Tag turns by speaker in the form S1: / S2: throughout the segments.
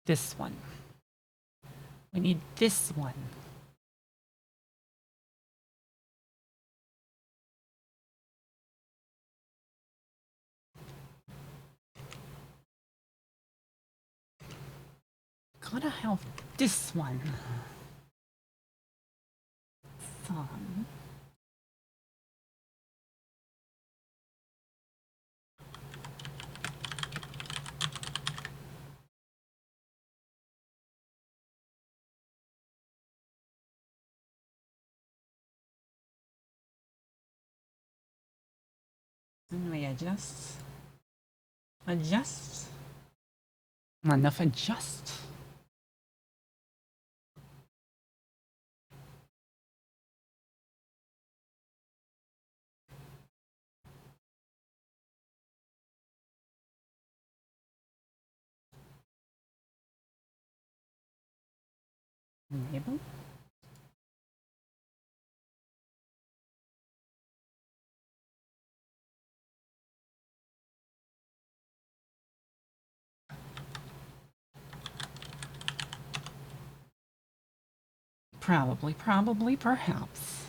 S1: this one. We need this one. Gotta have this one. Thumb. And we adjust. Adjust. Not enough adjust. Enable. Probably, perhaps.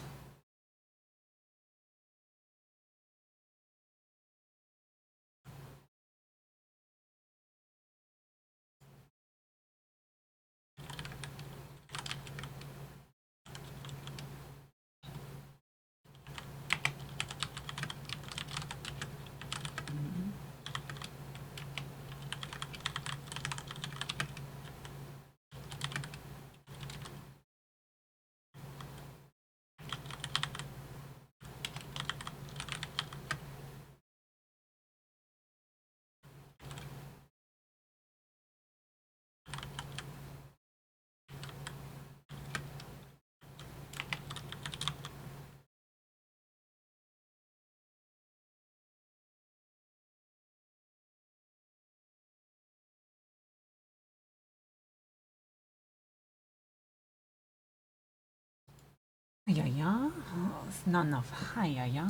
S1: Yeah. Oh, it's not enough. Yeah.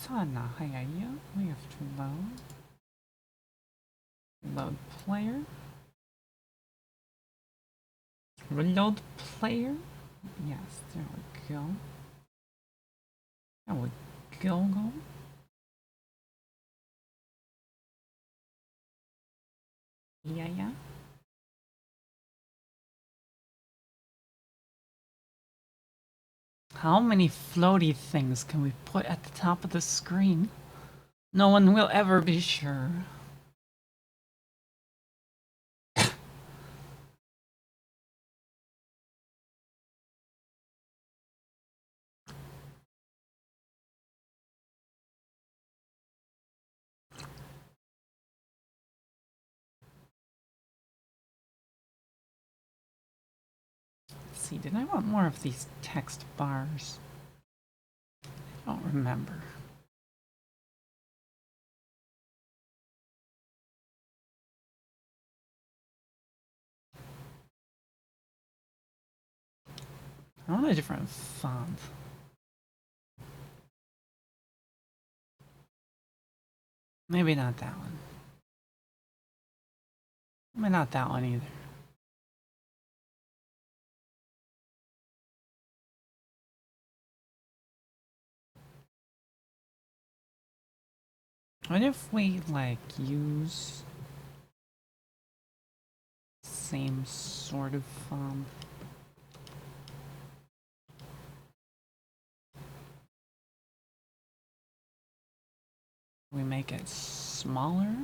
S1: Sana, yeah. We have to load. Load player. Reload player. Yes, there we go. There we go. Yeah. How many floaty things can we put at the top of the screen? No one will ever be sure. Let's see, did I want more of these text bars? I don't remember. I want a different font. Maybe not that one. Maybe not that one either. What if we, like, use same sort of font? We make it smaller?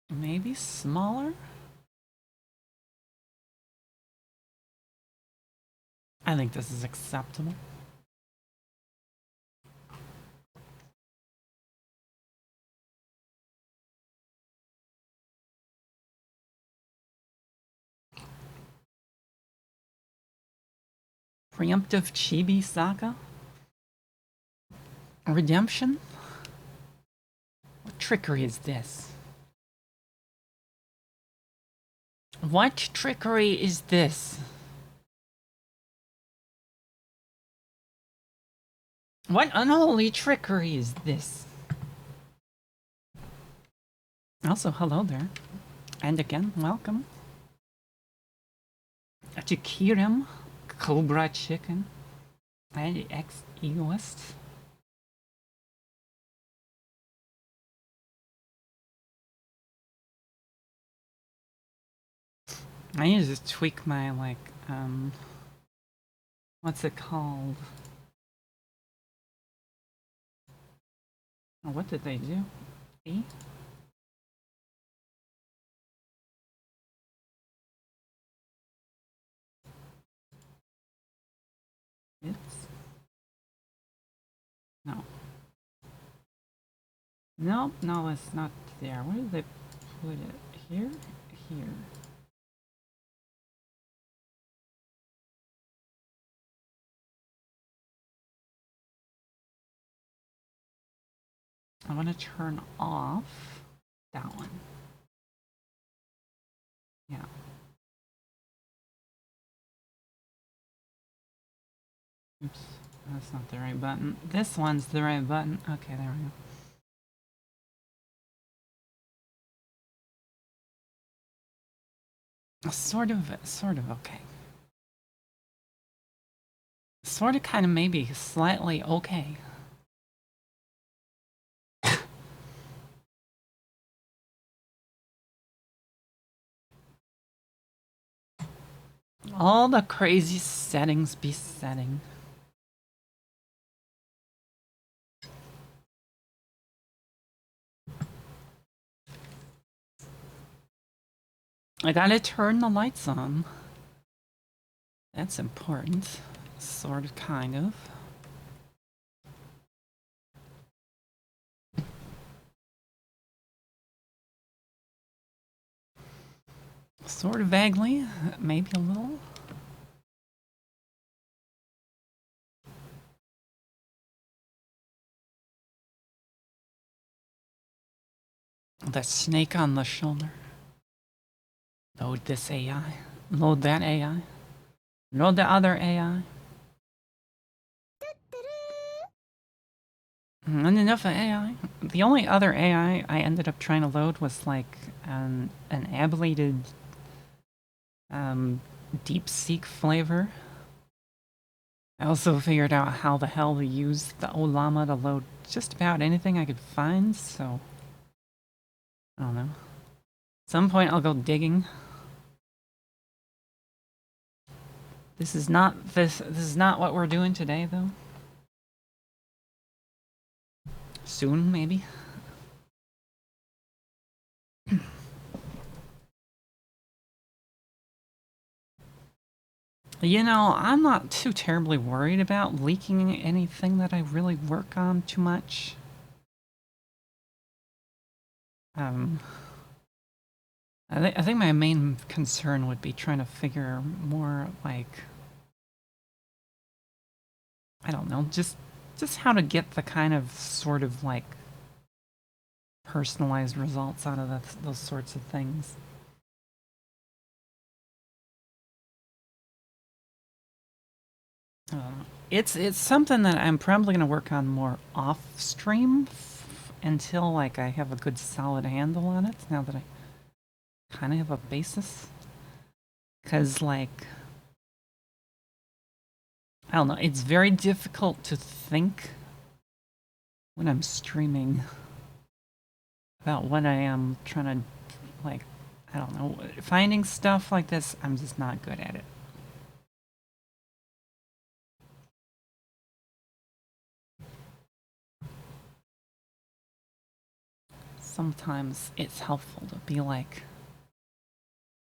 S1: Maybe smaller? I think this is acceptable. Preemptive chibi Saka? Redemption? What trickery is this? What trickery is this? What unholy trickery is this? Also, hello there. And again, welcome. To Kirim, Cobra Chicken, and ex-egoist. I need to just tweak my, like, what's it called? Oh, what did they do? E? It's... No. Nope, no, it's not there. Where did they put it? Here? Here. I want to turn off that one. Yeah. Oops, that's not the right button. This one's the right button. Okay, there we go. Sort of okay. Sort of, kind of, maybe slightly okay. All the crazy settings be setting. I gotta turn the lights on. That's important. Sort of, kind of. Sort of vaguely, maybe a little. The snake on the shoulder. Load this AI. Load that AI. Load the other AI. And enough of AI. The only other AI I ended up trying to load was like an ablated deep seek flavor. I also figured out how the hell to use the Olama to load just about anything I could find, so I don't know. At some point I'll go digging. This is not what we're doing today, though. Soon, maybe. You know, I'm not too terribly worried about leaking anything that I really work on too much. I think my main concern would be trying to figure more, like, I don't know, just how to get the kind of sort of like personalized results out of those sorts of things. It's something that I'm probably going to work on more off stream until like I have a good solid handle on it, now that I kind of have a basis. Because like, I don't know, it's very difficult to think when I'm streaming about what I am trying to, like, I don't know, finding stuff like this. I'm just not good at it. Sometimes it's helpful to be like,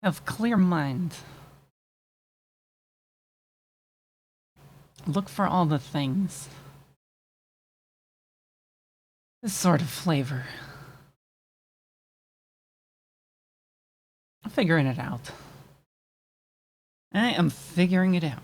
S1: have clear mind. Look for all the things. This sort of flavor. I'm figuring it out. I am figuring it out.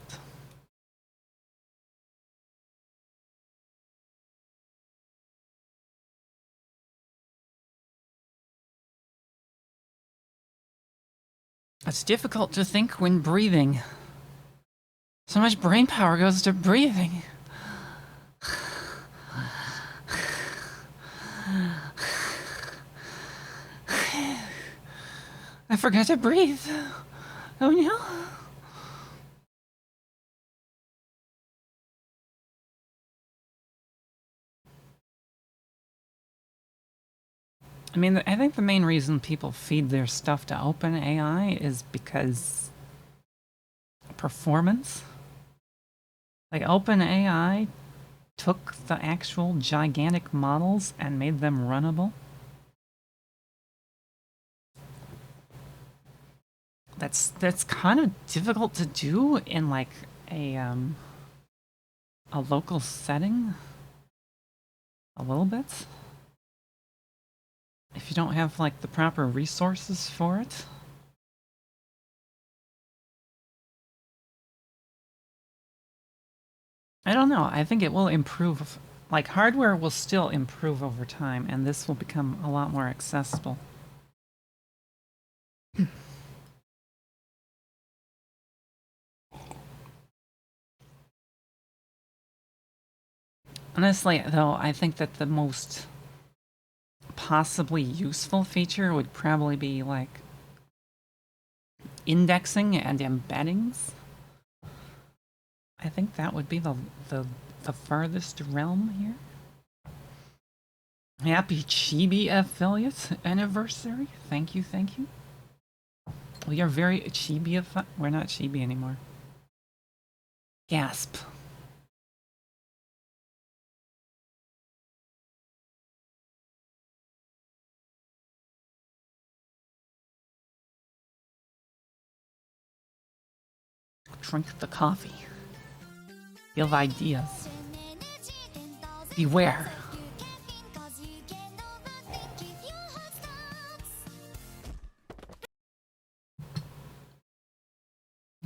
S1: It's difficult to think when breathing. So much brain power goes to breathing. I forgot to breathe. Oh no. I mean, I think the main reason people feed their stuff to OpenAI is because performance. Like OpenAI took the actual gigantic models and made them runnable. That's kind of difficult to do in like a local setting. A little bit. If you don't have like the proper resources for it. I don't know. I think it will improve. Like hardware will still improve over time, and this will become a lot more accessible. Honestly, though, I think that the most possibly useful feature would probably be like indexing and embeddings. I think that would be the farthest realm here. Happy Chibi affiliate anniversary. Thank you, thank you. We are very Chibi. We're not Chibi anymore. Gasp. Drink the coffee. Give ideas. Beware.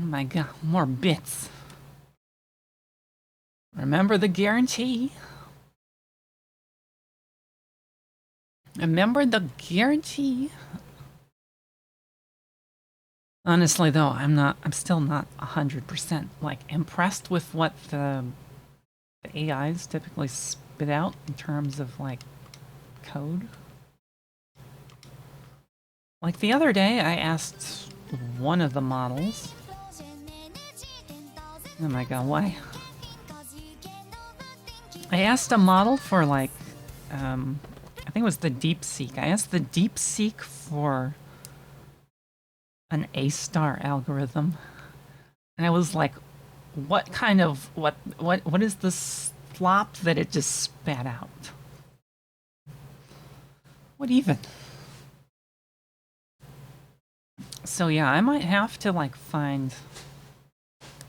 S1: Oh my god, more bits. Remember the guarantee. Remember the guarantee. Honestly though, I'm still not 100% like impressed with what the AIs typically spit out in terms of like code. Like the other day I asked one of the models. Oh my god, why? I asked a model for like I think it was the DeepSeek. I asked the DeepSeek for an A-star algorithm. And I was like, what kind of what is this flop that it just spat out? What even? So yeah, I might have to like find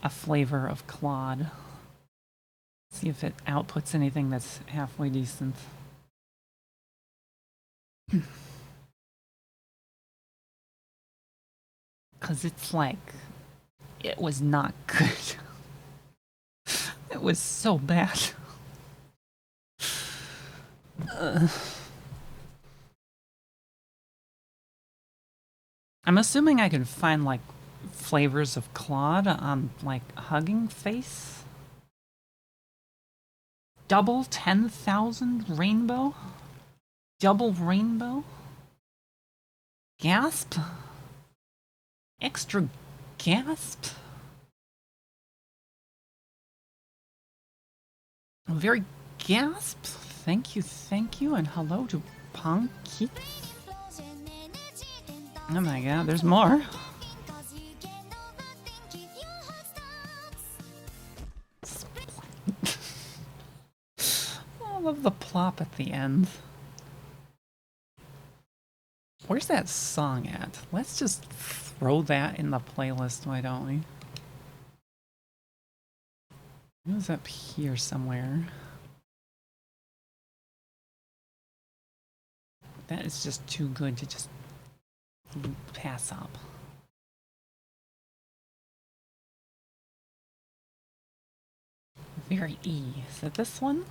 S1: a flavor of Claude. See if it outputs anything that's halfway decent. Cause it's like it was not good. It was so bad. I'm assuming I can find like flavors of Claude on like Hugging Face. Double 10,000 rainbow? Double rainbow? Gasp? Extra gasp? Very gasp? Thank you, and hello to Ponky. Oh my god, there's more. I love the plop at the end. Where's that song at? Let's just throw that in the playlist, why don't we? It was up here somewhere. That is just too good to just pass up. Very E. Is it this one?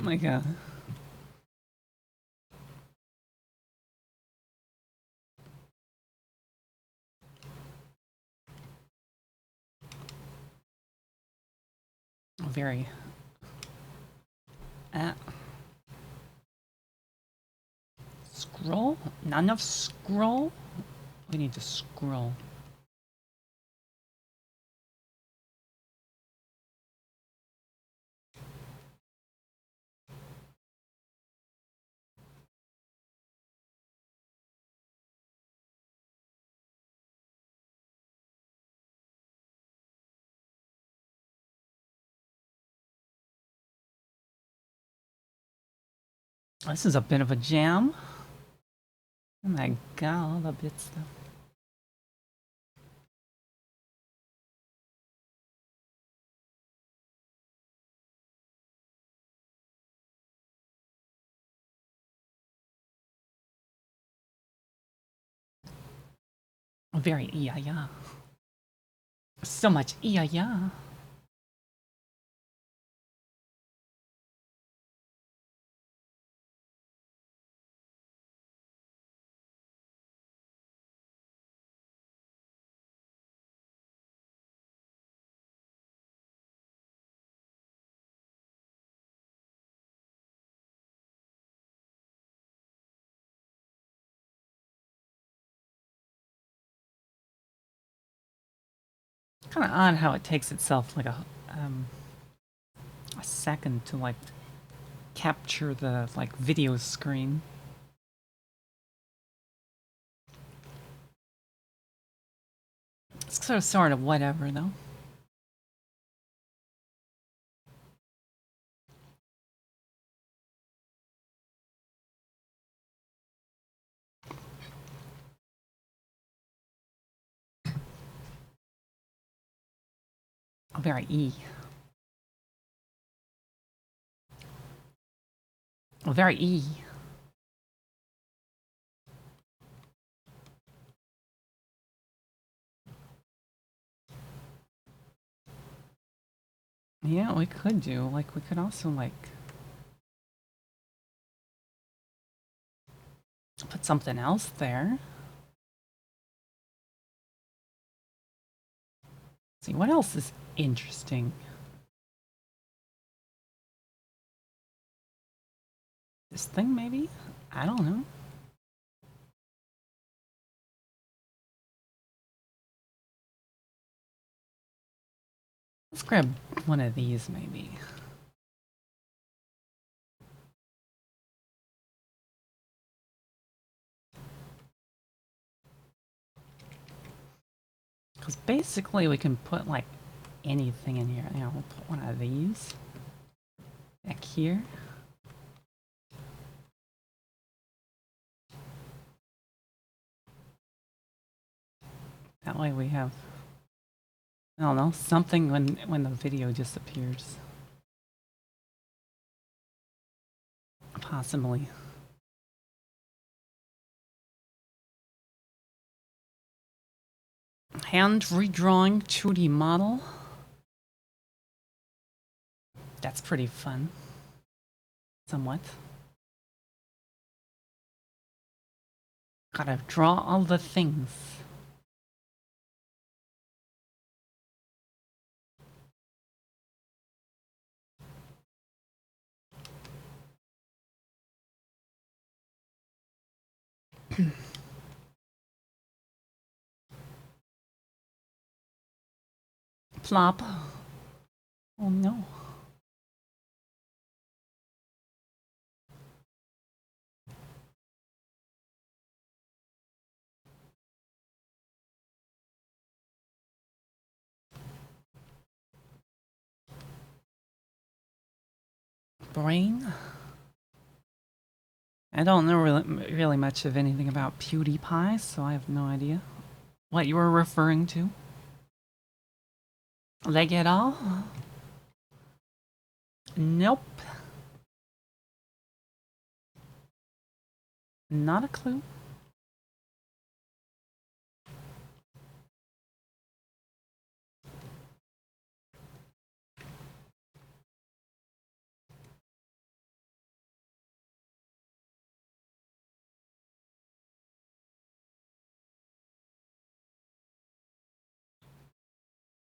S1: Like a... very... Scroll? Not enough scroll? We need to scroll. This is a bit of a jam. Oh my god, all the bits though. Very yeah. So much yeah. Kind of odd how it takes itself like a second to like capture the like video screen. It's sort of whatever though. Oh, very E. Oh, very E. Yeah, we could do. Like, we could also, like, put something else there. See, what else is interesting? This thing, maybe? I don't know. Let's grab one of these, maybe. Because basically we can put, like, anything in here. You know, we'll put one of these back here. That way we have, I don't know, something when the video disappears. Possibly. Hand redrawing 2D model. That's pretty fun. Somewhat. Gotta draw all the things. Plop. Oh no. Brain? I don't know really much of anything about PewDiePie, so I have no idea what you were referring to. Leg at all? Nope. Not a clue.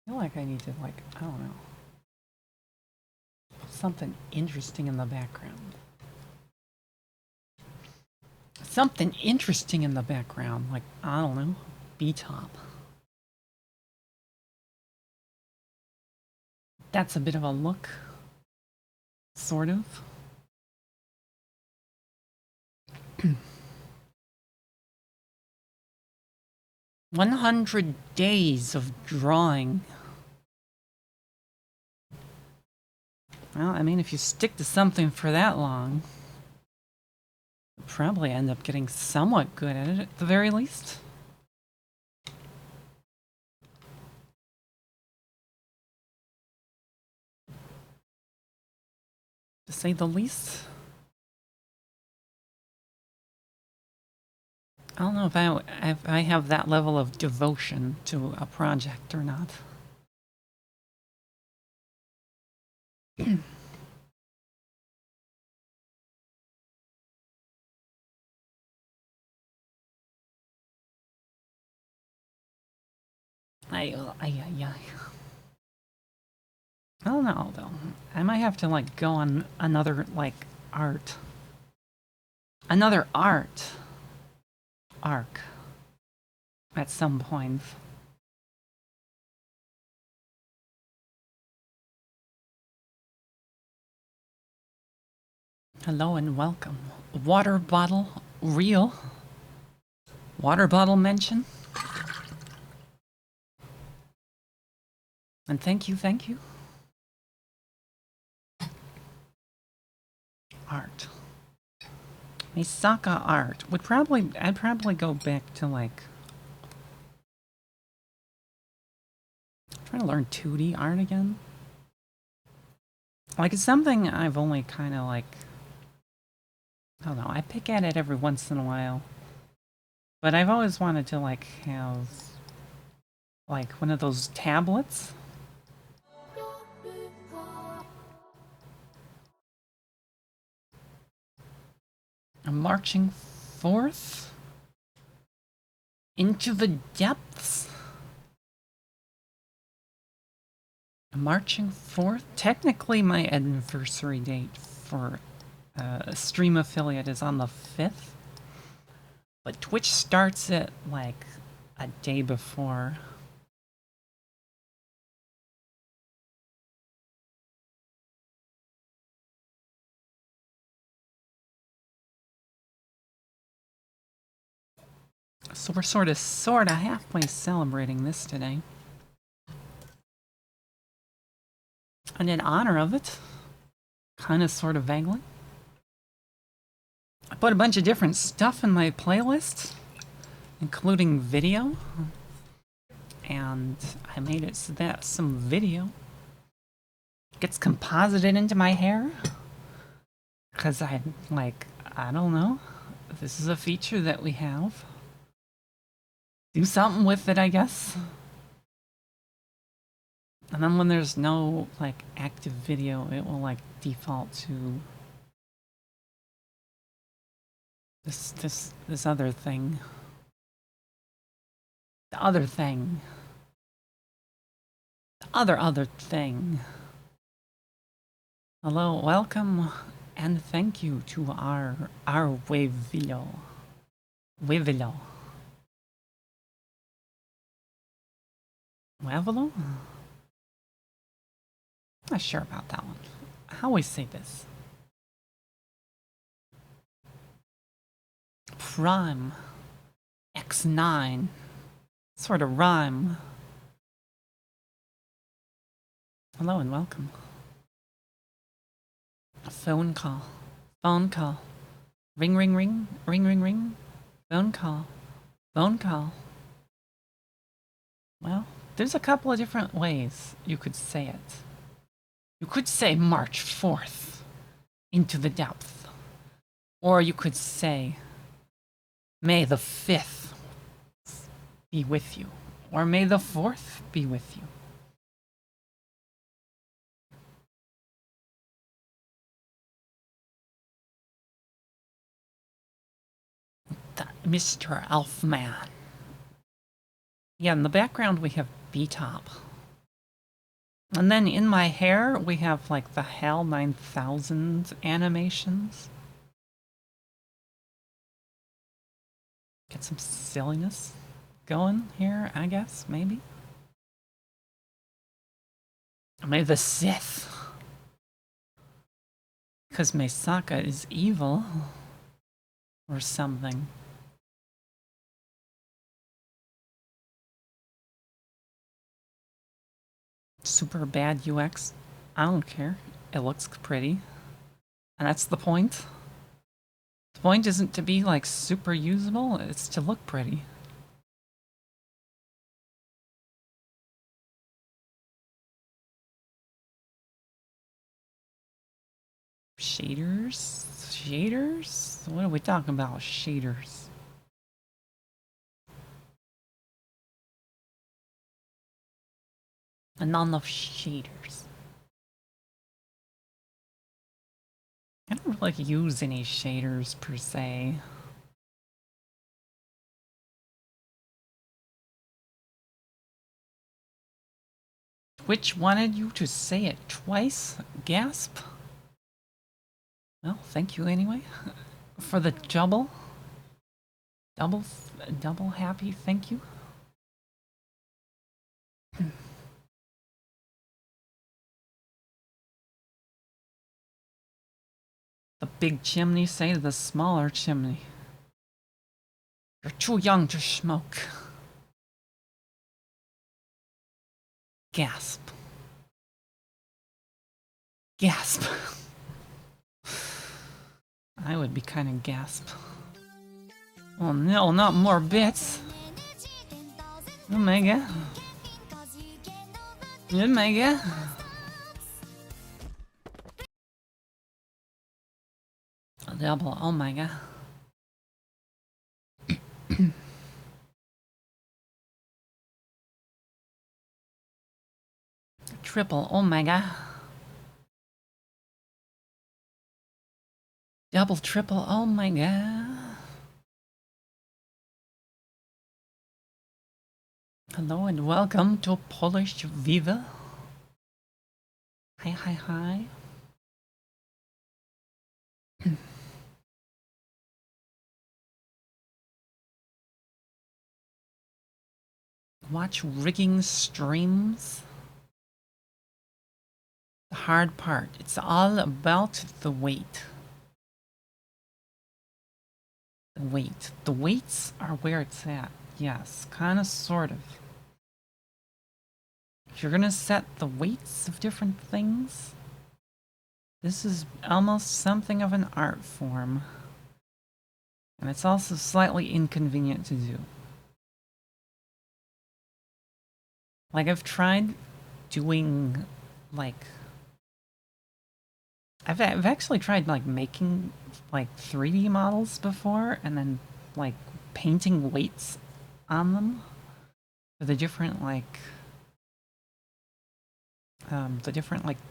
S1: feel like I need to, like, I don't know, put something interesting in the background. Something interesting in the background, like, I don't know, B-top. That's a bit of a look. Sort of. 100 days of drawing. Well, I mean, if you stick to something for that long, you'll probably end up getting somewhat good at it at the very least. To say the least. I don't know if I have that level of devotion to a project or not. I don't know, though. I might have to, like, go on another, like, another art arc at some point. Hello and welcome. Water bottle real. Water bottle mention. And thank you, thank you. Art. Meisaka art. I'd probably go back to, like, trying to learn 2D art again. Like, it's something I've only kind of, like, I don't know, I pick at it every once in a while. But I've always wanted to, like, have, like, one of those tablets. I'm marching forth into the depths. Marching forth. Technically, my anniversary date for a stream affiliate is on the 5th. But Twitch starts it, like, a day before. So we're sort of halfway celebrating this today. And in honor of it, kind of sort of vaguely, I put a bunch of different stuff in my playlist, including video. And I made it so that some video gets composited into my hair. Because I'm like, I don't know, this is a feature that we have. Do something with it, I guess. And then when there's no, like, active video, it will, like, default to this other thing. The other thing. The other thing. Hello, welcome, and thank you to our Wavilo. Wavilo. Wavilo? Not sure about that one. How we say this? Prime. X9. Sort of rhyme. Hello and welcome. A phone call. Phone call. Ring, ring, ring. Ring, ring, ring. Phone call. Phone call. Well, there's a couple of different ways you could say it. You could say March 4th into the depth. Or you could say May the 5th be with you. Or May the 4th be with you. Mr. Elfman. Yeah, in the background we have B-top. And then in my hair, we have like the HAL 9000 animations. Get some silliness going here, I guess, maybe. Maybe the Sith. Because Meisaka is evil. Or something. Super bad UX. I don't care. It looks pretty. And that's the point. The point isn't to be like super usable, it's to look pretty. Shaders? Shaders? What are we talking about? Shaders. And not enough shaders. I don't really use any shaders per se. Twitch wanted you to say it twice? Gasp? Well, thank you anyway. For the double. Double happy, thank you. The big chimney say to the smaller chimney, "You're too young to smoke." Gasp. Gasp. I would be kind of gasp. Oh no, not more bits. Omega. Omega. A double Omega. Triple Omega. Double, triple Omega. Hello and welcome to Polish Viva. Hi, hi, hi. Watch rigging streams. The hard part. It's all about the weight. The weight. The weights are where it's at. Yes, kind of, sort of. If you're gonna set the weights of different things, this is almost something of an art form. And it's also slightly inconvenient to do. Like, I've tried doing, like... I've actually tried, like, making, like, 3D models before, and then, like, painting weights on them for the different, like...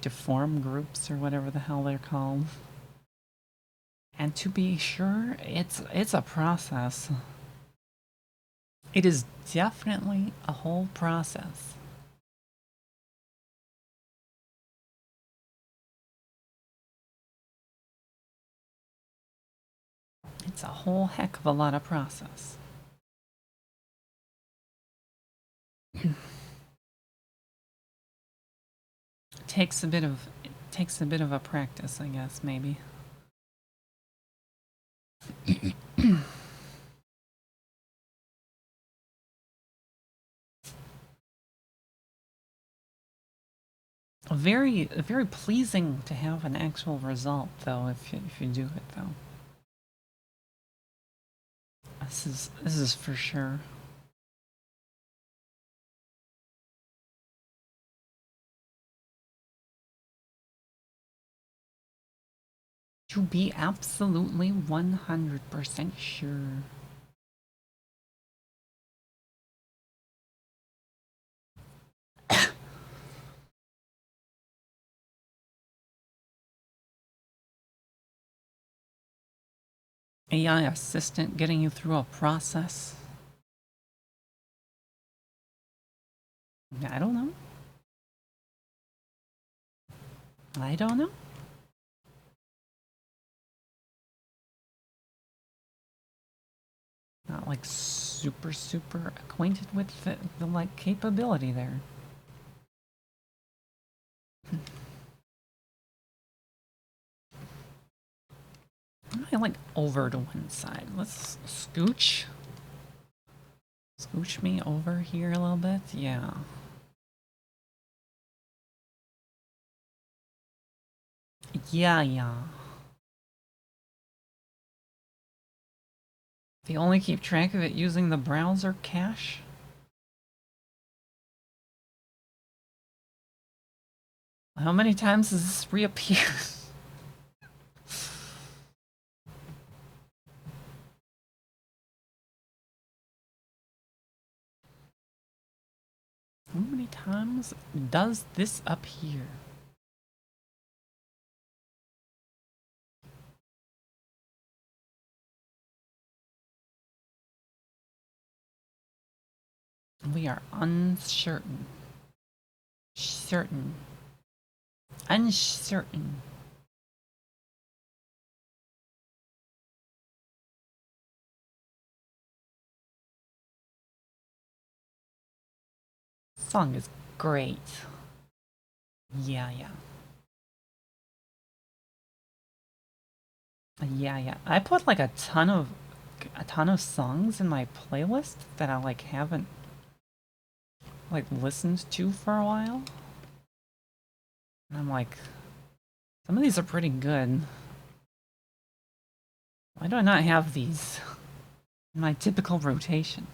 S1: deform groups, or whatever the hell they're called. And to be sure, it's a process. It is definitely a whole process. It's a whole heck of a lot of process. It takes a bit of a practice, I guess, maybe. Very pleasing to have an actual result, though, if you do it, though. This is for sure. To be absolutely 100% sure. AI assistant getting you through a process? I don't know. I don't know. Not like super acquainted with the like capability there. I like over to one side. Let's scooch. Scooch me over here a little bit. Yeah. Yeah. They only keep track of it using the browser cache. How many times does this reappear? How many times does this appear? We are uncertain. Certain. Uncertain. Song is great. Yeah. I put like a ton of songs in my playlist that I like haven't like listened to for a while. And I'm like, some of these are pretty good. Why do I not have these in my typical rotation?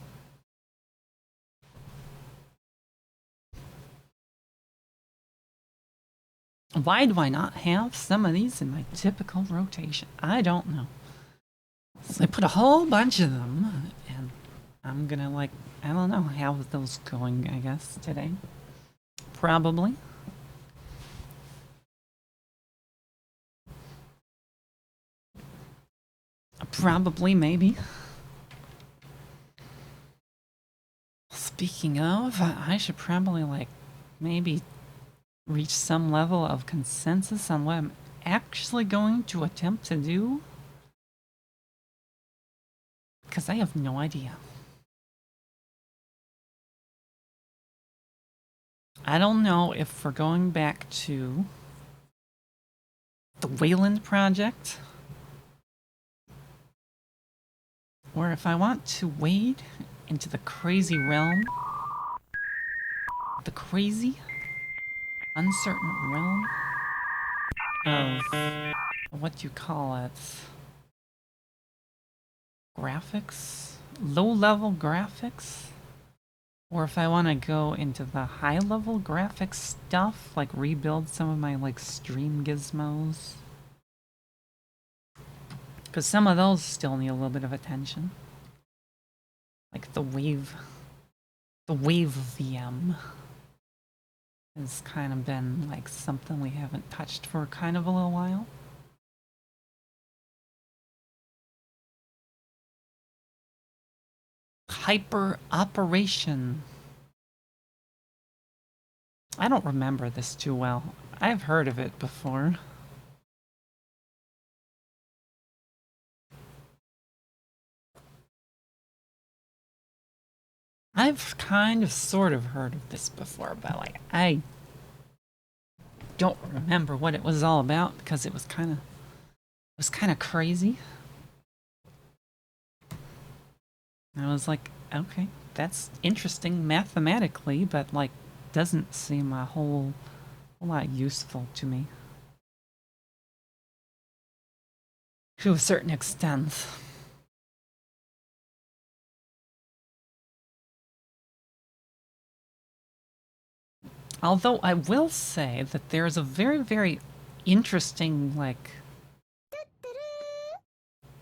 S1: Why do I not have some of these in my typical rotation? I don't know. So I put a whole bunch of them, and I'm gonna like, I don't know, have those going, I guess, today. Probably. Probably, maybe. Speaking of, I should probably like maybe reach some level of consensus on what I'm actually going to attempt to do. Because I have no idea. I don't know if we're going back to the Wayland project, or if I want to wade into the crazy realm, the crazy, uncertain realm of what you call it, graphics, low-level graphics, or if I want to go into the high-level graphics stuff, like rebuild some of my like stream gizmos. Because some of those still need a little bit of attention. Like the Wave VM has kind of been like something we haven't touched for kind of a little while. Hyper operation. I don't remember this too well. I've heard of it before. I've kind of sort of heard of this before, but like I don't remember what it was all about because it was kind of crazy. I was like, okay, that's interesting mathematically, but like doesn't seem a whole lot useful to me. To a certain extent. Although I will say that there's a very interesting, like,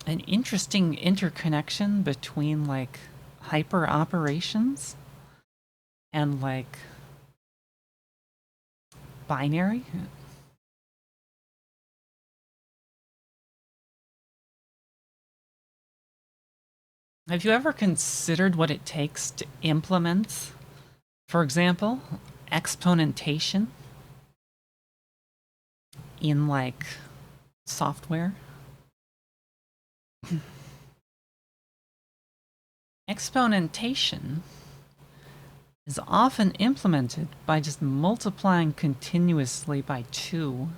S1: an interesting interconnection between, like, hyper operations and, like, binary. Have you ever considered what it takes to implement, for example, exponentation? in like software. Exponentation is often implemented by just multiplying continuously by 2.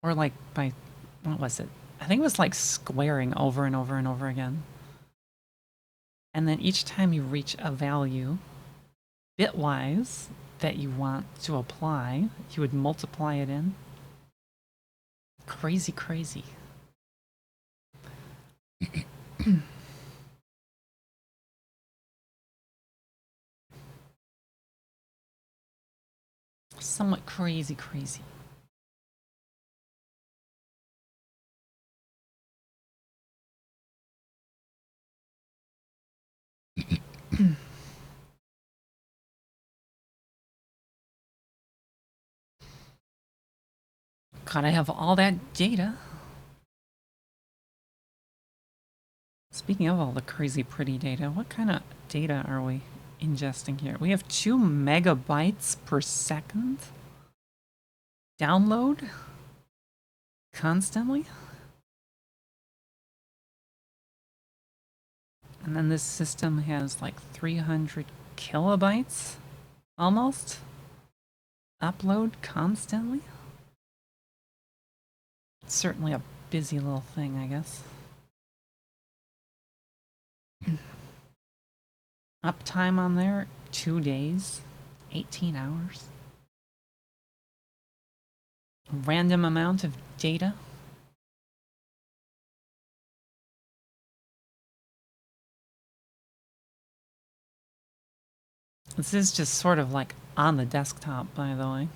S1: Or like by, what was it? I think it was like squaring over and over and over again. And then each time you reach a value, bitwise, that you want to apply, you would multiply it in. Crazy, crazy. Somewhat crazy, crazy. Gotta have all that data. Speaking of all the crazy pretty data, what kind of data are we ingesting here? We have 2 megabytes per second download constantly. And then this system has like 300 kilobytes almost upload constantly. It's certainly a busy little thing, I guess. Uptime on there, 2 days, 18 hours. Random amount of data. This is just sort of like on the desktop, by the way.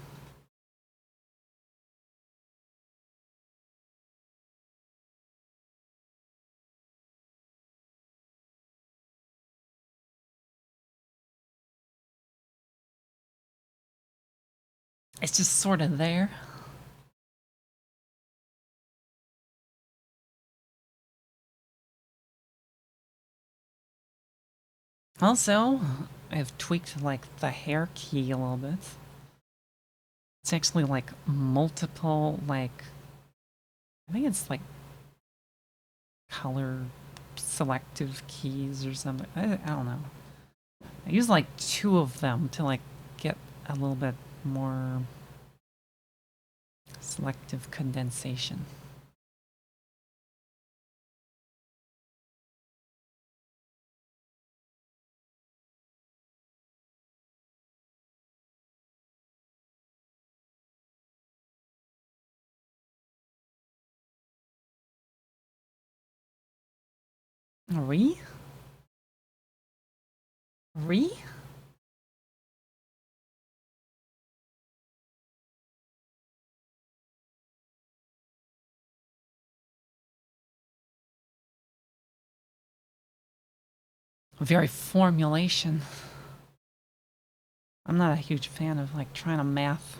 S1: It's just sort of there. Also, I've tweaked like the hair key a little bit. It's actually like multiple, like, I think it's like color selective keys or something. I don't know. I use like 2 of them to like get a little bit more selective condensation. Re? Re? Very formulation. I'm not a huge fan of like trying to math.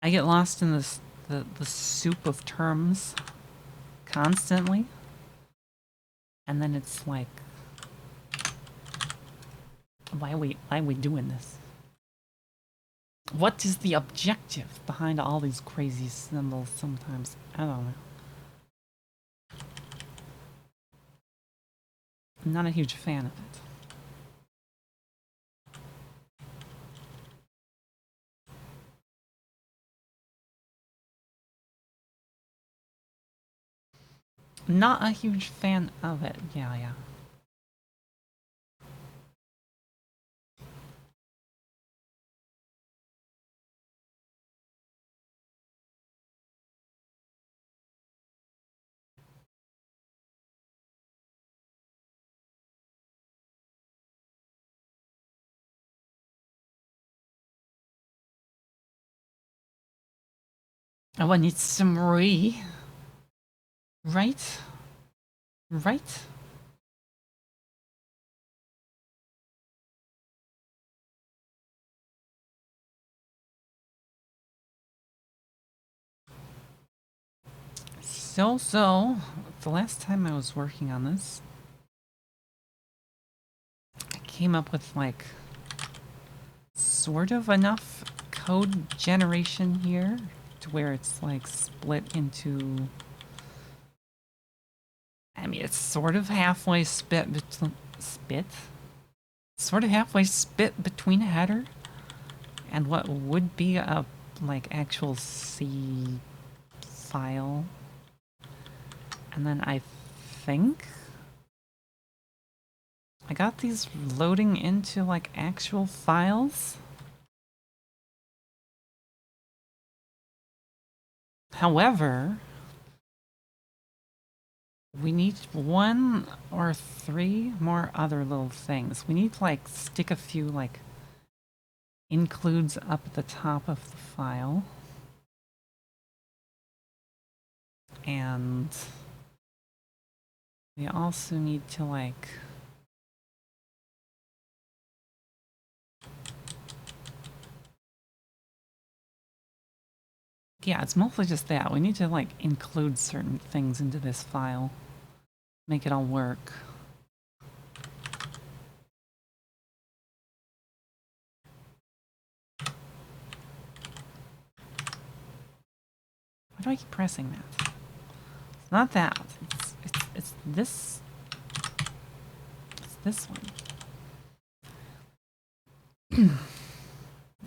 S1: I get lost in this the soup of terms constantly. And then it's like, why are we doing this? What is the objective behind all these crazy symbols sometimes? I don't know. I'm not a huge fan of it. Not a huge fan of it. Yeah. Oh, I need some re. Right? Right? So, the last time I was working on this, came up with like sort of enough code generation here to where it's like split into, I mean, it's sort of halfway sort of halfway spit between a header and what would be a like actual C file. And then I think I got these loading into like actual files. However, we need 1 or 3 more other little things. We need to like stick a few like includes up at the top of the file. And we also need to like yeah, it's mostly just that. We need to like include certain things into this file. Make it all work. Why do I keep pressing that? It's not that. It's this. It's this one.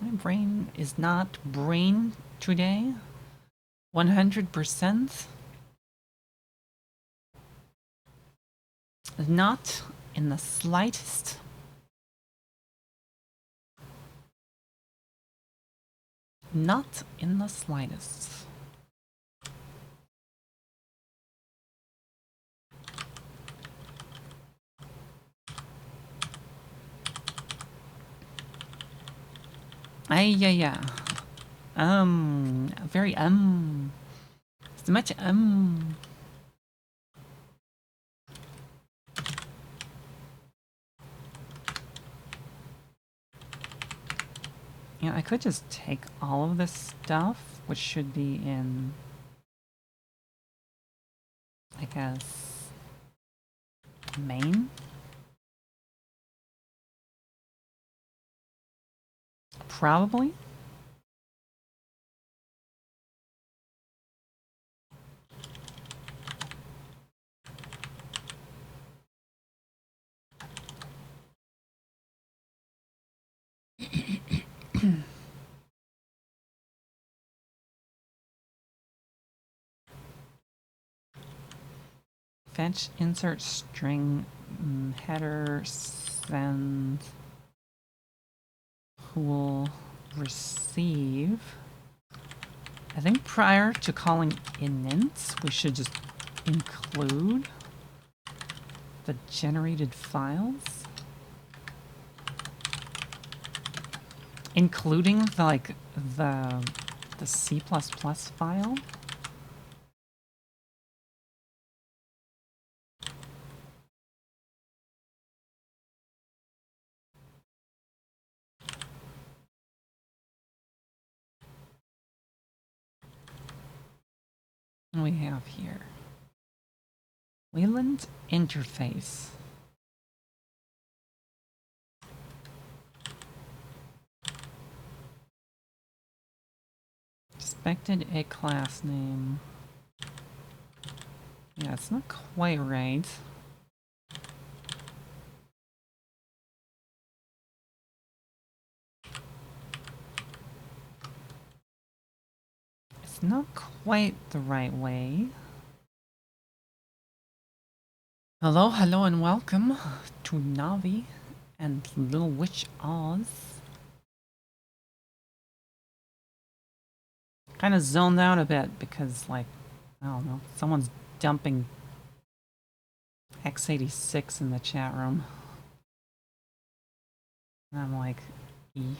S1: My brain is not brain today. 100%. Not in the slightest. Not in the slightest. Yeah. Very so much Yeah, I could just take all of this stuff, which should be in, I guess, main. Probably. Fetch, insert string, header, send, pool, receive. I think prior to calling init, we should just include the generated files, including the C++ file. We have here Wayland interface. Expected a class name. Yeah, it's not quite right. It's not quite the right way. Hello, and welcome to Navi and Little Witch Oz. Kind of zoned out a bit because, like, I don't know, someone's dumping x86 in the chat room. And I'm like, E.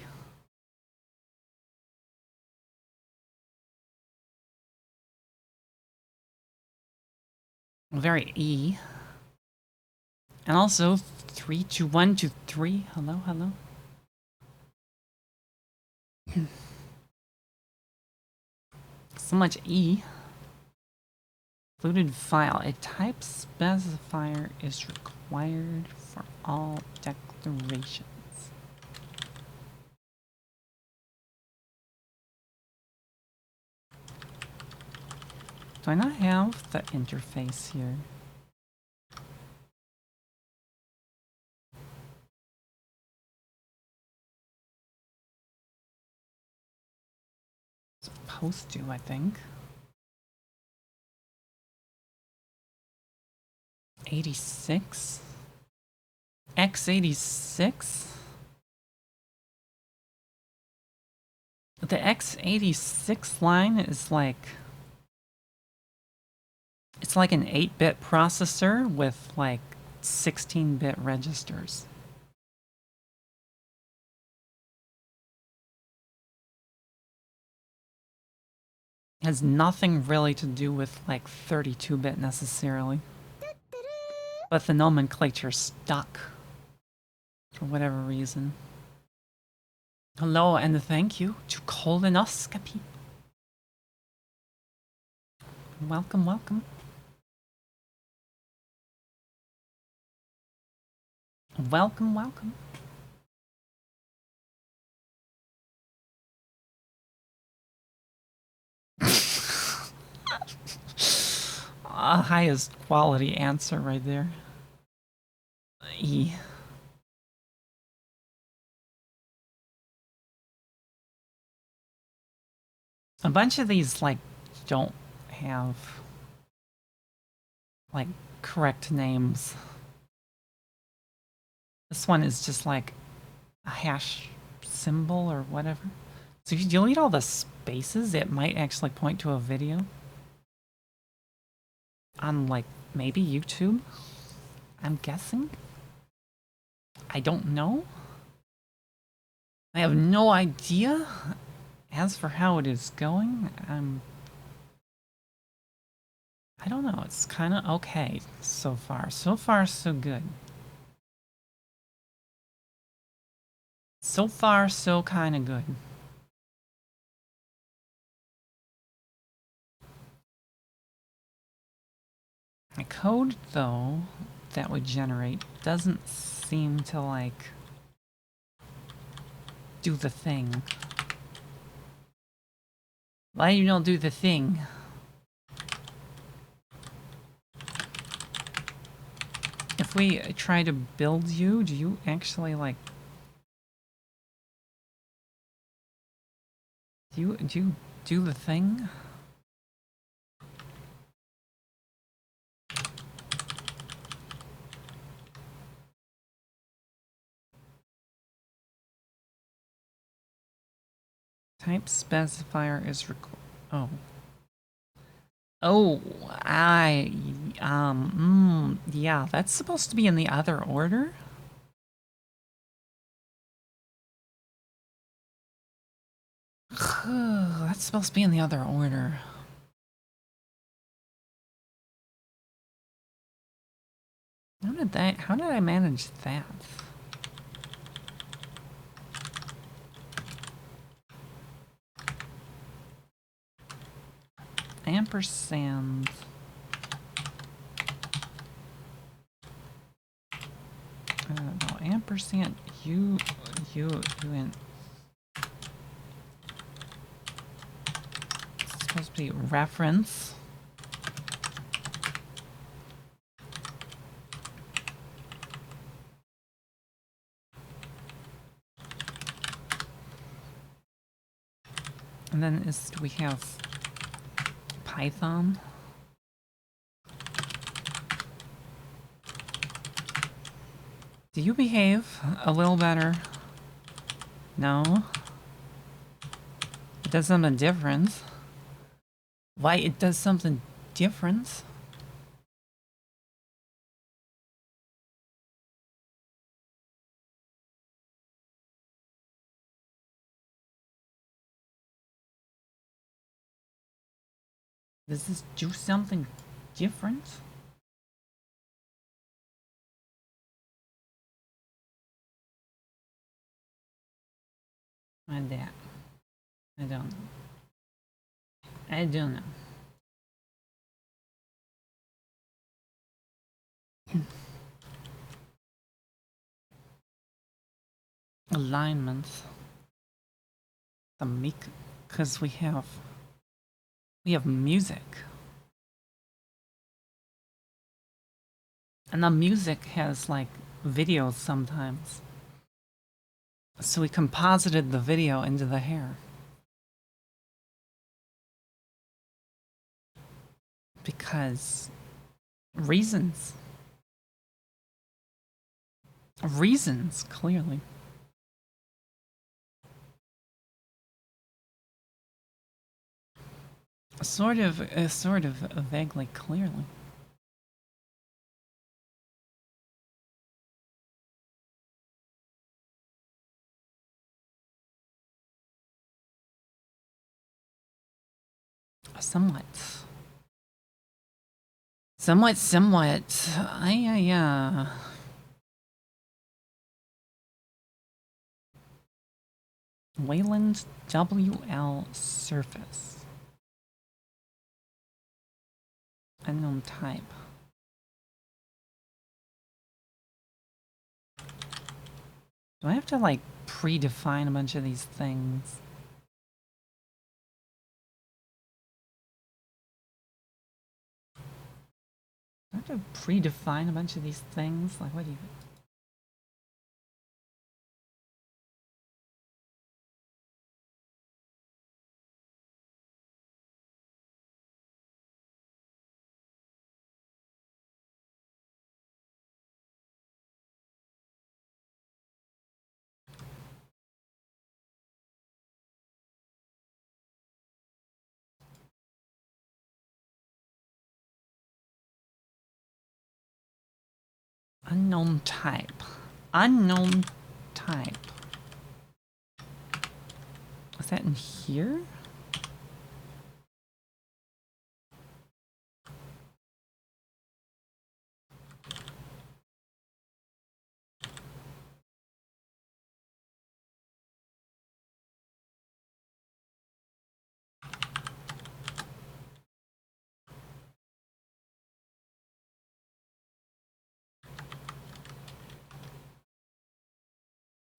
S1: Very E. And also 32123. Hello. So much E. Included file. A type specifier is required for all Restorations. Do I not have the interface here? Supposed to, I think. 86? X86? The X86 line is like... It's like an 8-bit processor with like 16-bit registers. It has nothing really to do with like 32-bit necessarily. But the nomenclature stuck. For whatever reason. Hello and thank you to colonoscopy. Welcome, welcome. Welcome, welcome. Highest quality answer right there. E. A bunch of these, like, don't have, like, correct names. This one is just like a hash symbol or whatever. So if you delete all the spaces, it might actually point to a video. On, like, maybe YouTube? I'm guessing? I don't know. I have no idea. As for how it is going, I don't know. It's kind of okay so far. So far, so good. So far, so kind of good. The code, though, that would generate doesn't seem to, like, do the thing. Why you don't do the thing? If we try to build you, do you actually, like... Do you do the thing? Type specifier is oh. Oh, yeah, that's supposed to be in the other order? That's supposed to be in the other order. How did I manage that? Ampersand. I don't know, ampersand, UN. It's supposed to be reference. And then do we have Python? Do you behave a little better? No? It does something different. Why it does something different? Does this do something different? Like that. I don't know. I don't know. alignments. The meek, because we have music. And the music has like videos sometimes. So we composited the video into the hair. Because reasons. Reasons, clearly. Sort of vaguely, clearly. Somewhat. Yeah. Wayland WL surface. Unknown type. Do I have to like predefine a bunch of these things? Do I have to predefine a bunch of these things? Like, what do you... Unknown type. Unknown type. Is that in here?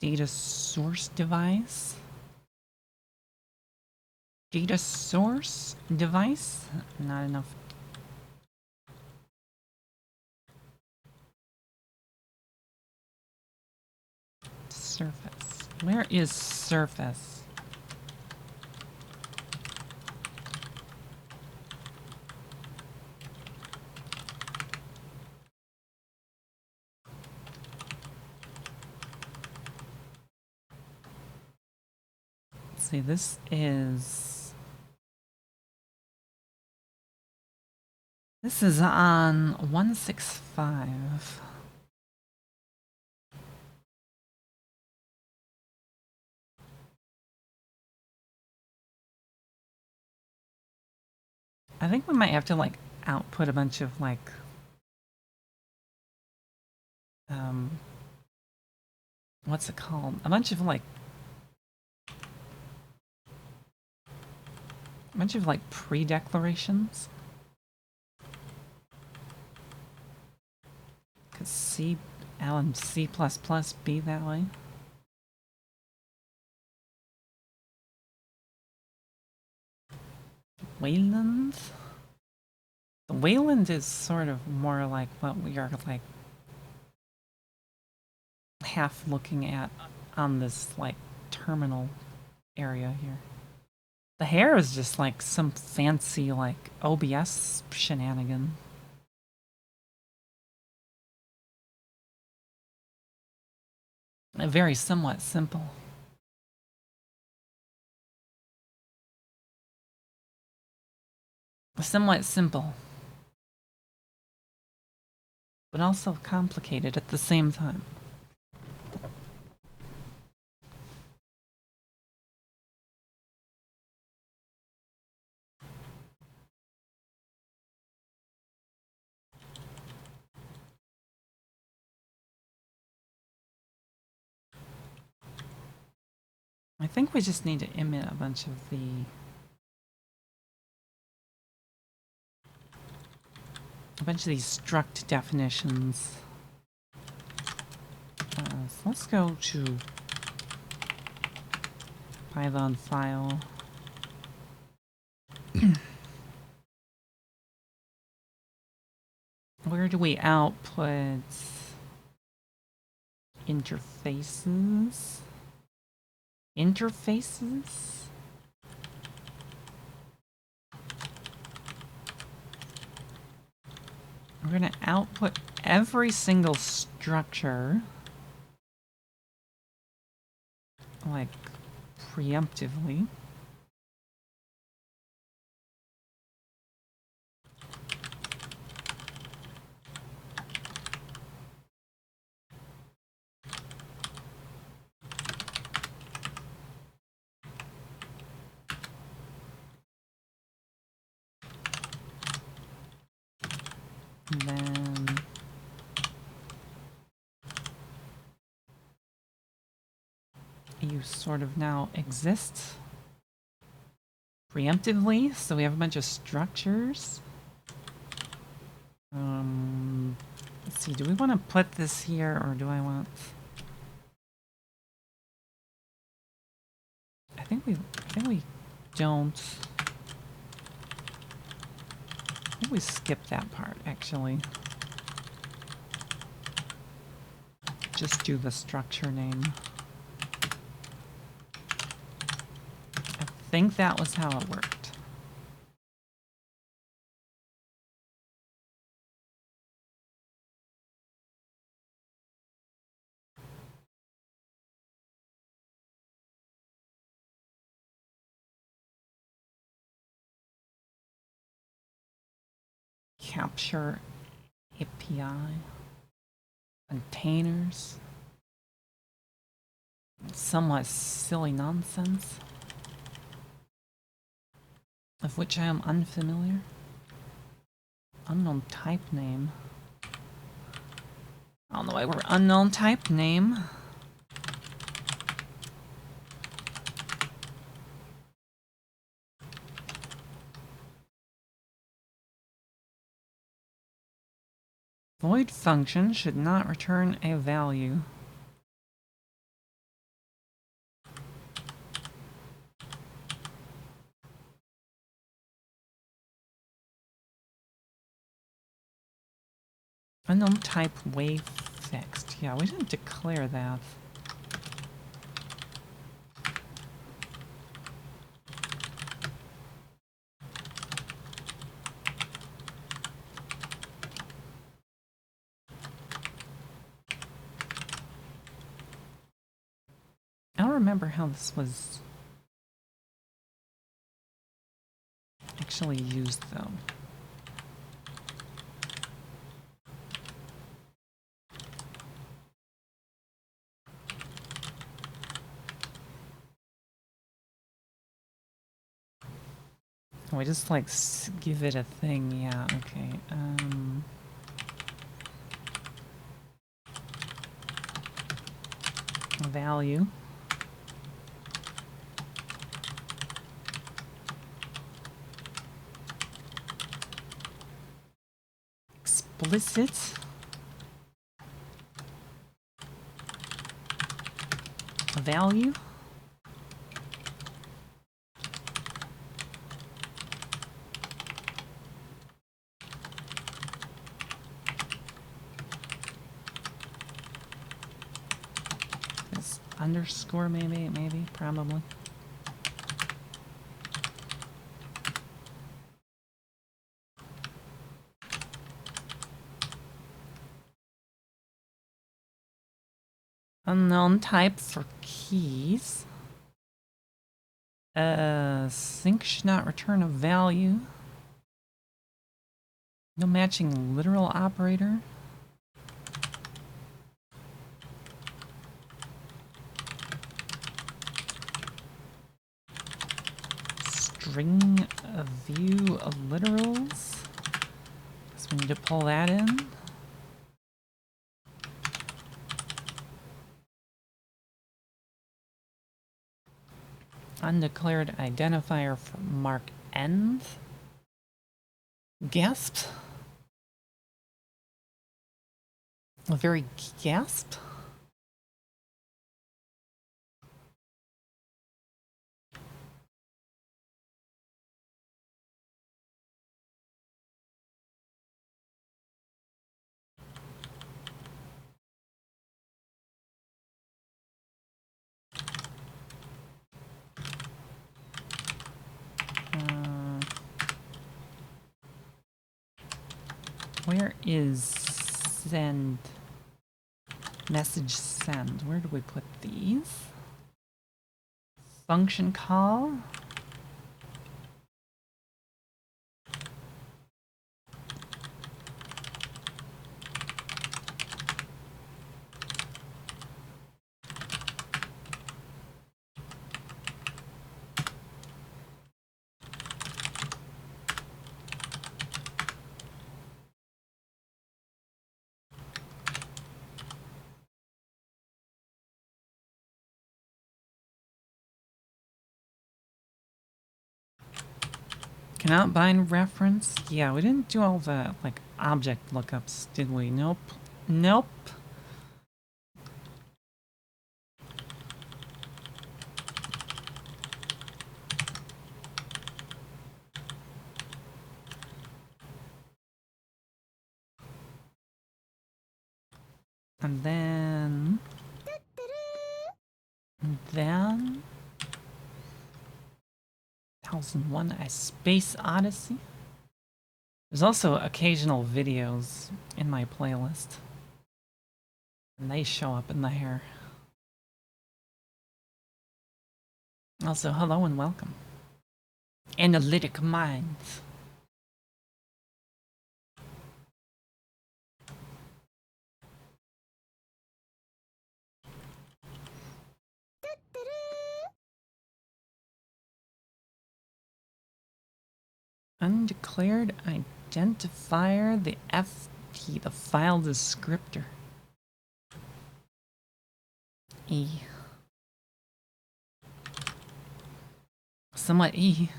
S1: Data source device? Data source device? Not enough. Surface. Where is surface? Let's see, this is on 165. I think we might have to like output a bunch of like what's it called? A bunch of like pre-declarations. Could C and C++ be that way? Wayland? The Wayland is sort of more like what we are like half looking at on this like terminal area here. The hair is just like some fancy like OBS shenanigan. Very somewhat simple. Somewhat simple. But also complicated at the same time. I think we just need to emit a bunch of these struct definitions. So let's go to Python file. Where do we output interfaces? Interfaces? We're going to output every single structure, like, preemptively. And then you sort of now exist preemptively, so we have a bunch of structures. Let's see, do we want to put this here, or do I want... I think we don't. I think we skipped that part, actually. Just do the structure name. I think that was how it worked. Capture API. Containers. Somewhat silly nonsense, of which I am unfamiliar. Unknown type name. I don't know why we're unknown type name. Void function should not return a value. Unknown type wave fixed. Yeah, we didn't declare that. I don't remember how this was actually used, though. We just, like, give it a thing, yeah, okay. Value. Explicit. Value. This underscore, maybe, probably. Unknown type for keys. Sync should not return a value. No matching literal operator. String of view of literals. Guess we need to pull that in. Undeclared identifier for mark end. Gasped. A very gasped. Where is send? Message send. Where do we put these? Function call. Cannot bind reference? Yeah, we didn't do all the, like, object lookups, did we? Nope. Nope. And then... 1001 A Space Odyssey. There's also occasional videos in my playlist. And they show up in there. Also, hello and welcome. Analytic Minds. Undeclared identifier, the FP, the file descriptor. E. Somewhat E.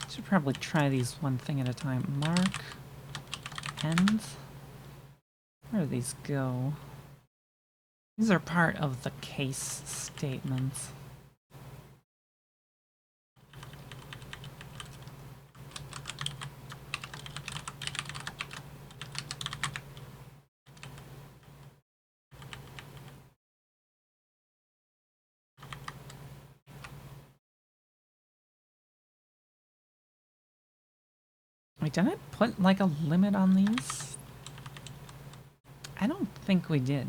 S1: Should probably try these one thing at a time. Mark. End. Where do these go? These are part of the case statements. Wait, didn't I put like a limit on these? I don't think we did.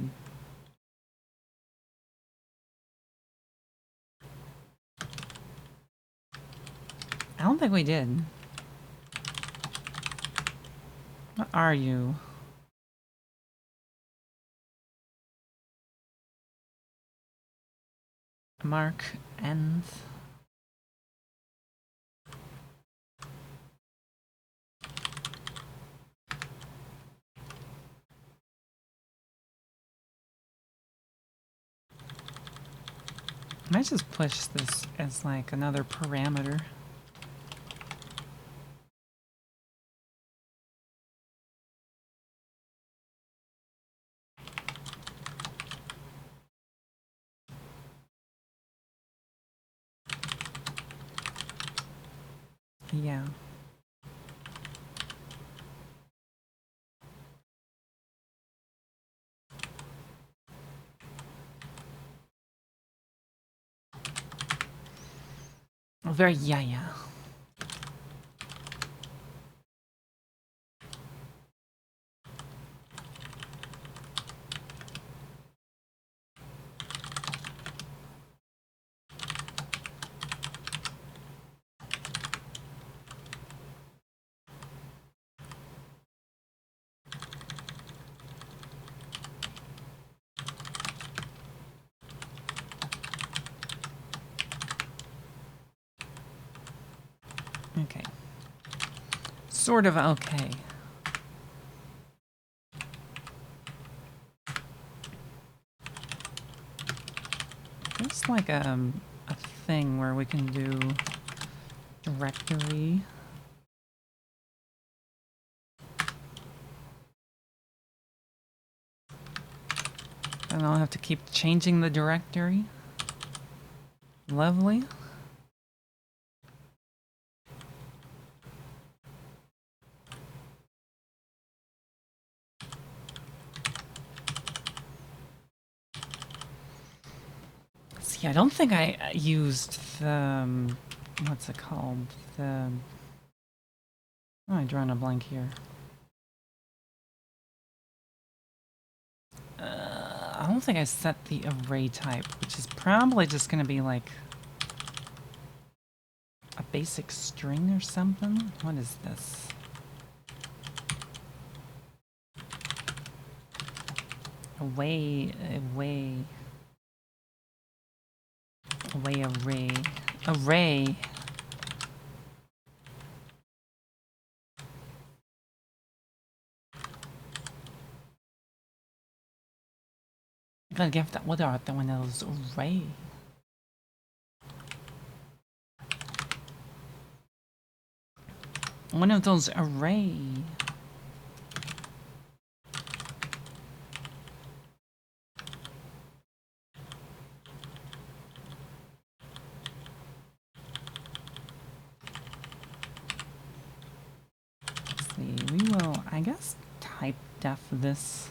S1: I don't think we did. What are you? Mark End. I might just push this as like another parameter. Yeah. Very yeah. Okay. Sort of okay. There's like a thing where we can do directory. And I'll have to keep changing the directory. Lovely. Yeah, I don't think I used the what's it called? The oh, I'm drawing a blank here. I don't think I set the array type, which is probably just gonna be like a basic string or something. What is this? Away array. Array. I gotta give that. What are the one of those array? One of those array. Let's see. We will, I guess, type def this.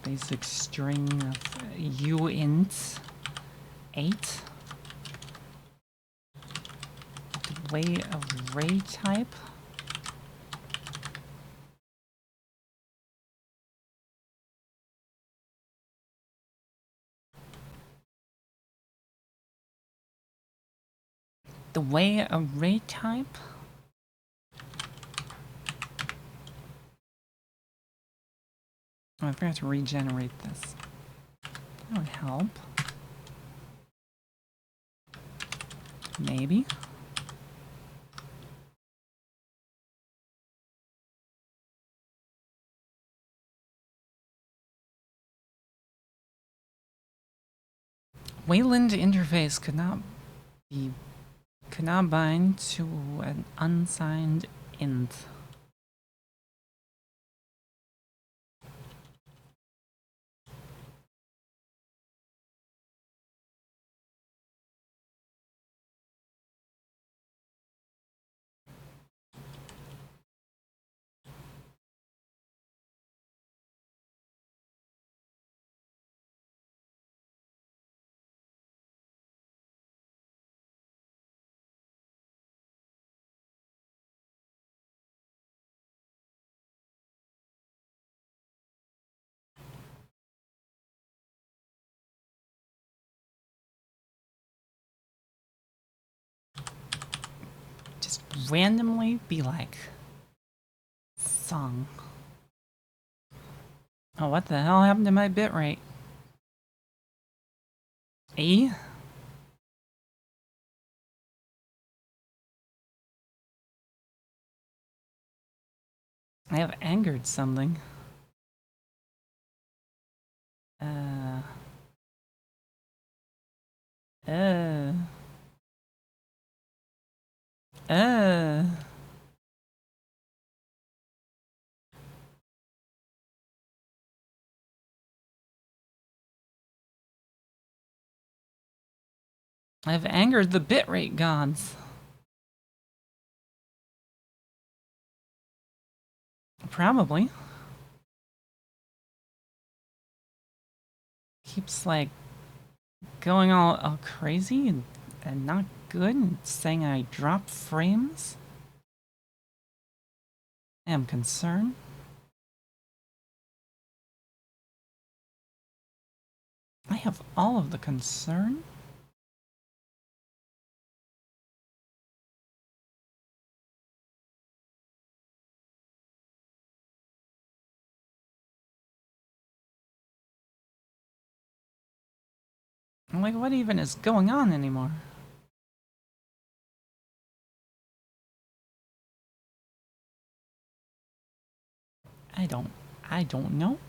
S1: Basic string of uint 8. Way array type. The way array type. Oh, I forgot to regenerate this. That would help. Maybe. Wayland interface could not bind to an unsigned int. Just randomly be like song. Oh, what the hell happened to my bitrate? E? I have angered something. Uh. I've angered the bitrate gods. Probably. Keeps like going all crazy and not good and saying I drop frames. I am concerned. I have all of the concern. I'm like, what even is going on anymore? I don't know.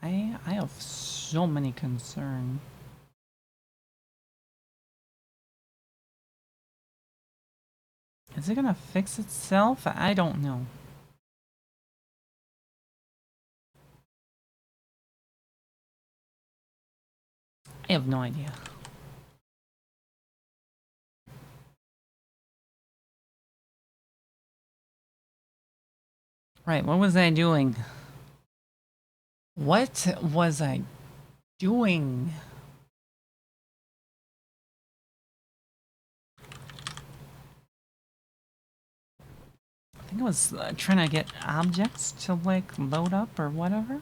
S1: I have so many concerns. Is it gonna fix itself? I don't know. I have no idea. Right, what was I doing? What was I doing? I think I was trying to get objects to, like, load up or whatever.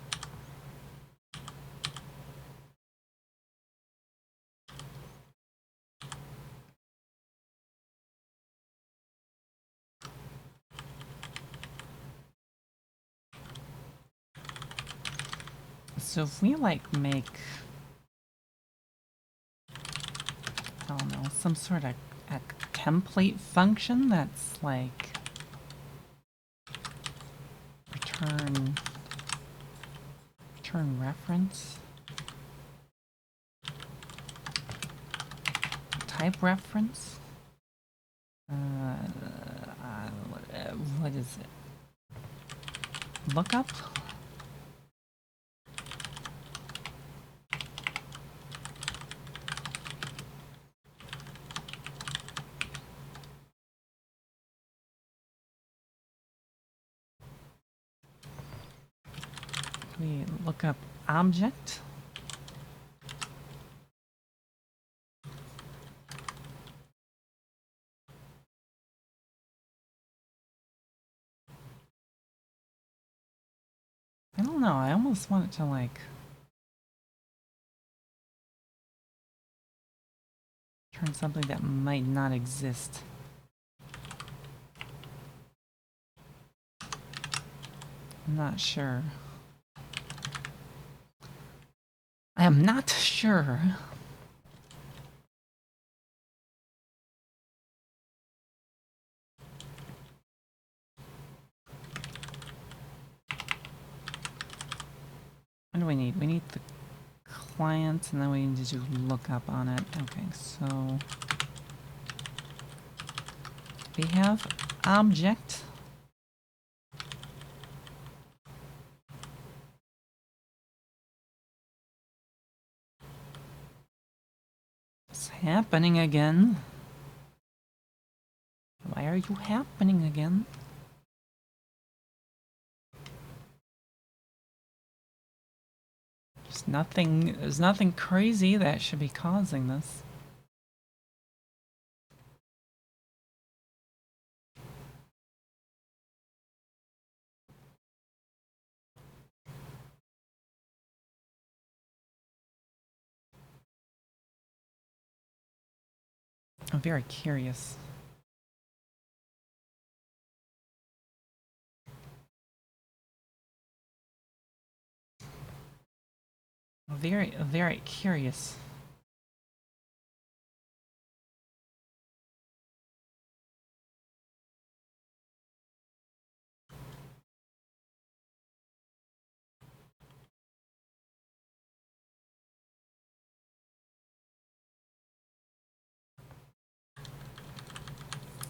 S1: So if we, like, make, I don't know, some sort of a template function that's like return reference, type reference, what is it? Lookup? We look up object. I don't know, I almost want it to, like, turn something that might not exist. I'm not sure. I am not sure. What do we need? We need the client, and then we need to do lookup on it. Okay, so we have object. It's happening again. Why are you happening again? There's nothing crazy that should be causing this. I'm very curious. Very curious.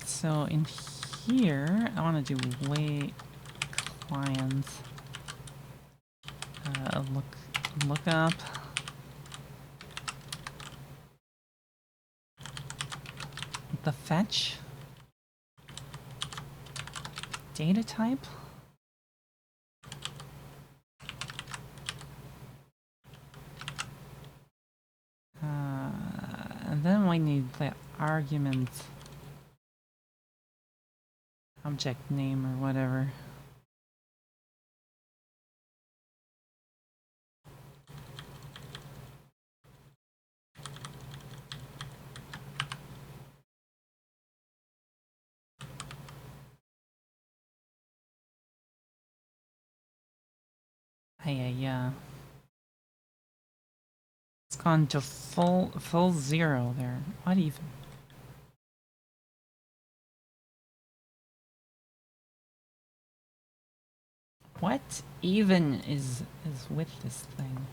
S1: So in here, I want to do wait client look up the fetch data type. And then we need the argument object name or whatever. Yeah. It's gone to full zero there. What even? What even is with this thing?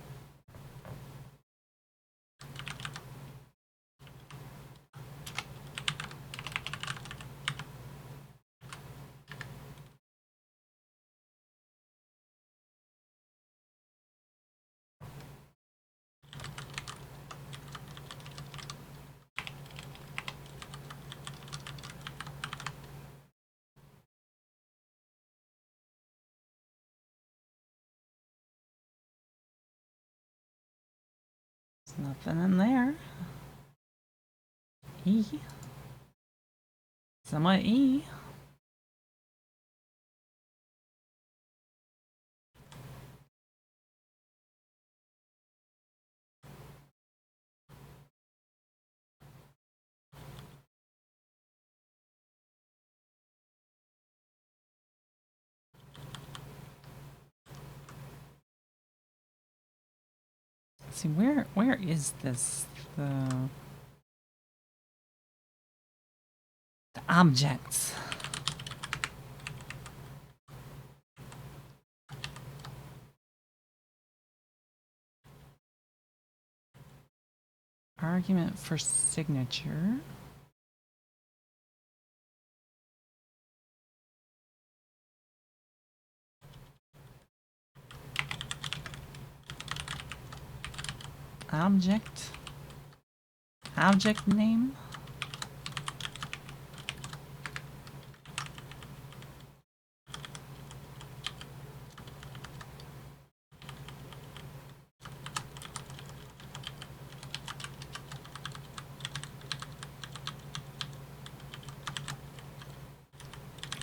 S1: Nothing in there. E. Somewhat E. Let's see, where is this? The objects. Argument for signature. Object. Object name.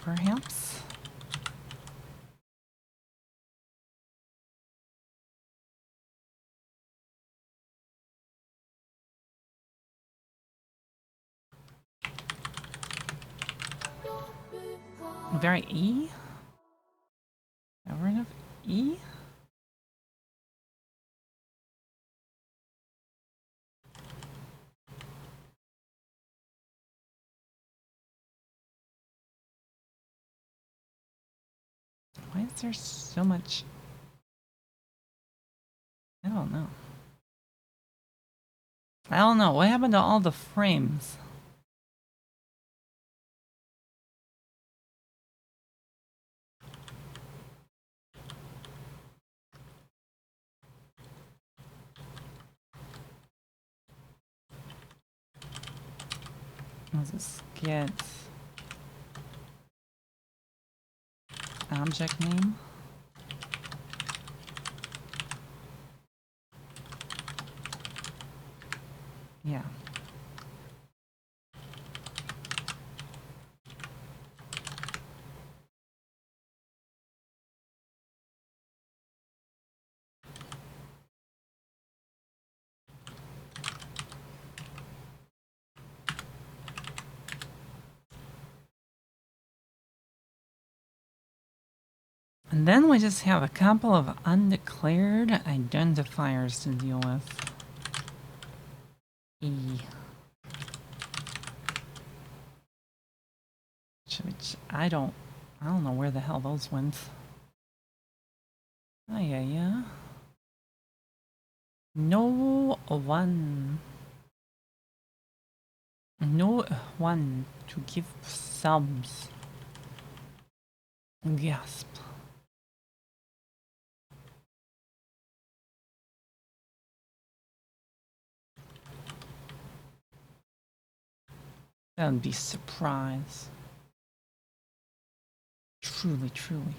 S1: Perhaps. Very E? Ever enough E? Why is there so much? I don't know. I don't know. What happened to all the frames? Let's get object name. Yeah. And then we just have a couple of undeclared identifiers to deal with. E. Which I don't know where the hell those went. Oh yeah. No one. No one to give subs. Gasp. That would be surprise. Truly, truly.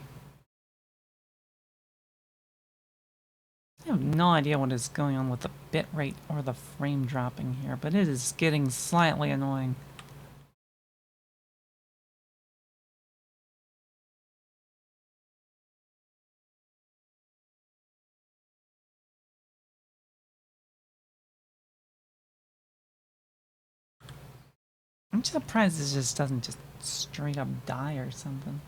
S1: I have no idea what is going on with the bitrate or the frame dropping here, but it is getting slightly annoying. I'm surprised it just doesn't just straight up die or something.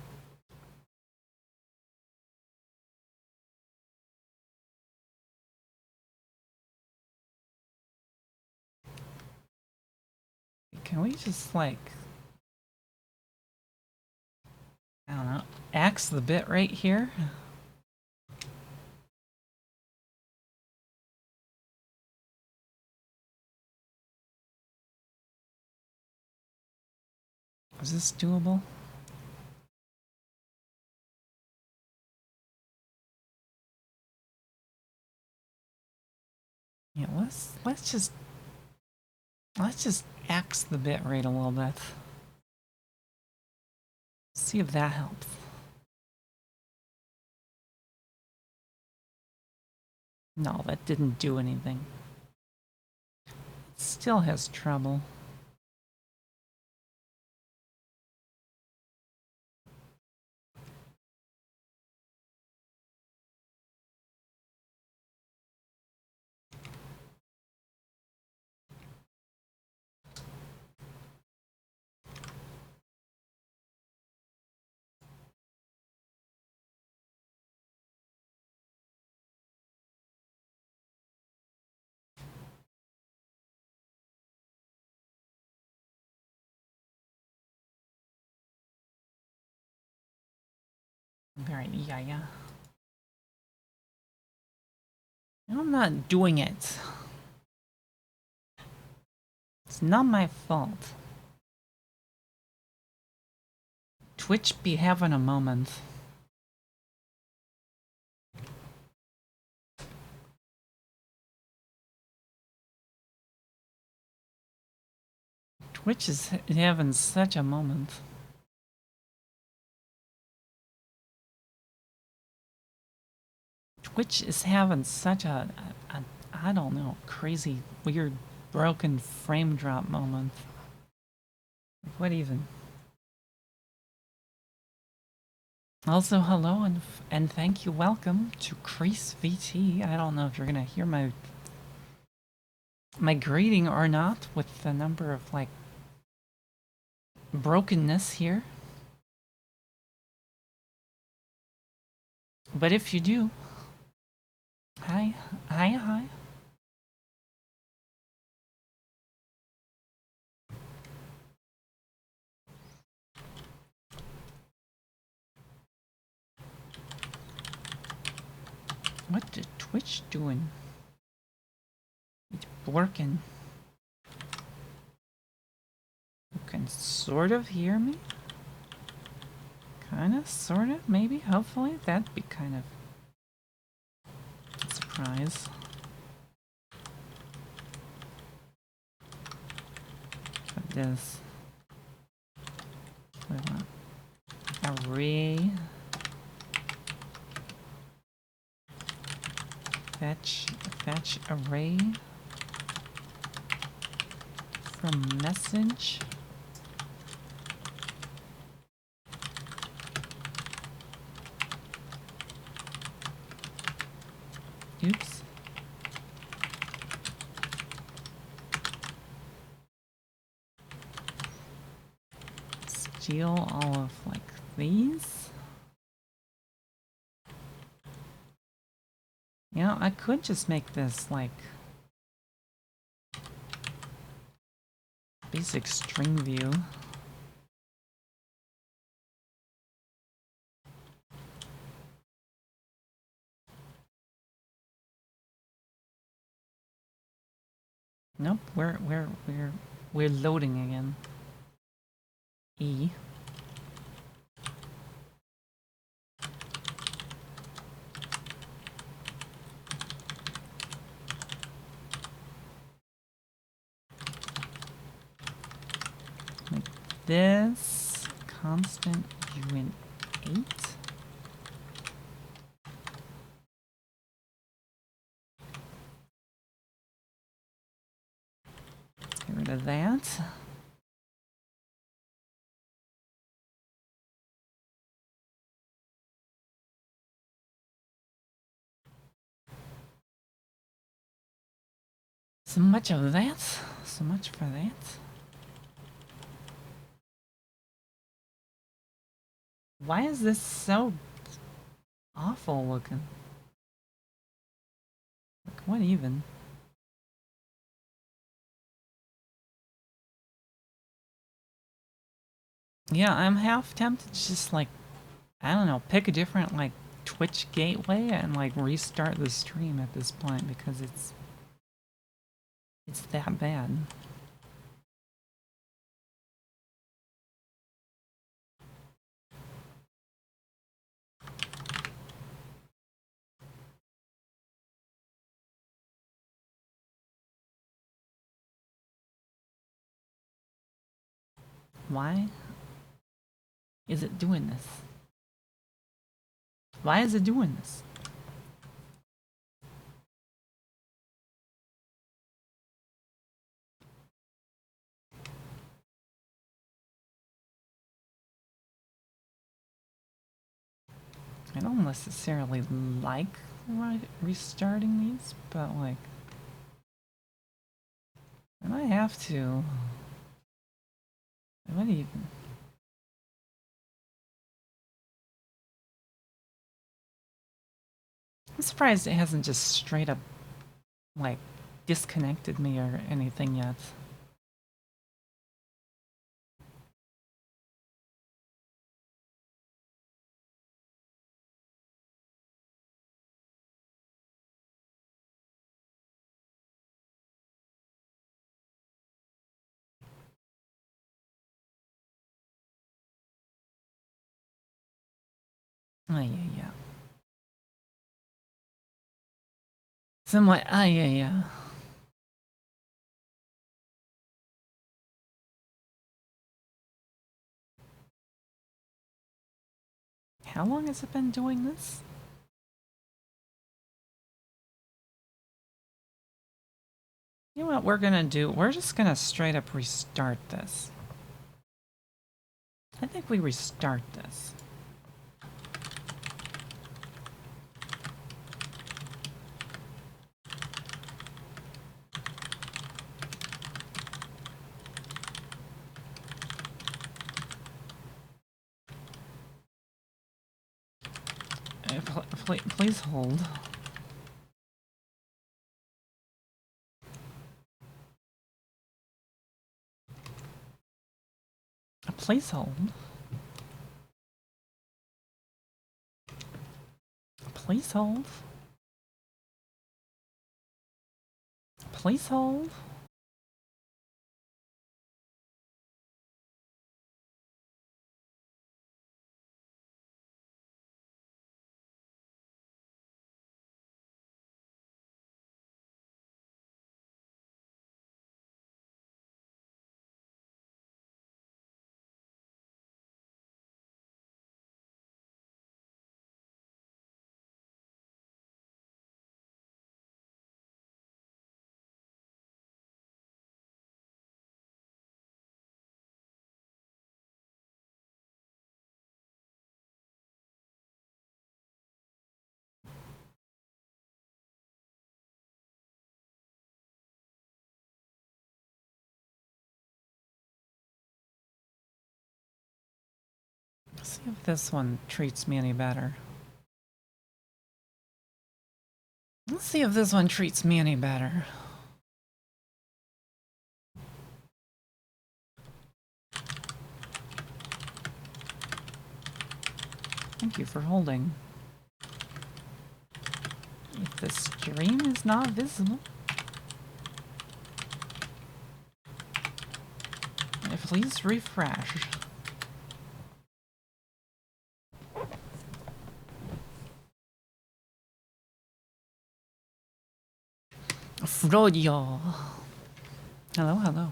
S1: Can we just, like, I don't know, X the bit rate here? Is this doable? Yeah, let's just X the bit rate a little bit. See if that helps. No, that didn't do anything. Still has trouble. Alright, yeah. I'm not doing it. It's not my fault. Twitch be having a moment. Twitch is having such a moment. Twitch is having such a I don't know, crazy, weird, broken frame drop moment. Like, what even? Also, hello and thank you, welcome to Crease VT. I don't know if you're gonna hear my greeting or not with the number of like brokenness here. But if you do, hi. What did Twitch doing? It's working. You can sort of hear me? Kinda, sorta, maybe, hopefully. That'd be kind of a surprise. But this. We want array. Fetch array from message. Oops. Steal all of like these. You know, I could just make this like basic string view. Nope, we're loading again. E. Like this constant UN8. Get rid of that. So much of that. So much for that. Why is this so awful looking? Like, what even? Yeah, I'm half tempted to just like, I don't know, pick a different like Twitch gateway and like restart the stream at this point because it's that bad. Why is it doing this? Why is it doing this? I don't necessarily like restarting these, but like, I might have to. What even? I'm surprised it hasn't just straight up, like, disconnected me or anything yet. Oh, yeah. Somewhat, yeah. How long has it been doing this? You know what we're gonna do? We're just gonna straight up restart this. I think we restart this. Please hold. Please hold. Please hold. Please hold. Let's see if this one treats me any better. Let's see if this one treats me any better. Thank you for holding. If the stream is not visible, please refresh. Frodio. Hello. Hello.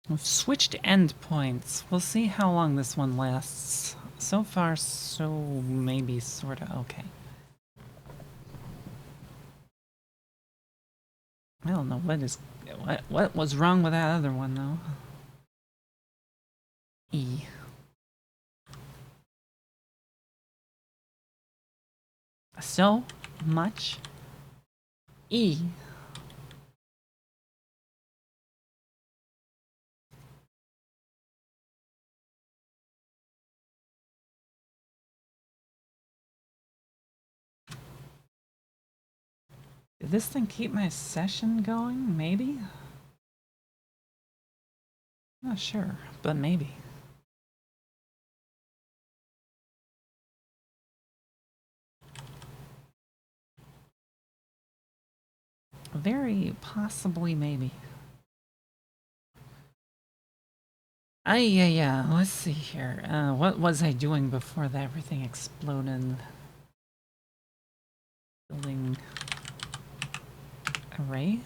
S1: We've switched endpoints. We'll see how long this one lasts. So far, so maybe sorta okay. I don't know what was wrong with that other one though. E. So much E. Did this thing keep my session going? Maybe? Not sure, but maybe. Very possibly, maybe. Yeah. Let's see here. What was I doing before that everything exploded? Building array?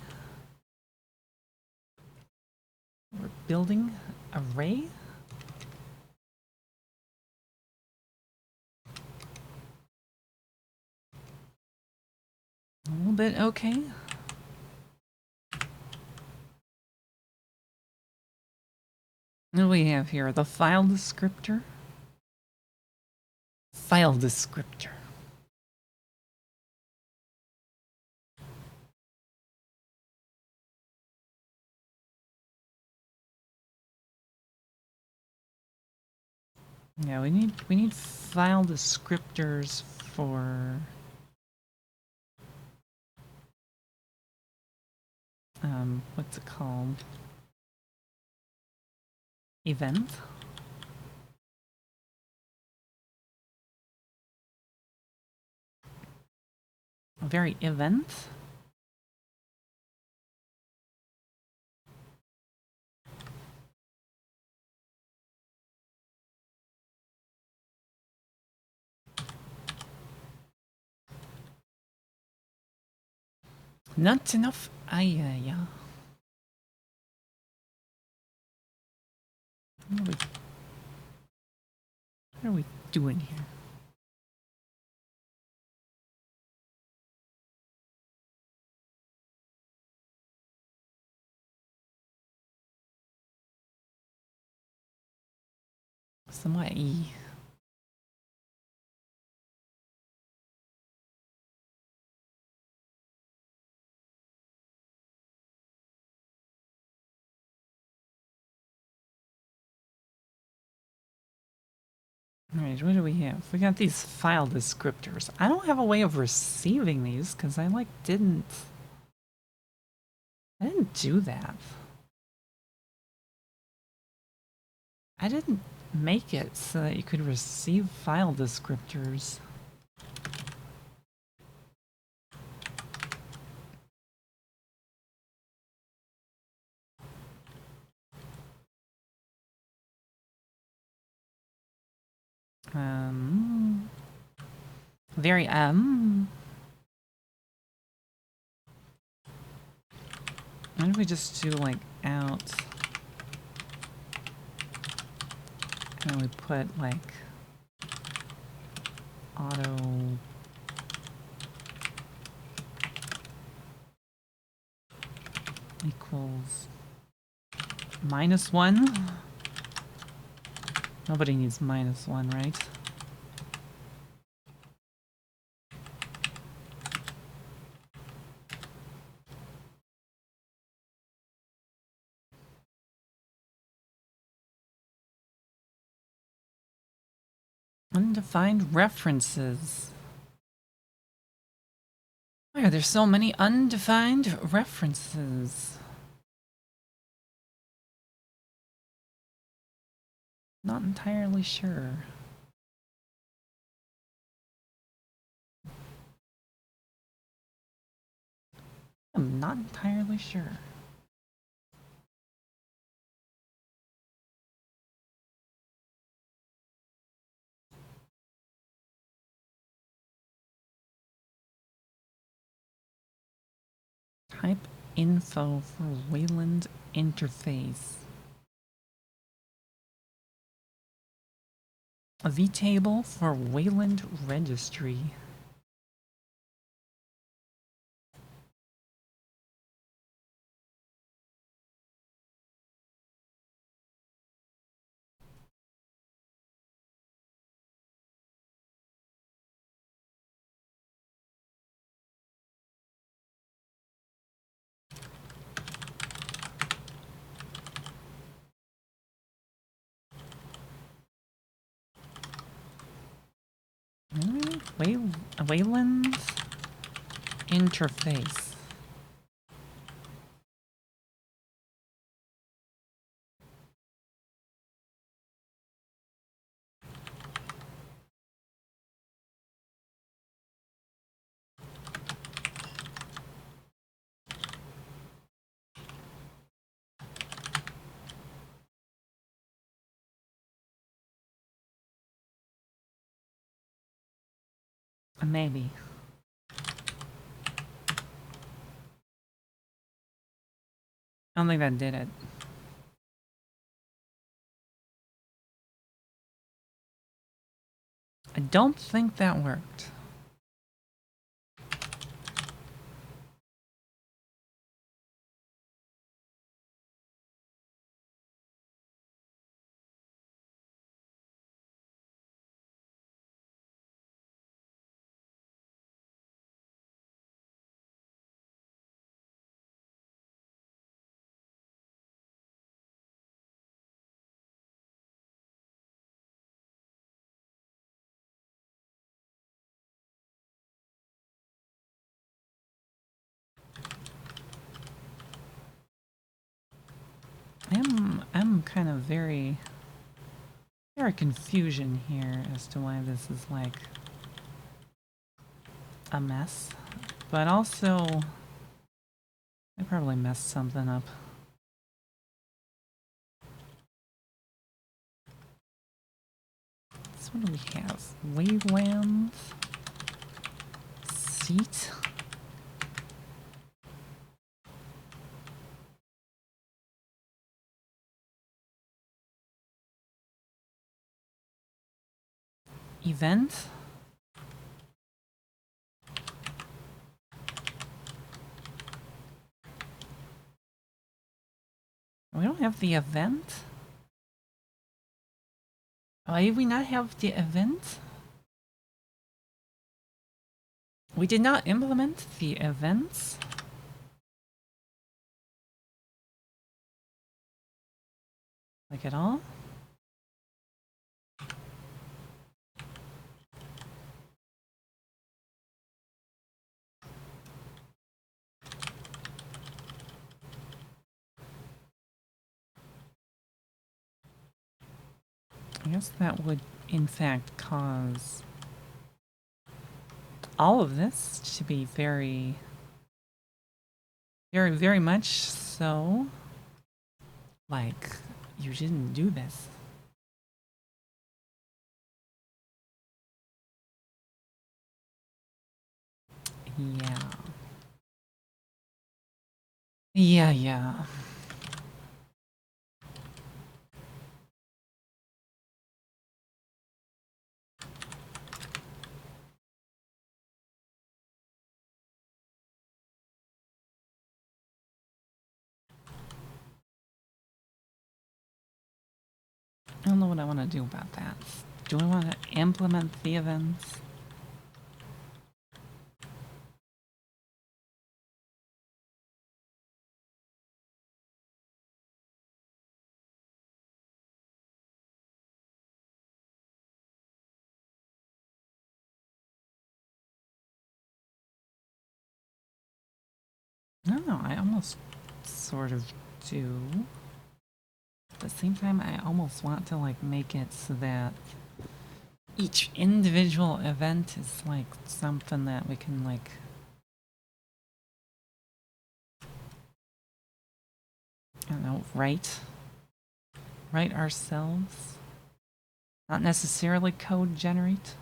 S1: We're building array? bit okay. What do we have here? The file descriptor? File descriptor. Yeah, we need file descriptors for what's it called? Event? A very event? Not enough. Yeah. What are we doing here? Somewhat E. Alright, what do we have? We got these file descriptors. I don't have a way of receiving these because I didn't do that. I didn't make it so that you could receive file descriptors. Very Why don't we just do like out and we put like auto equals -1? Nobody needs -1, right? Undefined references. Why are there so many undefined references? Not entirely sure. I'm not entirely sure. Type info for Wayland interface. A vtable for Wayland registry. Wayland interface. Maybe. I don't think that did it. I don't think that worked. am kind of very confusion here as to why this is like a mess. But also, I probably messed something up. So what do we have? Wavelands, seat. Event. We don't have the event? Why do we not have the event? We did not implement the events? Like at all? I guess that would, in fact, cause all of this to be very, very much so. Like, you didn't do this. Yeah. Yeah. I don't know what I want to do about that. Do I want to implement the events? I don't know, I almost sort of do. At the same time, I almost want to like make it so that each individual event is like something that we can like, I don't know, write ourselves. Not necessarily code generate.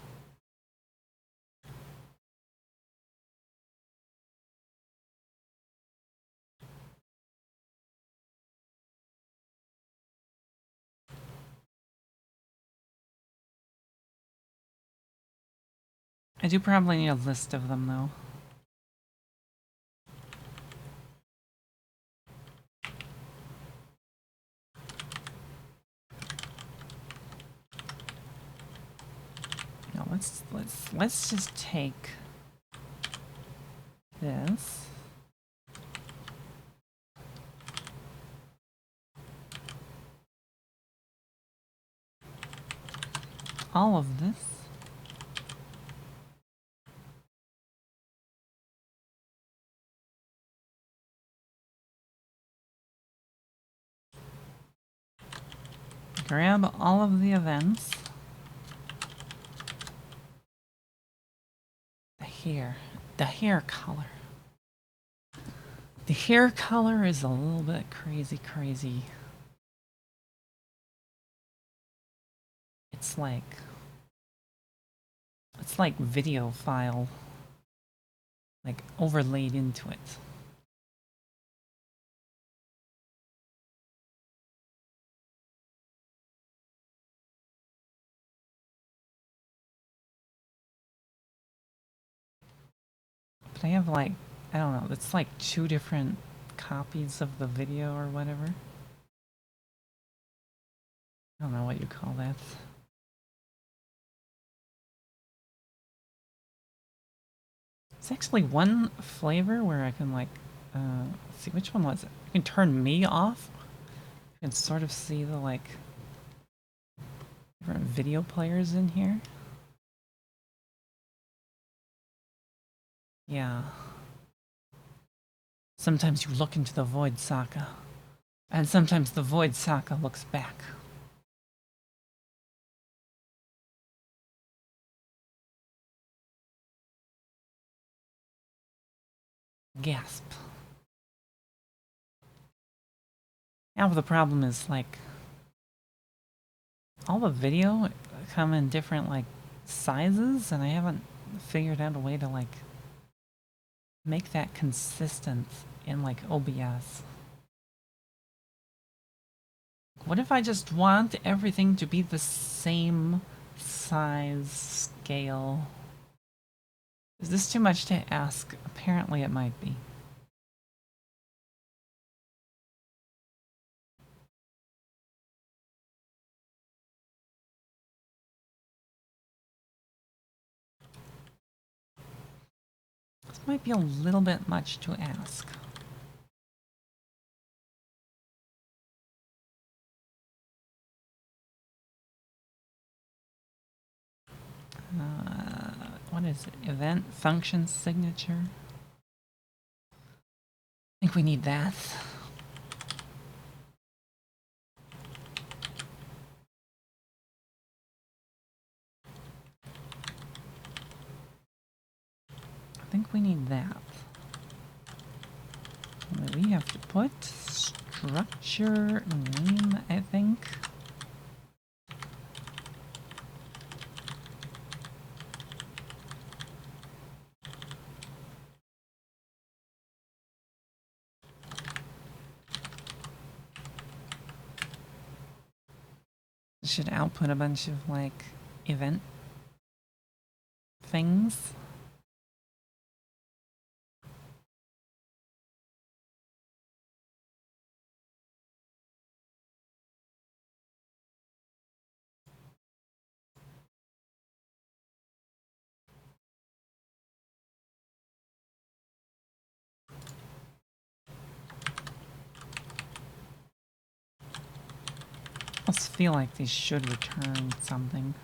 S1: I do probably need a list of them though. No, let's just take this. All of this. Grab all of the events. The hair color. The hair color is a little bit crazy. It's like video file, like overlaid into it. But I have like, I don't know, it's like 2 different copies of the video or whatever. I don't know what you call that. It's actually one flavor where I can like, let's see, which one was it? I can turn me off. You can sort of see the like different video players in here. Yeah. Sometimes you look into the void, Saka. And sometimes the void Saka looks back. Gasp. Now the problem is, like, all the video come in different, like, sizes, and I haven't figured out a way to, like, make that consistent in, like, OBS. What if I just want everything to be the same size, scale? Is this too much to ask? Apparently it might be. This might be a little bit much to ask. What is it? Event function signature? I think we need that. I think we need that. And then we have to put structure name, I think. Should output a bunch of, like, event things. I almost feel like these should return something.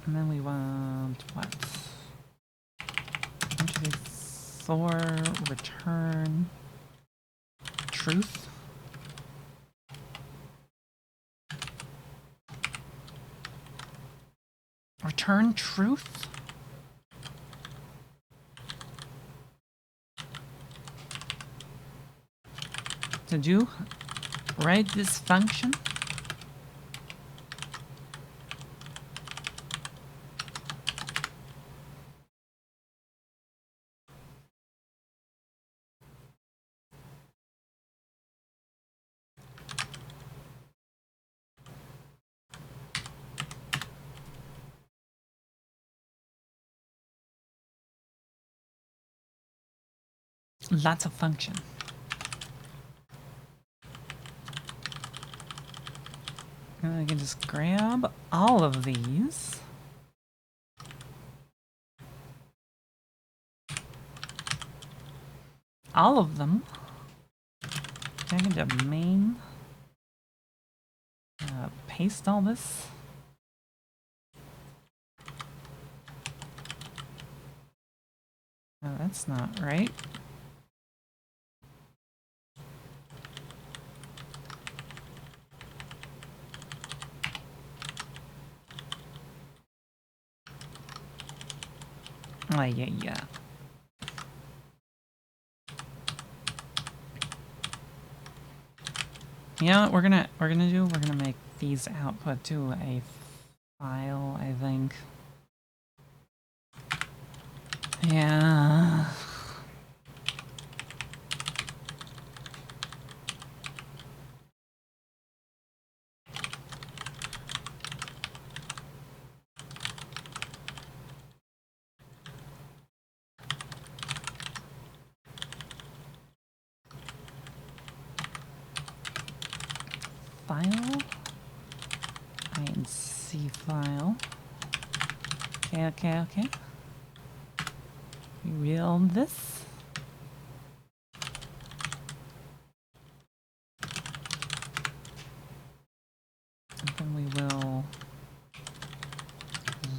S1: And then we want what? 1, 2, 3, 4, return truth. Return truth? Did you write this function? Lots of function. And I can just grab all of these. All of them. Back into main. Paste all this. No, that's not right. Oh, yeah. You know what we're gonna do? We're gonna make these output to a file, I think. Yeah. File. INC file. Okay. Rebuild this.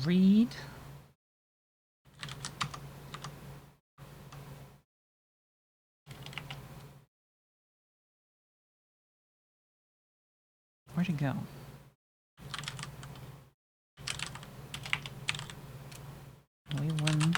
S1: read. Where'd it go? Wayland.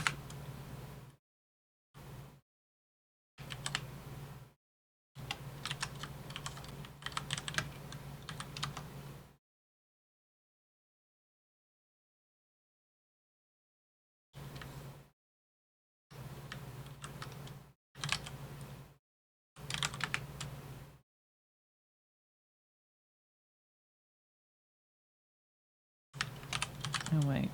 S1: Oh, wait.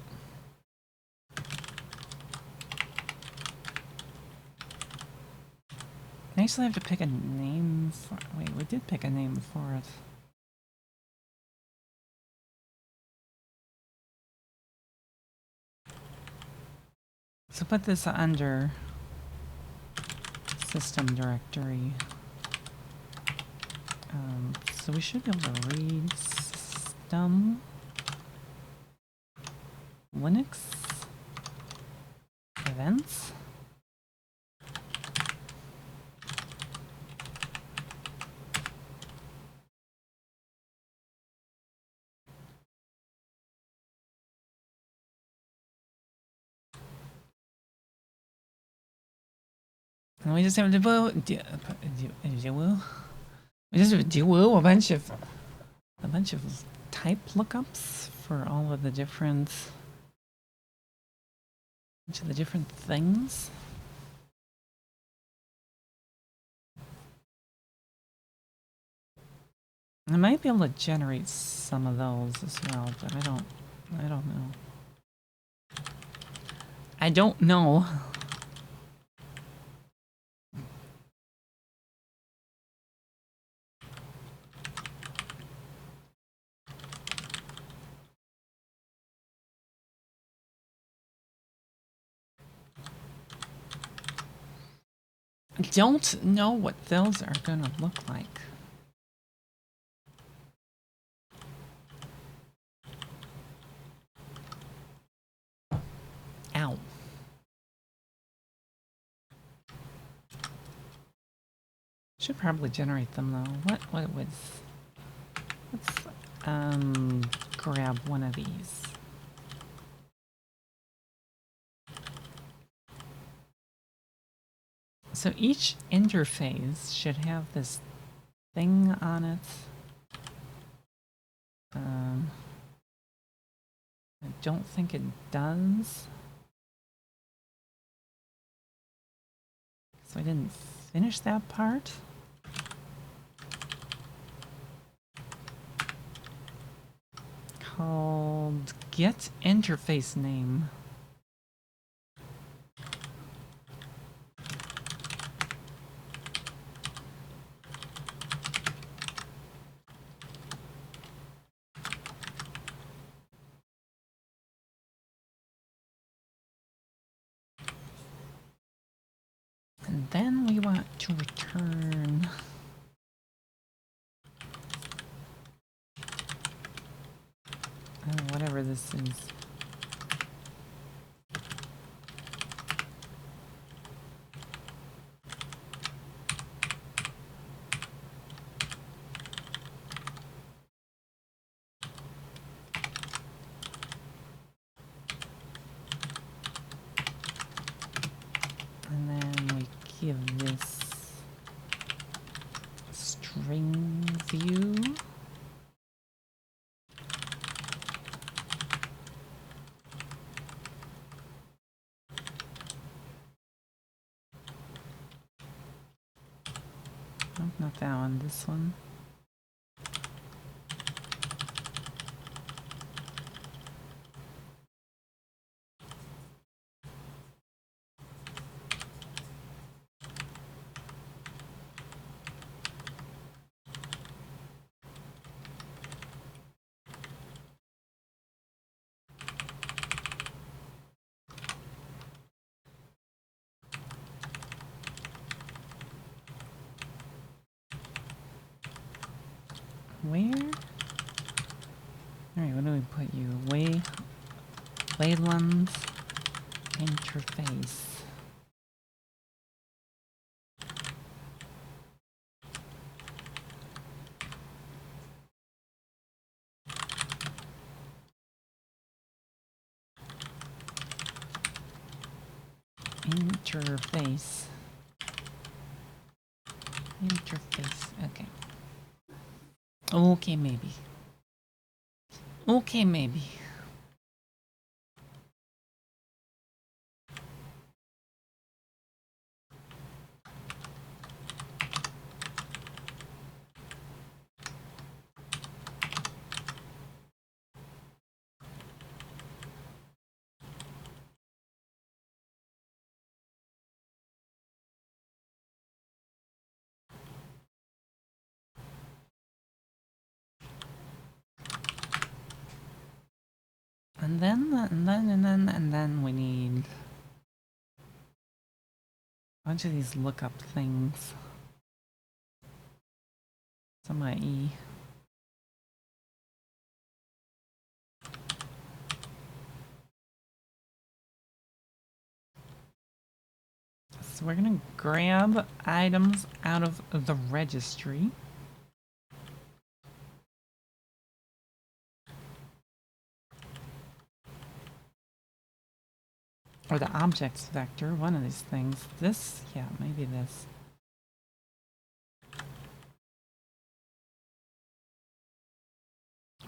S1: I actually have to pick a name for... Wait, we did pick a name for it. So put this under system directory. So we should be able to read system Linux events. And we just have to do we just have to do a bunch of type lookups for all of the different things. I might be able to generate some of those as well, but I don't know. I don't know. I don't know what those are gonna look like. Ow. Should probably generate them though. What was... Let's grab one of these. So each interface should have this thing on it. I don't think it does. So I didn't finish that part. Called get interface name. And then we want to return whatever this is. And then we give this string view. Oh, not that one, this one. Where? Alright, what do we put you? Way Wayland's interface. Interface. Interface. Okay. Okay, maybe. Okay, maybe. And then we need a bunch of these lookup things. Some IE. So we're gonna grab items out of the registry. Or the objects vector, one of these things. This, yeah, maybe this.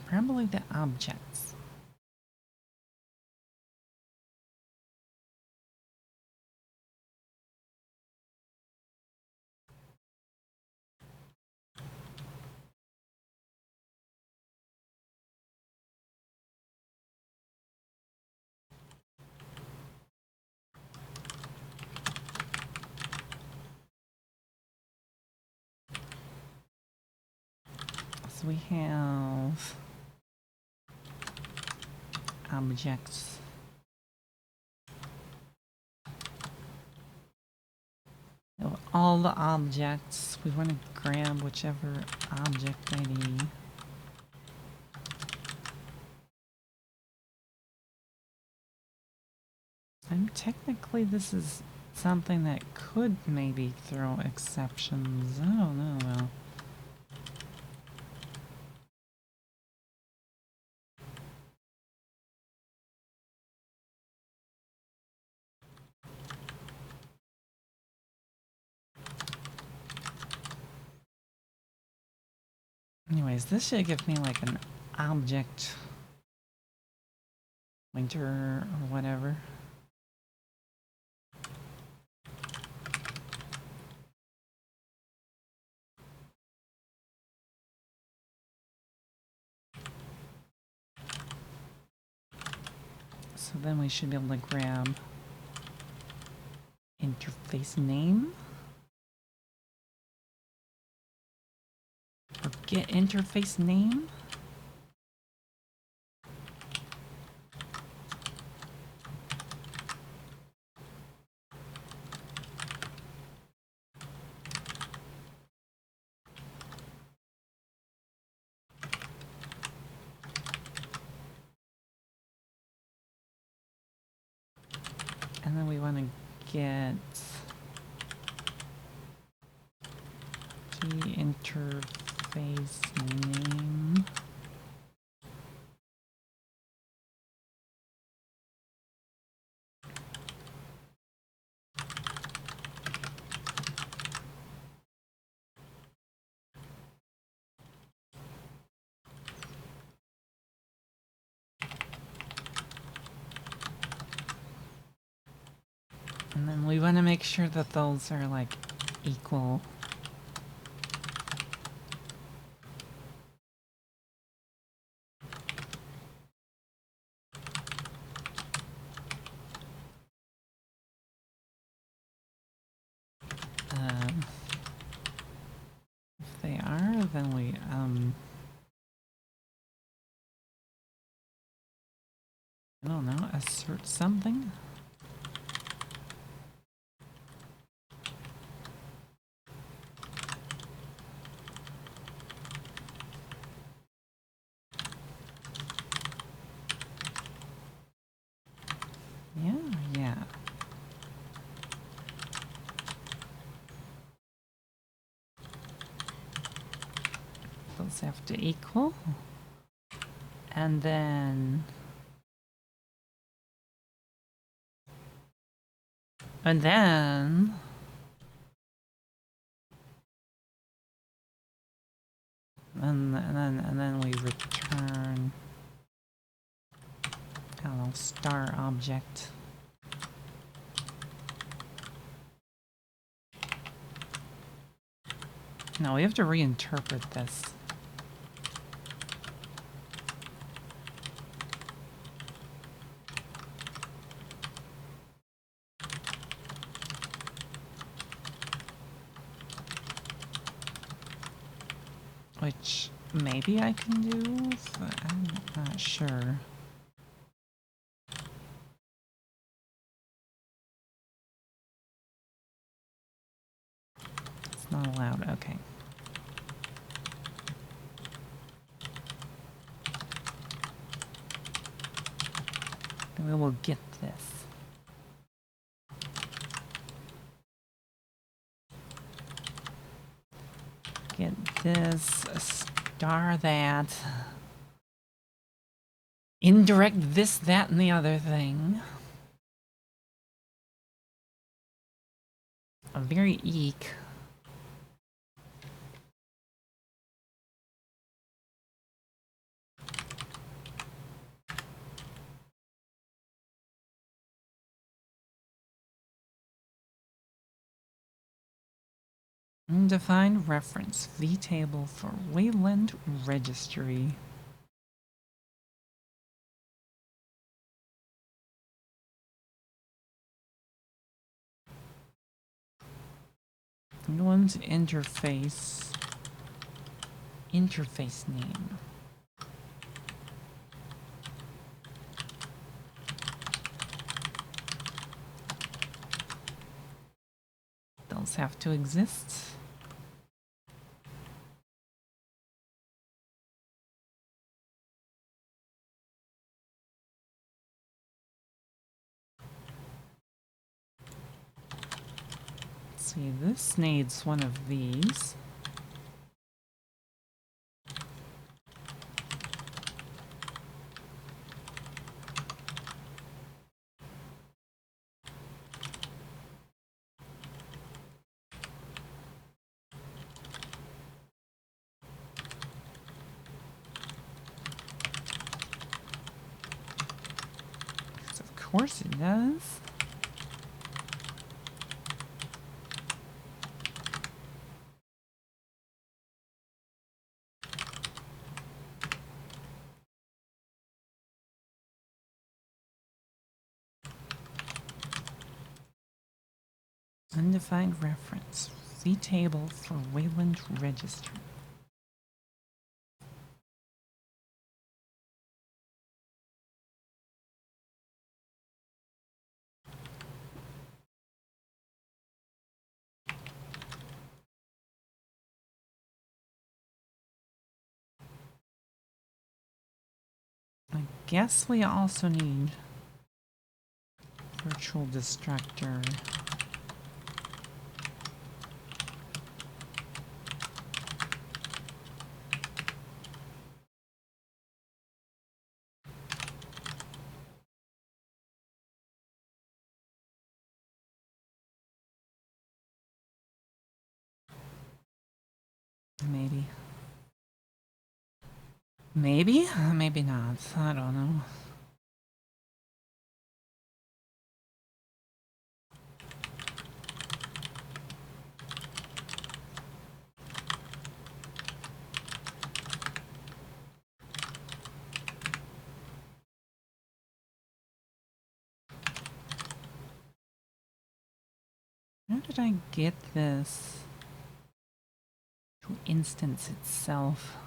S1: Probably the objects. So we have objects. Of all the objects, we want to grab whichever object ID. And technically this is something that could maybe throw exceptions. I don't know though. Anyways, this should give me like an object pointer or whatever. So then we should be able to grab interface name. Or get interface name. And then we want to get the interface name. And then we want to make sure that those are like equal. If they are, then we I don't know, assert something. Yeah, yeah. Those have to equal. And then... And then... And then we return... I don't know, star object. No, we have to reinterpret this. Which maybe I can do, but I'm not sure. It's not allowed, okay. We will get this. Get this, star that. Indirect this, that, and the other thing. A very eek. Undefined reference, vtable for Wayland registry. M-1's interface. Interface name. Those have to exist. Let's see, this needs one of these. Of course it does. Undefined reference. vtable for Wayland registry. I guess we also need virtual destructor. Maybe. Maybe? Maybe not. I don't know. How did I get this to instance itself?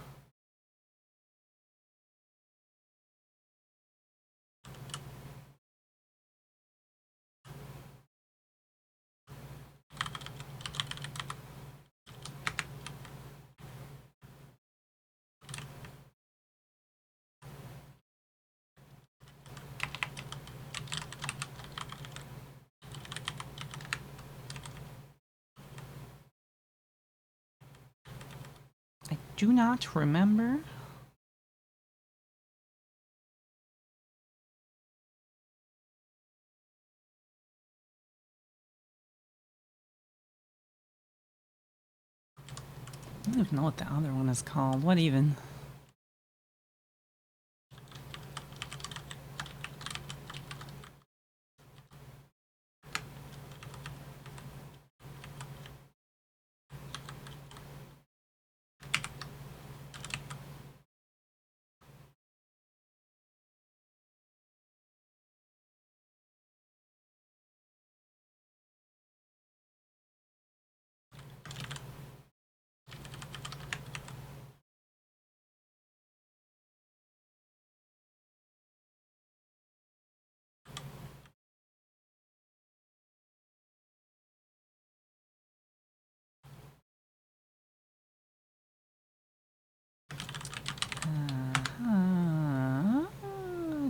S1: do not remember. I don't even know what the other one is called. What even?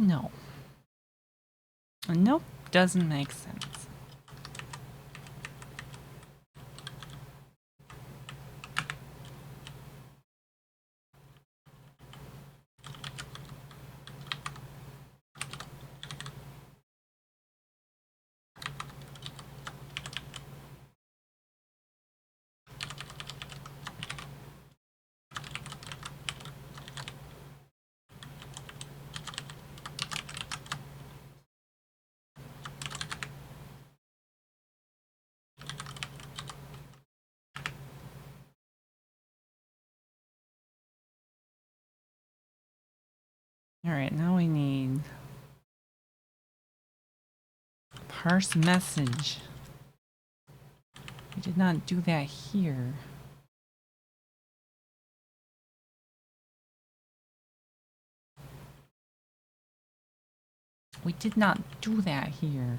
S1: No. Nope, doesn't make sense. Alright, now we need parse message. We did not do that here. We did not do that here.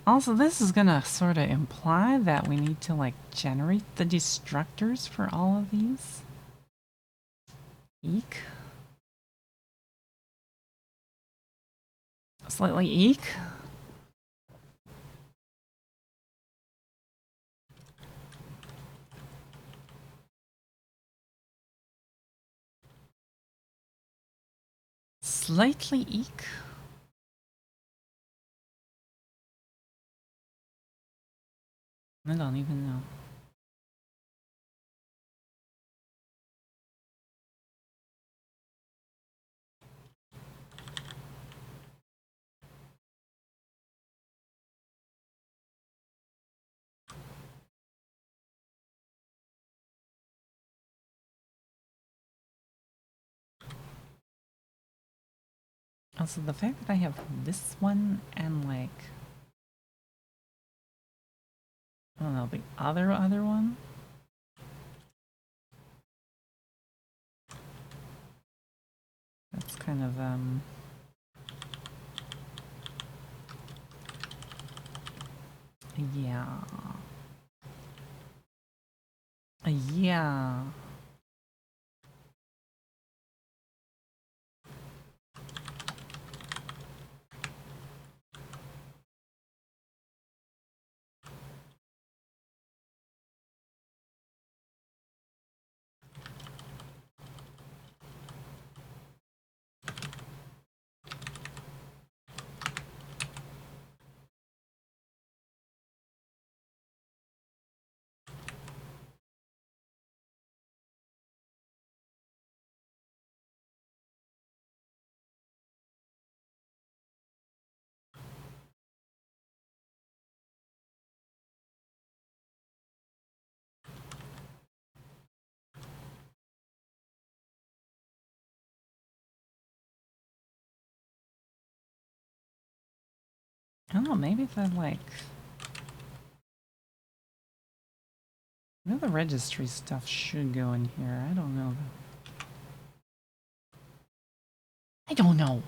S1: Also, this is gonna sort of imply that we need to, like, generate the destructors for all of these. Eek. Slightly eek. Slightly eek. I don't even know. Also, the fact that I have this one and, like, I don't know, the other one? That's kind of, yeah. Yeah. I don't know, maybe the, like... Maybe the registry stuff should go in here. I don't know. I don't know.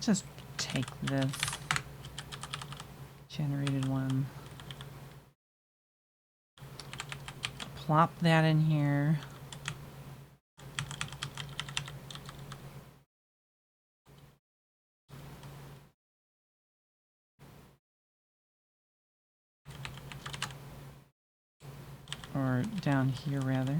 S1: just take this generated one, plop that in here. Or down here, rather.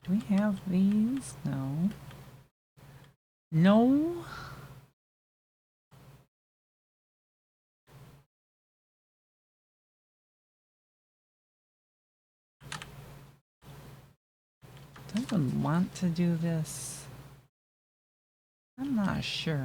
S1: Do we have these? No. No? Doesn't want to do this. I'm not sure.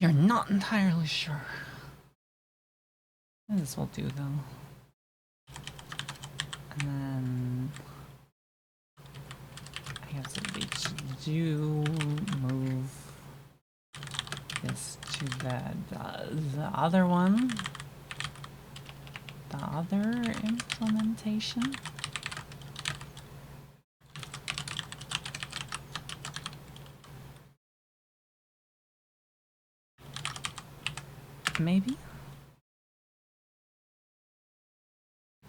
S1: You're not entirely sure. This will do, though. And then I guess do move this to the other one. The other implementation. Maybe?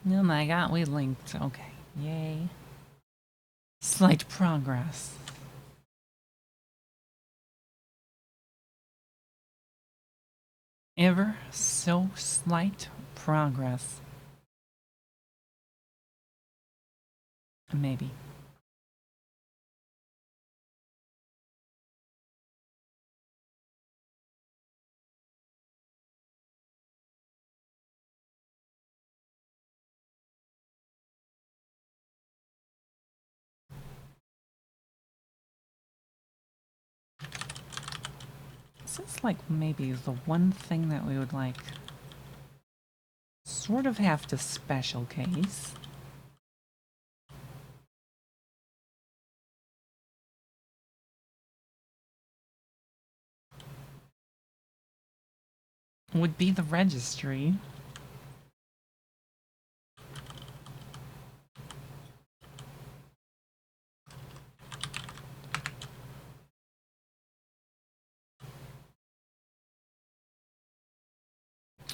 S1: Oh my god, we linked. Okay. Yay. Slight progress. Ever so slight progress. Maybe. This is like maybe the one thing that we would like sort of have to special case. Would be the registry.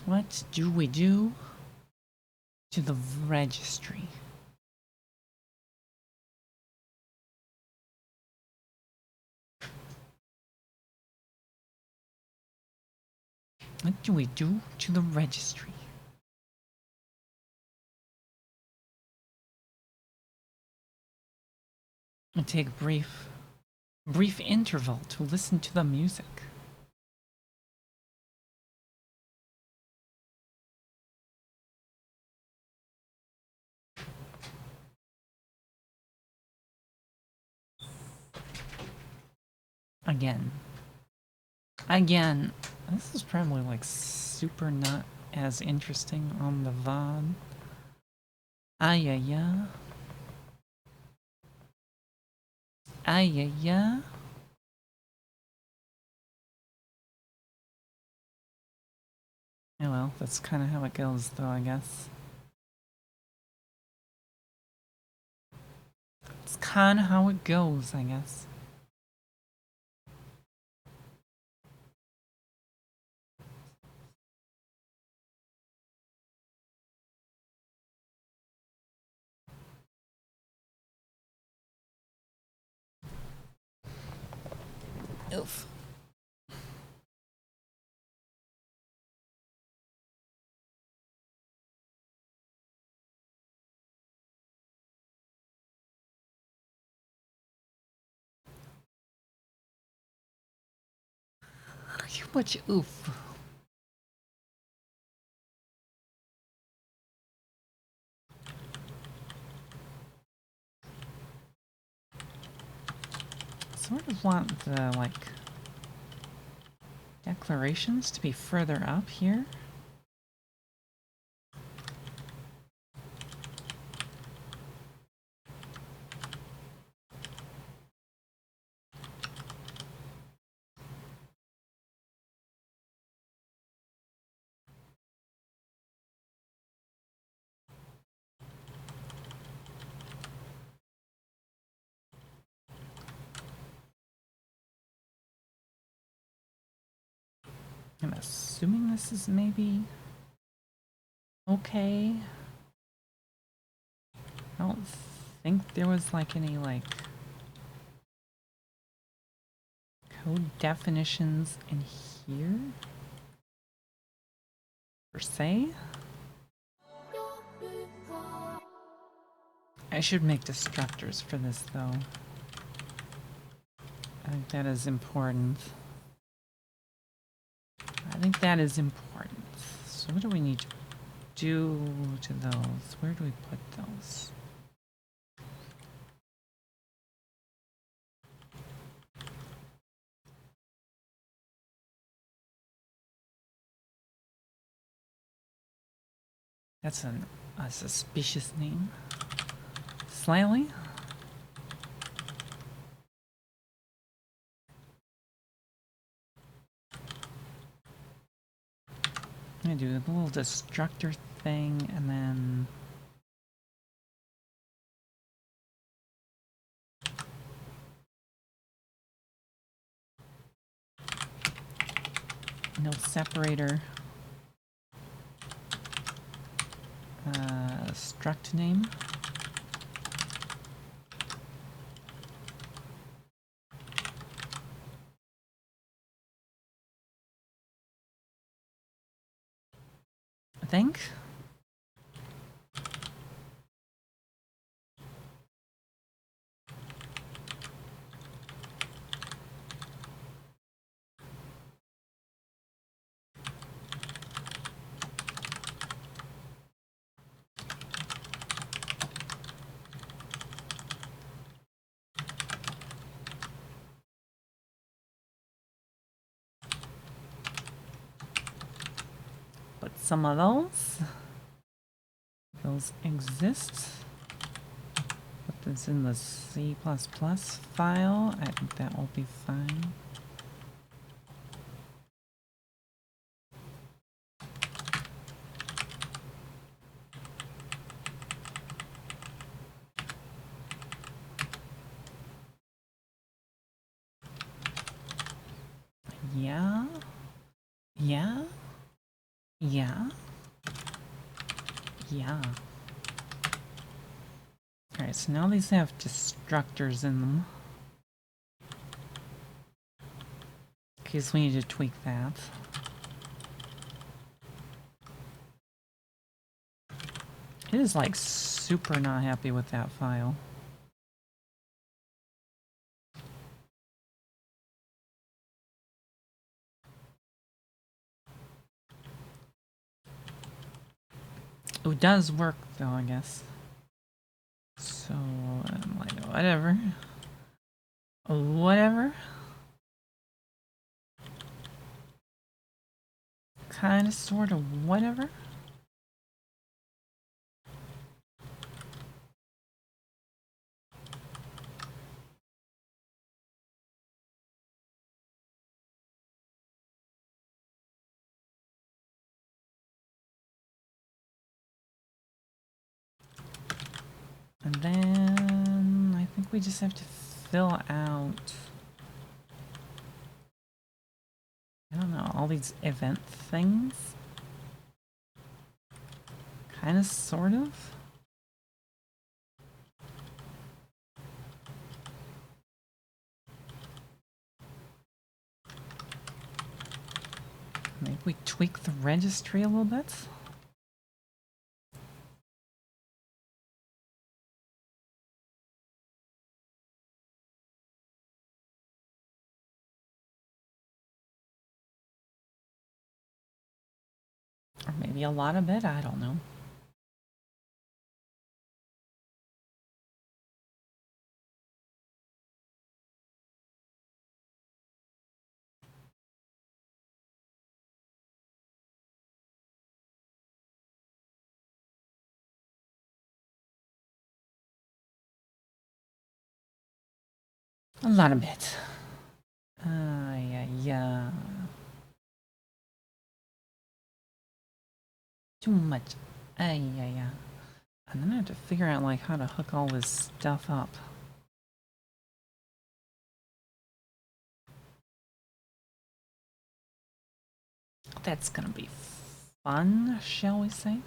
S1: What do we do to the registry? What do we do to the registry? I take a brief interval to listen to the music. Again, this is probably like super not as interesting on the VOD. Ayaya. Ayaya. Oh well, that's kind of how it goes though, I guess. It's kind of how it goes, I guess. Oof. Too much oof. Sort of want the, like, declarations to be further up here. I'm assuming this is maybe okay. I don't think there was like any like code definitions in here per se. I should make destructors for this though. I think that is important. I think that is important. So what do we need to do to those? Where do we put those? That's a suspicious name. Slightly. I'm gonna do a little destructor thing and then no separator. Struct name. I think. But some of those exist. Put this in the C++ file. I think that will be fine. Yeah. Yeah. Yeah. Yeah. Alright, so now these have destructors in them. Okay, so we need to tweak that. It is like super not happy with that file. It does work though, I guess. So I'm like, whatever. Whatever. Kinda, sorta, whatever. And then I think we just have to fill out, I don't know, all these event things. Kinda, sort of. Maybe we tweak the registry a little bit. Or maybe a lot of it, I don't know. A lot of it. Yeah. Too much. Yeah. And then I have to figure out like how to hook all this stuff up. That's gonna be fun, shall we say?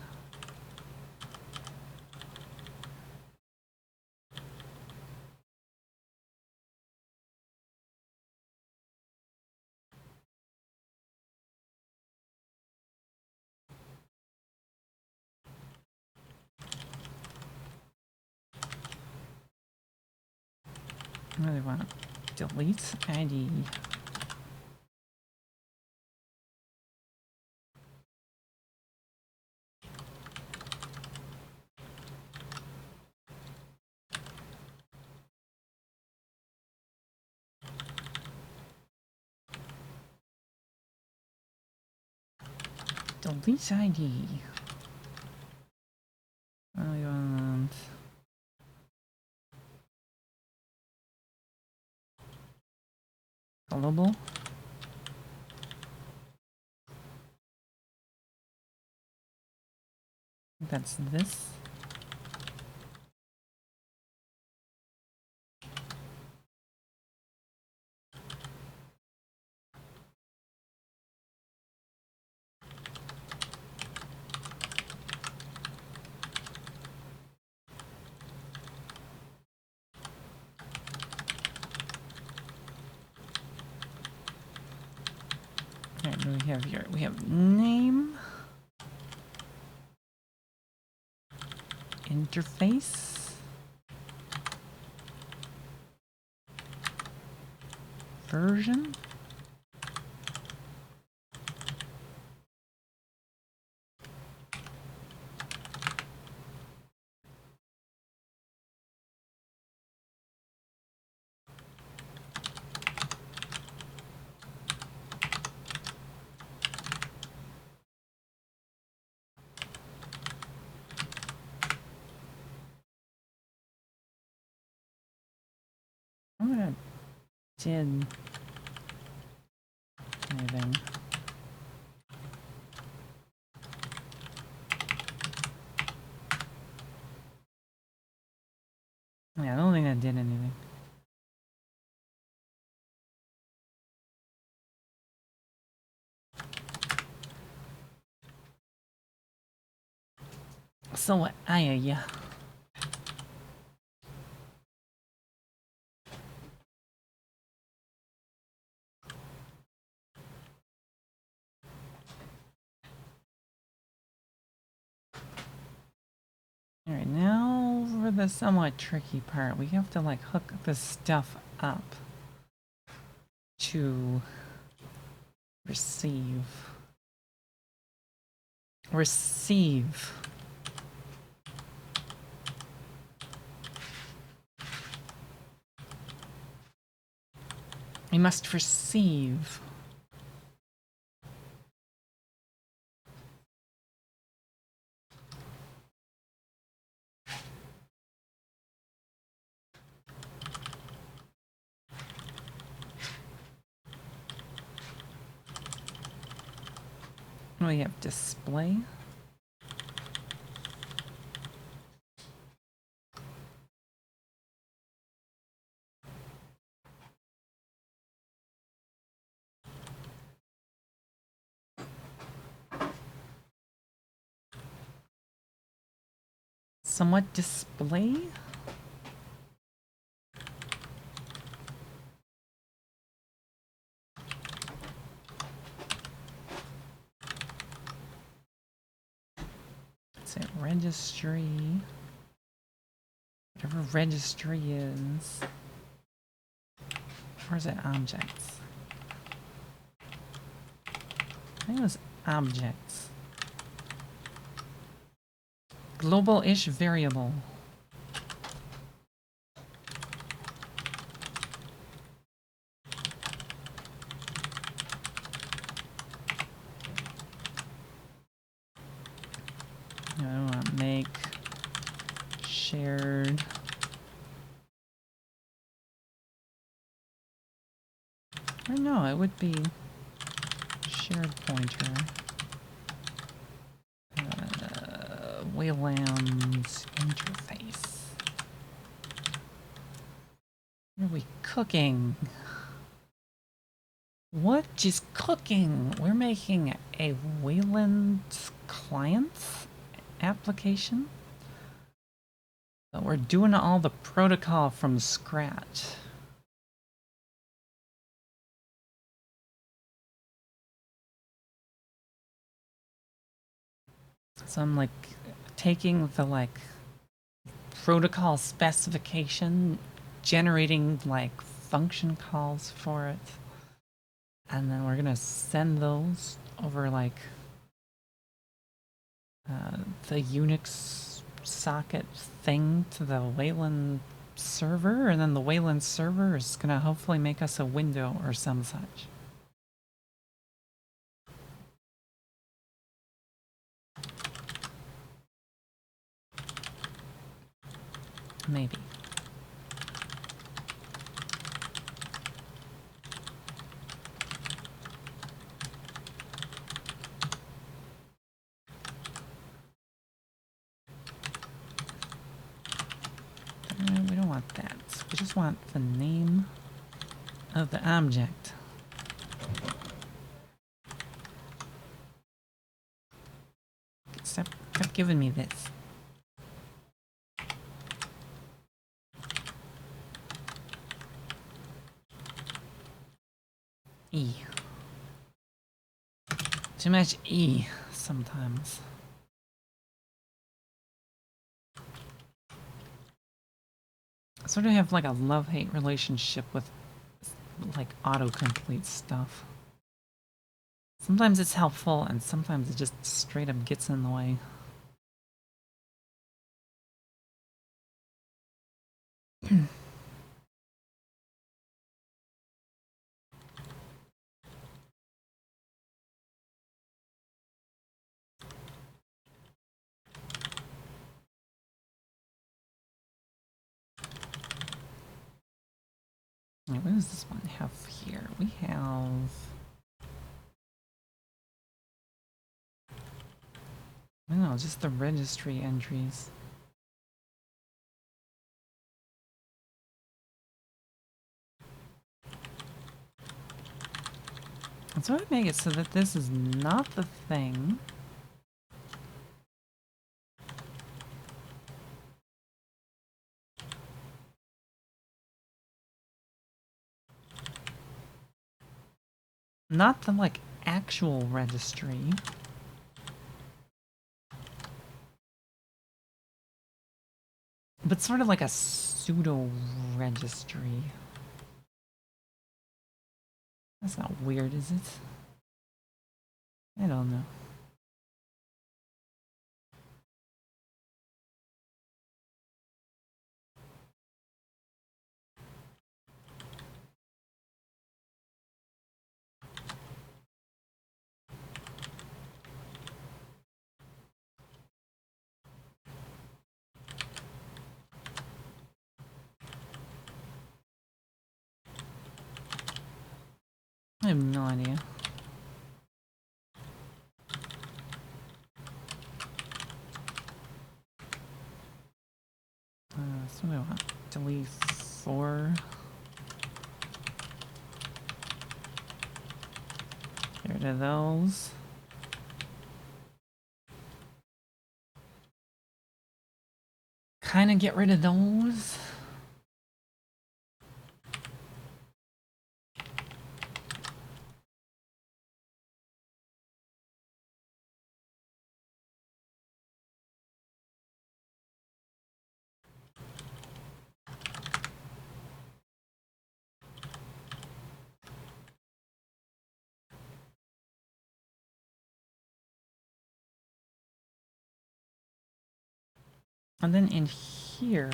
S1: I really want to delete ID. Delete ID. I want global. That's this. Alright, what do we have here? We have name, interface, version, I'm gonna did anything. Yeah, I don't think that did anything. So what? Yeah. Alright, now for the somewhat tricky part. We have to like hook this stuff up to receive. Receive. We must receive. We have display. Somewhat display. is it registry? Whatever registry is. Or is it objects? I think it was objects. Global-ish variable. I want to make shared. Or no, it would be shared pointer. Wayland interface. What are we cooking? What is cooking? We're making a Wayland client application, but we're doing all the protocol from scratch. So I'm like taking the like protocol specification, generating like function calls for it, and then we're gonna send those over like the Unix socket thing to the Wayland server, and then the Wayland server is gonna hopefully make us a window or some such. Maybe. We don't want that. We just want the name of the object. Stop giving me this. E. Too much E sometimes. I sort of have like a love-hate relationship with like autocomplete stuff. Sometimes it's helpful and sometimes it just straight up gets in the way. What does this one have here? We have... I don't know, just the registry entries. And so I make it so that this is not the thing. Not the, like, actual registry. But sort of like a pseudo-registry. That's not weird, is it? I don't know. I have no idea. So what do I want? Delete 4. Get rid of those. Kind of get rid of those. And then in here,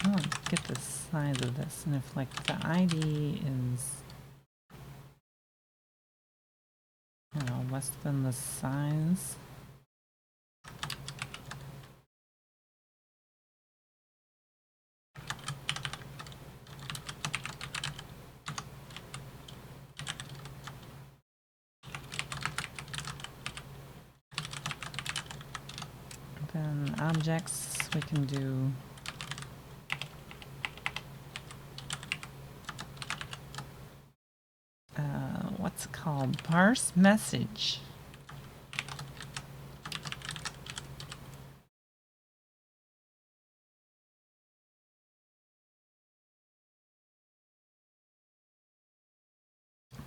S1: I want to get the size of this, and if like the ID is, I don't know, less than the size. Then objects, we can do what's it called? Parse message.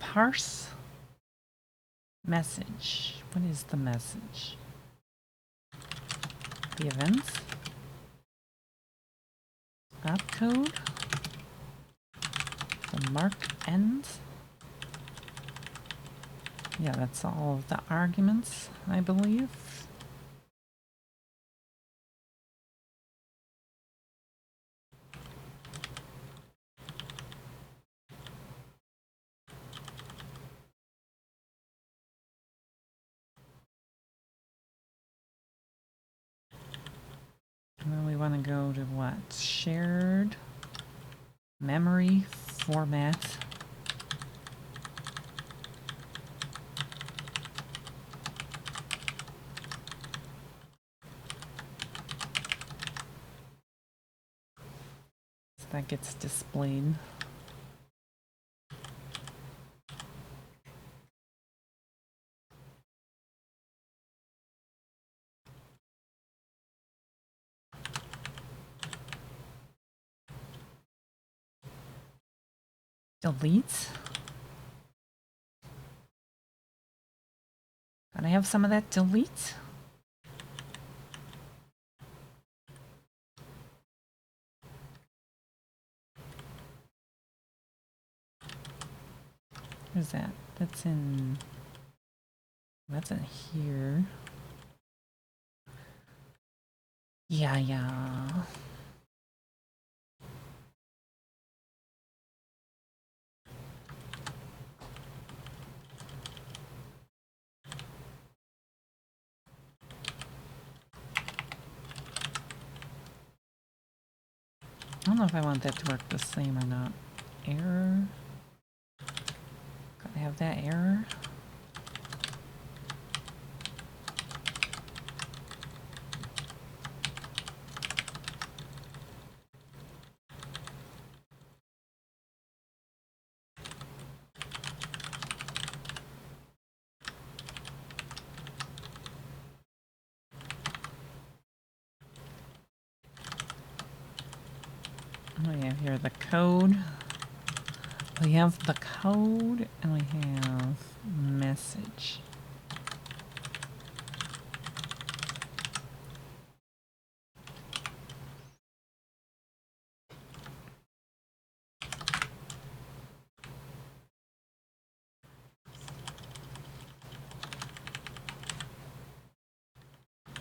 S1: Parse message. What is the message? The events? Opcode? The mark ends? Yeah, that's all of the arguments, I believe. And then we want to go to what? Shared memory format. So that gets displayed. Delete. Can I have some of that delete? Where's that? That's in here. Yeah. I don't know if I want that to work the same or not. Error. Gotta have that error. We have here the code. We have the code and we have message.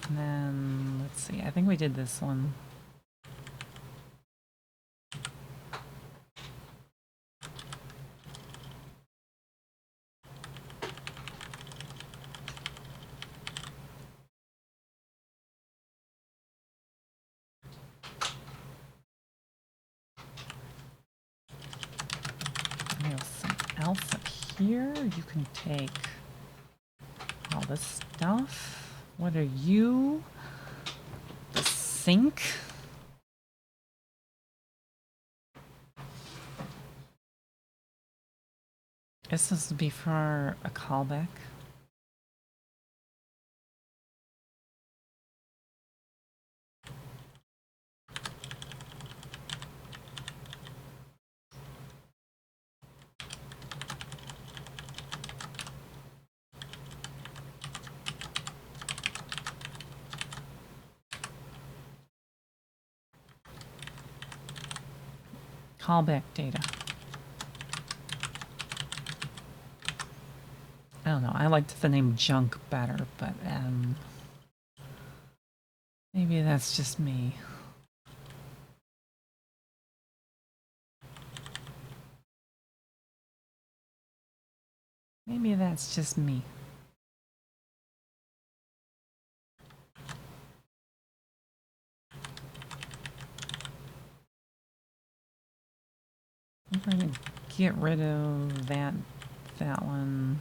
S1: And then, let's see, I think we did this one. We have something else up here. You can take all this stuff. What are you? The sink? This is before a callback. Callback data. don't know. I liked the name Junk better, but maybe that's just me. Maybe that's just me. I'm going to get rid of that one.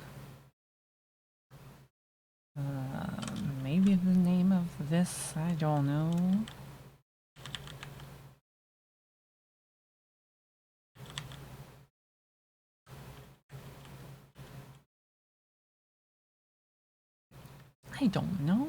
S1: Maybe the name of this, I don't know. I don't know.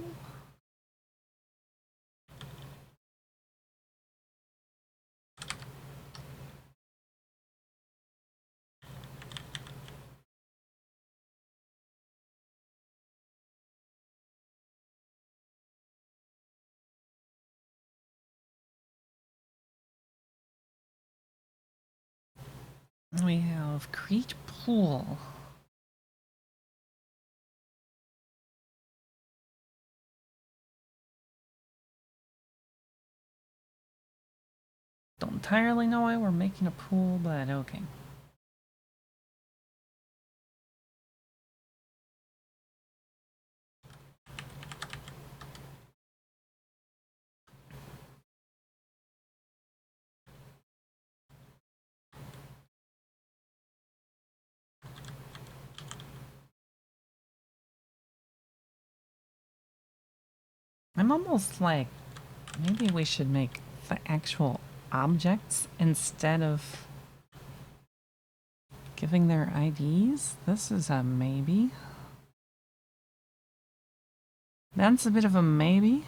S1: We have Crete Pool. Don't entirely know why we're making a pool, but okay. I'm almost like, maybe we should make the actual objects instead of giving their IDs. This is a maybe. That's a bit of a maybe.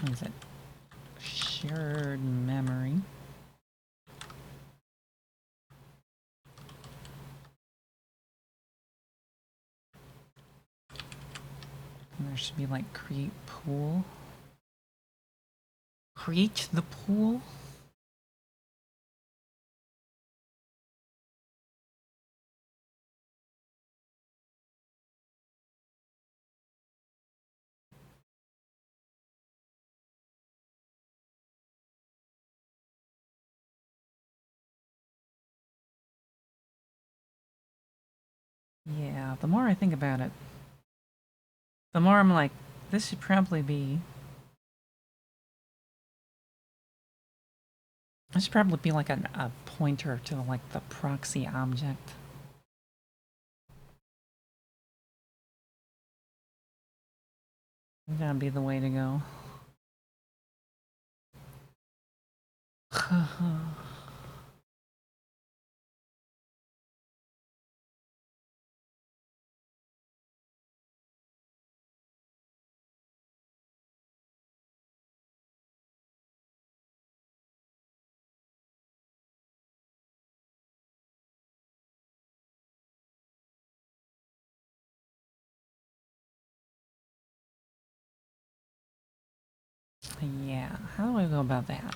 S1: What is it? Shared memory. And there should be like create pool. Create the pool? Yeah, the more I think about it, the more I'm like, this should probably be... This should probably be like a pointer to like the proxy object. That'd be the way to go. Yeah, how do I go about that?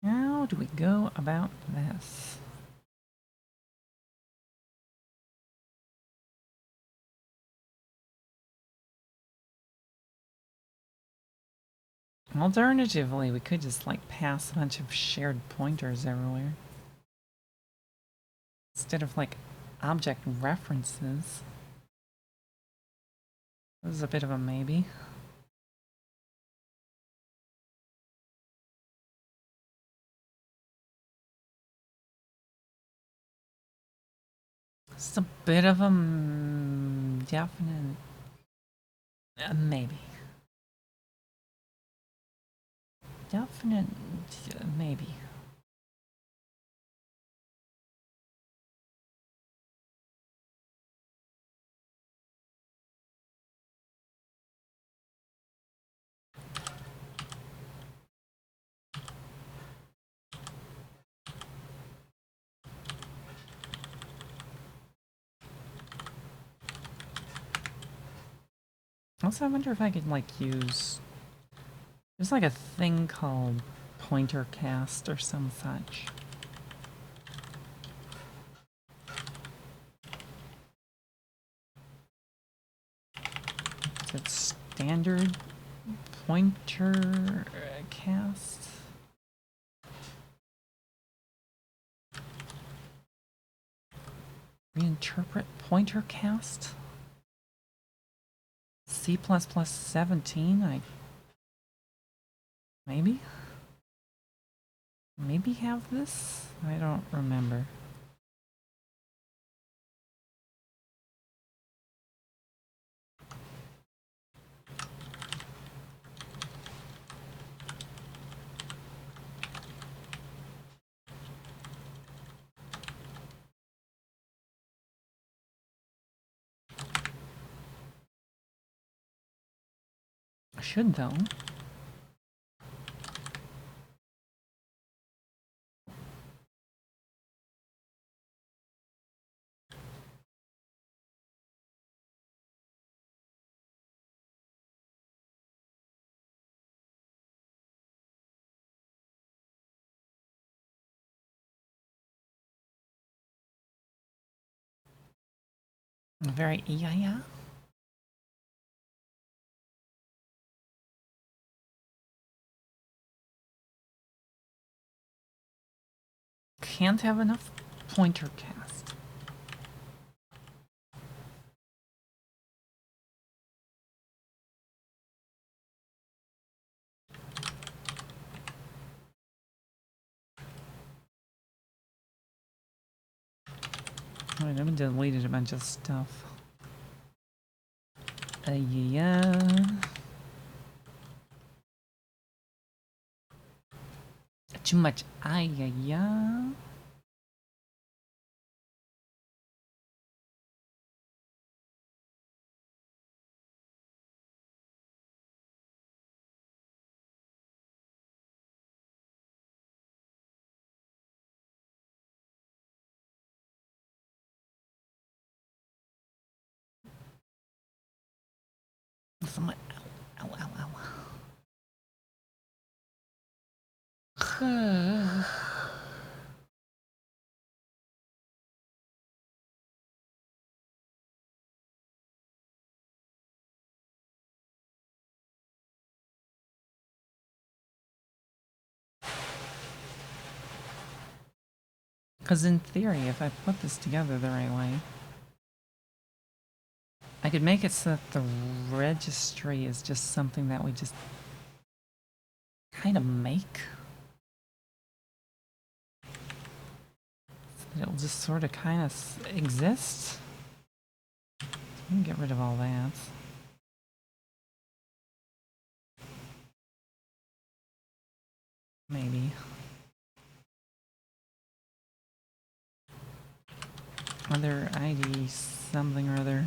S1: How do we go about this? Alternatively, we could just like pass a bunch of shared pointers everywhere. Instead of like object references. This is a bit of a maybe. It's a bit of a definite maybe. Definite maybe. Also, I wonder if I could, like, use... There's, like, a thing called pointer cast or some such. Is it standard pointer cast? Reinterpret pointer cast? C++ 17? Maybe? Maybe have this? I don't remember. I should, though. Very yeah. Can't have enough pointer cast. Alright, I've deleted a bunch of stuff. Yeah. Too much yeah. Someone, ow. Because in theory, if I put this together the right way, I could make it so that the registry is just something that we just kind of make. So that it'll just sort of kind of exist. So we can get rid of all that. Maybe. Other ID something or other.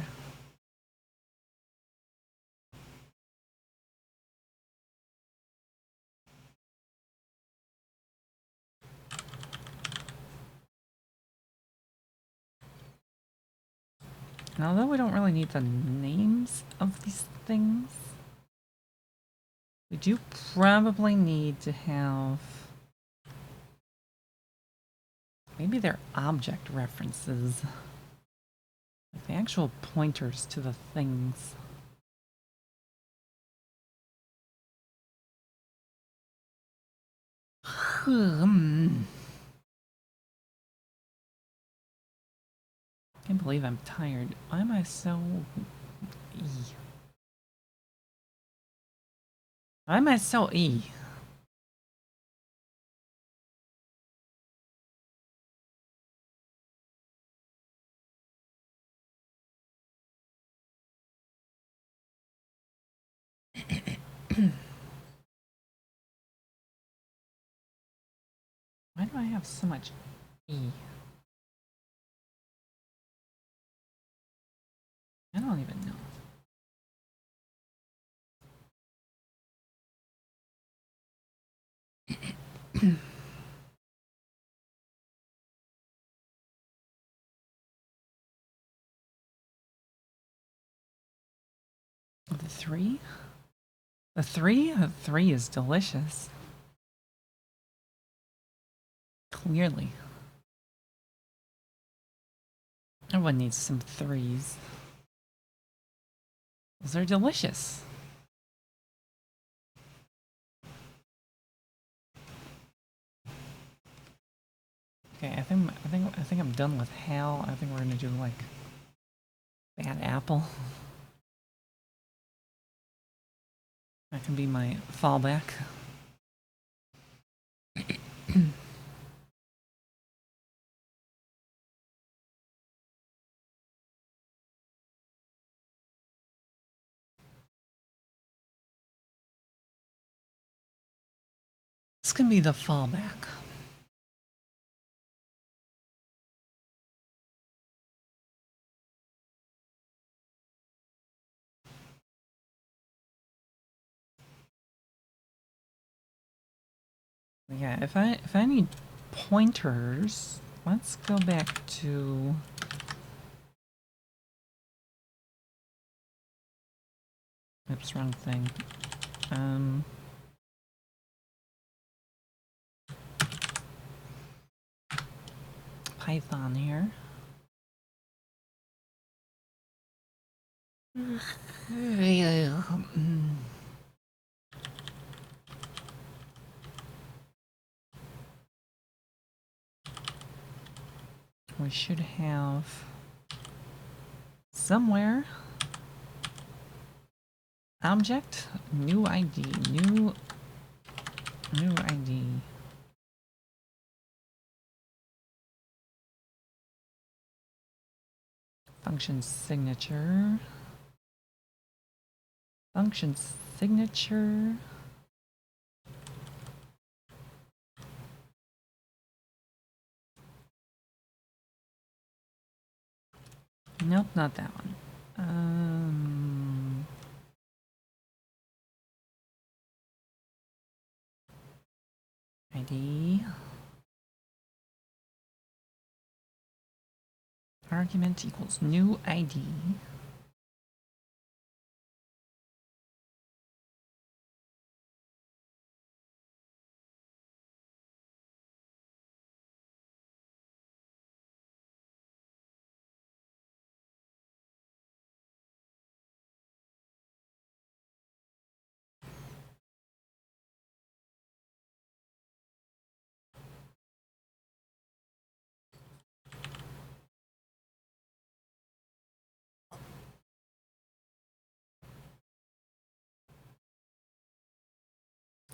S1: And although we don't really need the names of these things, we do probably need to have... Maybe they're object references. Like the actual pointers to the things. Can't believe I'm tired. Why am I so... E? Why am I so E? Why do I have so much E? I don't even know. 3? The 3? The 3 is delicious. Clearly. Everyone needs some 3s. Those are delicious. Okay, I think I'm done with Hal. I think we're gonna do like Bad Apple. That can be my fallback. This can be the fallback. Yeah, if I need pointers, let's go back to oops, wrong thing. Python here. We should have somewhere object new ID new ID. Function signature. Function signature. Nope, not that one. ID. Argument equals new ID.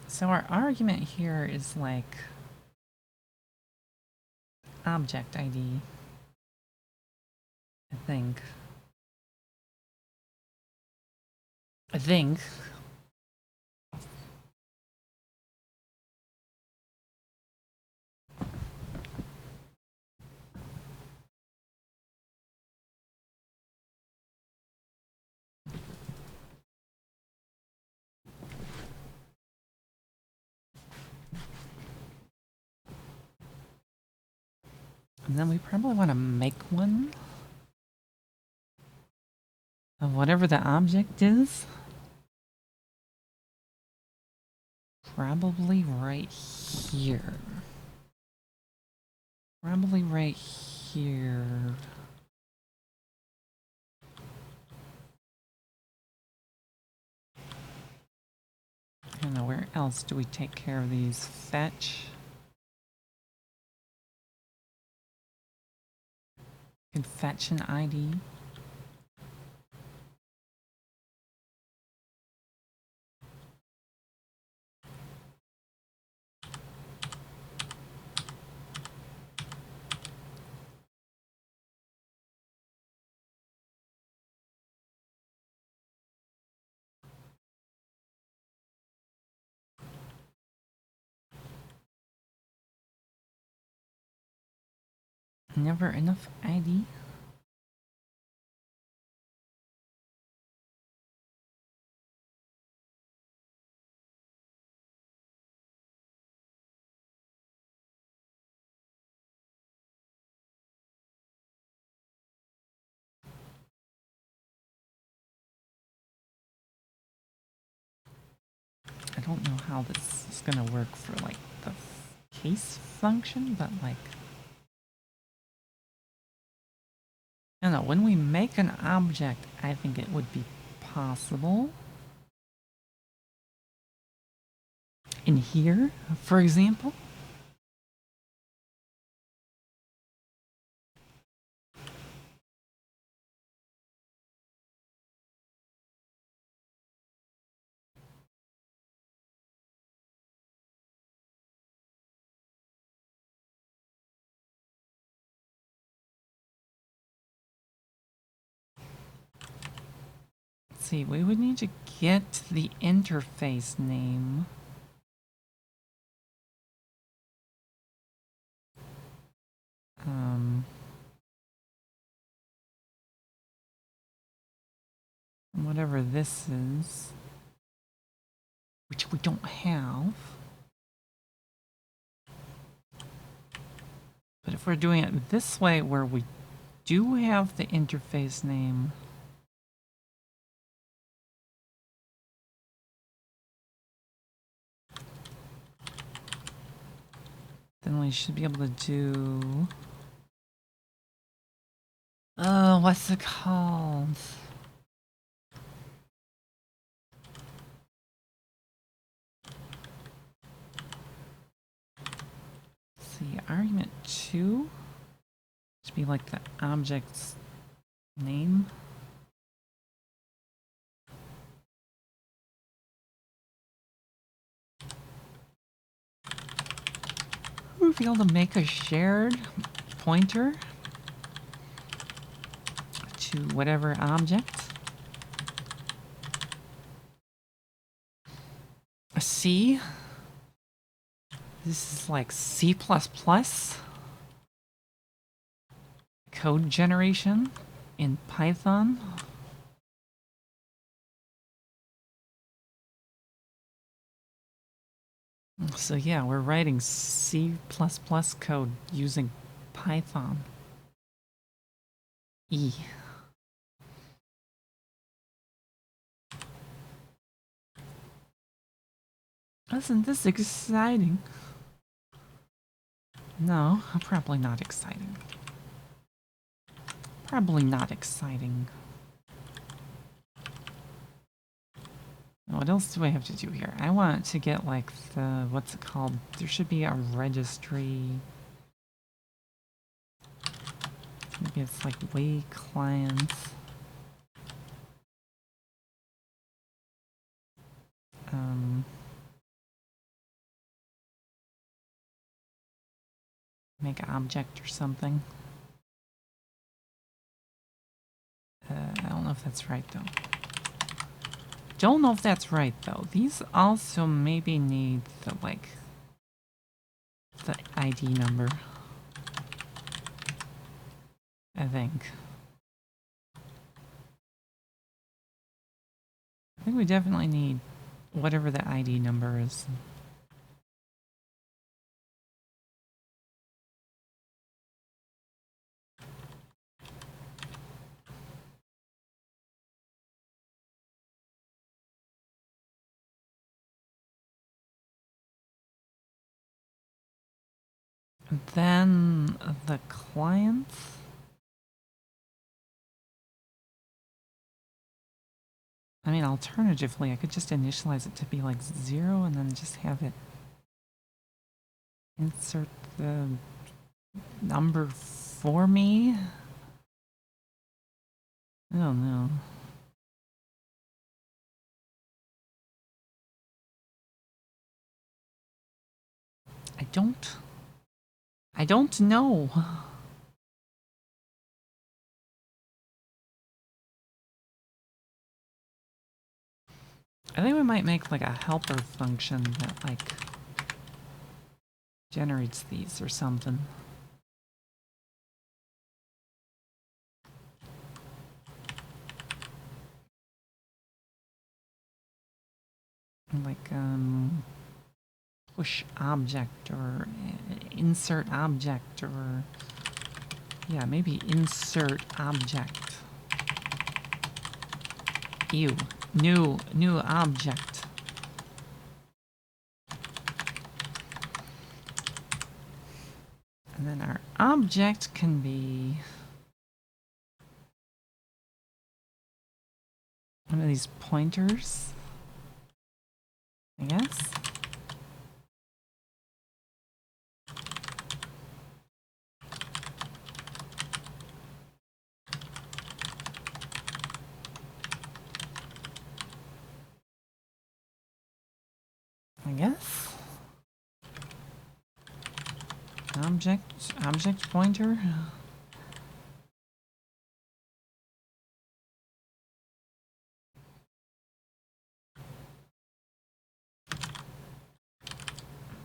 S1: So our argument here is like object ID, I think. And then we probably want to make one of whatever the object is. Probably right here. Probably right here. I don't know, where else do we take care of these? Fetch. You can fetch an ID. Never enough ID. don't know how this is gonna work for like the case function, but like, I don't know, when we make an object, I think it would be possible. In here, for example. Let's see, we would need to get the interface name. Whatever this is, which we don't have. But if we're doing it this way, where we do have the interface name, then we should be able to do... Oh, what's it called? Let's see, argument 2 should be like the object's name. We'll be able to make a shared pointer to whatever object. A C. This is like C++ code generation in Python. So yeah, we're writing C++ code using Python. E. Isn't this exciting? No, probably not exciting. Probably not exciting. What else do I have to do here? I want to get like the, what's it called? There should be a registry. Maybe it's like way clients. Make an object or something. I don't know if that's right though. Don't know if that's right though. These also maybe need the like the ID number. I think. I think we definitely need whatever the ID number is. Then the client. I mean, alternatively, I could just initialize it to be like 0 and then just have it insert the number for me. I don't know. I don't know. I think we might make like a helper function that like generates these or something. Like push object or insert object or yeah, maybe insert object. Ew. New object. object can be one of these pointers, I guess. Object pointer.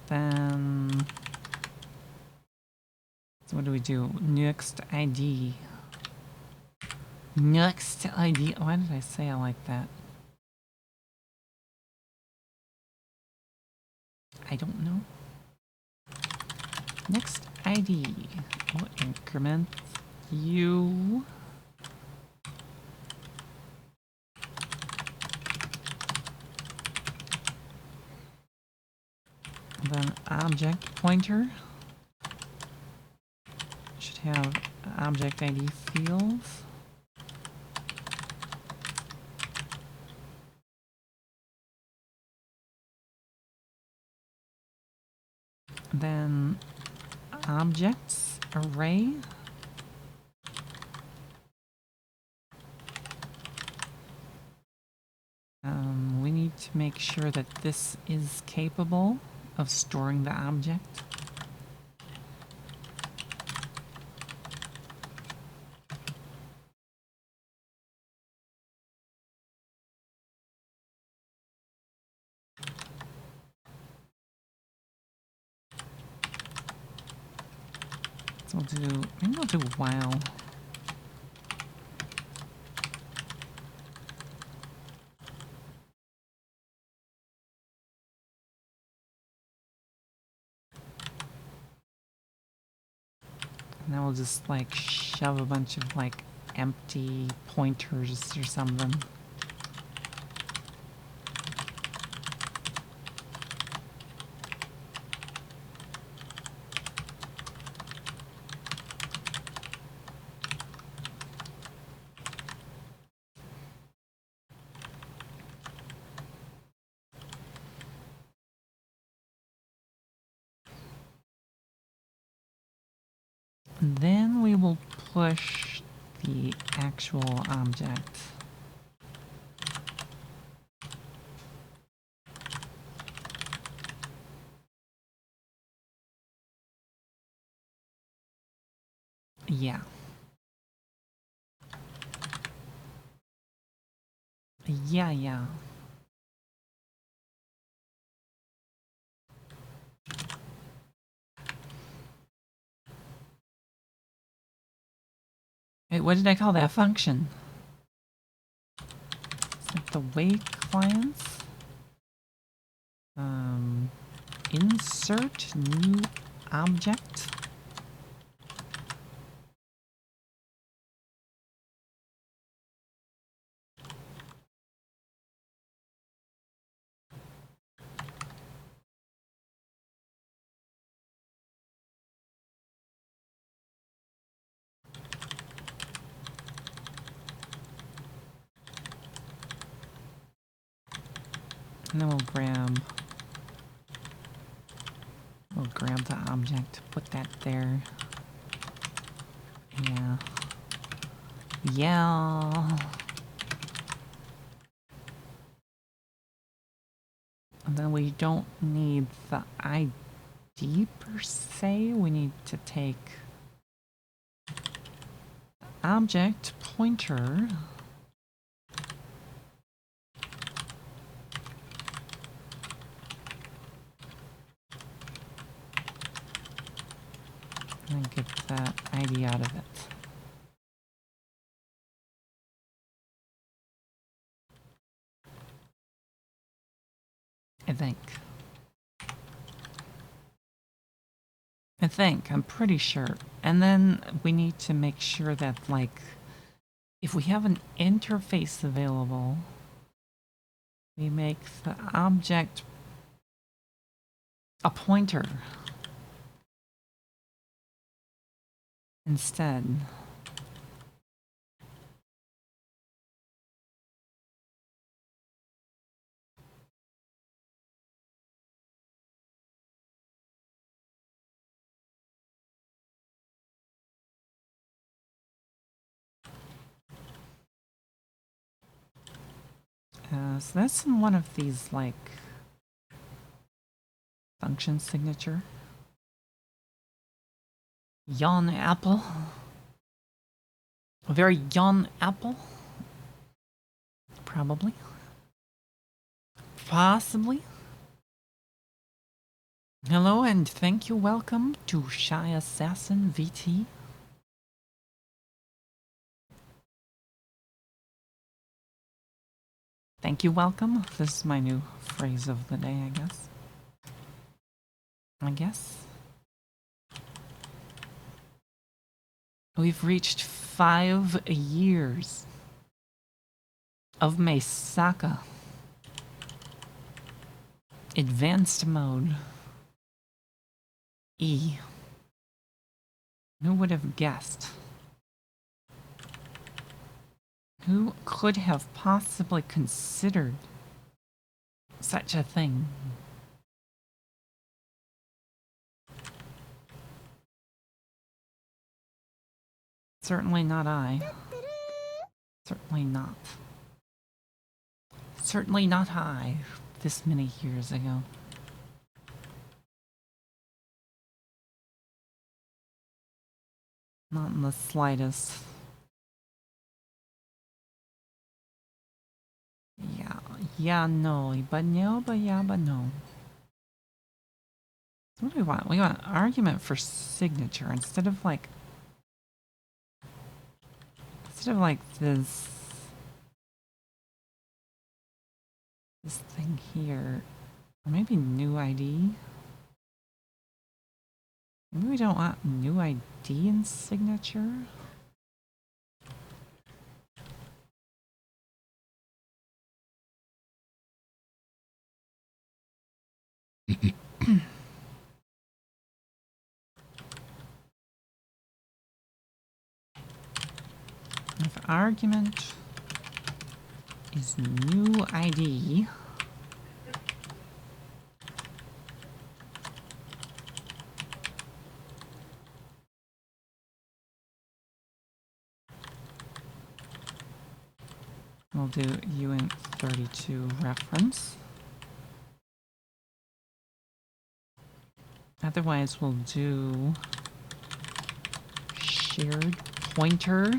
S1: Then, so what do we do? Next ID. Next ID. Why did I say I like that? I don't know. Next ID. We'll increment you. Then object pointer should have object ID fields. Then objects array. We need to make sure that this is capable of storing the object. So maybe we'll do while. And then we'll just like shove a bunch of like empty pointers or something. Then we will push the actual object. Yeah. Yeah. Wait, what did I call that function? Is that the wait clients? Insert new object. And then we'll grab the object, put that there. Yeah. And then we don't need the ID per se. We need to take object pointer. And get that ID out of it. I'm pretty sure. And then we need to make sure that, like, if we have an interface available, we make the object a pointer. instead. So that's in one of these, like, function signature. Young apple. A very young apple. Probably. Possibly. Hello and thank you. Welcome to Shy Assassin VT. Thank you, welcome. This is my new phrase of the day, I guess. We've reached 5 years of Meisaka. Advanced mode. E. Who would have guessed? Who could have possibly considered such a thing? Certainly not I. Certainly not. Certainly not I, this many years ago. Not in the slightest. Yeah, no, but no, but yeah, but no. So what do we want? We want argument for signature instead of like this thing here. Or maybe new ID. Maybe we don't want new ID in signature. If argument is new ID, we'll do uint32 reference. Otherwise, we'll do shared pointer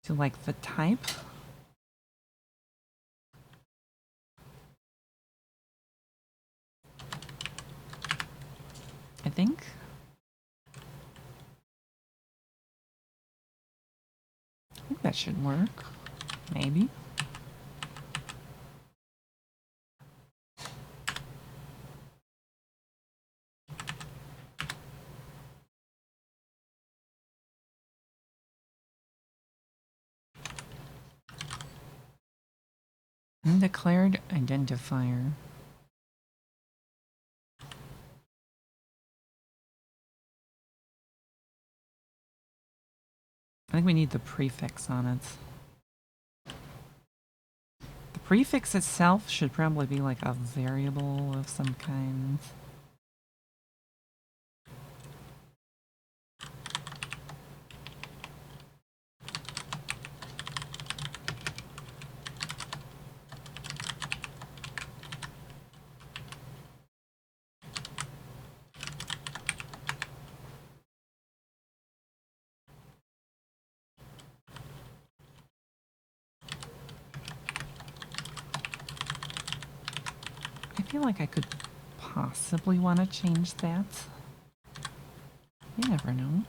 S1: to like the type. I think. I think that should work. Maybe. Undeclared identifier. I think we need the prefix on it. The prefix itself should probably be like a variable of some kind. I feel like I could possibly want to change that. You never know.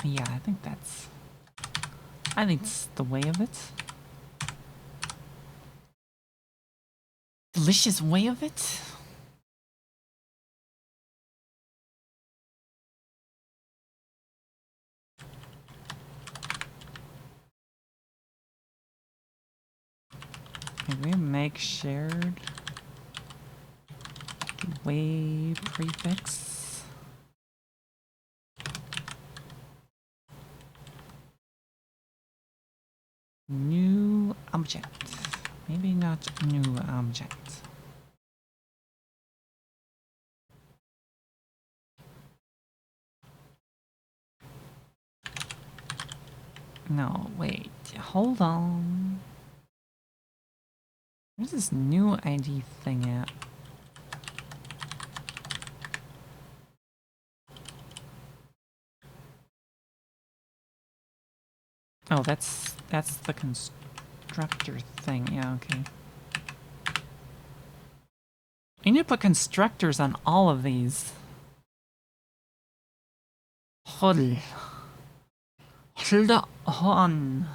S1: Yeah, I think that's the way of it. Delicious way of it. Maybe make shared way prefix. New object. Maybe not new object. No, wait. Hold on. Where's this new ID thing at? Oh, that's the constructor thing. Yeah, okay. I need to put constructors on all of these. Hold on. Hold on.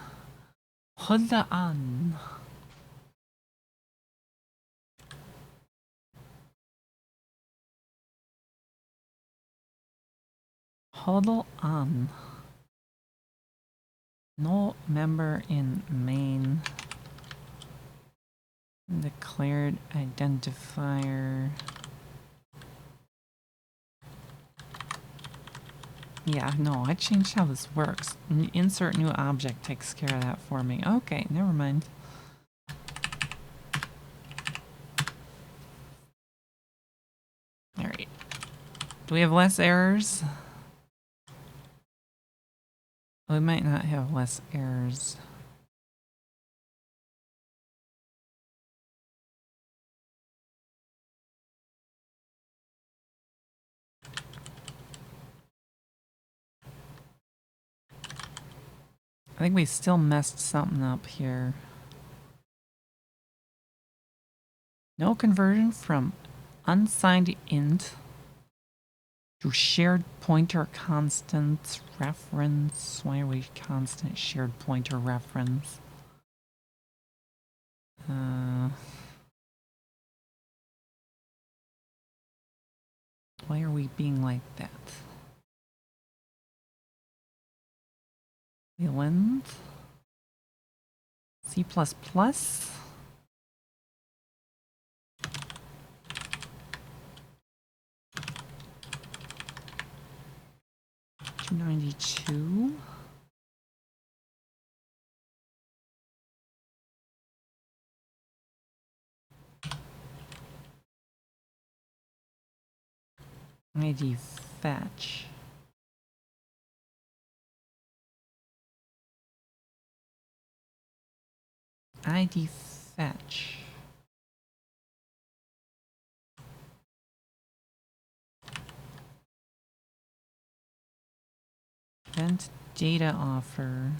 S1: Hold on. No member in main. Declared identifier. Yeah, no, I changed how this works. Insert new object takes care of that for me. Okay, never mind. Alright. Do we have less errors? We might not have less errors. I think we still messed something up here. No conversion from unsigned int to shared pointer constant reference. Why are we constant shared pointer reference? Why are we being like that? Leland? C++? 292? ID fetch. ID fetch. Event data offer.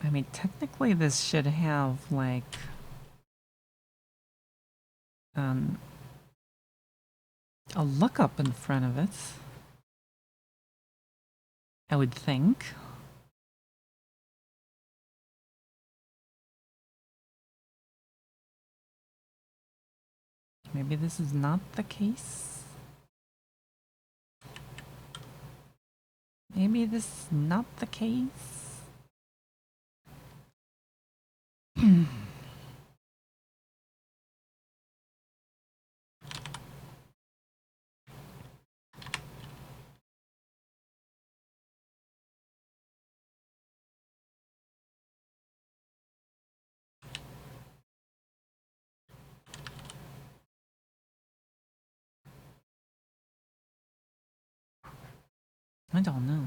S1: I mean, technically this should have, like, a lookup in front of it. I would think. Maybe this is not the case. Maybe this is not the case. I don't know.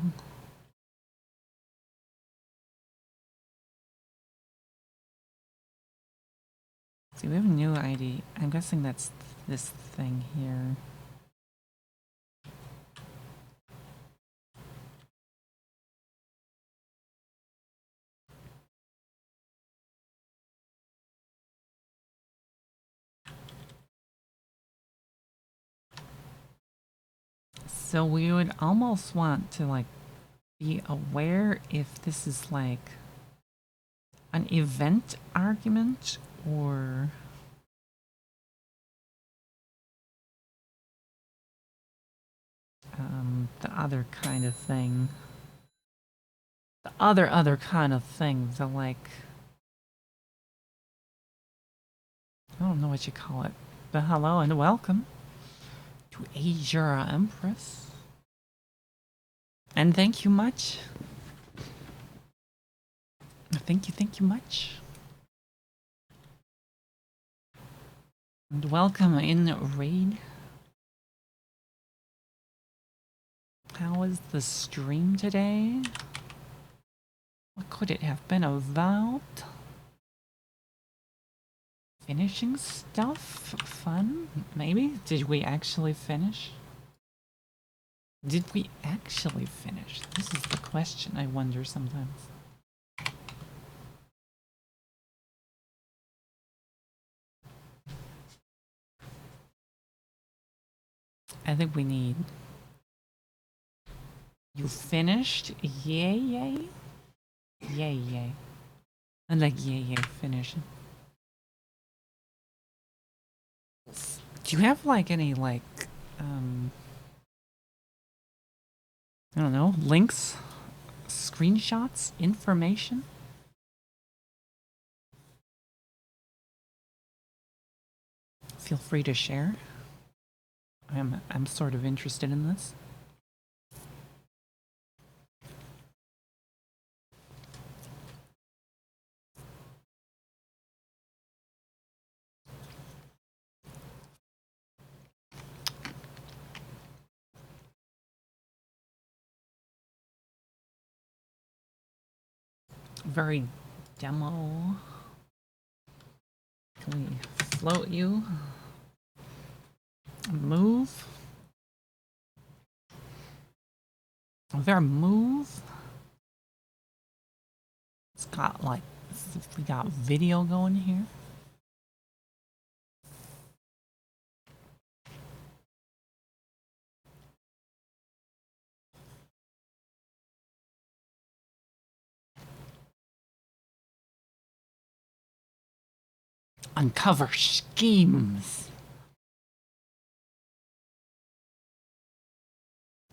S1: See, we have a new ID. I'm guessing that's this thing here. So we would almost want to like be aware if this is like an event argument or the other kind of thing. The other kind of thing, the like, I don't know what you call it, but hello and welcome to Azura Empress. And thank you much. Thank you much. And welcome in raid. How was the stream today? What could it have been about? Finishing stuff? Fun? Maybe? Did we actually finish? Did we actually finish? This is the question I wonder sometimes. I think we need... You finished? Yay, yay? Yay, yay. I like yay, yay, finishing. Do you have, like, any, like, I don't know, links? Screenshots? Information? Feel free to share. I'm sort of interested in this. Very demo. Can we float you? Move? Is there a move? It's got like, we got video going here. Uncover schemes.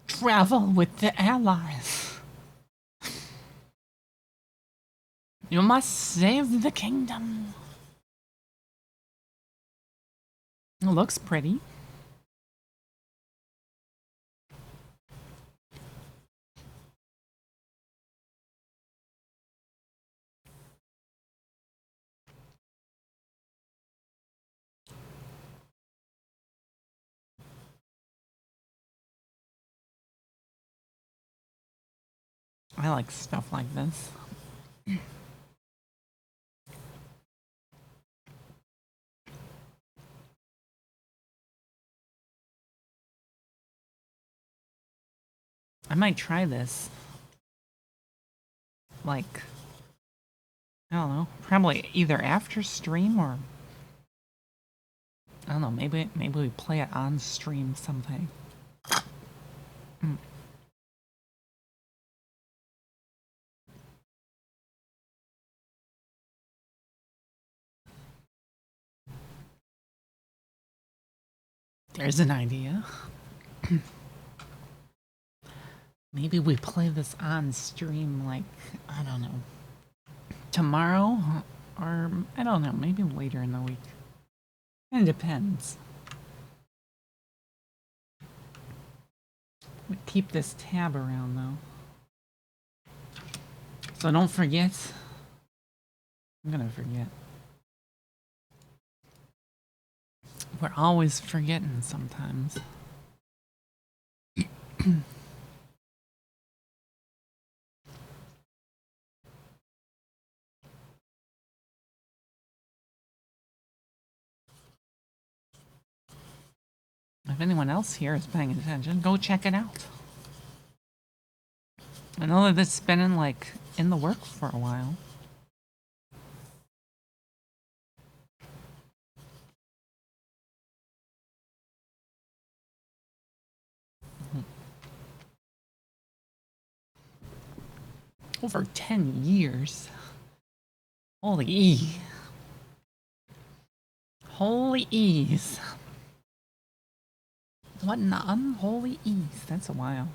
S1: Travel with the allies. You must save the kingdom. It looks pretty. I like stuff like this. I might try this. Like, I don't know, probably either after stream or I don't know, maybe we play it on stream someday. There's an idea. Maybe we play this on stream, like, I don't know, tomorrow? Or, I don't know, maybe later in the week. It depends. We keep this tab around, though. So don't forget. I'm gonna forget. We're always forgetting sometimes. If anyone else here is paying attention, go check it out. I know that it's been in the work for a while. Over 10 years. Holy E. Holy E's. What an unholy E's. That's a while.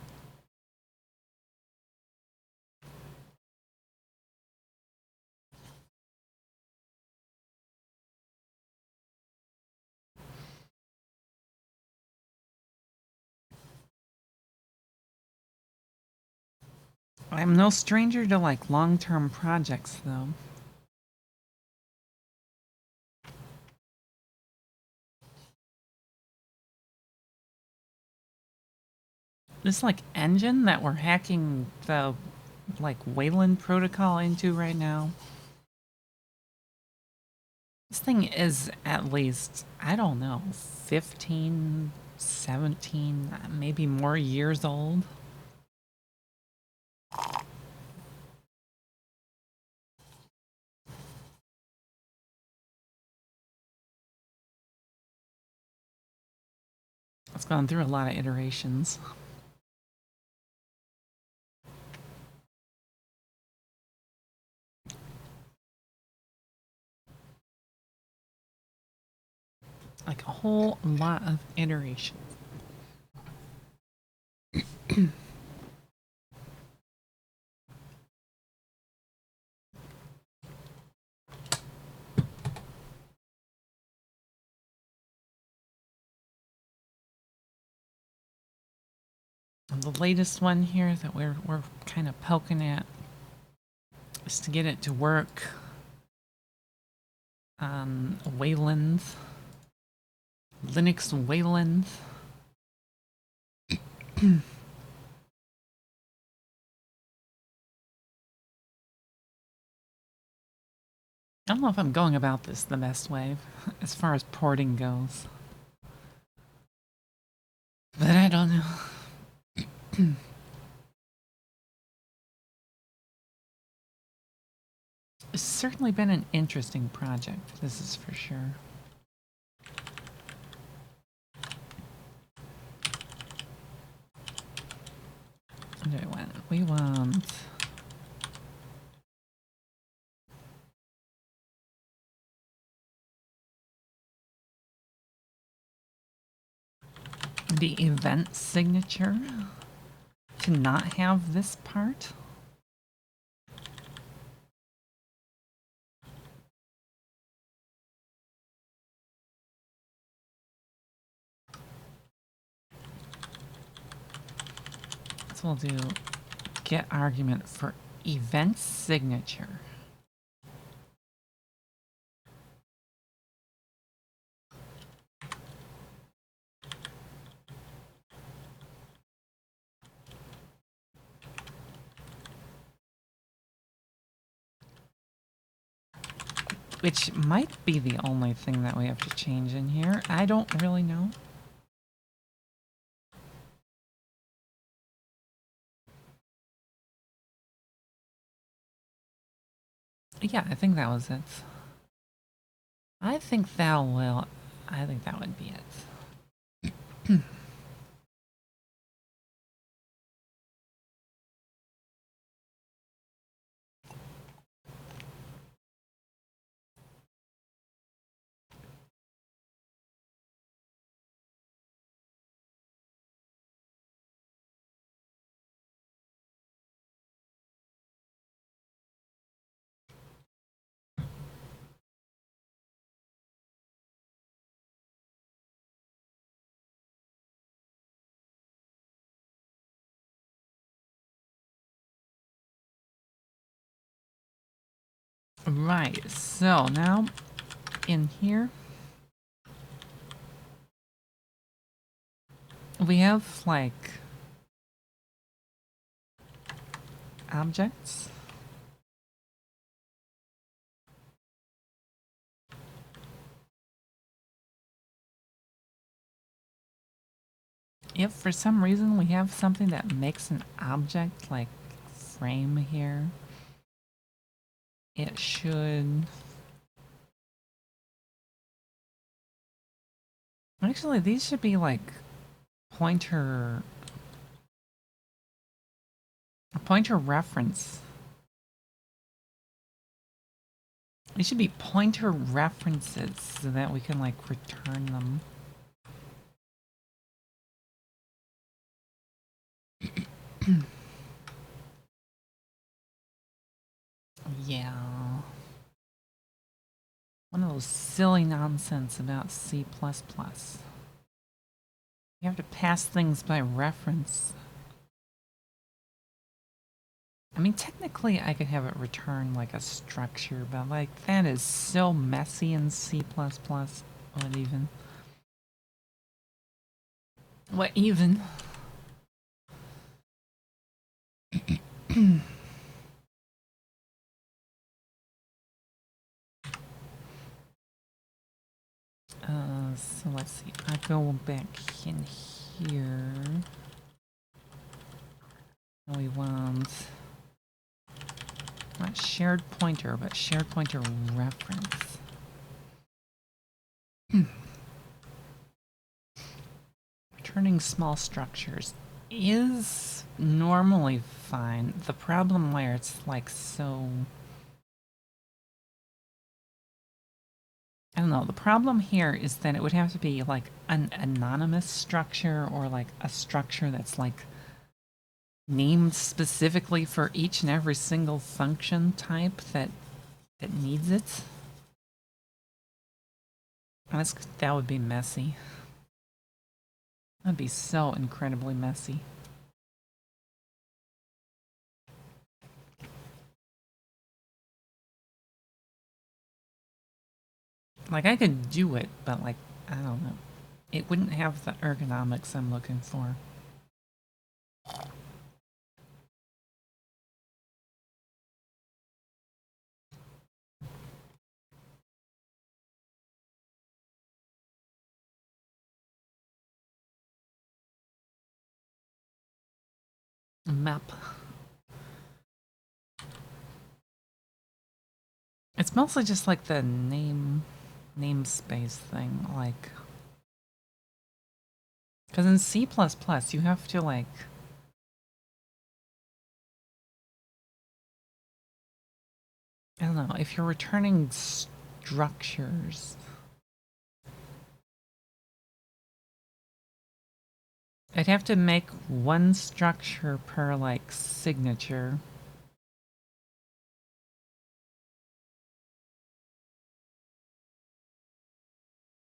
S1: I'm no stranger to like long-term projects though. This like engine that we're hacking the like Wayland protocol into right now. This thing is at least, I don't know, 15, 17, maybe more years old. It's gone through a lot of iterations. Like a whole lot of iterations. And the latest one here that we're kind of poking at is to get it to work on Wayland, Linux Wayland. I don't know if I'm going about this the best way as far as porting goes. But I don't know. It's certainly been an interesting project, this is for sure. What do we want? We want... the event signature to not have this part. So we'll do get argument for event signature. Which might be the only thing that we have to change in here. I don't really know. Yeah, I think that was it. I think that would be it. Right, so now in here we have like objects. If for some reason we have something that makes an object like frame here, it should... Actually, these should be like pointer reference They should be pointer references so that we can, like, return them. Yeah. One of those silly nonsense about C++. You have to pass things by reference. I mean, technically I could have it return like a structure, but like that is so messy in C++. What even? What even? So let's see. I go back in here. We want not shared pointer, but shared pointer reference. Returning small structures is normally fine. The problem where it's like so... I don't know. The problem here is that it would have to be like an anonymous structure or like a structure that's like named specifically for each and every single function type that needs it. That would be messy. That'd be so incredibly messy. Like, I could do it, but like, I don't know. It wouldn't have the ergonomics I'm looking for. Map. It's mostly just like the namespace thing, like... Because in C++, you have to, like... I don't know, if you're returning structures... I'd have to make one structure per, like, signature.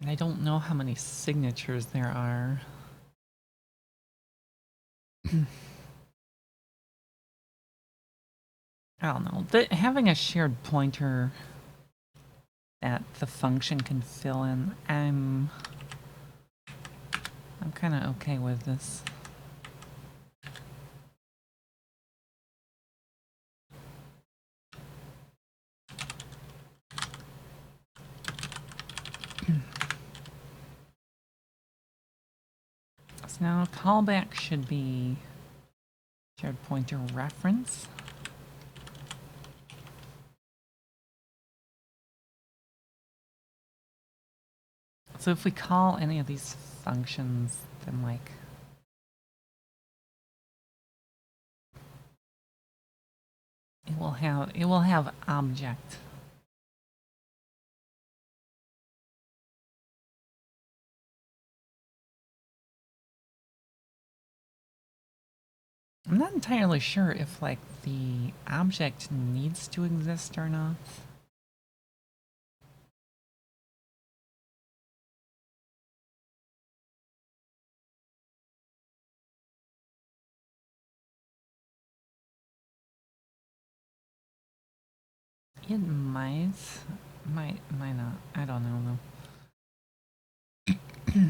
S1: And I don't know how many signatures there are. I don't know. Having a shared pointer that the function can fill in, I'm kind of okay with this. So now callback should be shared pointer reference. So if we call any of these functions, then like... It will have object. I'm not entirely sure if like the object needs to exist or not. It might not. I don't know though.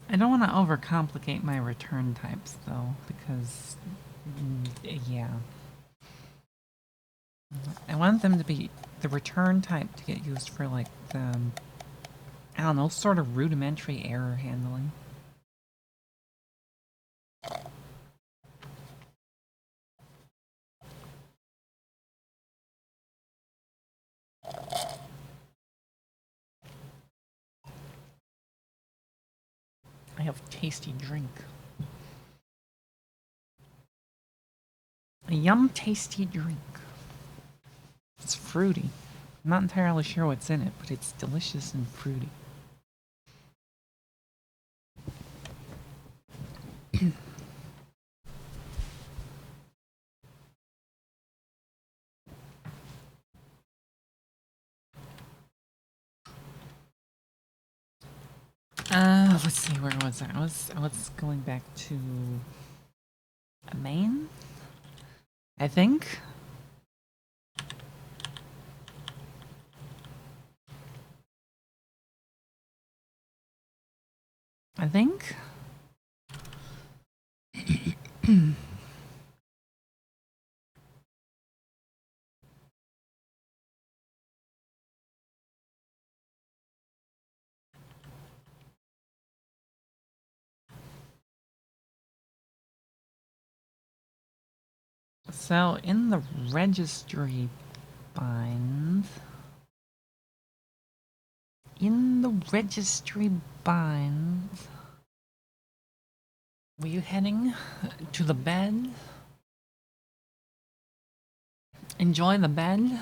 S1: I don't want to overcomplicate my return types though, because yeah. I want them to be the return type to get used for like the, I don't know, sort of rudimentary error handling. I have tasty drink. A yum tasty drink. It's fruity. I'm not entirely sure what's in it, but it's delicious and fruity. Let's see, where was I? I was going back to Maine, I think. I think. So in the registry bind, were you heading to the bed? Enjoy the bed?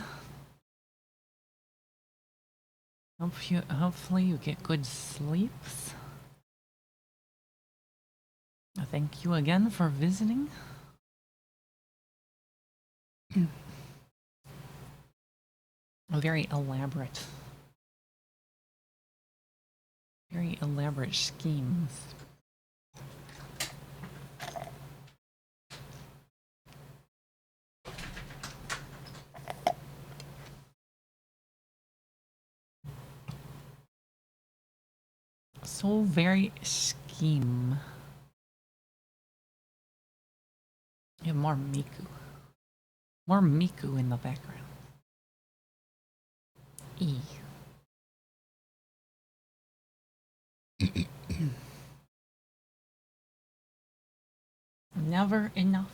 S1: Hopefully you get good sleeps. Thank you again for visiting. Very elaborate schemes. So very scheme. You have more Miku. More Miku in the background. E. Never enough.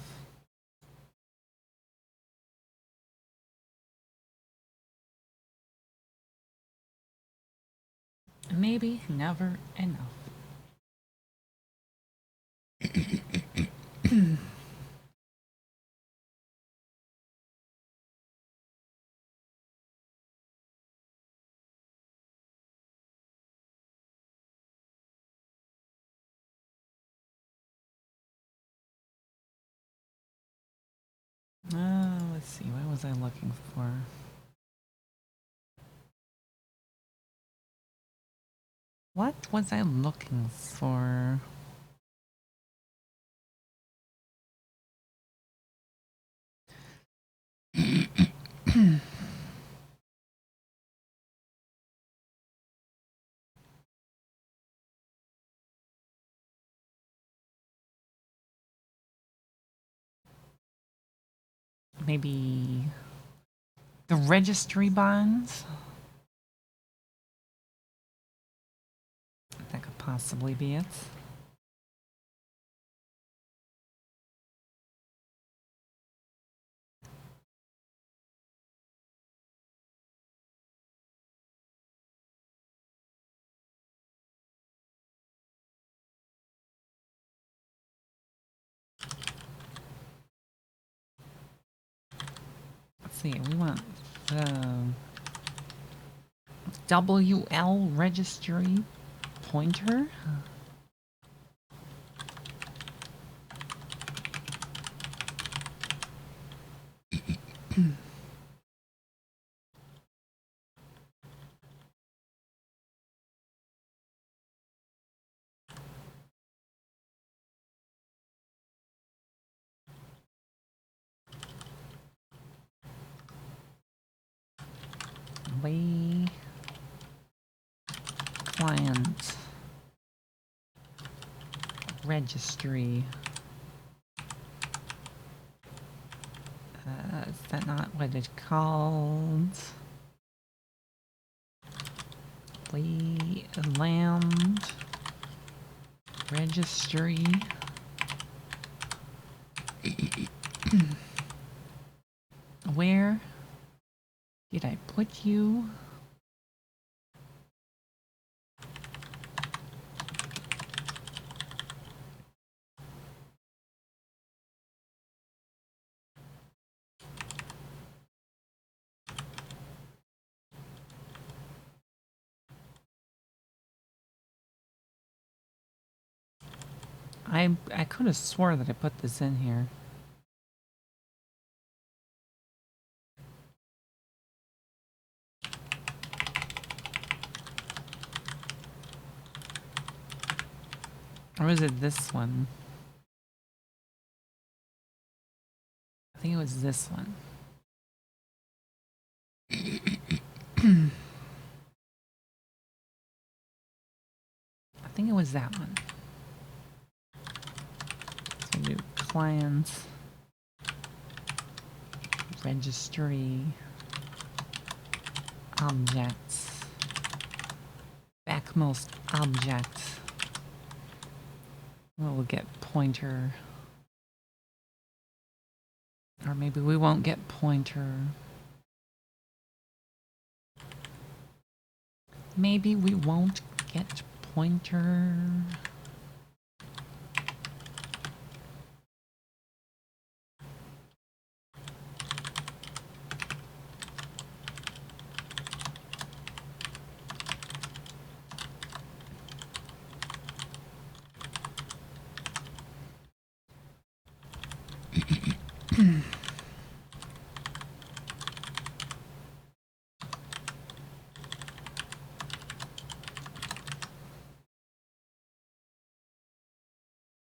S1: Maybe never enough. Let's see, what was I looking for? What was I looking for? Maybe the registry bonds? That could possibly be it. Let's see, we want the WL registry pointer. Way client registry. Is that not what it's called? Land registry. Where did I put you? I could have swore that I put this in here. Or was it this one? I think it was this one. I think it was that one. So we do clients, registry, objects, backmost object. We'll get pointer. Or maybe we won't get pointer. Maybe we won't get pointer.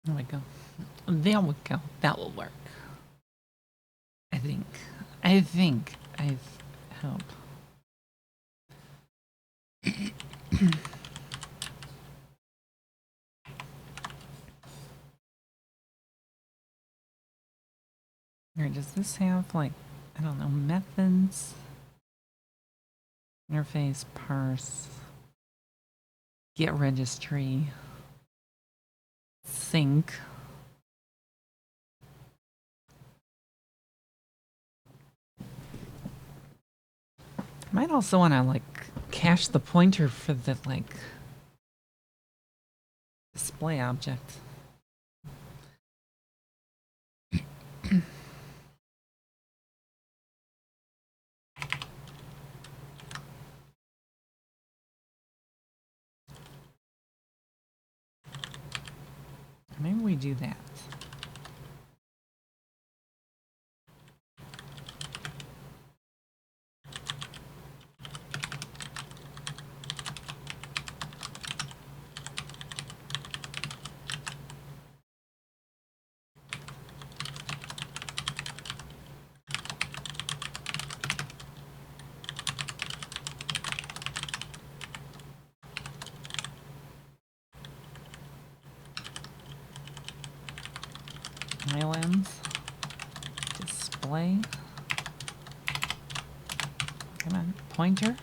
S1: There we go. There we go. That will work. I think. I hope. Here, does this have, like, I don't know, methods? Interface, parse, get registry, sync. Might also want to, like, cache the pointer for the, like, display object. Maybe we do that. Islands, display, come on, pointer,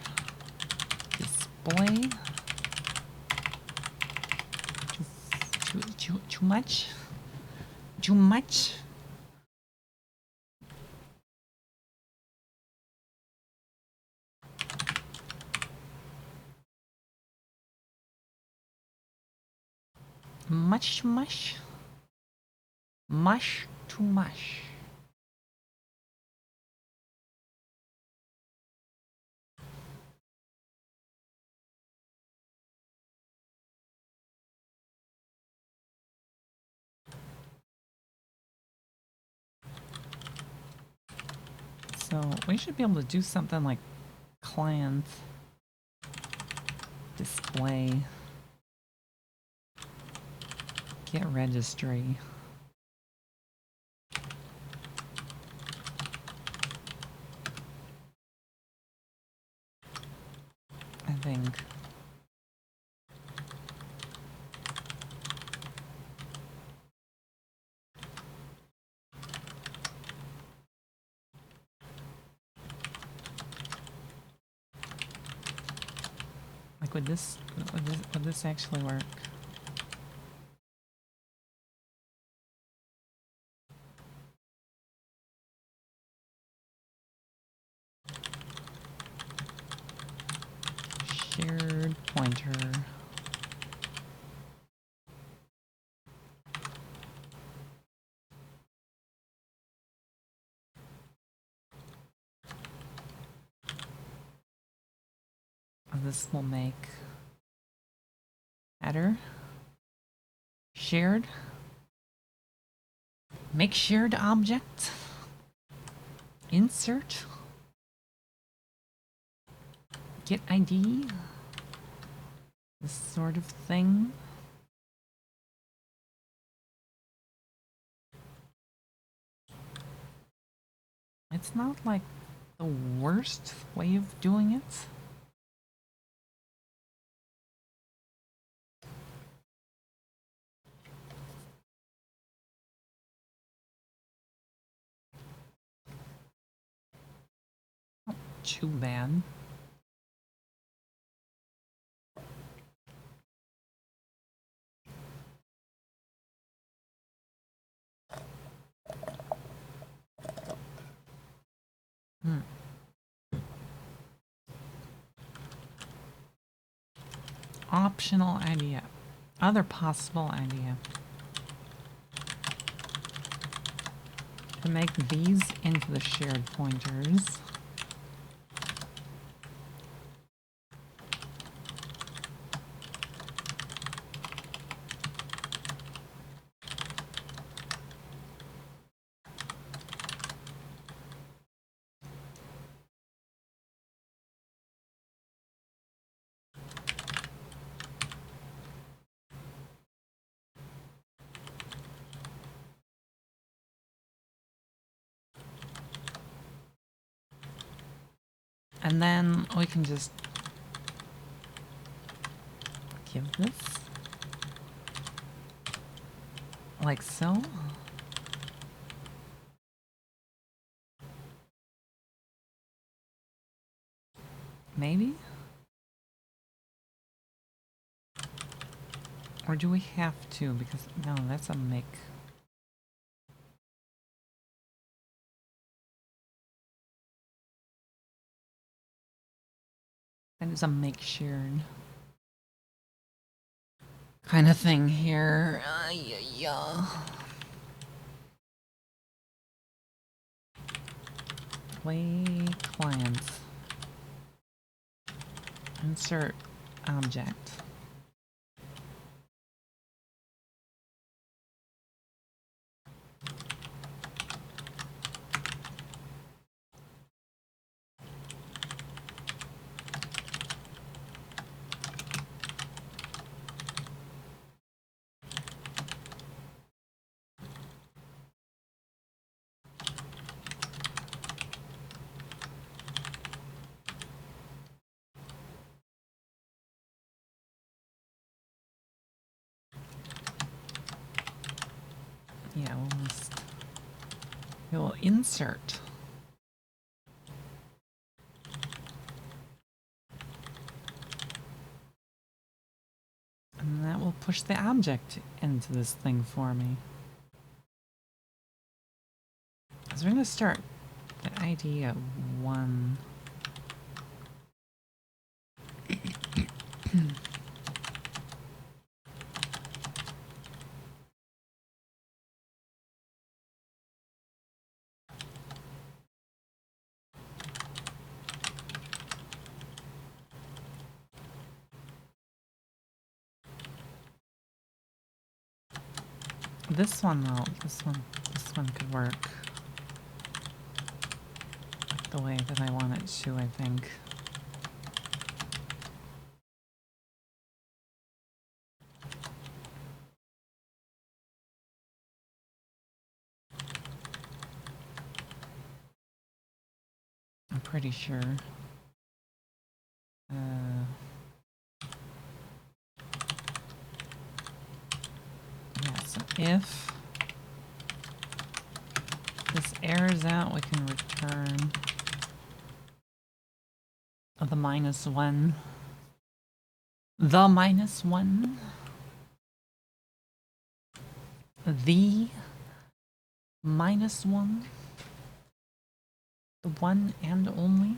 S1: display, too much, too much. Much, mush. Mush to mush. So we should be able to do something like client, display, get registry. I think. Like, would this actually work? Shared pointer. This will make header, shared, Make shared object. Insert. Get ID. This sort of thing. It's not like the worst way of doing it. Not too bad. Optional idea. Other possible idea. To make these into the shared pointers. And then we can just give this like so. Maybe? Or do we have to? Because, no, that's a make. That is a make shared kind of thing here. Yeah. Play clients. Insert object. Yeah, we'll insert. And that will push the object into this thing for me. So we're going to start the ID at 1. This one though, this one could work the way that I want it to, I think. I'm pretty sure. Yeah, so if this errors out, we can return the -1. The -1. The -1. The one and only.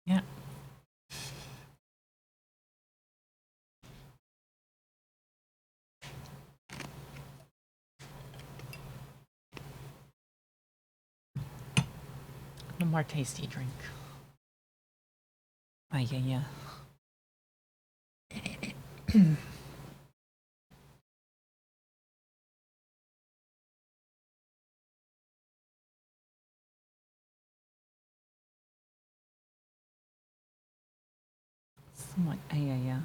S1: Yeah. One more tasty drink. Ah, yeah. Somewhat, yeah.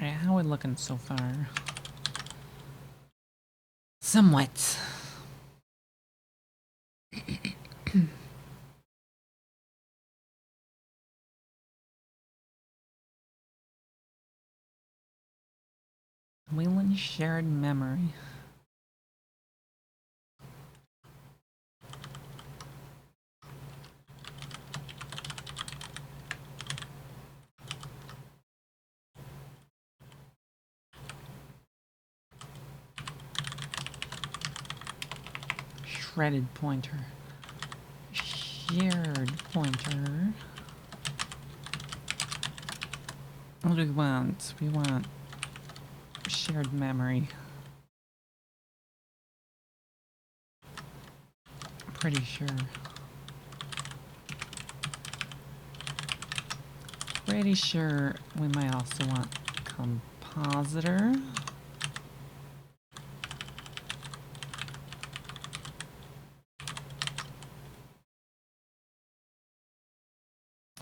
S1: Alright, how are we looking so far? Somewhat. Wheeling shared memory. Shredded pointer. Shared pointer. What do we want? We want shared memory. Pretty sure. Pretty sure we might also want compositor.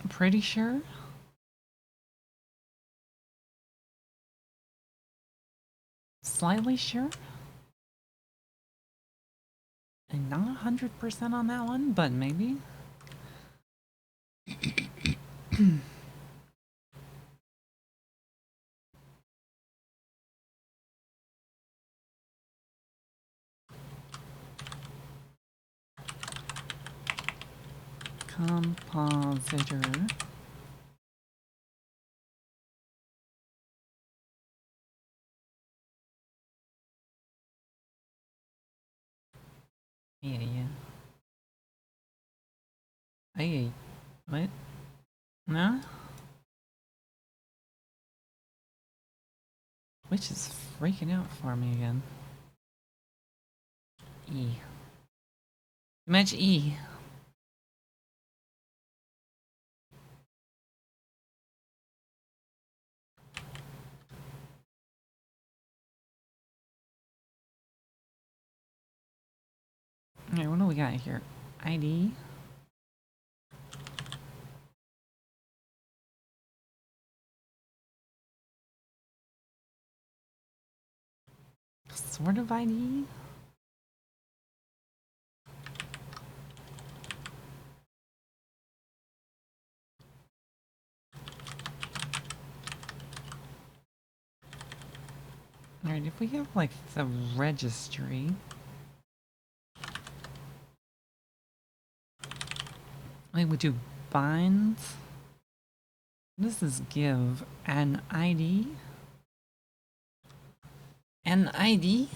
S1: Pretty sure. Slightly sure. And not 100% on that one, but maybe. Compositor. Yeah. Hey, what? No? Which is freaking out for me again. E. Match E. Alright, what do we got here? ID. Sort of ID? Alright, if we have like the registry. We would do binds. This is give an ID. An ID?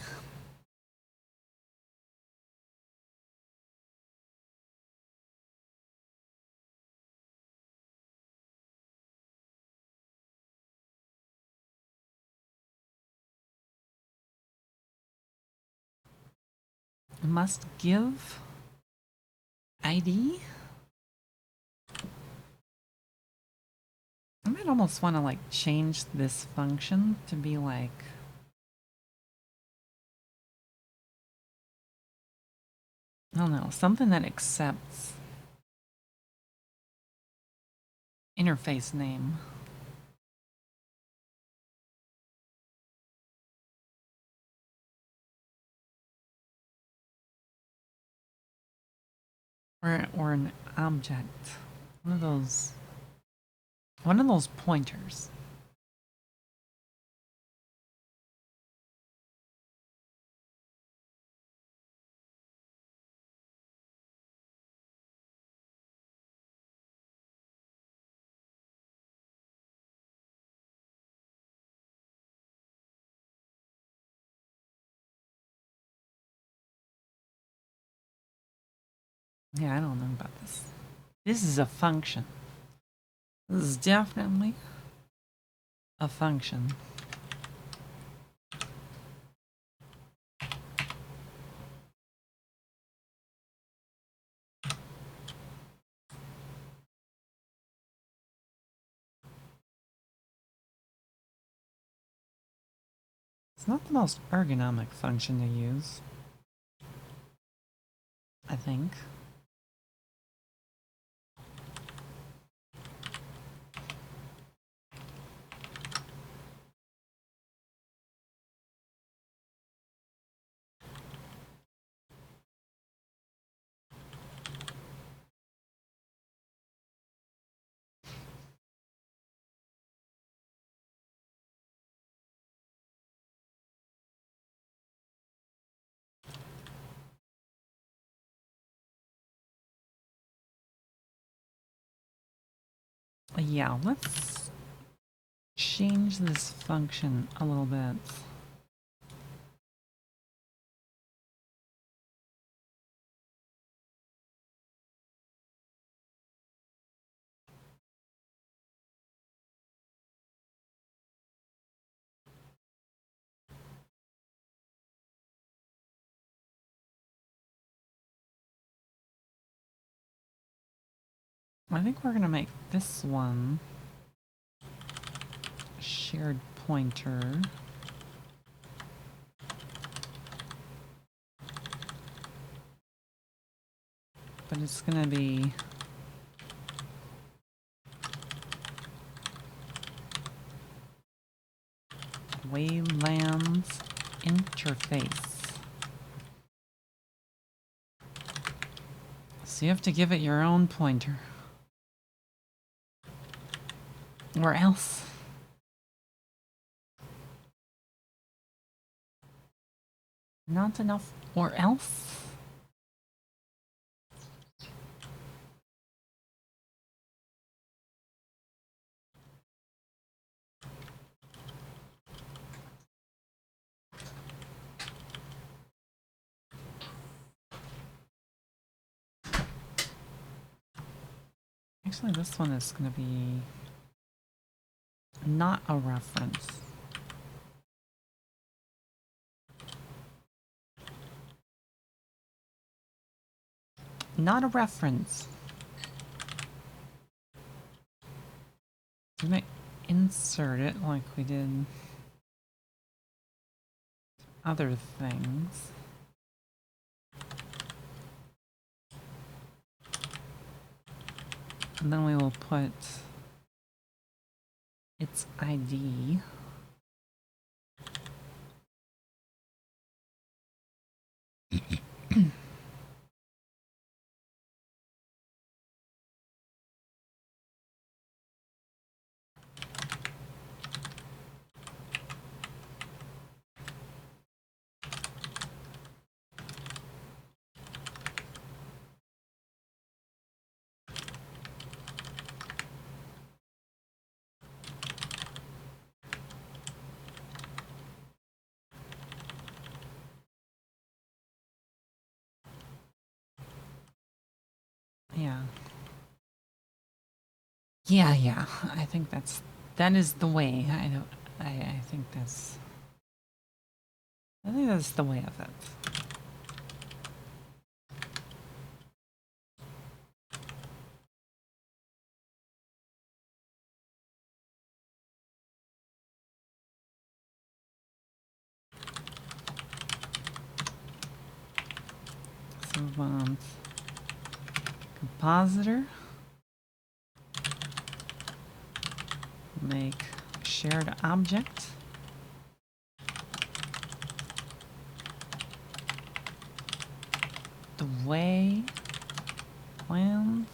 S1: Must give ID? I might almost want to like change this function to be like I don't know, something that accepts interface name. Or an object. One of those pointers. Yeah, I don't know about this. This is a function. This is definitely a function. It's not the most ergonomic function to use, I think. Yeah, let's change this function a little bit. I think we're going to make this one a shared pointer. But it's going to be Wayland's interface. So you have to give it your own pointer. Or else. Not enough or else? Actually, this one is going to be not a reference. Not a reference. We might insert it like we did other things. And then we will put its ID. Yeah. Yeah. I think that is the way. I think that's the way of it. So we want compositor. Make shared object. The way plans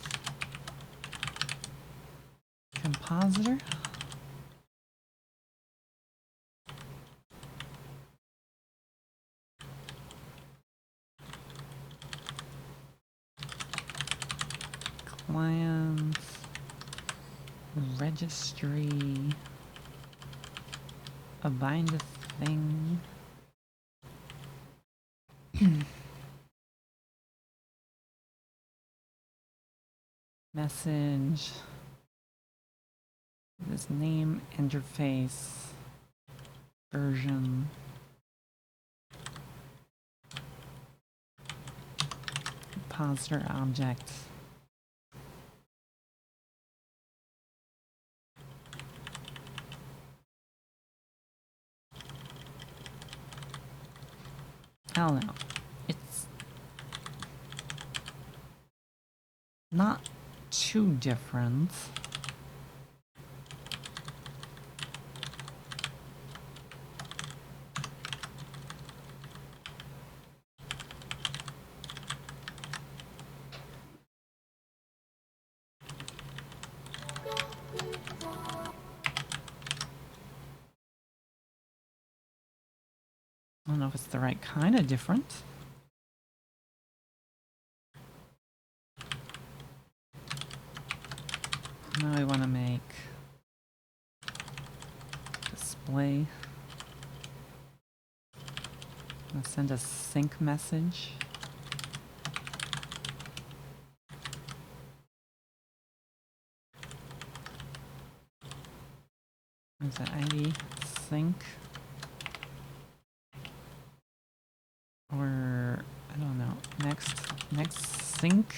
S1: compositor. Clients registry a bind thing. Message This name, interface, version, compositor object. I don't know. It's not too different. I don't know if it's the right kind of different. Now we want to make display. I'm gonna send a sync message. Is that ID sync? Or I don't know. Next sync.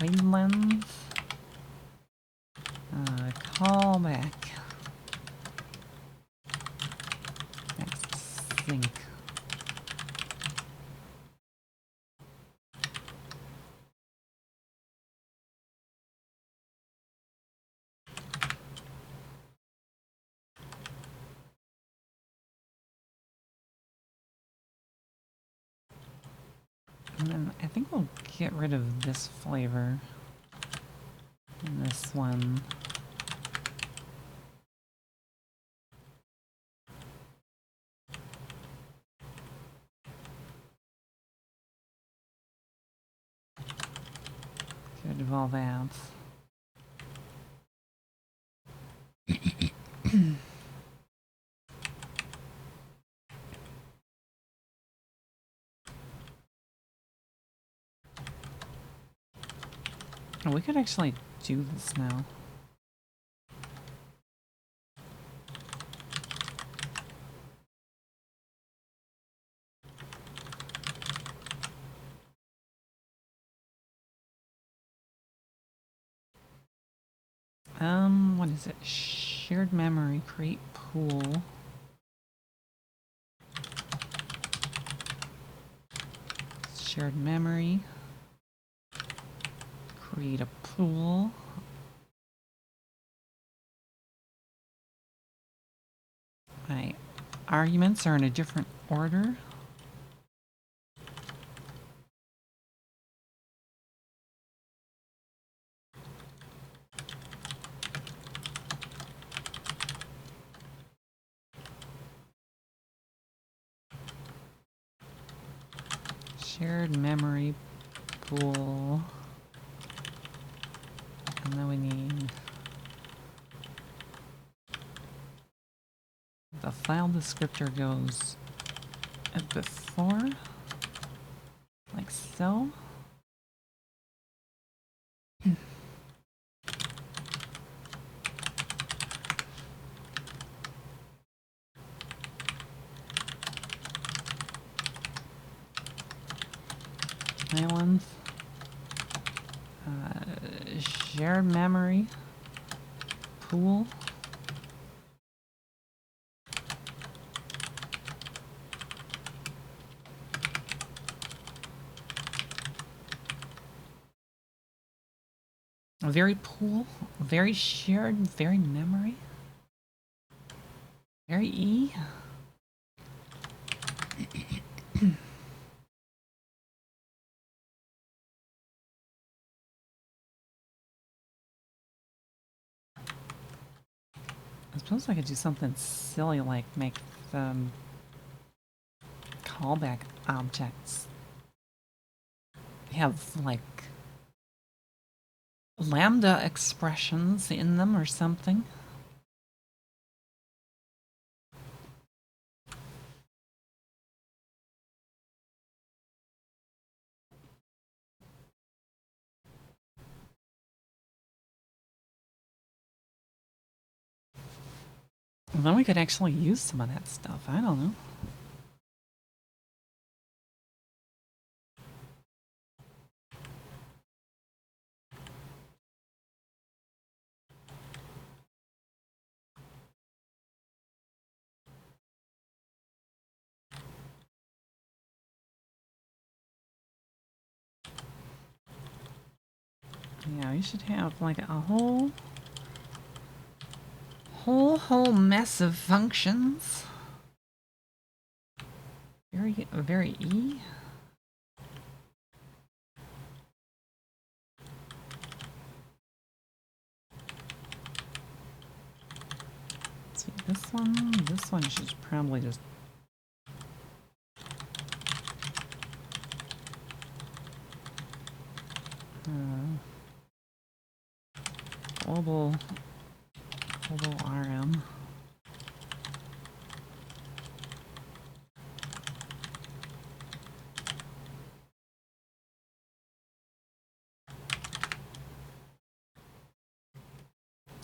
S1: Wavelength. Callback. Next sync. And then I think we'll get rid of this flavor. And this one. Get rid of all that. Oh, we could actually do this now. What is it? Shared memory, create pool. Shared memory. Create a pool. My arguments are in a different order. Shared memory pool. And then we need the file descriptor goes before, like so. Islands. Shared memory pool. Very pool, very shared, very memory. Very E. I suppose I could do something silly like make the callback objects have like lambda expressions in them or something. Well, then we could actually use some of that stuff. I don't know. Yeah, we should have like a whole mess of functions. Very E. Let's see, this one should probably just global RM.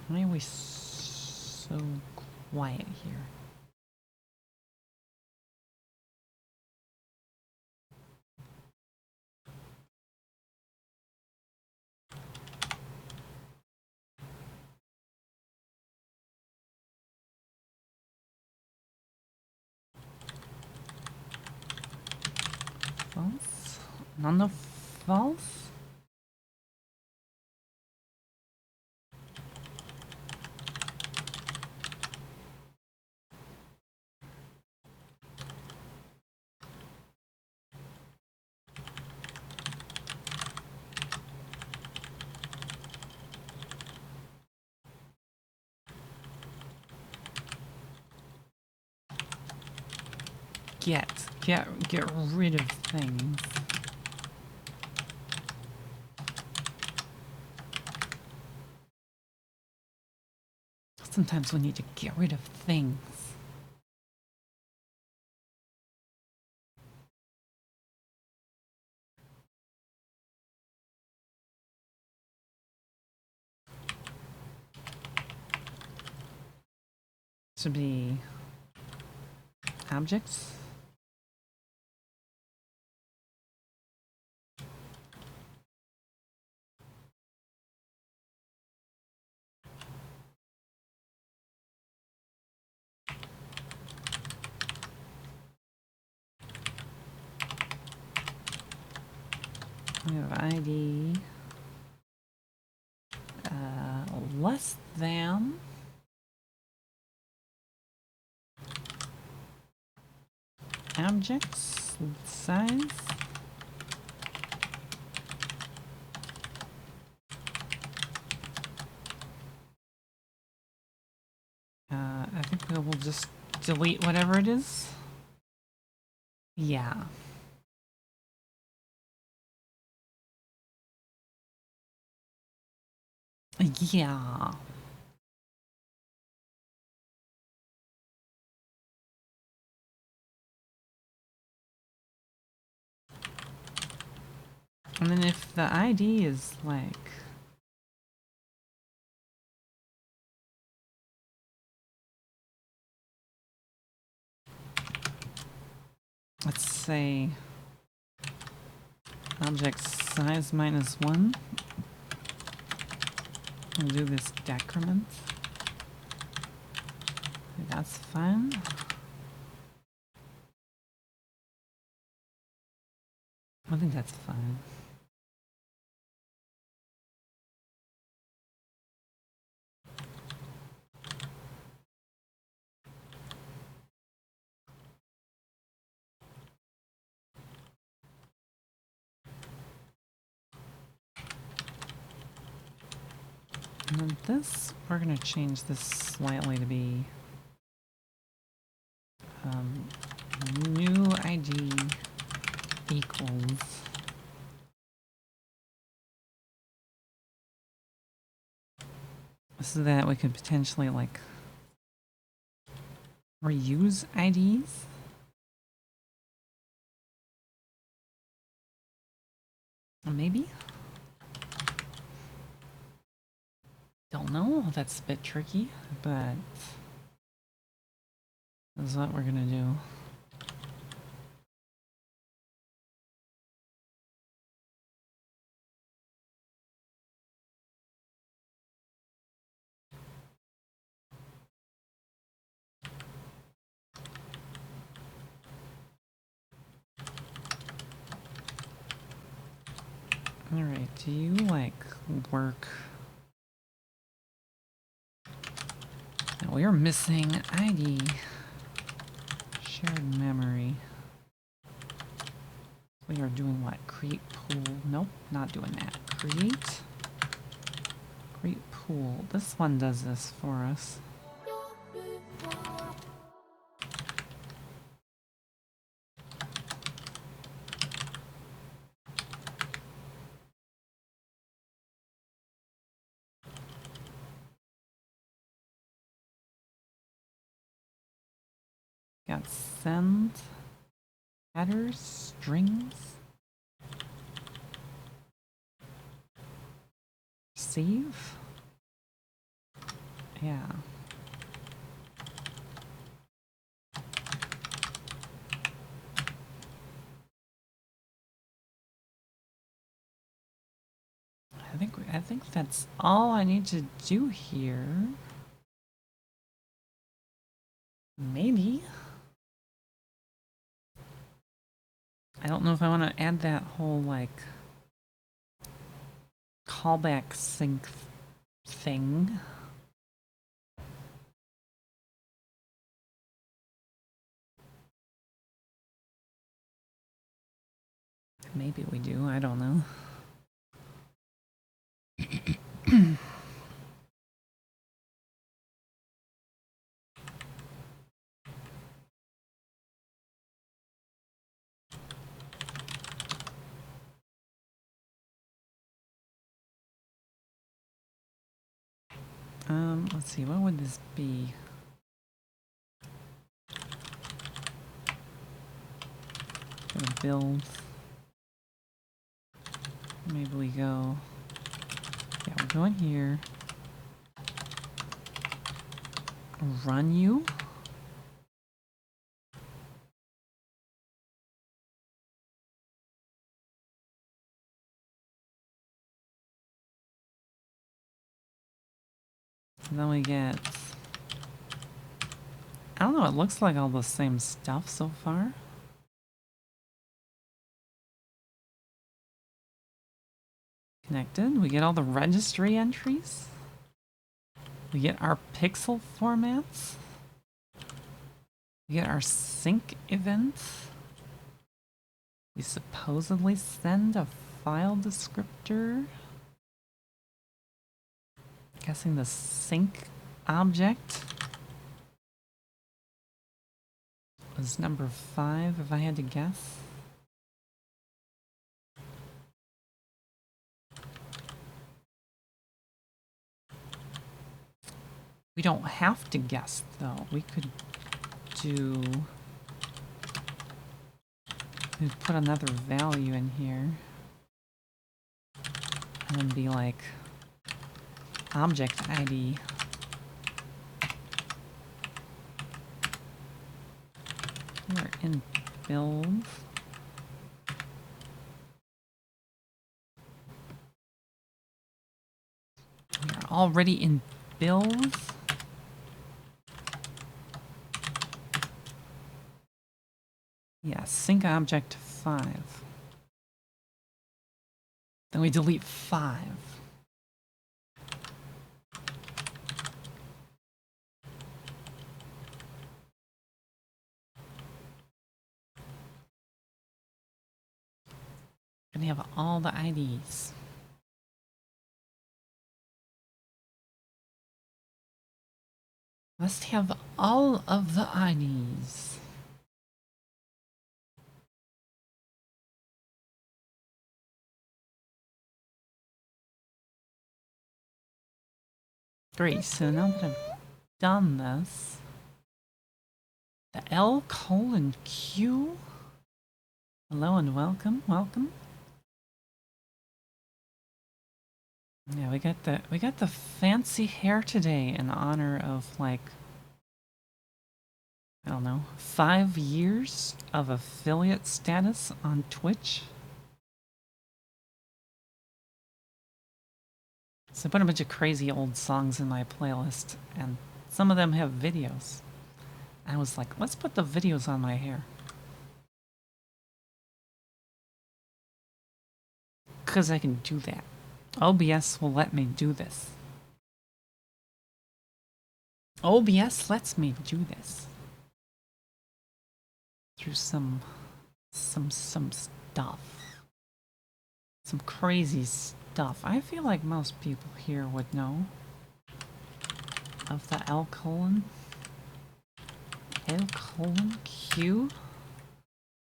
S1: Why are we so quiet here? False? None of false? Get rid of things. Sometimes we need to get rid of things. Should be objects. We have ID less than objects size. I think we will just delete whatever it is. Yeah. Yeah. And then if the ID is like... let's say object size -1. We'll do this decrement. That's fine. I think that's fine. And then this, we're going to change this slightly to be new ID equals so that we could potentially like reuse IDs. Maybe? Don't know. That's a bit tricky, but this is what we're gonna do. Alright, do you like work? Now we are missing ID. Shared memory. We are doing what? Create pool. Nope, not doing that. Create pool. This one does this for us. Got send, headers, strings, save. Yeah. I think that's all I need to do here. Maybe. I don't know if I want to add that whole like callback sync thing. Maybe we do, I don't know. Let's see, what would this be? Gonna build. Maybe we go. Yeah, we're going here. Run you. And then we get. I don't know, it looks like all the same stuff so far. Connected. We get all the registry entries. We get our pixel formats. We get our sync events. We supposedly send a file descriptor. Guessing the sync object was number 5, if I had to guess. We don't have to guess, though. We could do... We'd put another value in here. And then be like... Object ID. We're in build. We are already in build. Yeah, sync object 5. Then we delete 5. And have all the IDs. Must have all of the IDs. Great, so now that I've done this, the L:"Q. Hello and welcome, welcome. Yeah, we got the fancy hair today in honor of, like, I don't know, 5 years of affiliate status on Twitch. So I put a bunch of crazy old songs in my playlist, and some of them have videos. I was like, let's put the videos on my hair. Because I can do that. OBS will let me do this. OBS lets me do this. Through some stuff. Some crazy stuff. I feel like most people here would know of the L:"Q.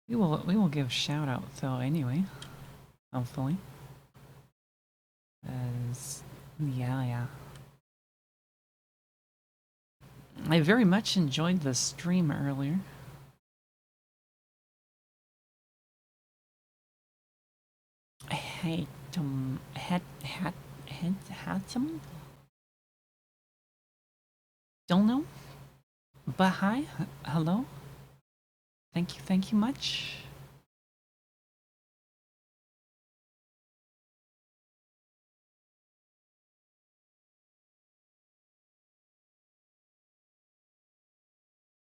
S1: We will give shout out though anyway. Hopefully. Yeah. I very much enjoyed the stream earlier. Hatum. Don't know. But hi. Hello. Thank you much.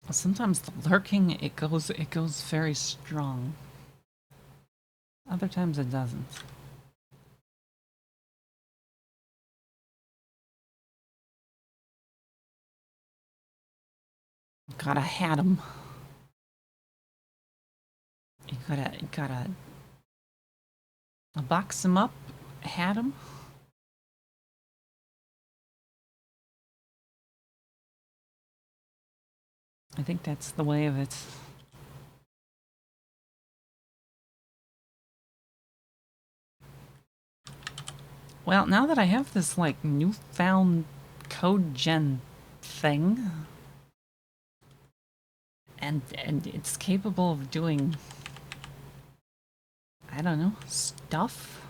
S1: Sometimes the lurking it goes very strong. Other times it doesn't. Gotta had him. You gotta box him up, had him. I think that's the way of it. Well, now that I have this, like, newfound code gen thing, and it's capable of doing, I don't know, stuff?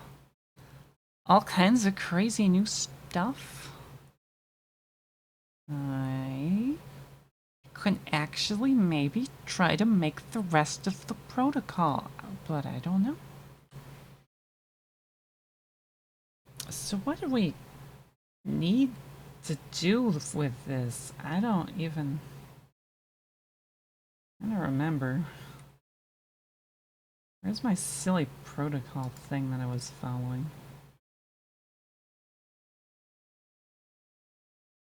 S1: All kinds of crazy new stuff? I could actually maybe try to make the rest of the protocol, but I don't know. So what do we need to do with this? I don't remember. Where's my silly protocol thing that I was following?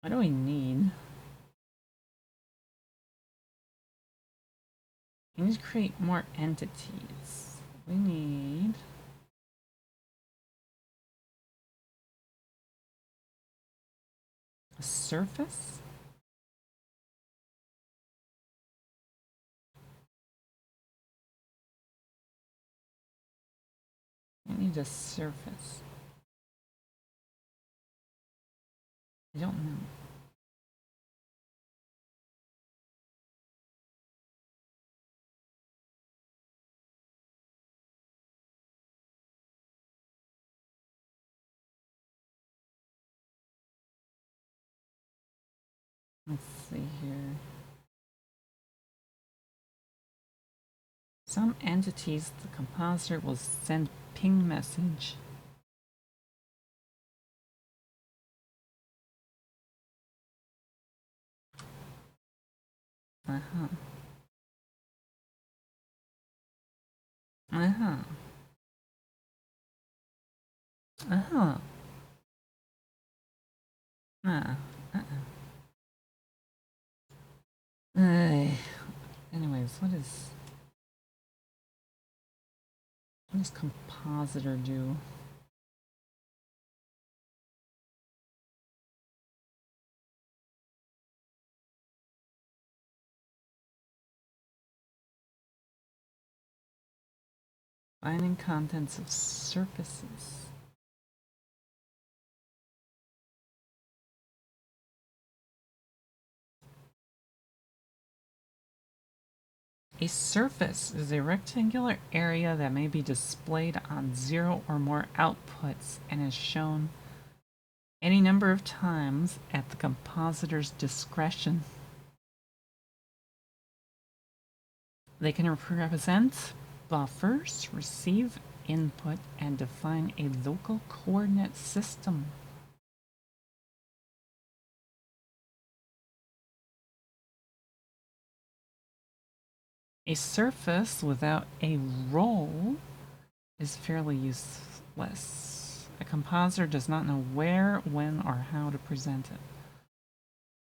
S1: What do we need? We need to create more entities. We need... a surface? I need a surface. I don't know. Let's see here. Some entities, the compositor will send ping message. Uh-huh. Uh-huh. Uh-huh. Anyways, what does compositor do? Finding contents of surfaces. A surface is a rectangular area that may be displayed on 0 or more outputs and is shown any number of times at the compositor's discretion. They can represent buffers, receive input, and define a local coordinate system. A surface without a role is fairly useless. A compositor does not know where, when, or how to present it.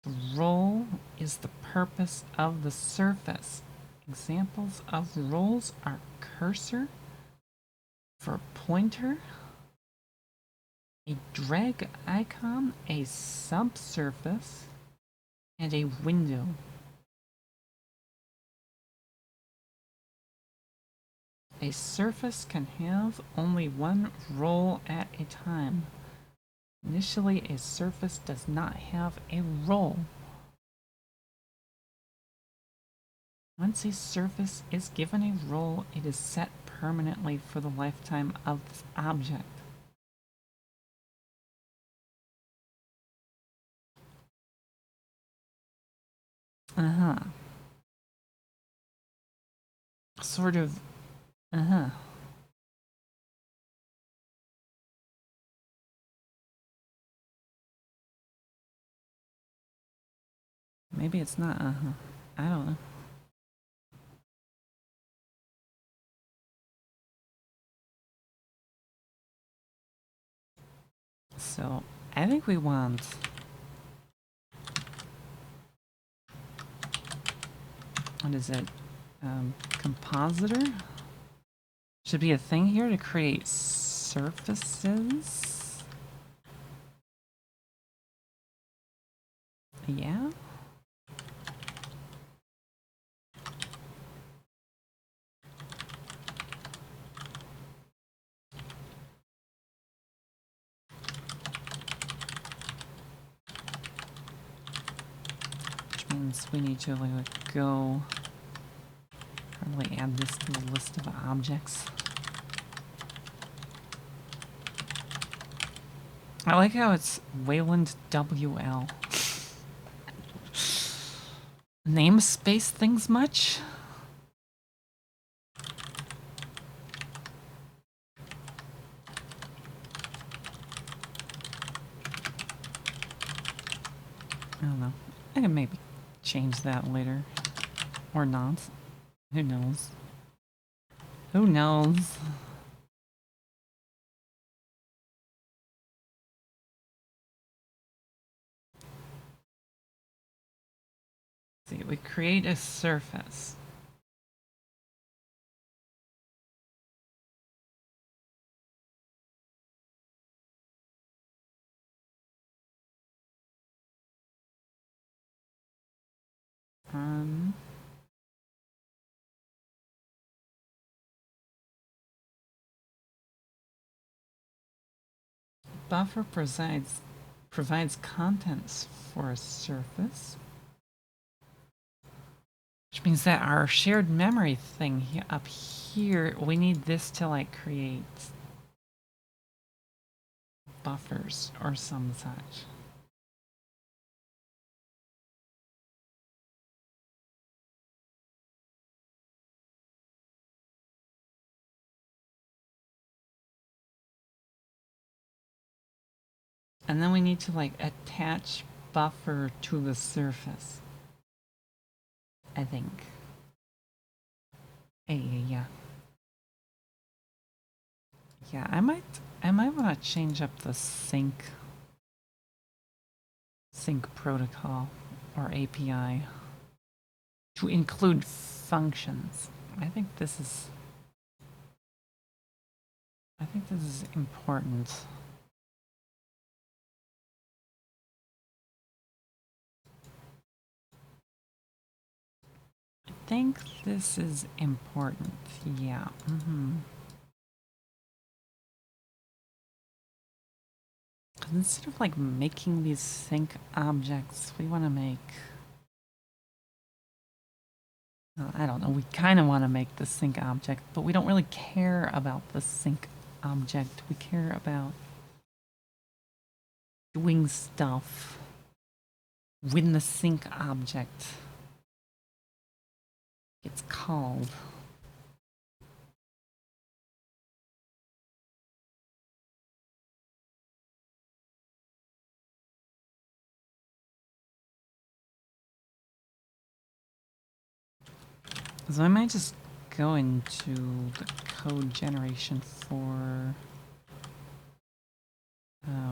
S1: The role is the purpose of the surface. Examples of roles are cursor for pointer, a drag icon, a subsurface, and a window. A surface can have only one role at a time. Initially, a surface does not have a role. Once a surface is given a role, it is set permanently for the lifetime of the object. Sort of. Maybe it's not I don't know. So, I think we want... What is it? Compositor? Should be a thing here to create surfaces? Yeah? Which means we need to like go... Probably add this to the list of objects. I like how it's Wayland WL. Namespace things much? I don't know. I can maybe change that later. Or not. Who knows? Who knows? See, we create a surface. Buffer provides contents for a surface. Which means that our shared memory thing up here, we need this to like create buffers or some such. And then we need to like attach buffer to the surface. I think. Yeah. Yeah, I might want to change up the sync protocol or API to include functions. I think this is important. I think this is important. Yeah. Instead of like making these sync objects, we want to make I don't know, we kind of want to make the sync object, but we don't really care about the sync object. We care about doing stuff when the sync object gets called. So I might just go into the code generation for,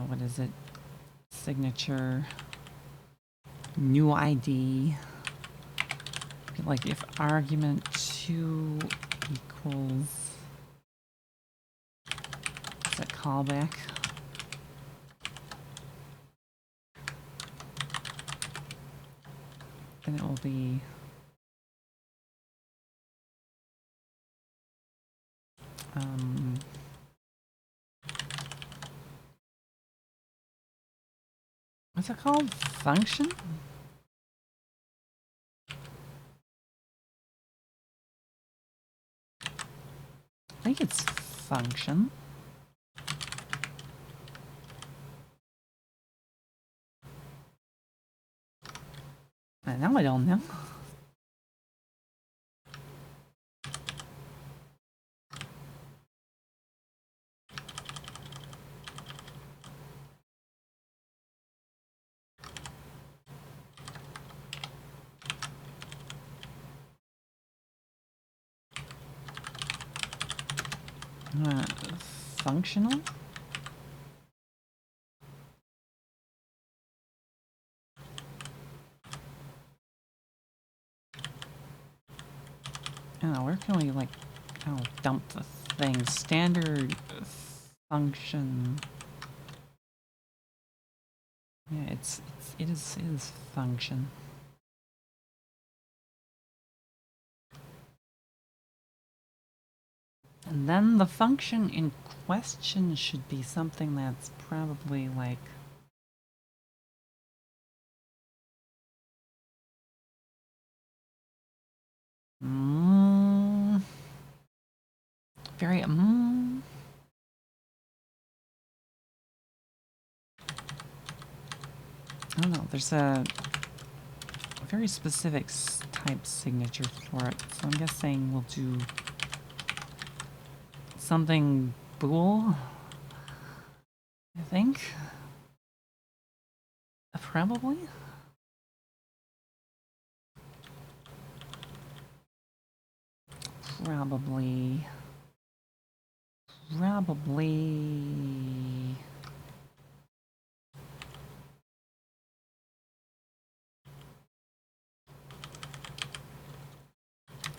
S1: what is it? Signature, new ID. Like if argument 2 equals, is that callback? Then it will be what's it called? Function? I think it's function. Now I don't know. Functional? Oh, where can we, like, dump the thing? Standard function. Yeah, it is function. And then the function in question should be something that's probably like very I don't know, there's a very specific type signature for it, so I'm guessing we'll do something bool, I think. Probably. Probably.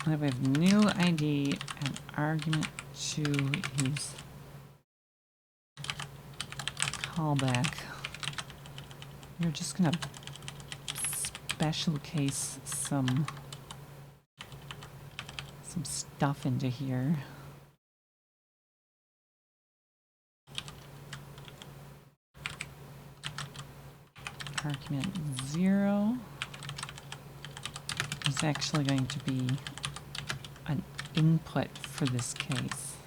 S1: We have new ID and argument 2 is callback. We're just gonna special case some stuff into here. Argument 0 is actually going to be an input for this case.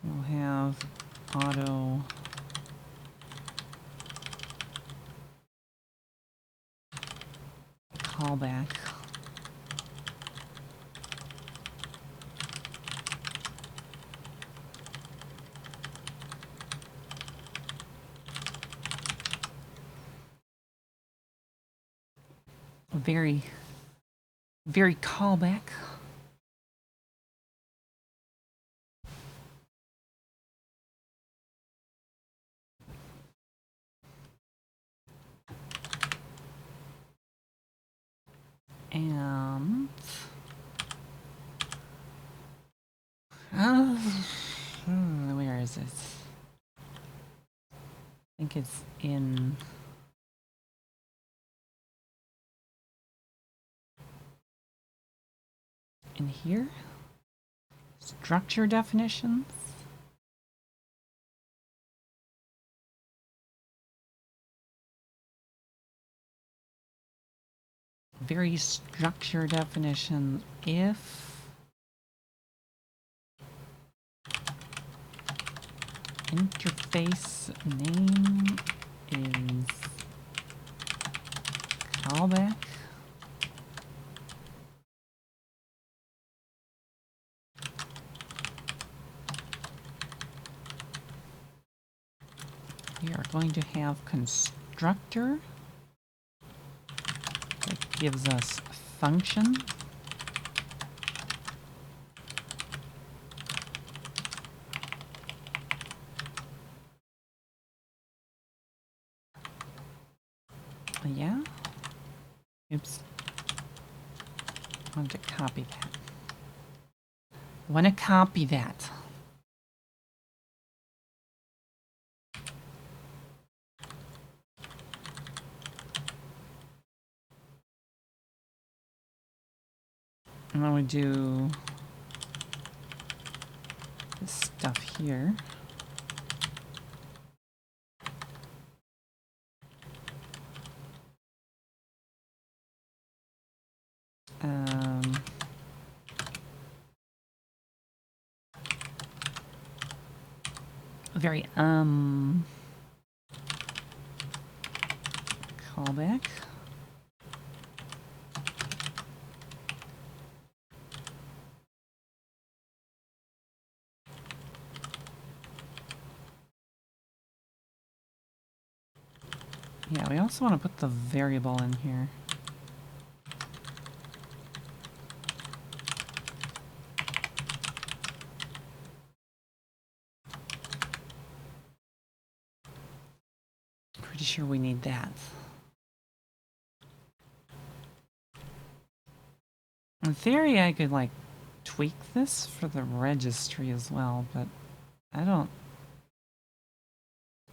S1: We'll have auto callback. Very callback. And where is it? I think it's in here. Structure definitions. very structured definition. If interface name is callback, we are going to have constructor that gives us function. Yeah. Oops. I want to copy that. I want to copy that. And then we do this stuff here. Very callback. Yeah, we also want to put the variable in here. Pretty sure we need that. In theory, I could like tweak this for the registry as well, but I don't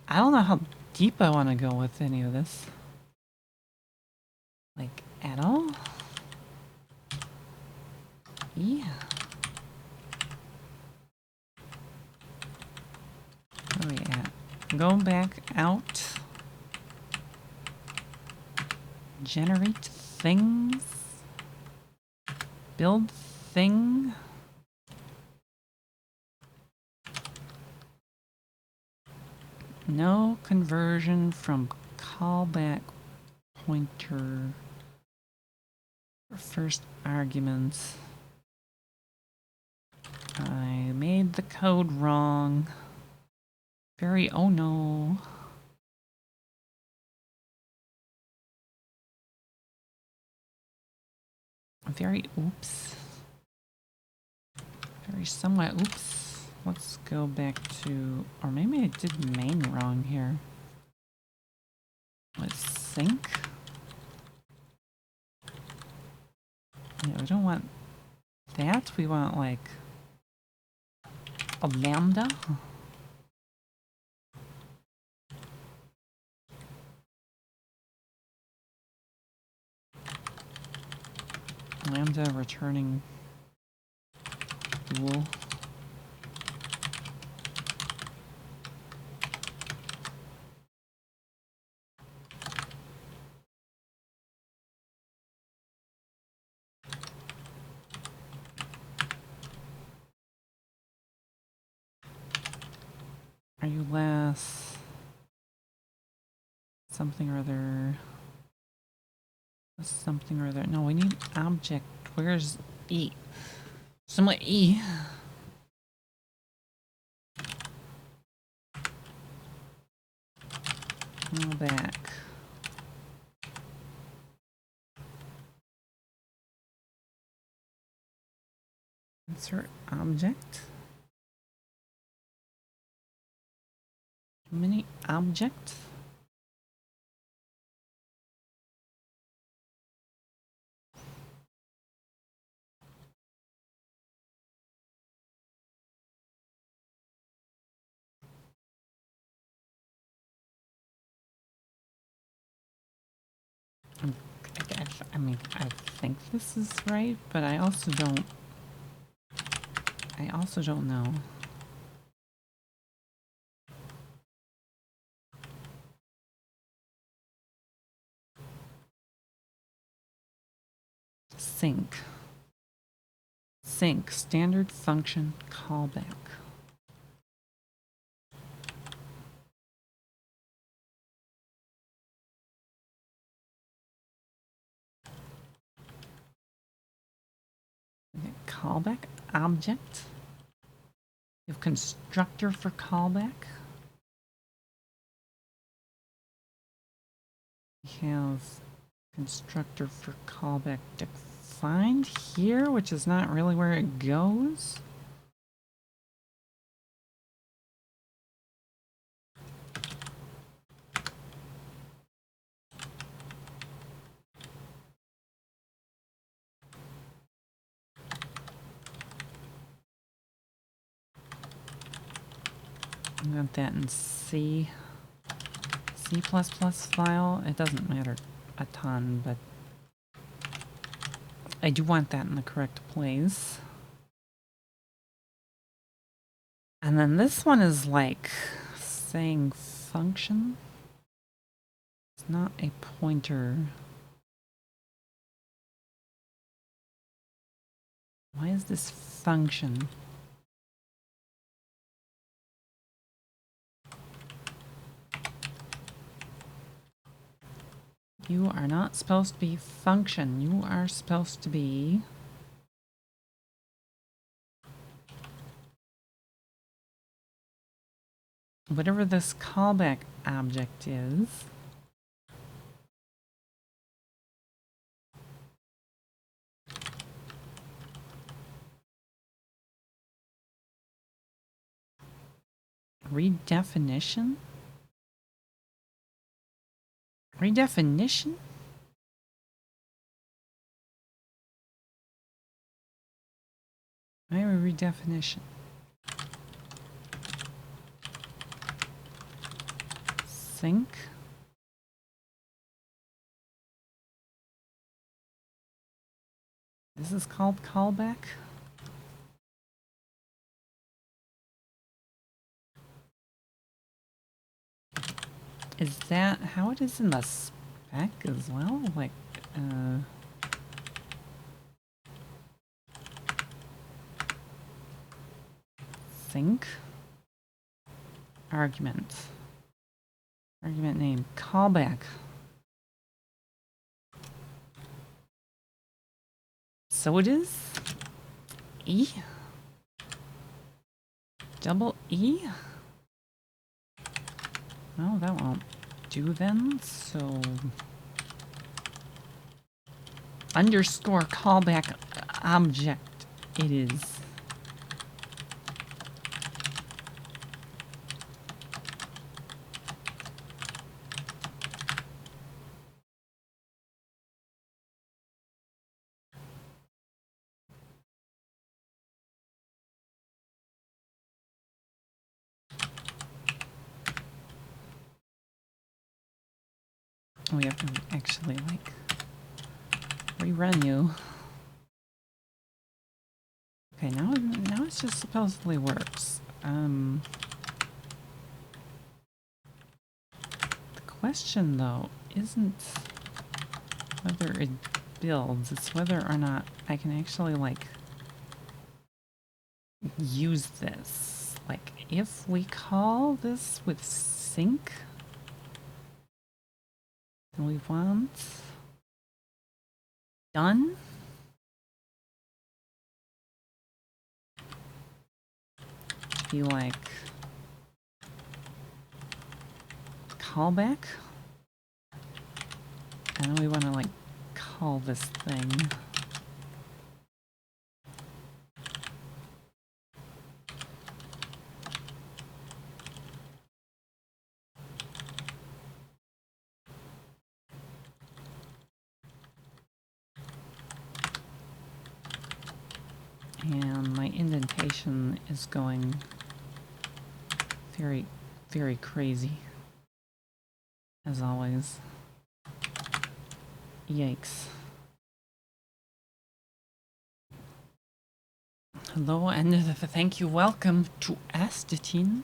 S1: know how deep I want to go with any of this. Like, at all? Yeah. Where are we at? Go back out. Generate things. Build thing. No conversion from callback pointer for first arguments. I made the code wrong. Very, oh no. Very oops. Very somewhat oops. Let's go back to, or maybe I did main wrong here. Let's sync. Yeah, we don't want that. We want like a lambda. Lambda returning bool. Are you less something or other? Something or other. No, we need object. Where's E? Somewhat E. Go back. Insert object. Mini object. I mean, I think this is right, but I also don't know. Sync. Sync, standard function callback. Okay, callback object. You have constructor for callback. We have constructor for callback defined here, which is not really where it goes. I got that in C++ file. It doesn't matter a ton, but I do want that in the correct place. And then this one is like saying function. It's not a pointer. Why is this function? You are not supposed to be function. You are supposed to be whatever this callback object is. Redefinition? Redefinition? Why a redefinition? Sync. This is called callback. Is that how it is in the spec as well? Like, sync. Argument. Argument name. Callback. So it is E? Double E? Well, that won't do then, so... Underscore callback object it is. We have to actually, like, rerun you. Okay, now it just supposedly works. The question, though, isn't whether it builds, it's whether or not I can actually, like, use this. Like, if we call this with sync, then we want done. Be like callback, and then we want to like call this thing. And my indentation is going very, very crazy, as always. Yikes. Hello and thank you. Welcome to Astatine.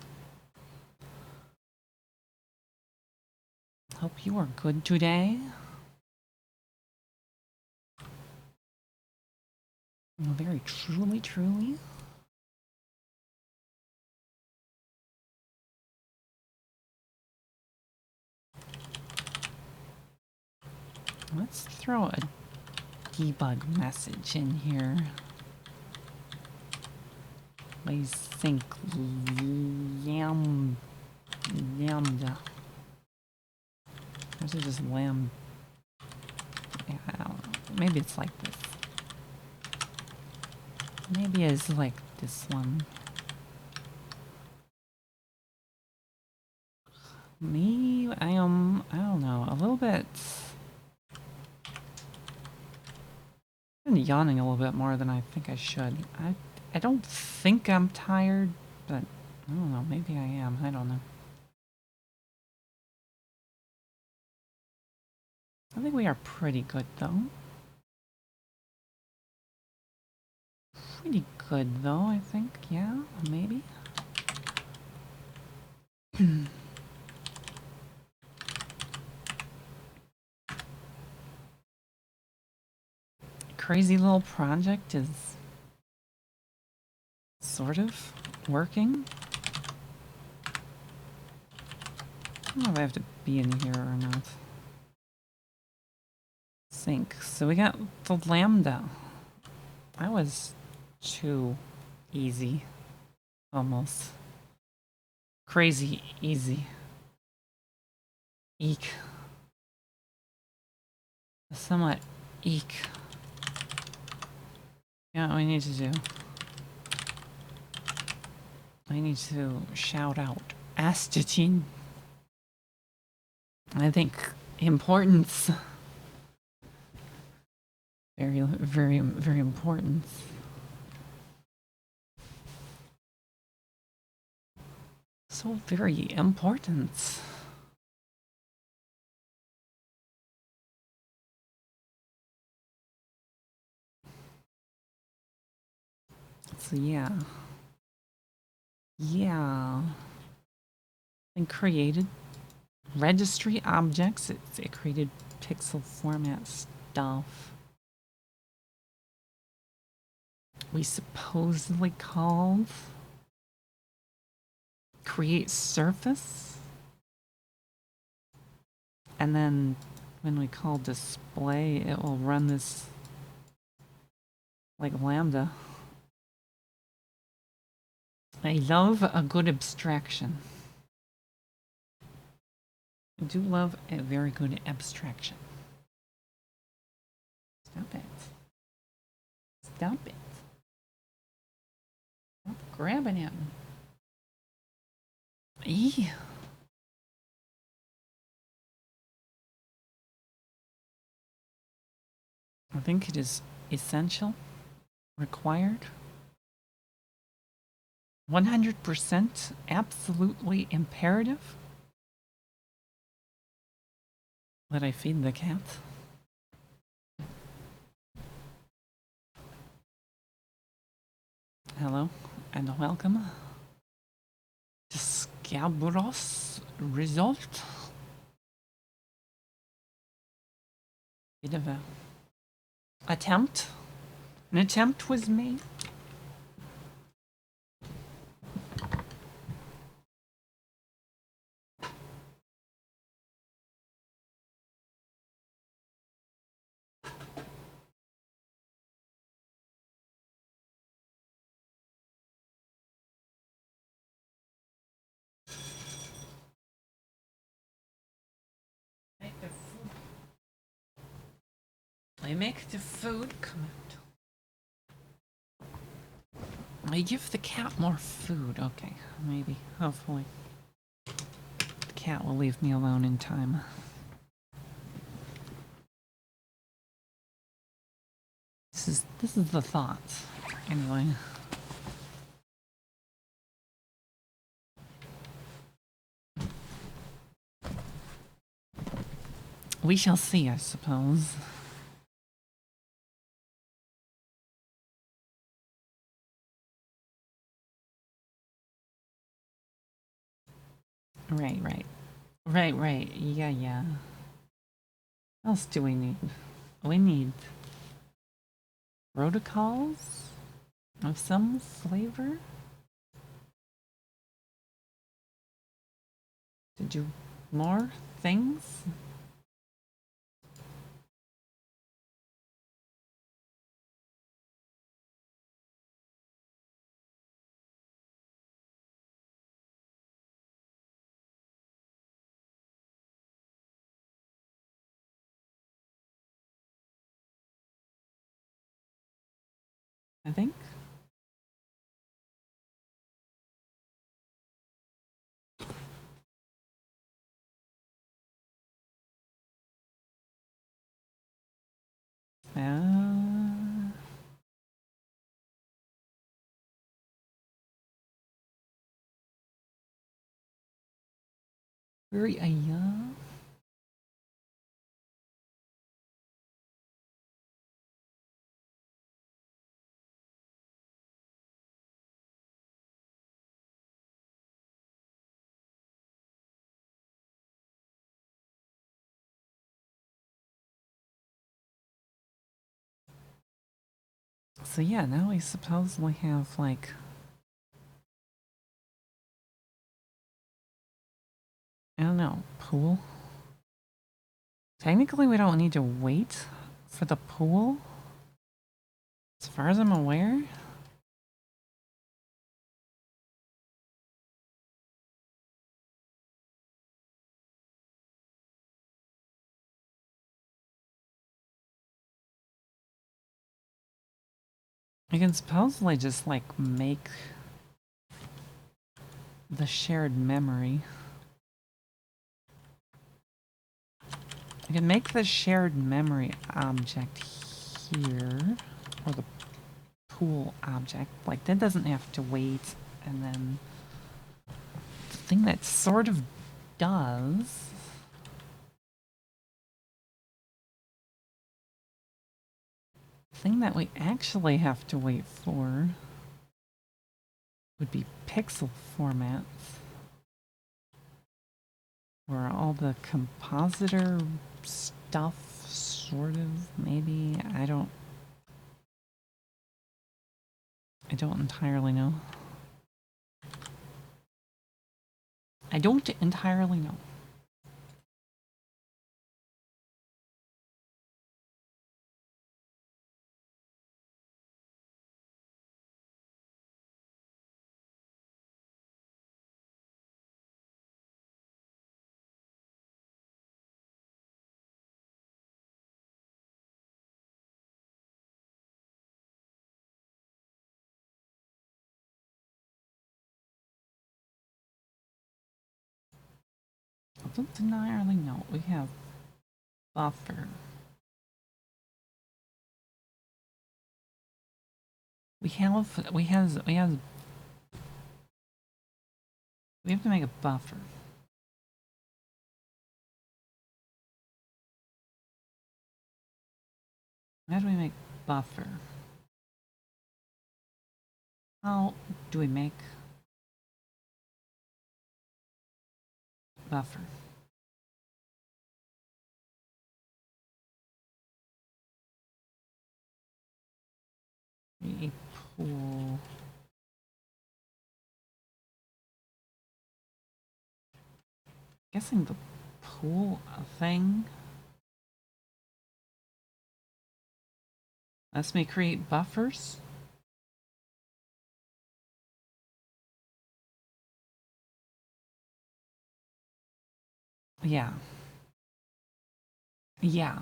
S1: Hope you are good today. Very truly, truly. Let's throw a debug message in here. Please sync lambda. Or is it just lamb? Yeah, I don't know. Maybe it's like this. Maybe it's like this one. Me, I don't know, a little bit. I've been yawning a little bit more than I think I should. I don't think I'm tired, but I don't know, maybe I am. I don't know. I think we are pretty good though. Pretty good though, I think. Yeah, maybe. Crazy little project is sort of working. I don't know if I have to be in here or not. Sync. So we got the lambda. That was too easy. Almost. Crazy easy. Eek. Somewhat eek. Yeah, what we need to do. I need to shout out Astatin. I think importance. Very, very, very important. So very important. So yeah. Yeah. And created registry objects. It created pixel format stuff. We supposedly called create surface. And then when we call display, it will run this like lambda. I love a good abstraction. I do love a very good abstraction. Stop it. Stop it. Stop grabbing it. Eee. I think it is essential, required, 100% absolutely imperative that I feed the cat. Hello and welcome to Scabros result. Bit of a attempt. An attempt was made. I make the food come out. I give the cat more food. Okay, maybe, hopefully. The cat will leave me alone in time. This is the thought. Anyway. We shall see, I suppose. Right. Yeah. What else do we need? We need protocols of some flavor? To do more things? I think. Very So yeah, now we supposedly have like I don't know, pool. Technically we don't need to wait for the pool. As far as I'm aware. I can supposedly just like make the shared memory. I can make the shared memory object here, or the pool object. Like, that doesn't have to wait, and then the thing that sort of does... The thing that we actually have to wait for would be pixel formats. Where all the compositor stuff, sort of, maybe, I don't entirely know. I don't entirely know. I don't entirely know. We have buffer. We have to make a buffer. How do we make buffer? How do we make buffer? A pool. Guessing the pool thing lets me create buffers. Yeah. Yeah.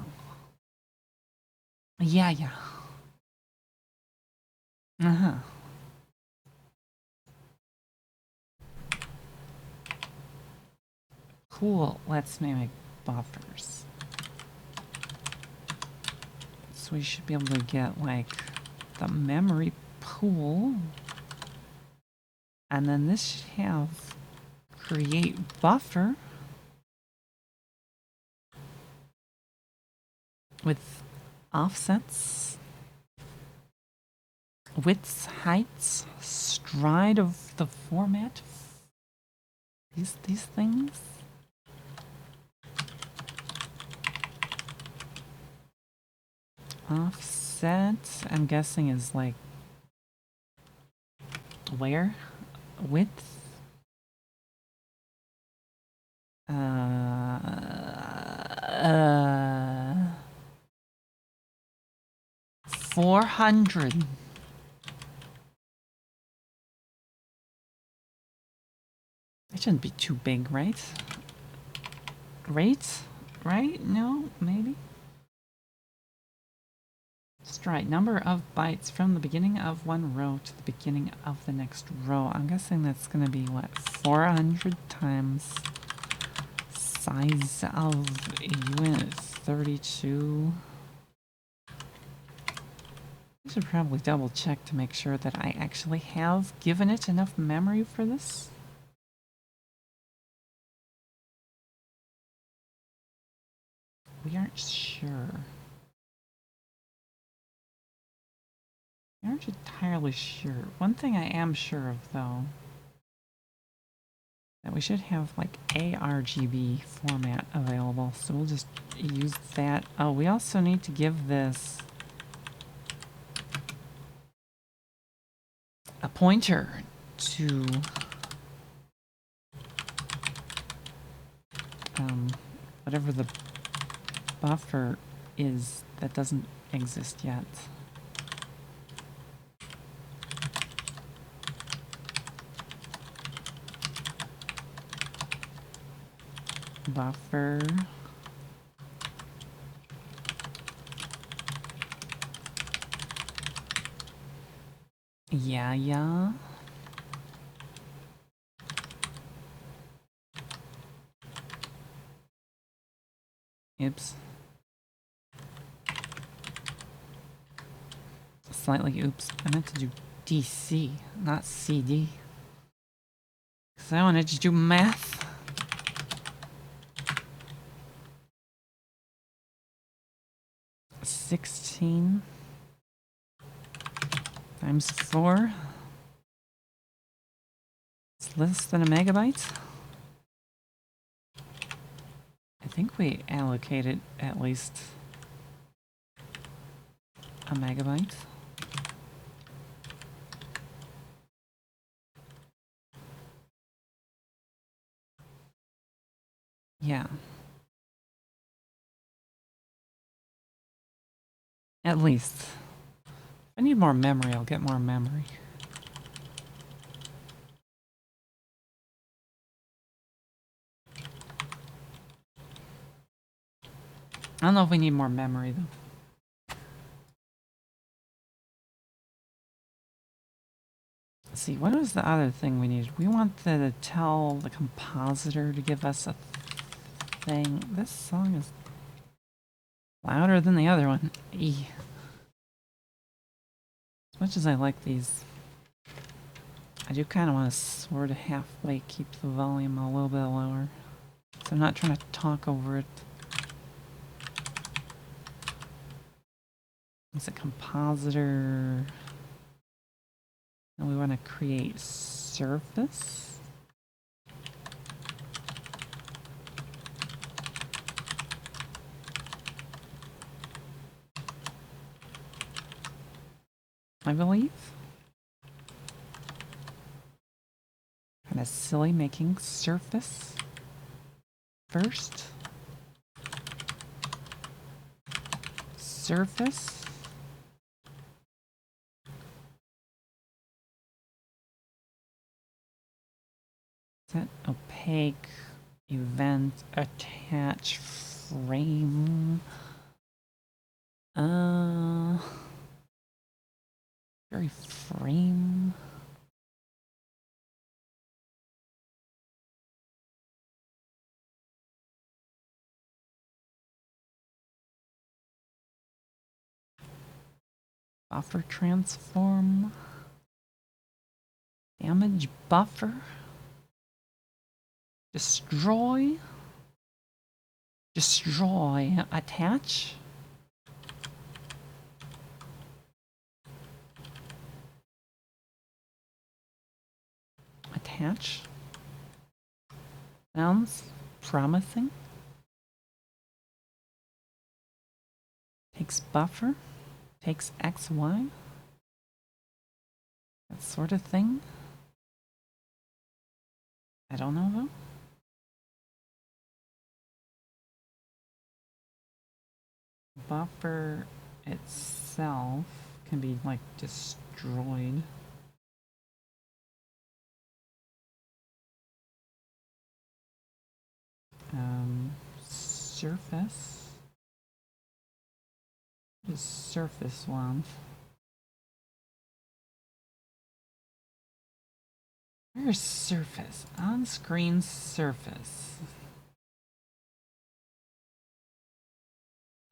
S1: Yeah, yeah. Uh-huh. Pool lets me make buffers. So we should be able to get, like, the memory pool. And then this should have create buffer with offsets, widths, heights, stride of the format. These things. Offset. set, I'm guessing, is like where? Width? 400. It shouldn't be too big, right? Right? Right? No? Maybe? Strike. Number of bytes from the beginning of one row to the beginning of the next row. I'm guessing that's going to be, what, 400 times size of unit 32. I should probably double check to make sure that I actually have given it enough memory for this. We aren't sure. We aren't entirely sure. One thing I am sure of, though, that we should have like ARGB format available, so we'll just use that. Oh, we also need to give this a pointer to whatever the buffer is that doesn't exist yet. Buffer. Yeah. Oops. Slightly oops. I meant to do DC, not CD. Because I wanted to do math. $16 times 4. It's less than a megabyte. I think we allocated at least a megabyte. Yeah. At least. If I need more memory, I'll get more memory. I don't know if we need more memory, though. Let's see, what was the other thing we needed? We wanted to tell the compositor to give us a thing. This song is louder than the other one. E. As much as I like these, I do kind of want to sort of halfway keep the volume a little bit lower. So I'm not trying to talk over it. It's a compositor. And we want to create surface. I believe. Kind of silly making surface first. Surface. Set opaque event attach frame. Very frame. Buffer transform. Damage buffer. Destroy. Destroy. Attach. Attach. Sounds promising. Takes buffer. takes XY? That sort of thing? I don't know though. Buffer itself can be like destroyed. Surface. What does surface want? Where's surface? On-screen surface.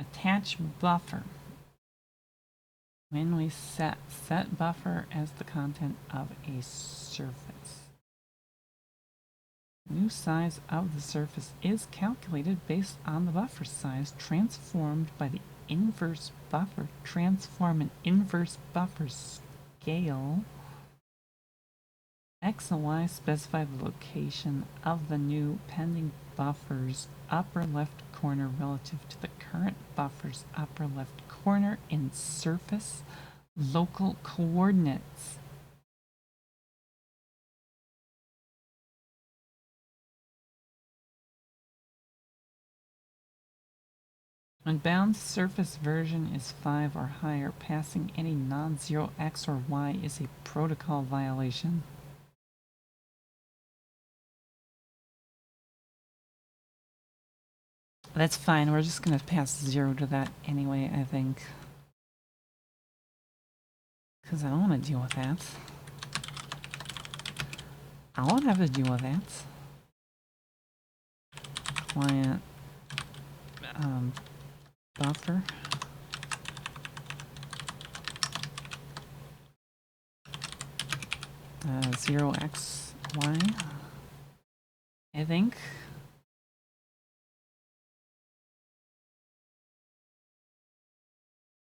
S1: Attach buffer. When we set buffer as the content of a surface. New size of the surface is calculated based on the buffer size transformed by the inverse buffer transform and inverse buffer scale. X and Y specify the location of the new pending buffer's upper left corner relative to the current buffer's upper left corner in surface local coordinates. When bound surface version is 5 or higher, passing any non-zero X or Y is a protocol violation. That's fine, we're just gonna pass 0 to that anyway, I think. Because I don't want to deal with that. I won't have to deal with that. Client buffer. Zero XY. I think.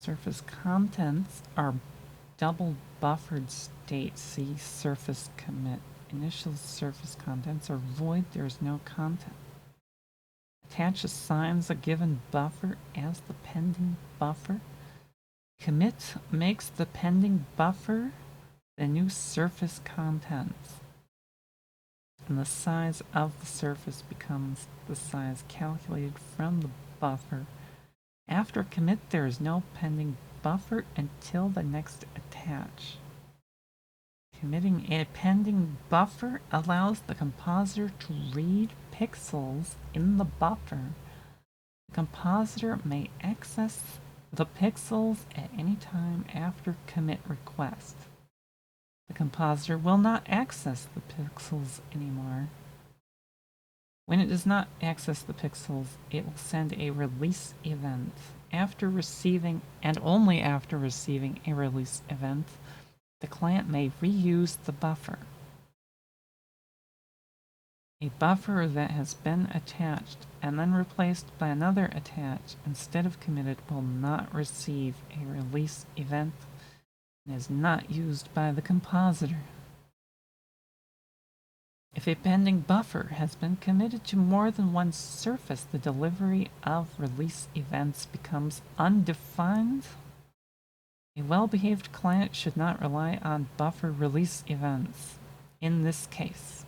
S1: Surface contents are double buffered state. See surface commit. Initial surface contents are void. There is no content. Attach assigns a given buffer as the pending buffer. Commit makes the pending buffer the new surface contents. And the size of the surface becomes the size calculated from the buffer. After commit, there is no pending buffer until the next attach. Committing a pending buffer allows the compositor to read pixels in the buffer. The compositor may access the pixels at any time after commit request. The compositor will not access the pixels anymore. When it does not access the pixels, it will send a release event. After receiving, and only after receiving a release event, the client may reuse the buffer. A buffer that has been attached and then replaced by another attached instead of committed will not receive a release event and is not used by the compositor. If a pending buffer has been committed to more than one surface, the delivery of release events becomes undefined. A well-behaved client should not rely on buffer release events in this case.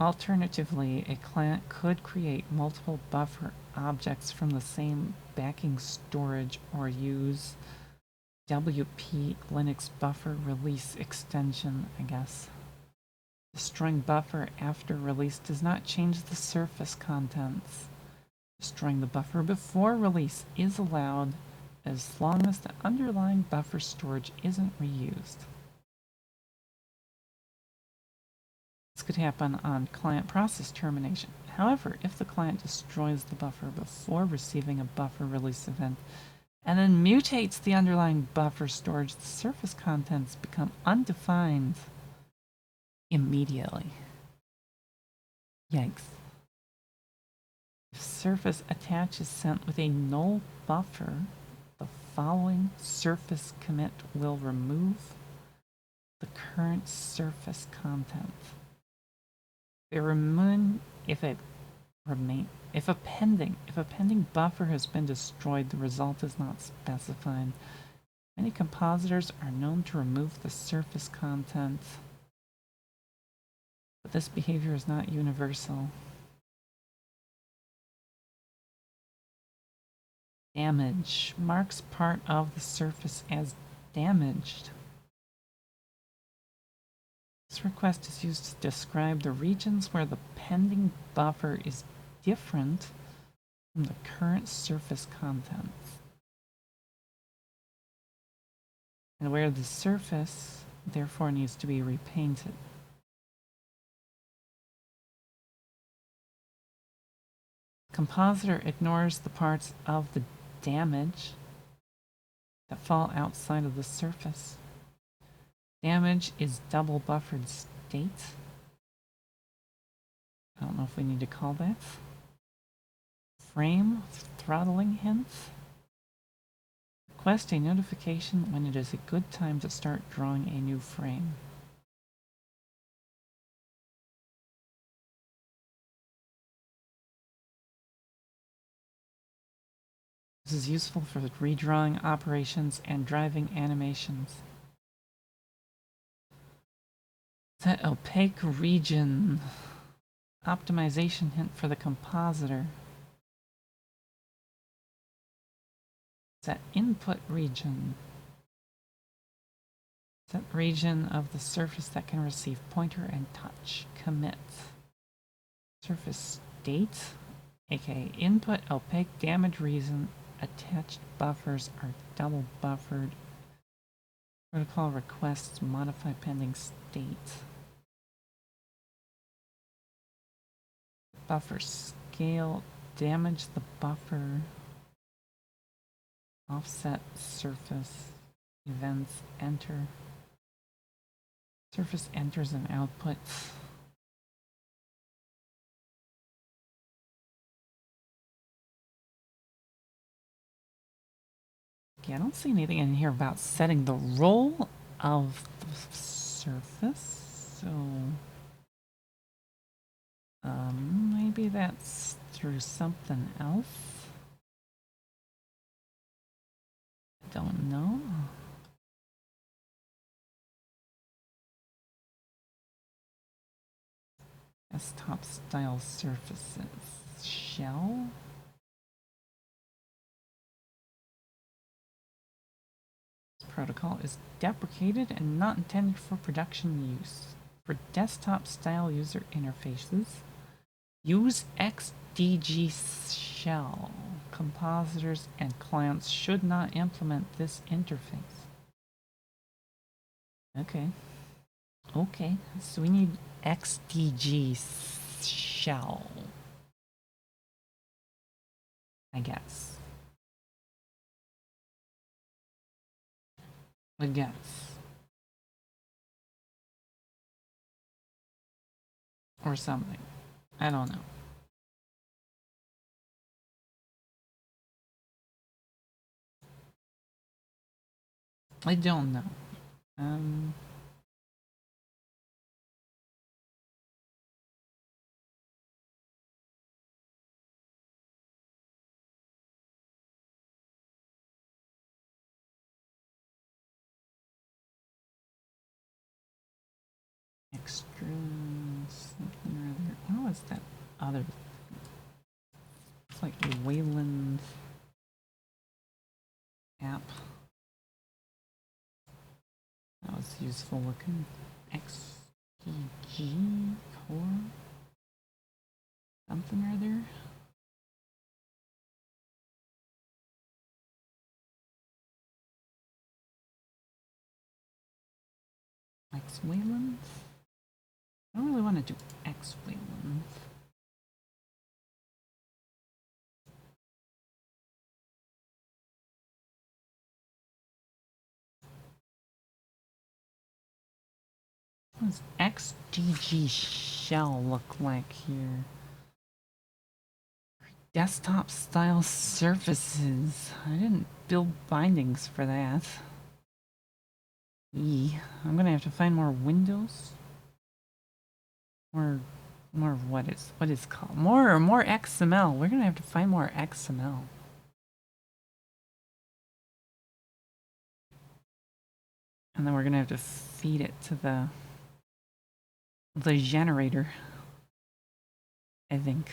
S1: Alternatively, a client could create multiple buffer objects from the same backing storage or use WP Linux buffer release extension, I guess. Destroying buffer after release does not change the surface contents. Destroying the buffer before release is allowed as long as the underlying buffer storage isn't reused. This could happen on client process termination. However, if the client destroys the buffer before receiving a buffer release event and then mutates the underlying buffer storage, the surface contents become undefined immediately. Yikes. If surface attach is sent with a null buffer, the following surface commit will remove the current surface content. If a remain. If a pending buffer has been destroyed, the result is not specified. Many compositors are known to remove the surface content, but this behavior is not universal. Damage marks part of the surface as damaged. This request is used to describe the regions where the pending buffer is different from the current surface contents, and where the surface therefore needs to be repainted. The compositor ignores the parts of the damage that fall outside of the surface. Damage is double buffered state. I don't know if we need to call that. Frame throttling hints. Request a notification when it is a good time to start drawing a new frame. This is useful for redrawing operations and driving animations. Set opaque region. Optimization hint for the compositor. Set input region. Set region of the surface that can receive pointer and touch. Commit. Surface state, aka input opaque damage region. Attached buffers are double buffered. Protocol requests modify pending state. Buffer scale, damage the buffer. Offset surface, events, enter. Surface enters and outputs. Okay, I don't see anything in here about setting the roll of the surface, so maybe that's through something else. Don't know. Desktop style surfaces. Shell. This protocol is deprecated and not intended for production use. For desktop style user interfaces, use XDG shell. Compositors and clients should not implement this interface. Okay. Okay, so we need XDG shell, I guess. I guess. Or something. I don't know. I don't know. Extra something or other. What was that other? It's like a Wayland app. That was useful looking. XDG core something or other. X Wayland? I don't really want to do X Wayland. What does XDG shell look like here? Desktop style surfaces. I didn't build bindings for that. I'm gonna have to find more windows. More More of what is called more XML. We're gonna have to find more XML. And then we're gonna have to feed it to the generator, I think.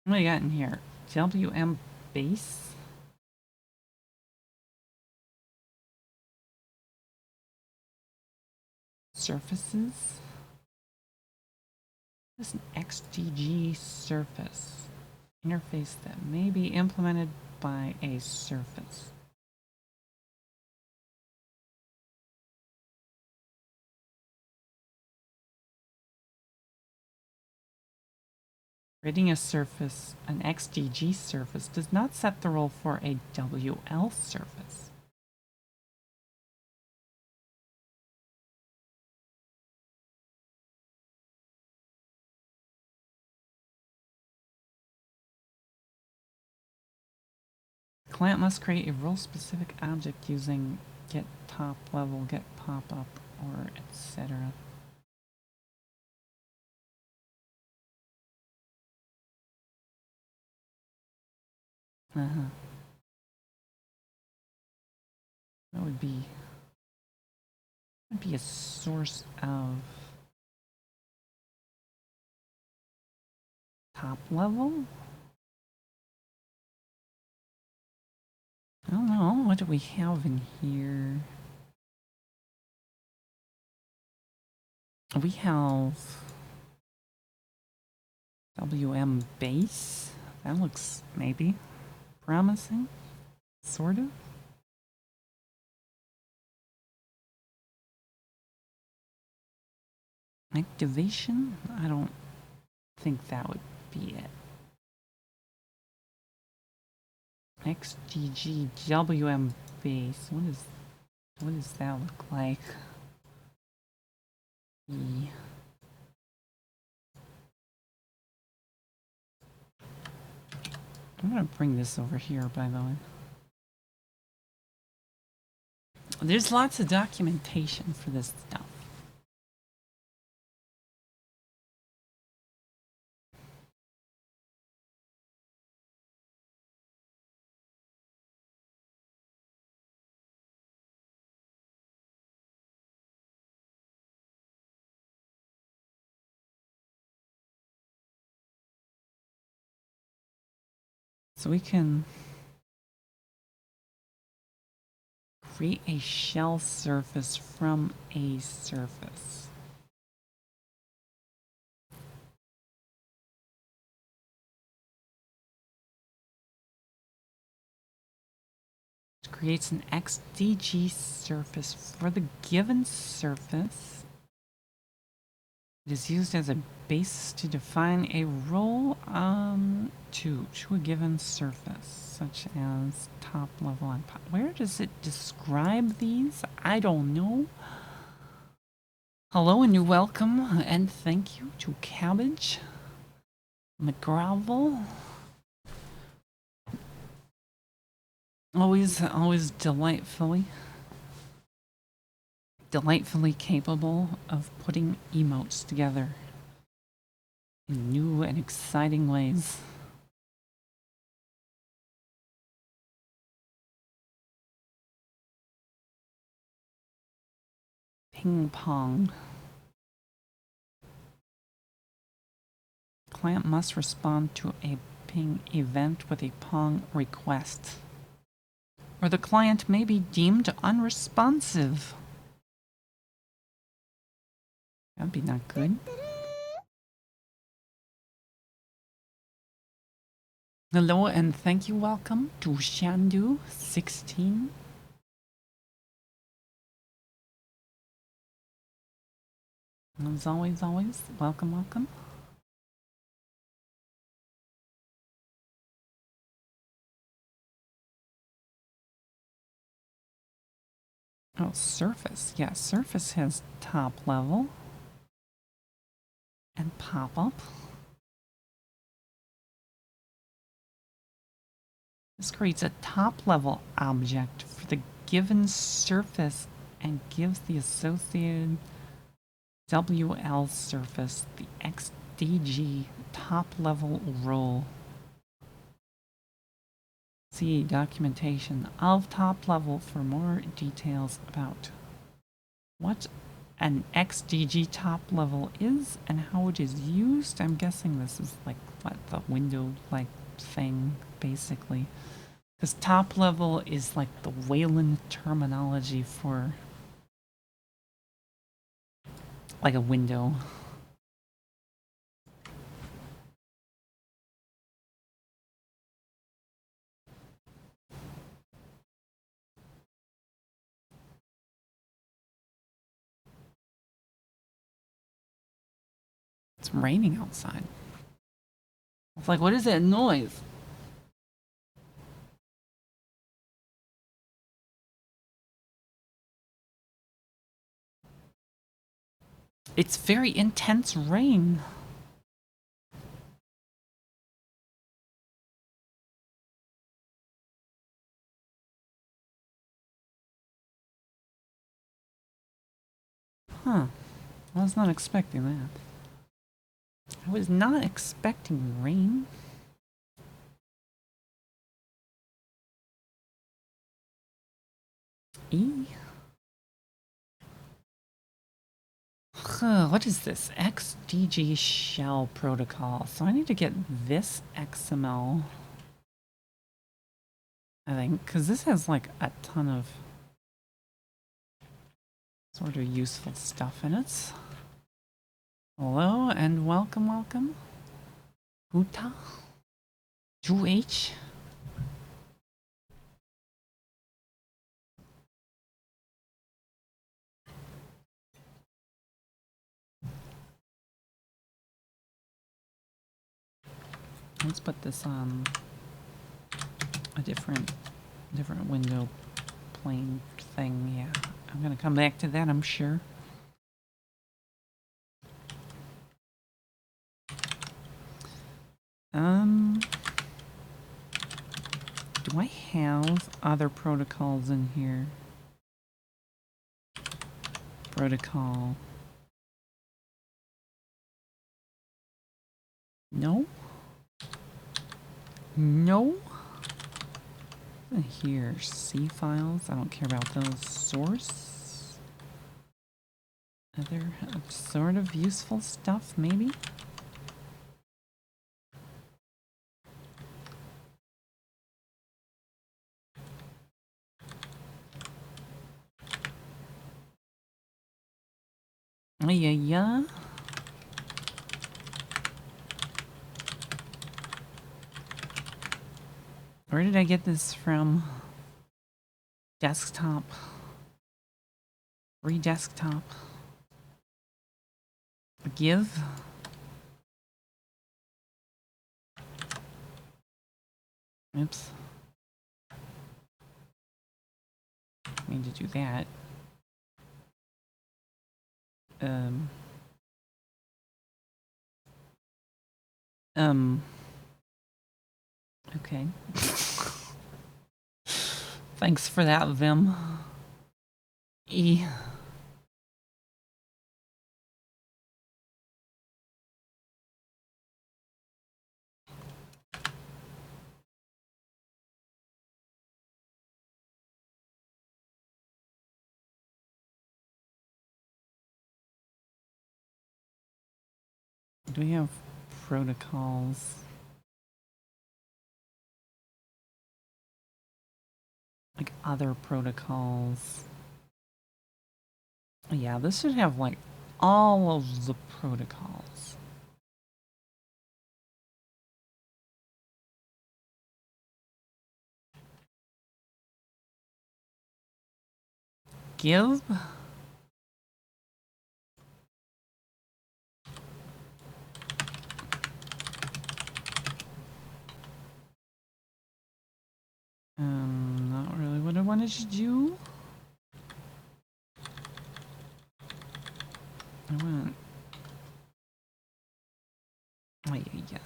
S1: What do we got in here? WM base? Surfaces? This is an XDG surface. Interface that may be implemented by a surface. Creating a surface, an XDG surface, does not set the role for a WL surface. The client must create a role-specific object using get top level, get pop-up, or etc. That would be a source of top level? I don't know. What do we have in here? We have WM base. That looks maybe promising. Sort of. Activation? I don't think that would be it. XGG WM base. What does that look like? I'm gonna bring this over here, by the way. There's lots of documentation for this stuff. So we can create a shell surface from a surface. It creates an XDG surface for the given surface. It is used as a basis to define a role to a given surface, such as top level and pop. Where does it describe these? I don't know. Hello and welcome and thank you to Cabbage McGravel. Always delightfully capable of putting emotes together in new and exciting ways. Ping pong. Client must respond to a ping event with a pong request, or the client may be deemed unresponsive. That'd be not good. Hello and thank you. Welcome to Shandu16. As always, welcome. Oh, surface. Yeah, surface has top level and pop-up. This creates a top-level object for the given surface and gives the associated WL surface the XDG top-level role. See documentation of top level for more details about what an XDG top level is and how it is used. I'm guessing this is like what the window like thing basically. Because top level is like the Wayland terminology for like a window. It's raining outside. It's like, what is that noise? It's very intense rain. Huh. I was not expecting that. I was not expecting rain. E? Huh, what is this? XDG shell protocol. So I need to get this XML. I think, because this has like a ton of sort of useful stuff in it. Hello and welcome, welcome. Huta? 2H? Let's put this on a different window plane thing. Yeah, I'm gonna come back to that, I'm sure. Do I have other protocols in here? Protocol. No? No? Here, C files. I don't care about those. Source. Other sort of useful stuff, maybe? Yeah. Where did I get this from? Desktop. Free desktop. Give. Oops. Need to do that. Okay. Thanks for that, Vim. E. Do we have protocols? Like other protocols? Yeah, this should have like all of the protocols. Give? Not really what I wanted to do. I want... Oh, yeah.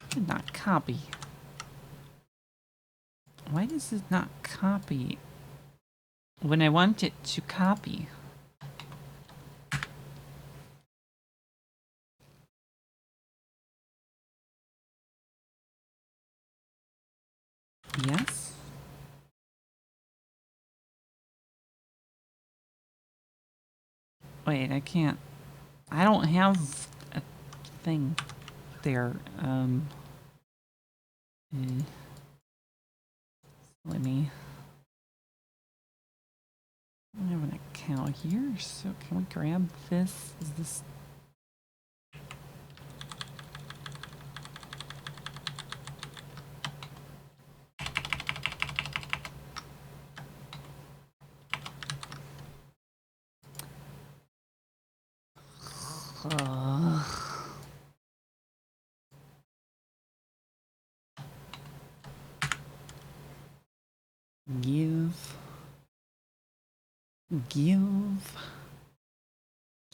S1: Did not copy. Why does it not copy when I want it to copy? Yes? Wait, I can't. I don't have a thing there. Eh, let me. I don't have an account here, so can we grab this? Is this.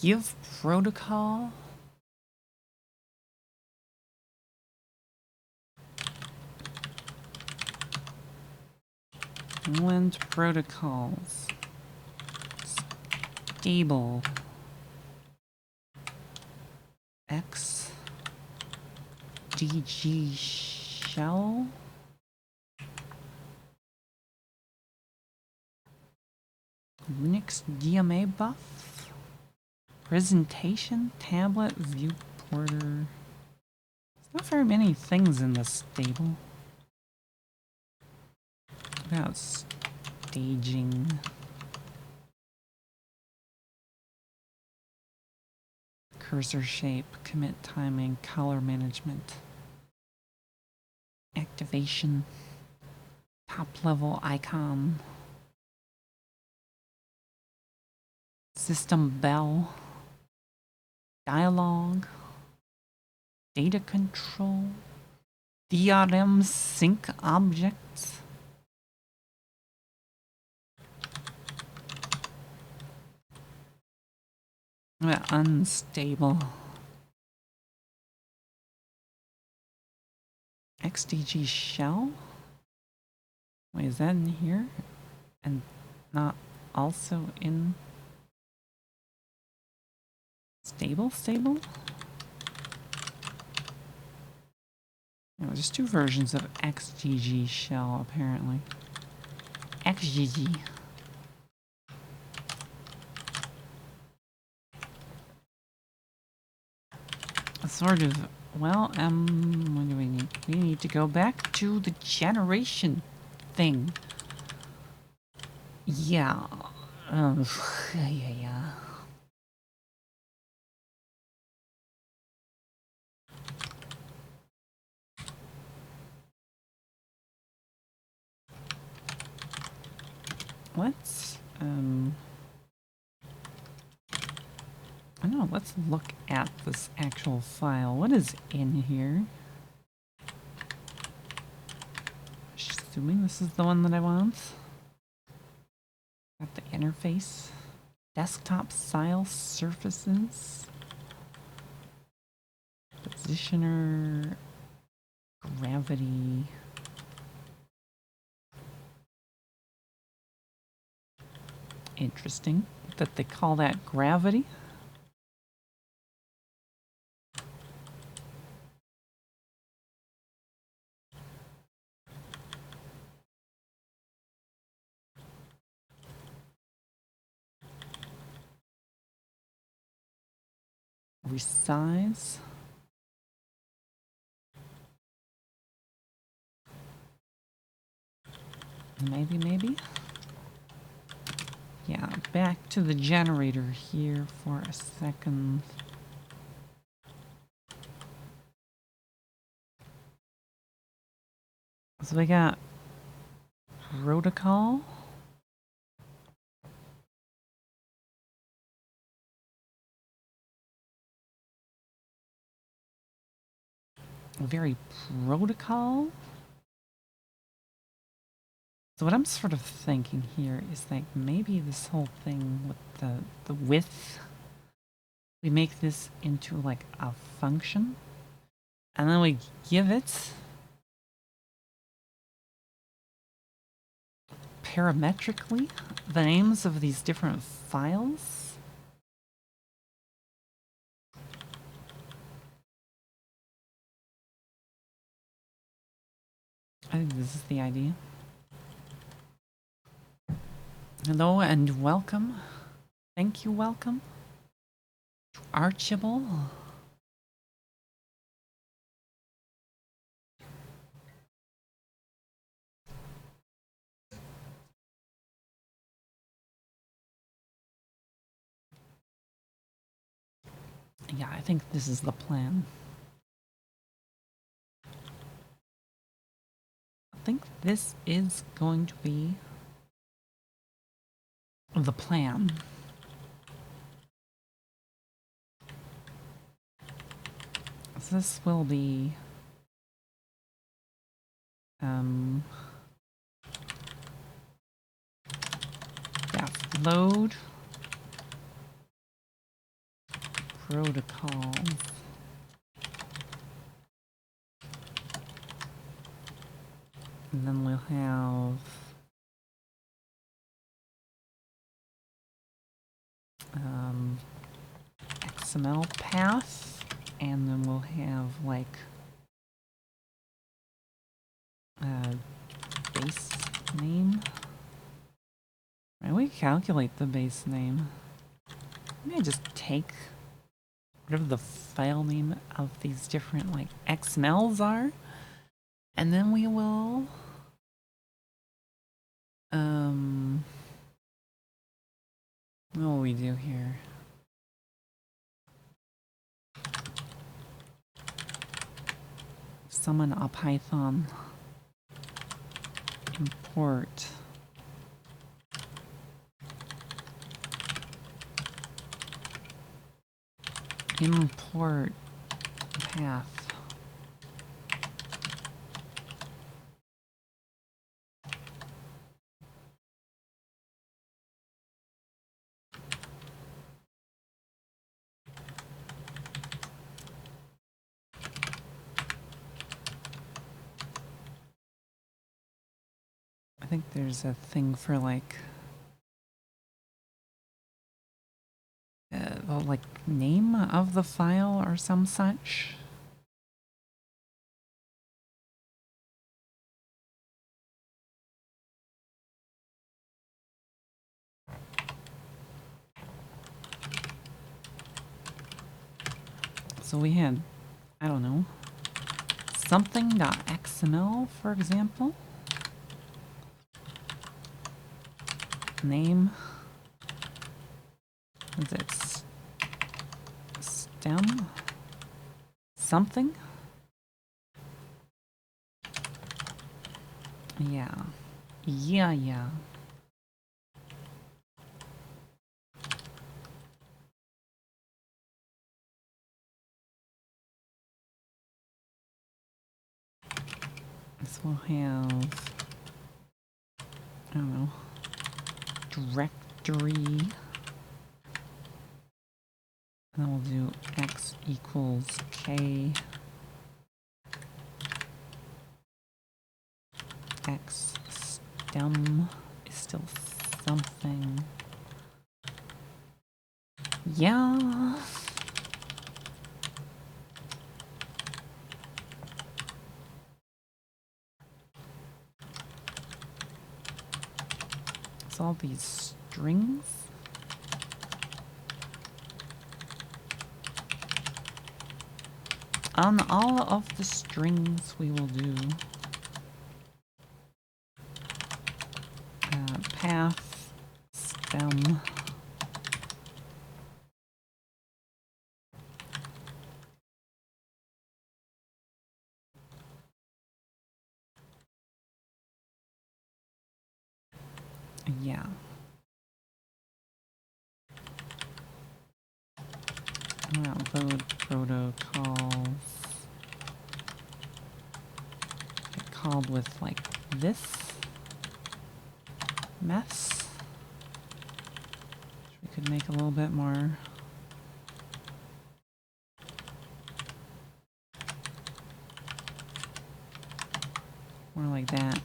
S1: Give protocol. Blend protocols. Stable. XDG shell. Linux DMA buff. Presentation, tablet, viewporter. There's not very many things in this stable. About staging. Cursor shape, commit timing, color management. Activation. Top level icon. System bell. Dialogue. Data control. DRM sync objects. Unstable. XDG shell? Wait, is that in here? And not also in stable? No, there's two versions of XGG shell, apparently. XGG. Sort of. Well, what do we need? We need to go back to the generation thing. Yeah. Yeah. Let's, I don't know, let's look at this actual file. What is in here? Assuming this is the one that I want. Got the interface. Desktop style surfaces. Positioner. Gravity. Interesting that they call that gravity. Resize. Maybe. Yeah, back to the generator here for a second. So we got protocol. Very protocol. So what I'm sort of thinking here is like maybe this whole thing with the width, we make this into like a function, and then we give it parametrically the names of these different files. I think this is the idea. Hello and welcome. Thank you, welcome. Archibald. Yeah, I think this is the plan. I think this is going to be the plan. This will be yeah, load protocols. And then we'll have XML path, and then we'll have like base name. Right, we calculate the base name. Maybe I just take whatever the file name of these different like XMLs are, and then we will what will we do here? Summon a Python import path. I think there's a thing for like the like name of the file or some such. So we had, I don't know, something.xml, for example. Name. Is it stem? Something? Yeah. Yeah. This will have, I don't know, directory. And then we'll do x equals k x stem is still something. Yeah. It's all these strings. On all of the strings we will do path stem yeah. Load protocols. Get called with like this mess. We could make a little bit more. More like that.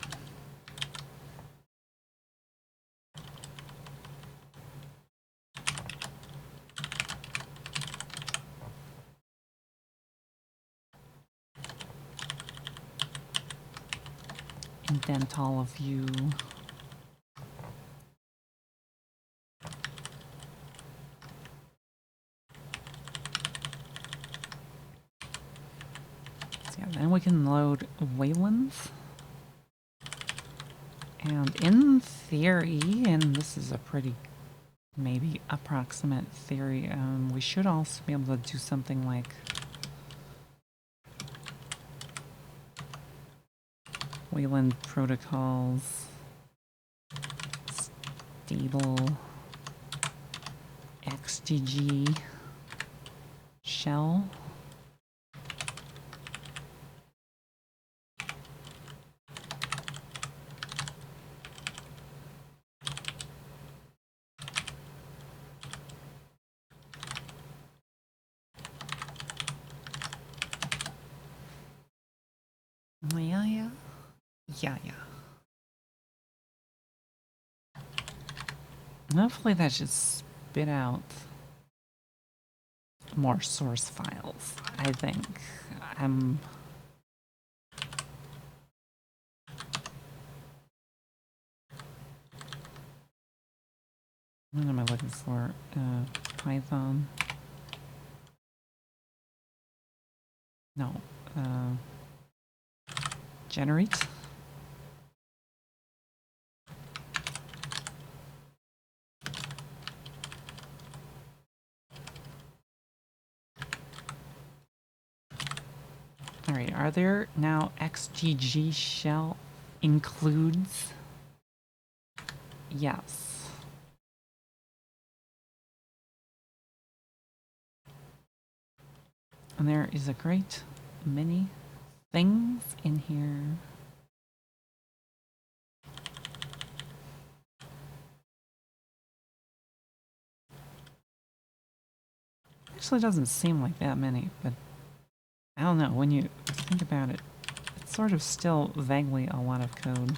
S1: indent all of you. So yeah, then we can load Waylands. And in theory, and this is a pretty maybe approximate theory, we should also be able to do something like Wayland protocols, stable XGG shell. Yeah. And hopefully that should spit out more source files, I think. What am I looking for? Python. No. Generate. Alright, are there now XGG shell includes? Yes. And there is a great many things in here. Actually doesn't seem like that many, but I don't know, when you think about it, it's sort of still vaguely a lot of code.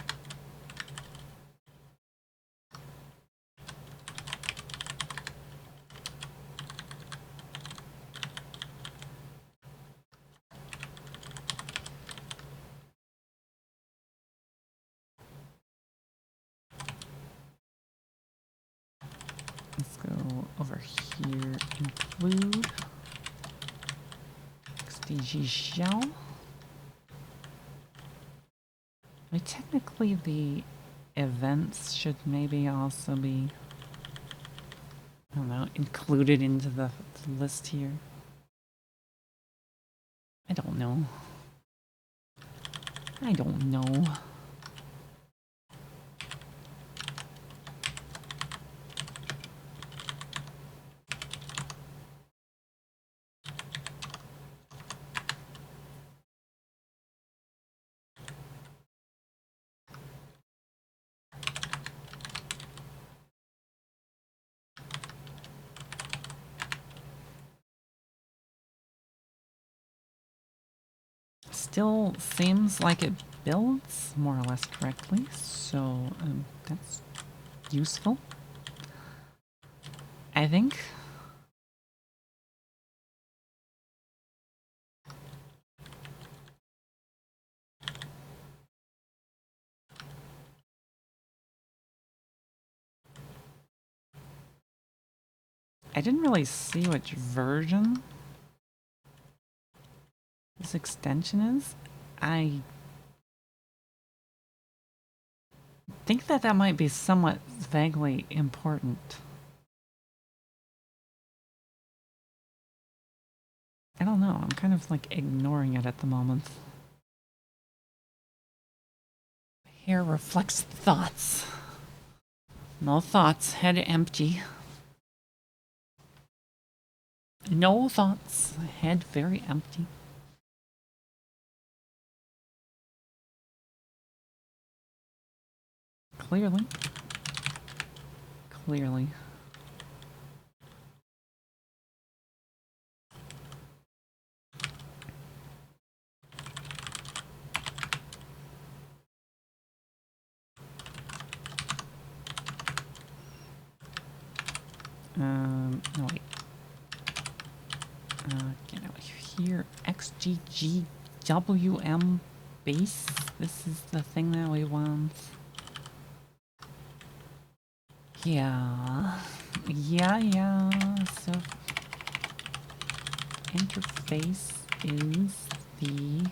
S1: Let's go over here, include XDG shell. I mean, technically the events should maybe also be, I don't know, included into the list here. I don't know. I don't know. Still seems like it builds more or less correctly, so that's useful, I think. I didn't really see which version this extension is. I think that that might be somewhat vaguely important. I don't know, I'm kind of like ignoring it at the moment. Hair reflects thoughts. No thoughts, head empty. No thoughts, head very empty. Clearly. Clearly. No wait. Get out here. XGGWM base. this is the thing that we want. Yeah. Yeah. So interface is the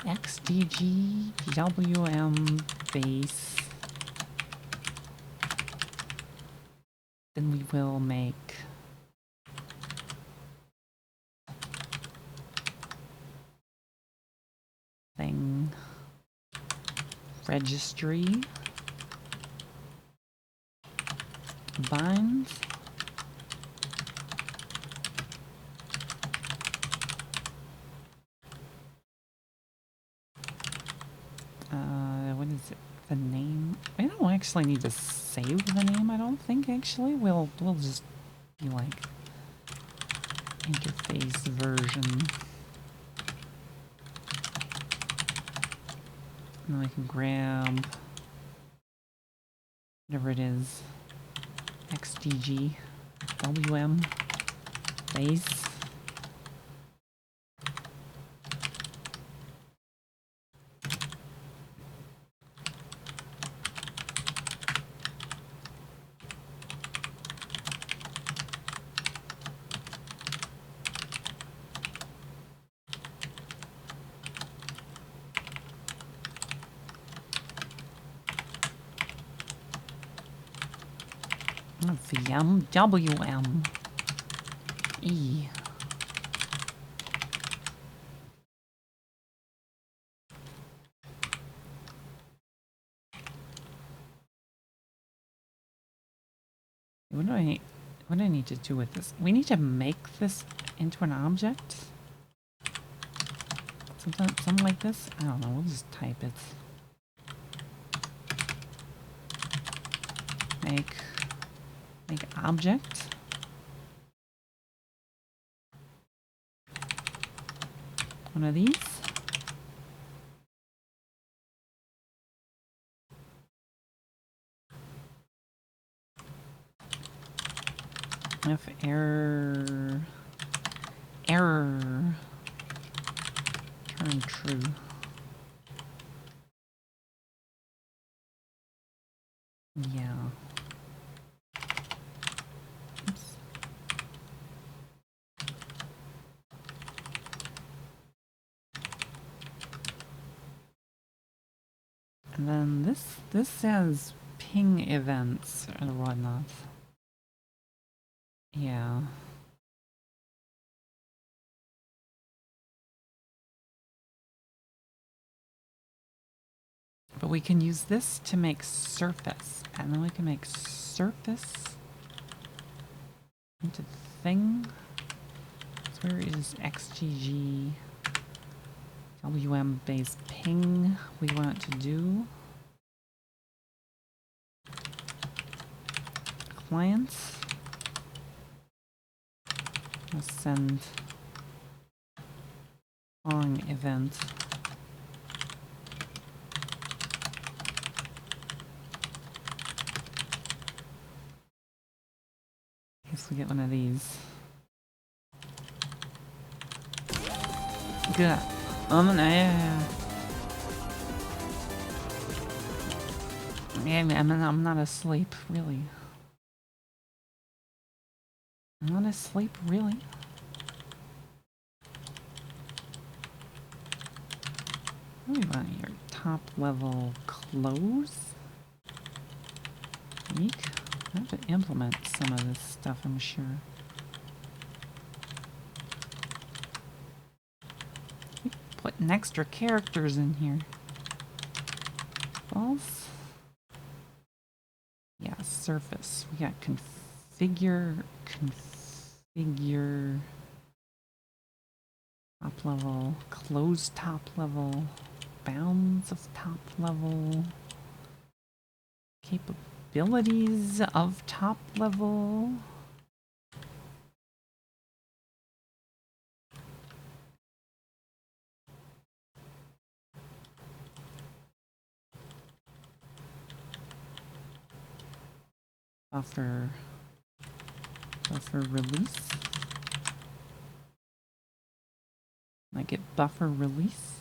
S1: XDG WM base. Then we will make thing registry bind what is it? The name? I don't actually need to save the name, I don't think actually. We'll just be like interface version. And then I can grab whatever it is. XDG WM base. VM WM E. What do I need to do with this? We need to make this into an object? Something like this? I don't know, we'll just type it. Make object. One of these. If error turn true. Yeah. Oops. And then this says ping events or whatnot. Yeah. But we can use this to make surface, and then we can make surface into thing. So where is XGG WM base ping we want to do? Clients. Let's send long event. Guess we get one of these. Good. I'm not asleep, really. I'm not asleep, really. What do we want here? Top level close? Weak? I have to implement some of this stuff, I'm sure. Keep putting extra characters in here. False? Yeah, surface. We got configure, top level, close top level, bounds of top level, capabilities of top level. Buffer release. I get buffer release.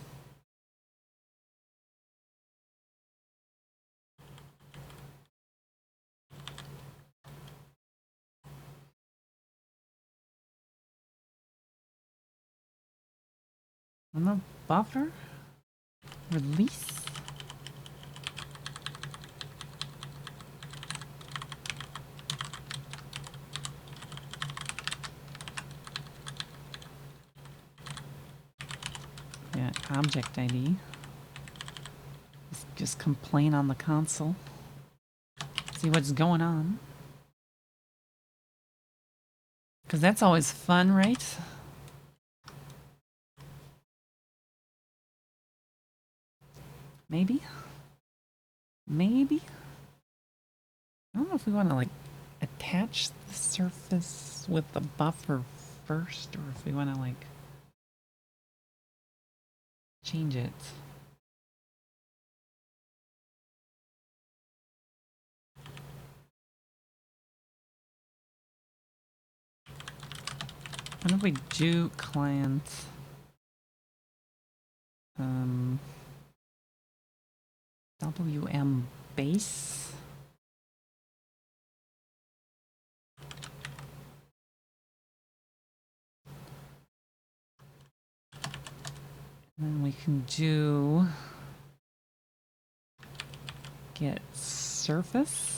S1: No buffer? Release? Yeah, object ID. Just complain on the console. See what's going on. Because that's always fun, right? Maybe? Maybe? I don't know if we want to, like, attach the surface with the buffer first, or if we want to, like, change it. What if we do client WM base? And then we can do get surface.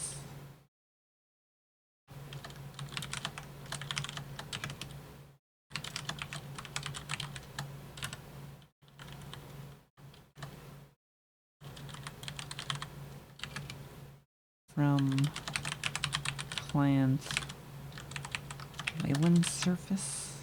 S1: From client Leyland surface.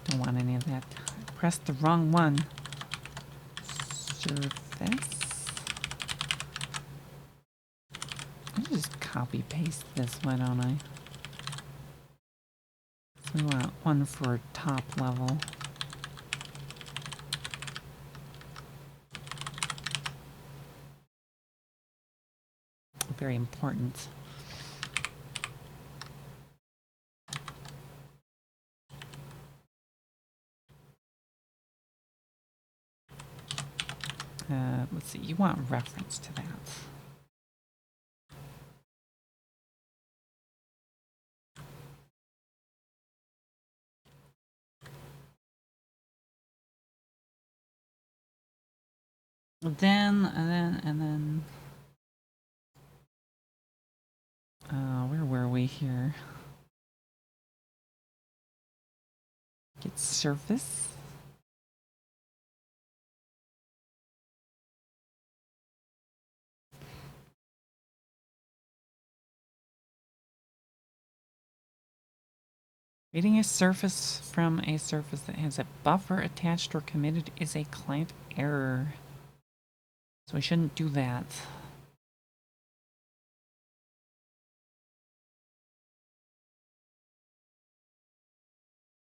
S1: Don't want any of that. I pressed the wrong one. Surface. I'll just copy paste this, why don't I? So we want one for top level. Very important. Let's see, you want reference to that. Then, where were we here? Get surface. Reading a surface from a surface that has a buffer attached or committed is a client error. So we shouldn't do that.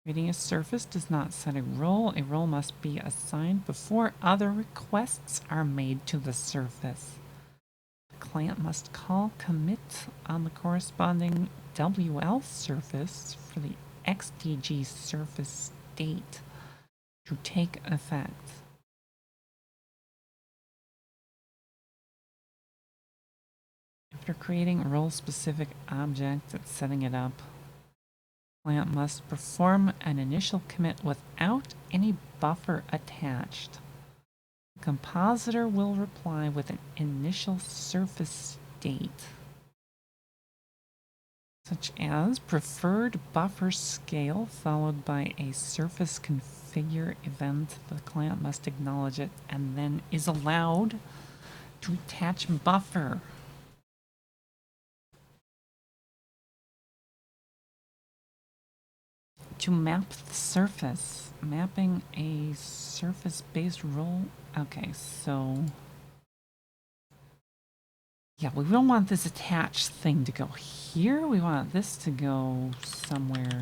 S1: Reading a surface does not set a role. A role must be assigned before other requests are made to the surface. The client must call commit on the corresponding WL surface for the XDG surface state to take effect. After creating a role-specific object and setting it up, client must perform an initial commit without any buffer attached. The compositor will reply with an initial surface state, such as preferred buffer scale followed by a surface configure event. The client must acknowledge it and then is allowed to attach buffer. To map the surface, mapping a surface-based role. Okay, so yeah, we don't want this attached thing to go here. We want this to go somewhere.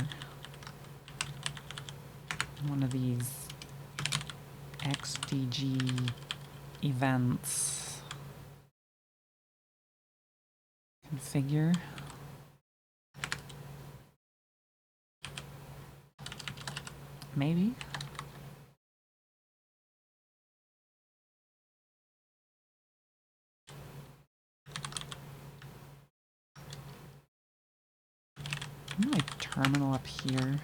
S1: One of these XDG events. Configure. Maybe? Isn't my terminal up here?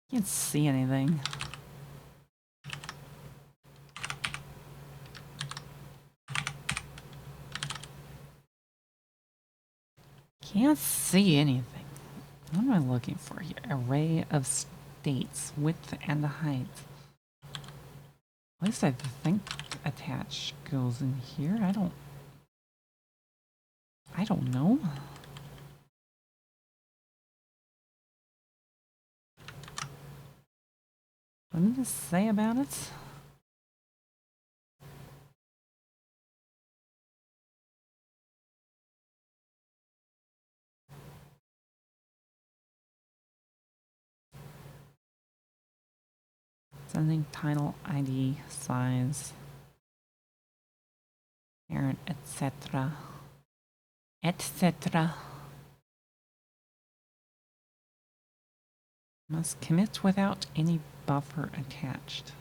S1: Can't see anything. Can't see anything. What am I looking for here? Array of states, width and height. At least I think attach goes in here. I don't know. What did this say about it? Sending title, ID, size, parent, etc. etc. Must commit without any buffer attached.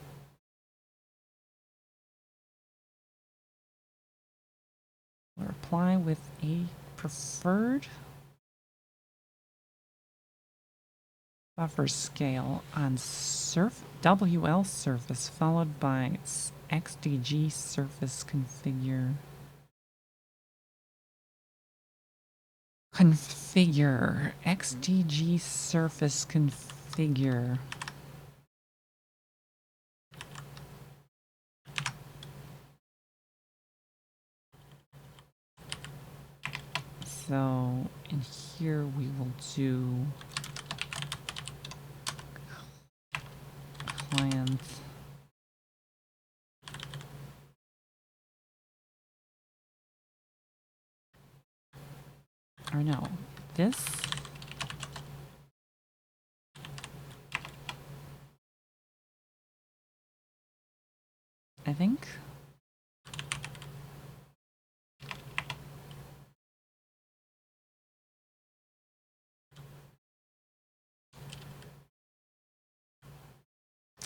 S1: Reply with a preferred buffer scale on WL surface followed by XDG surface configure. Configure. XDG surface configure. So in here we will do client or no, this I think.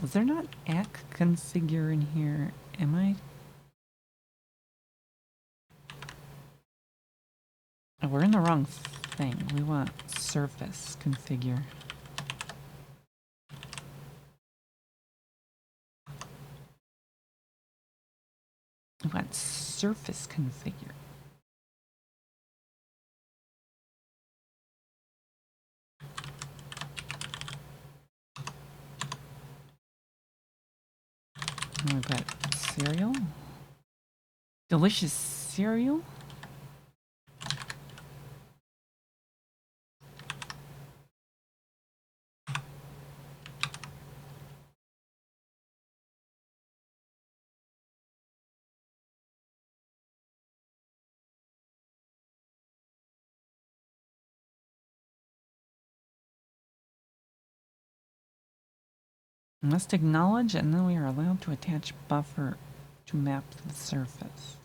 S1: Is there not ACK configure in here? Am I? Oh, we're in the wrong thing. We want surface configure. We want surface configure. And we've got cereal. Delicious cereal. Must acknowledge, and then we are allowed to attach buffer to map the surface.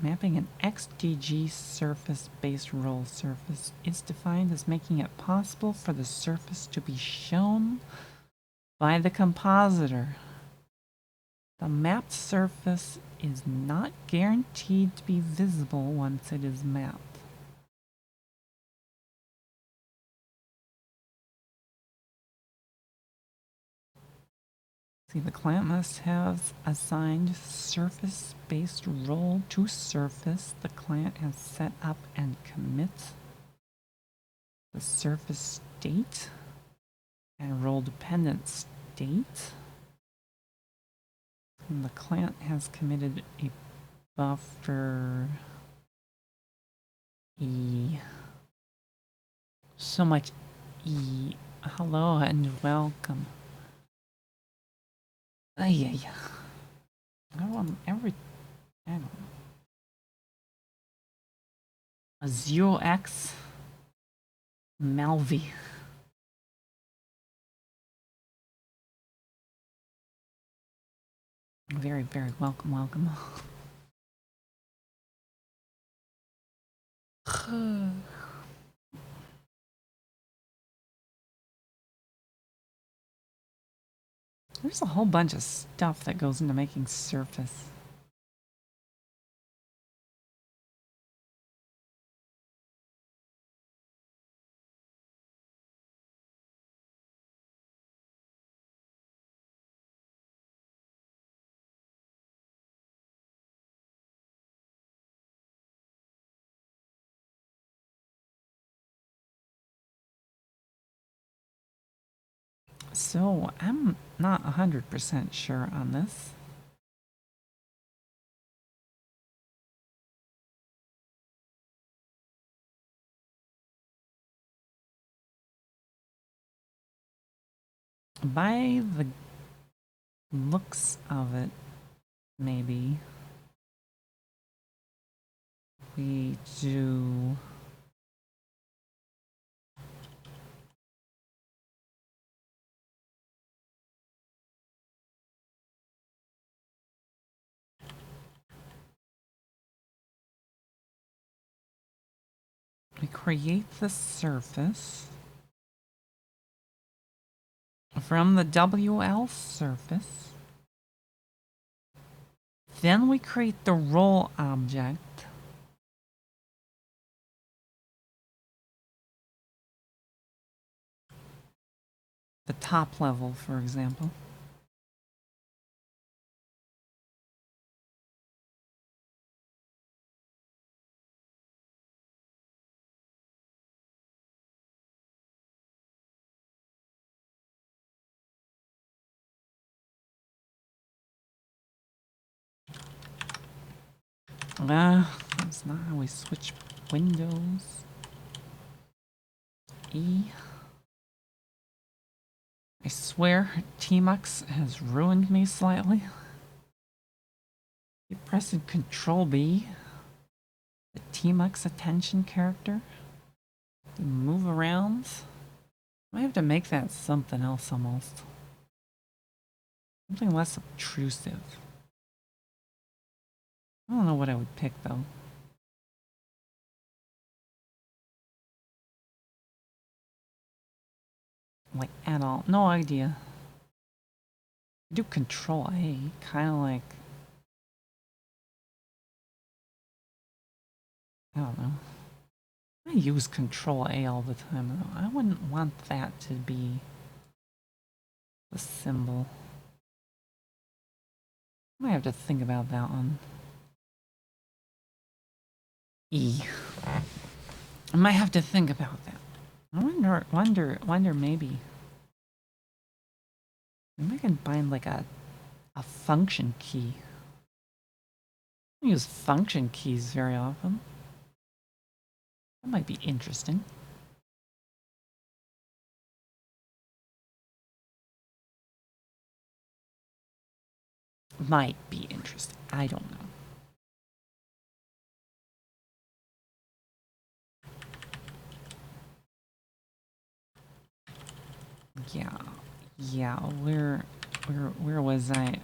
S1: Mapping an XDG surface base roll surface is defined as making it possible for the surface to be shown by the compositor. The mapped surface is not guaranteed to be visible once it is mapped. See, the client must have assigned surface-based role to surface the client has set up and commits the surface state and role-dependent state. And the client has committed a buffer E. So much E. Hello and welcome. Yeah. I want every. I don't know. A 0x Malvi. Very, very welcome, welcome. There's a whole bunch of stuff that goes into making surface. So, I'm not 100% sure on this. By the looks of it, maybe we do we create the surface from the WL surface. Then we create the roll object. The top level, for example. That's not how we switch windows. E. I swear, Tmux has ruined me slightly. Keep pressing Control B. The Tmux attention character. To move around. I might have to make that something else almost. Something less obtrusive. I don't know what I would pick though. Like at all. No idea. Do Control A, kind of like, I don't know. I use Control A all the time though. I wouldn't want that to be the symbol. I might have to think about that one. E. I might have to think about that. I wonder maybe. Maybe I can find like a function key. I don't use function keys very often. That might be interesting. Might be interesting. I don't know. Yeah. Where was I?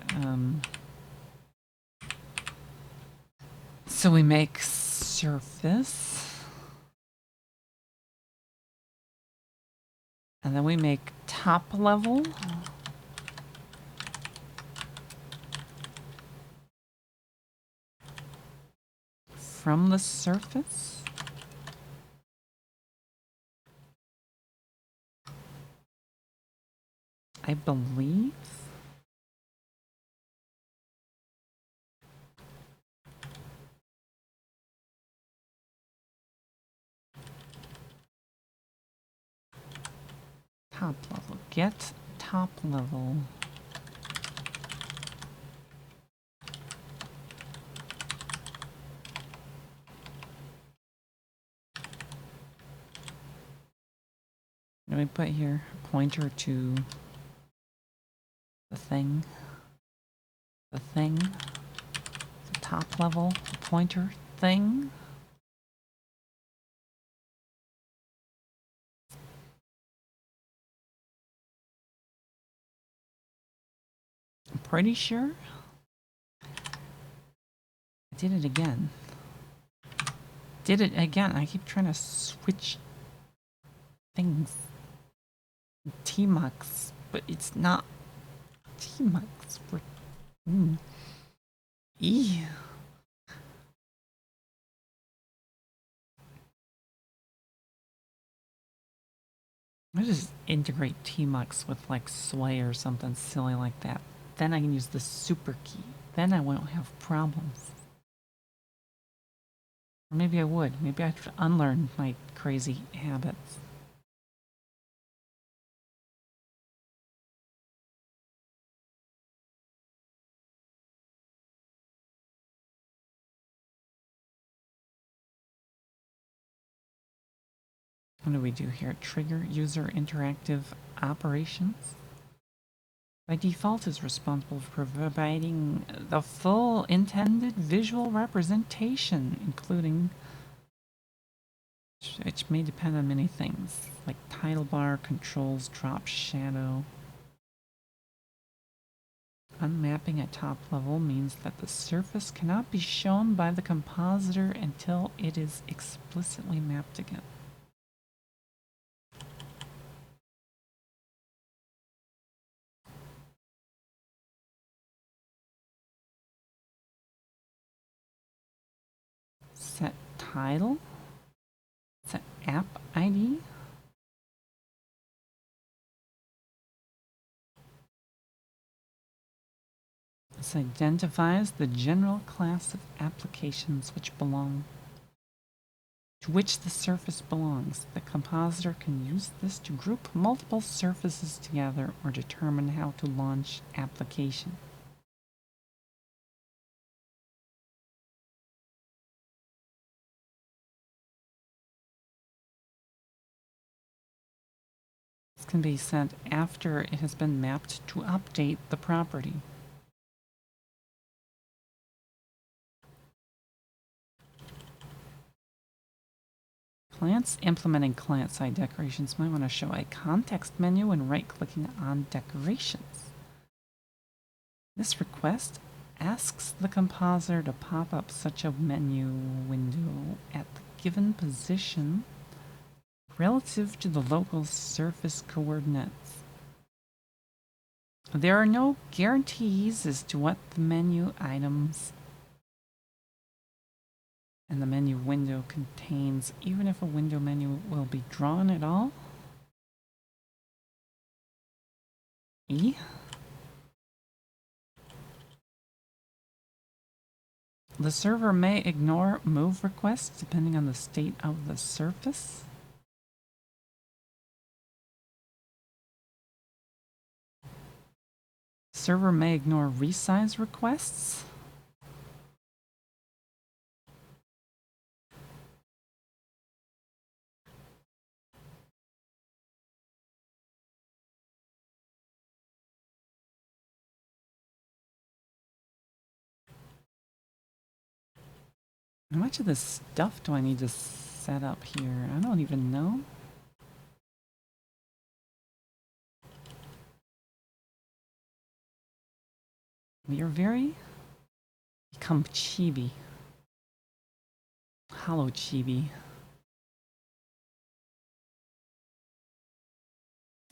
S1: So we make surface, and then we make top level. From the surface. I believe. Top level. Get top level. What do we put here? Pointer to the thing. The thing. The top level pointer thing. I'm pretty sure. Did it again. Did it again. I keep trying to switch things. T-Mux, but it's not T-Mux. E. I just integrate T-Mux with like Sway or something silly like that. Then I can use the super key. Then I won't have problems. Or maybe I would. Maybe I should unlearn my crazy habits. What do we do here? Trigger user interactive operations. By default is responsible for providing the full intended visual representation, including which may depend on many things, like title bar, controls, drop shadow. Unmapping at top level means that the surface cannot be shown by the compositor until it is explicitly mapped again. Set title. Set app ID. This identifies the general class of applications to which the surface belongs. The compositor can use this to group multiple surfaces together or determine how to launch application. This can be sent after it has been mapped to update the property. Clients implementing client-side decorations might want to show a context menu when right-clicking on decorations. This request asks the compositor to pop up such a menu window at the given position relative to the local surface coordinates. There are no guarantees as to what the menu items and the menu window contains, even if a window menu will be drawn at all. E. The server may ignore move requests depending on the state of the surface. Server may ignore resize requests. How much of this stuff do I need to set up here? I don't even know. We are very become chibi. Hollow chibi.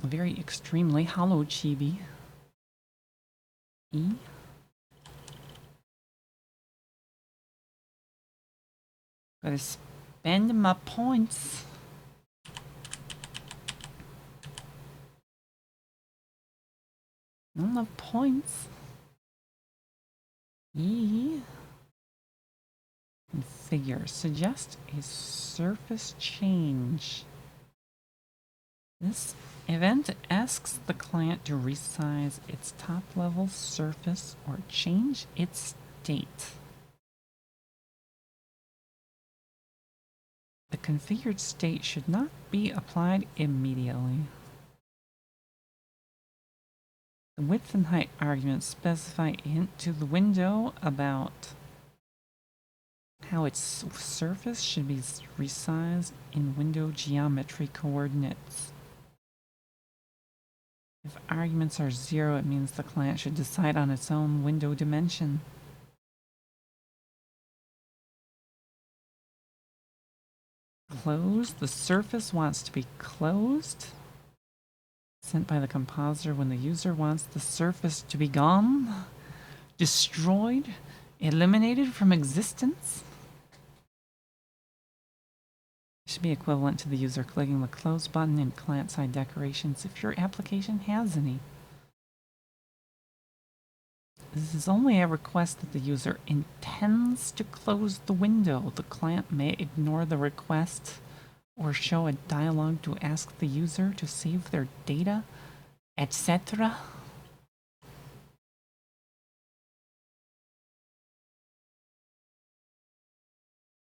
S1: Very extremely hollow chibi. E. Gotta spend my points. I don't have points. E. Configure. Suggest a surface change. This event asks the client to resize its top-level surface or change its state. The configured state should not be applied immediately. The width and height arguments specify a hint to the window about how its surface should be resized in window geometry coordinates. If arguments are 0, it means the client should decide on its own window dimension. closed. The surface wants to be closed. Sent by the compositor when the user wants the surface to be gone. Destroyed. Eliminated from existence. Should be equivalent to the user clicking the close button in client-side decorations if your application has any. This is only a request that the user intends to close the window. The client may ignore the request or show a dialog to ask the user to save their data, etc.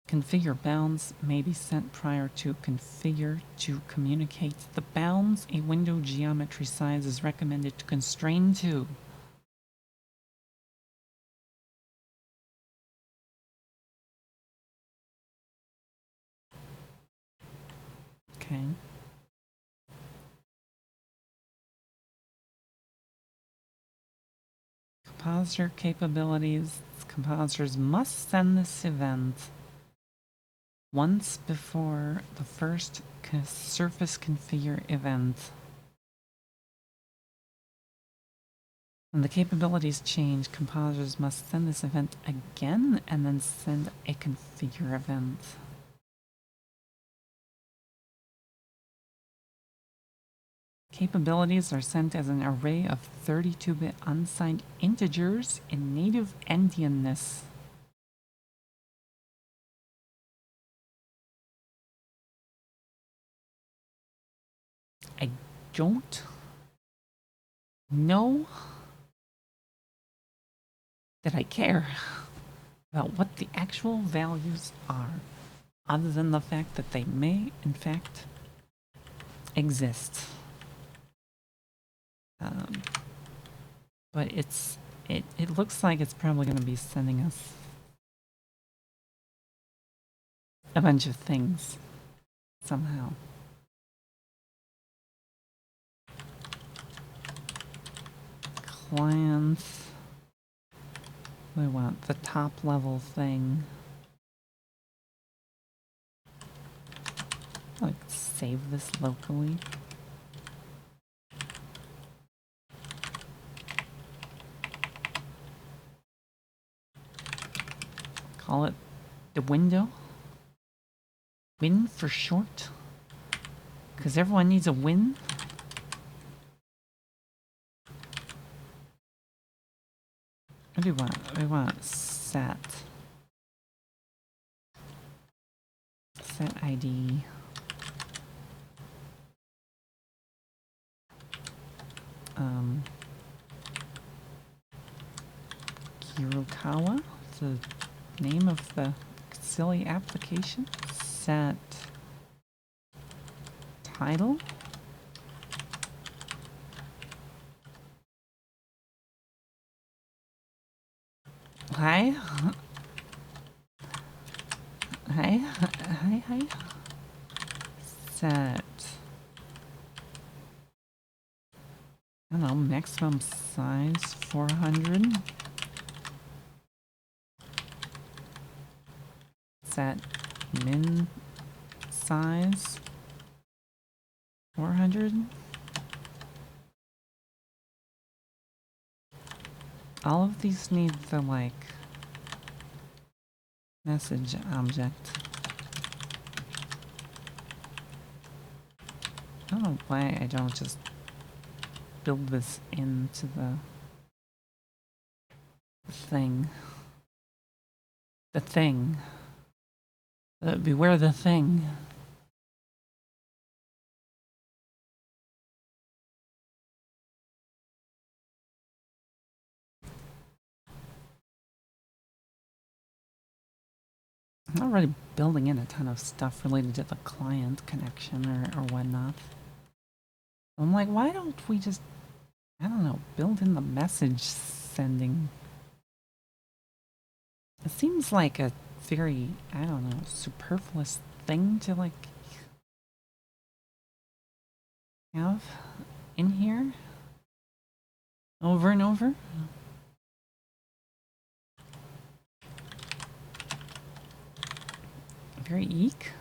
S1: Configure bounds may be sent prior to configure to communicate the bounds a window geometry size is recommended to constrain to. Okay. Compositor capabilities. Compositors must send this event once before the first surface configure event. When the capabilities change, compositors must send this event again and then send a configure event. Capabilities are sent as an array of 32-bit unsigned integers in native endianness. I don't know that I care about what the actual values are, other than the fact that they may, in fact, exist. But it looks like it's probably going to be sending us a bunch of things somehow. Clients. We want the top level thing. Like save this locally. Call it the window. Win for short. Because everyone needs a win. What do we want? We want set. Set ID. Kirukawa, the name of the silly application. Set title. Hi. Hi. Set. I don't know, maximum size 400. Set min size 400. All of these need the like message object. I don't know why I don't just build this into the thing. The thing. Beware the thing. I'm already building in a ton of stuff related to the client connection or whatnot. I'm like, why don't we just, I don't know, build in the message sending? It seems like a very, I don't know, superfluous thing to like have in here over and over. Very eek.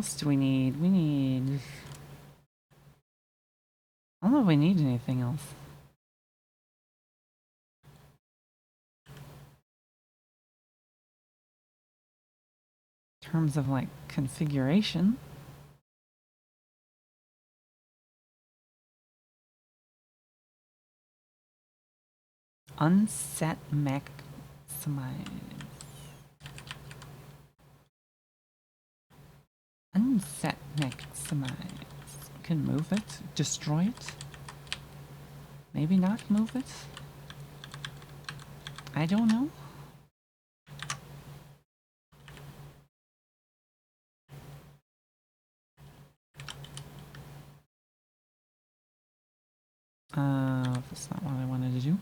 S1: else do we need? We need... I don't know if we need anything else. In terms of, like, configuration. Unset maximize. Unset maximize. We can move it, destroy it. Maybe not move it. I don't know. That's not what I wanted to do.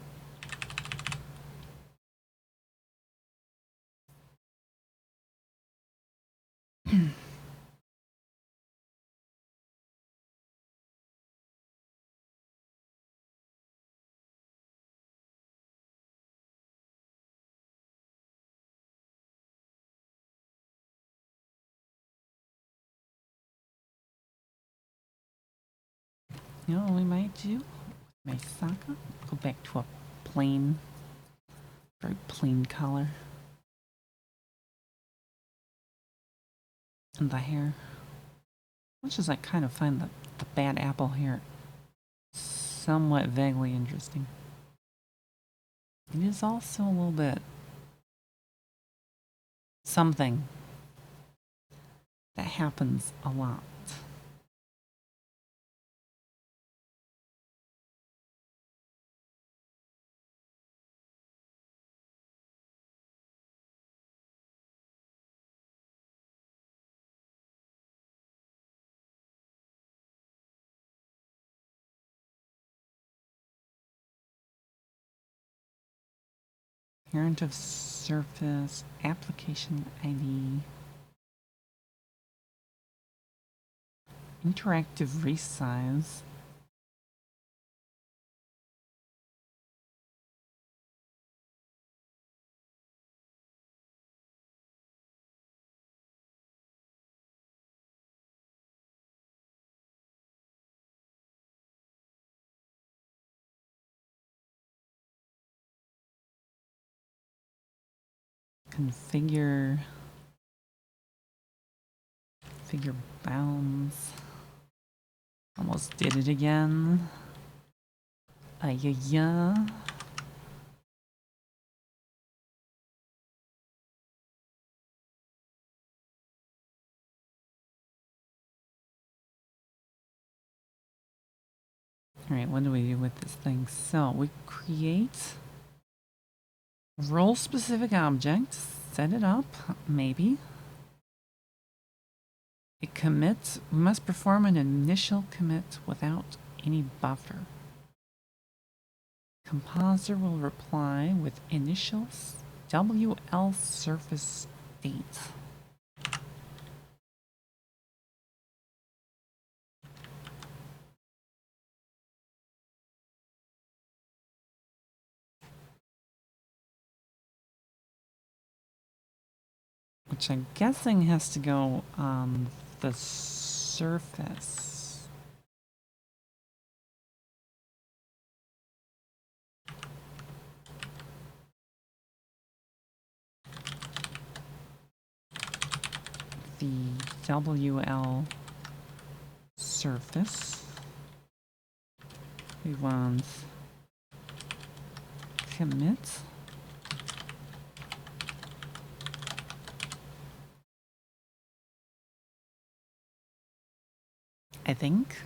S1: You know what we might do? Meisaka? Go back to a plain, very plain color. And the hair. Much as I kind of find the bad apple hair somewhat vaguely interesting. It is also a little bit something that happens a lot. Parent of surface, application ID, interactive resize. Configure bounds. Almost did it again. Yeah. Alright, what do we do with this thing? So we create role specific object, set it up, maybe. It commits, we must perform an initial commit without any buffer. Composer will reply with initials WL surface state. Which I'm guessing has to go on the surface. The WL surface. We want commit. I think.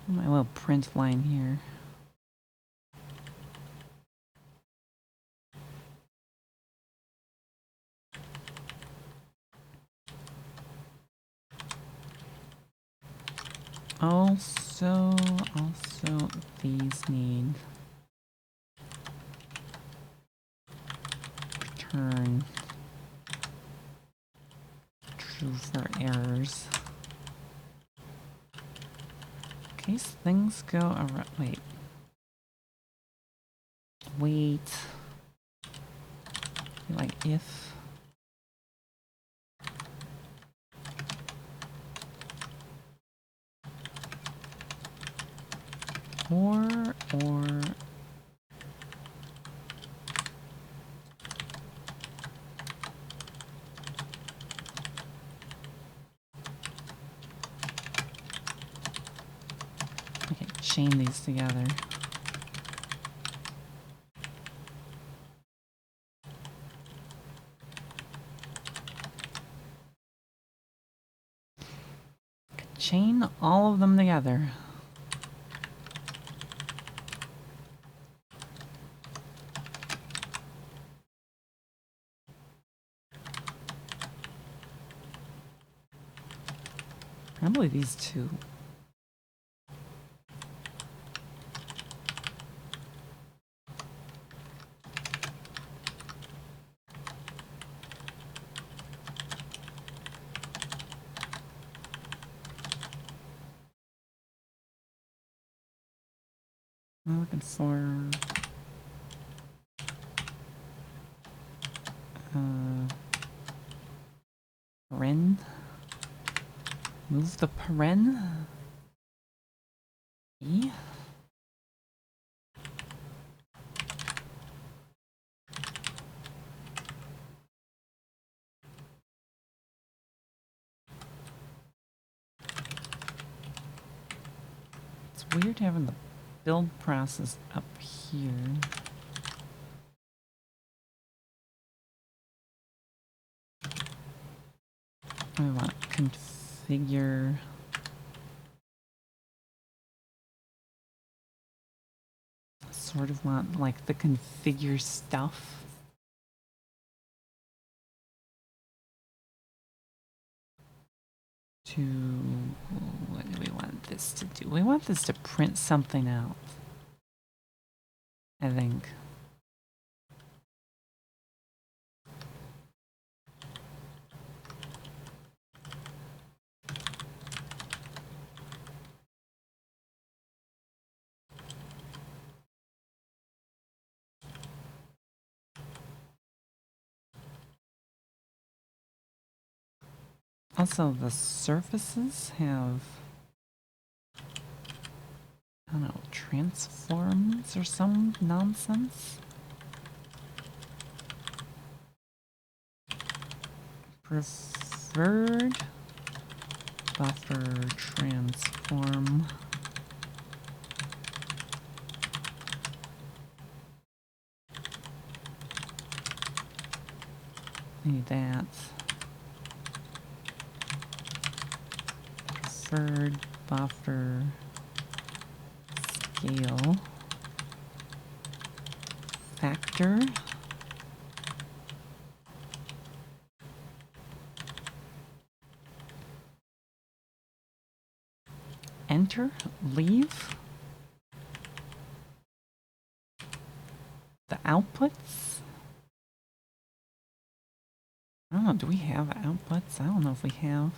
S1: My little print line here. Also, these need return true for errors. In case things go around. Wait. wait. Like if. Or. Okay, chain these together. Chain all of them together. Probably these two. I'm looking for paren. Move the paren. E. It's weird having the build process up here. I want configure. Sort of want like the configure stuff. To what do we want this to do? We want this to print something out, I think. Also, the surfaces have, I don't know, transforms or some nonsense. Preferred buffer transform. Need that. Preferred buffer scale factor. Enter, leave. The outputs. I don't know, do we have outputs? I don't know if we have.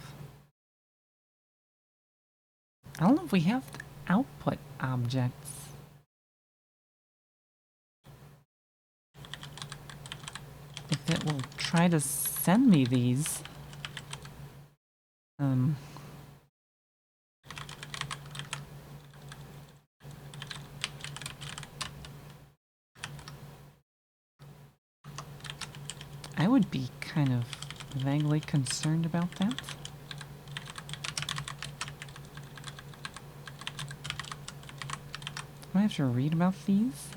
S1: I don't know if we have output objects. If it will try to send me these. I would be kind of vaguely concerned about that. Do I have to read about these?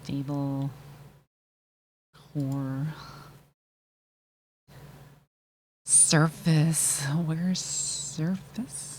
S1: Stable core surface. Where's surface?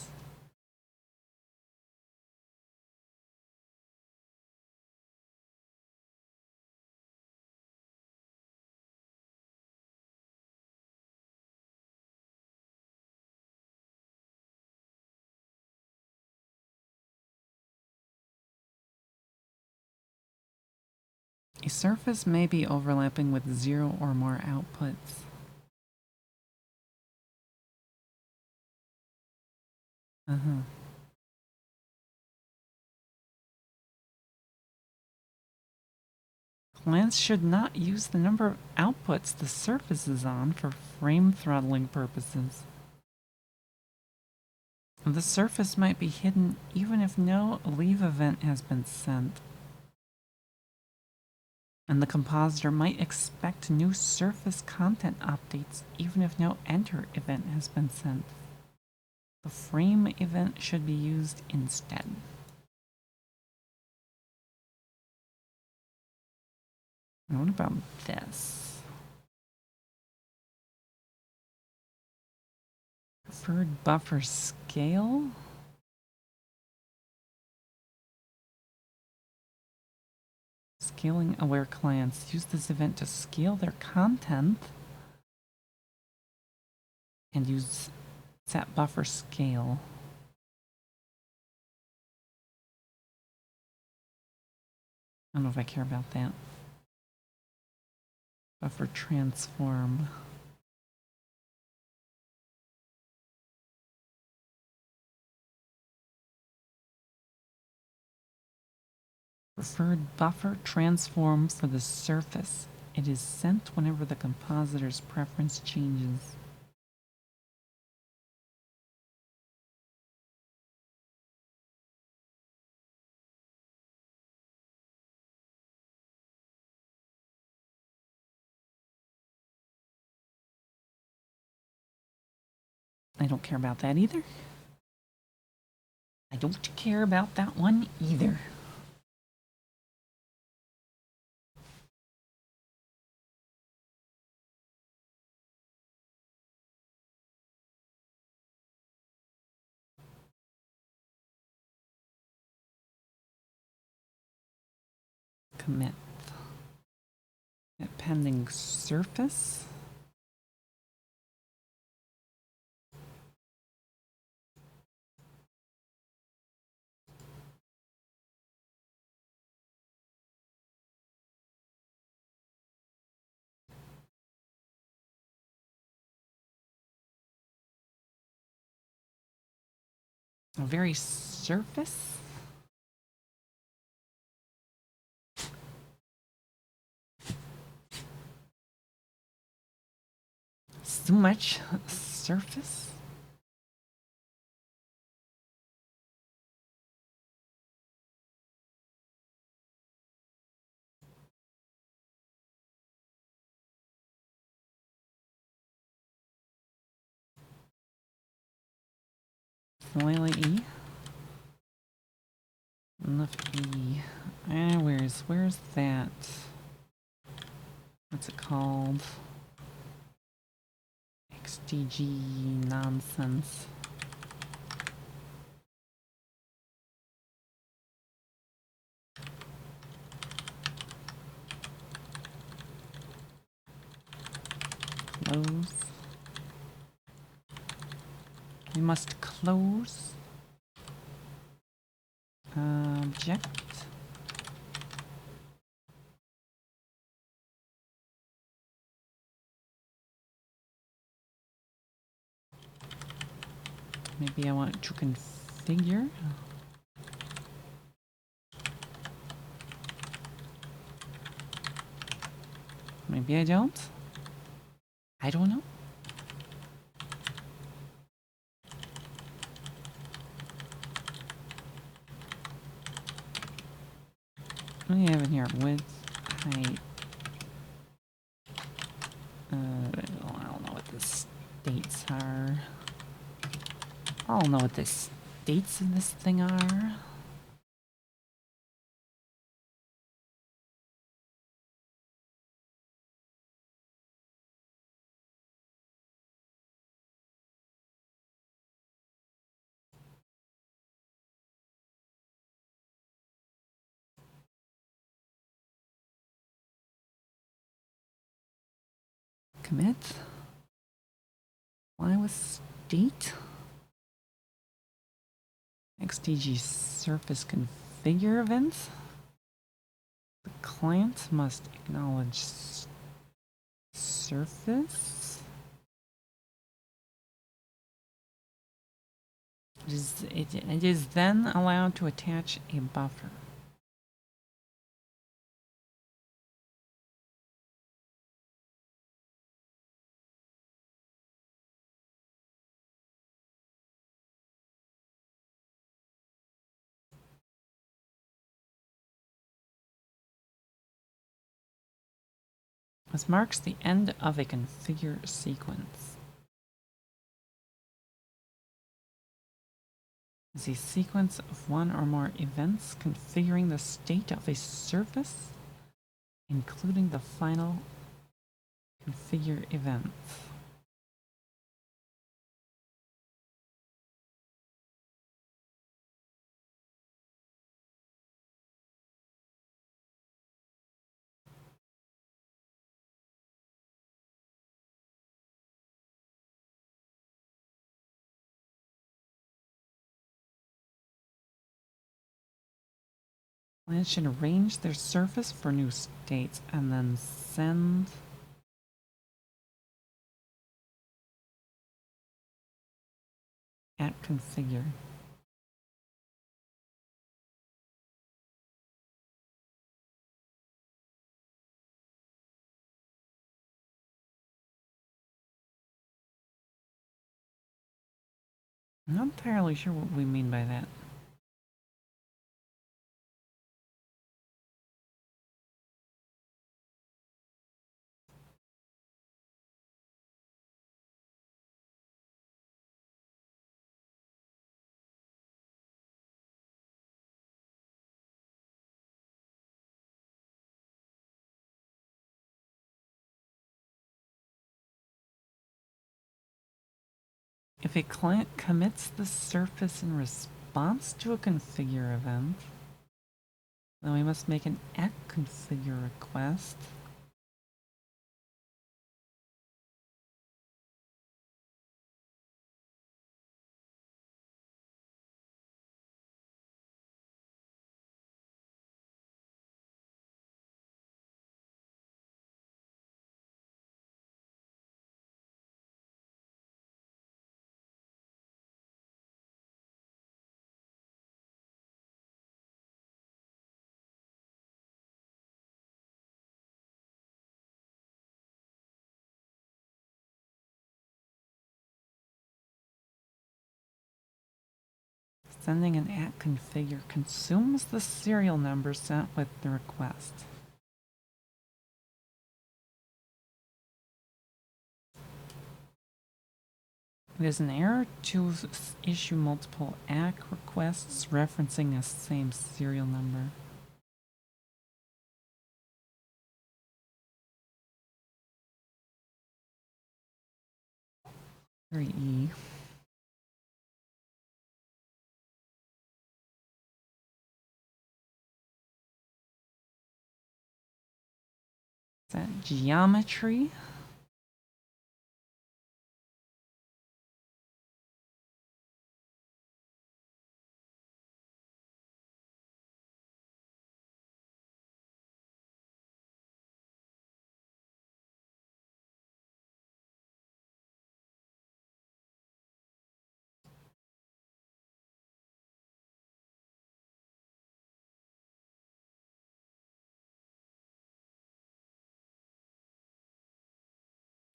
S1: A surface may be overlapping with 0 or more outputs. Uh-huh. Clients should not use the number of outputs the surface is on for frame throttling purposes. The surface might be hidden even if no leave event has been sent. And the compositor might expect new surface content updates even if no enter event has been sent. The frame event should be used instead. And what about this? Preferred buffer scale? Scaling aware clients use this event to scale their content and use set buffer scale. I don't know if I care about that. Buffer transform. Preferred buffer transform for the surface. It is sent whenever the compositor's preference changes. I don't care about that either. I don't care about that one either. Commit. Pending surface. A very surface. So much surface. Slightly E. Enough E. Where's that? What's it called? XDG nonsense. Close. We must close. Object. Maybe I want to configure. Maybe I don't. I don't know. What do you have in here? Width, height. I don't know what the states are. I don't know what the states in this thing are. Commit. Why with state? XDG surface configure events. The client must acknowledge surface. It is then allowed to attach a buffer. This marks the end of a configure sequence. Is a sequence of one or more events configuring the state of a surface, including the final configure event. Plans should arrange their surface for new states and then send at configure. I'm not entirely sure what we mean by that. If a client commits the surface in response to a configure event, then we must make an at configure request. Sending an at configure consumes the serial number sent with the request. It is an error to issue multiple ACK requests referencing a same serial number. Very E. Is that geometry?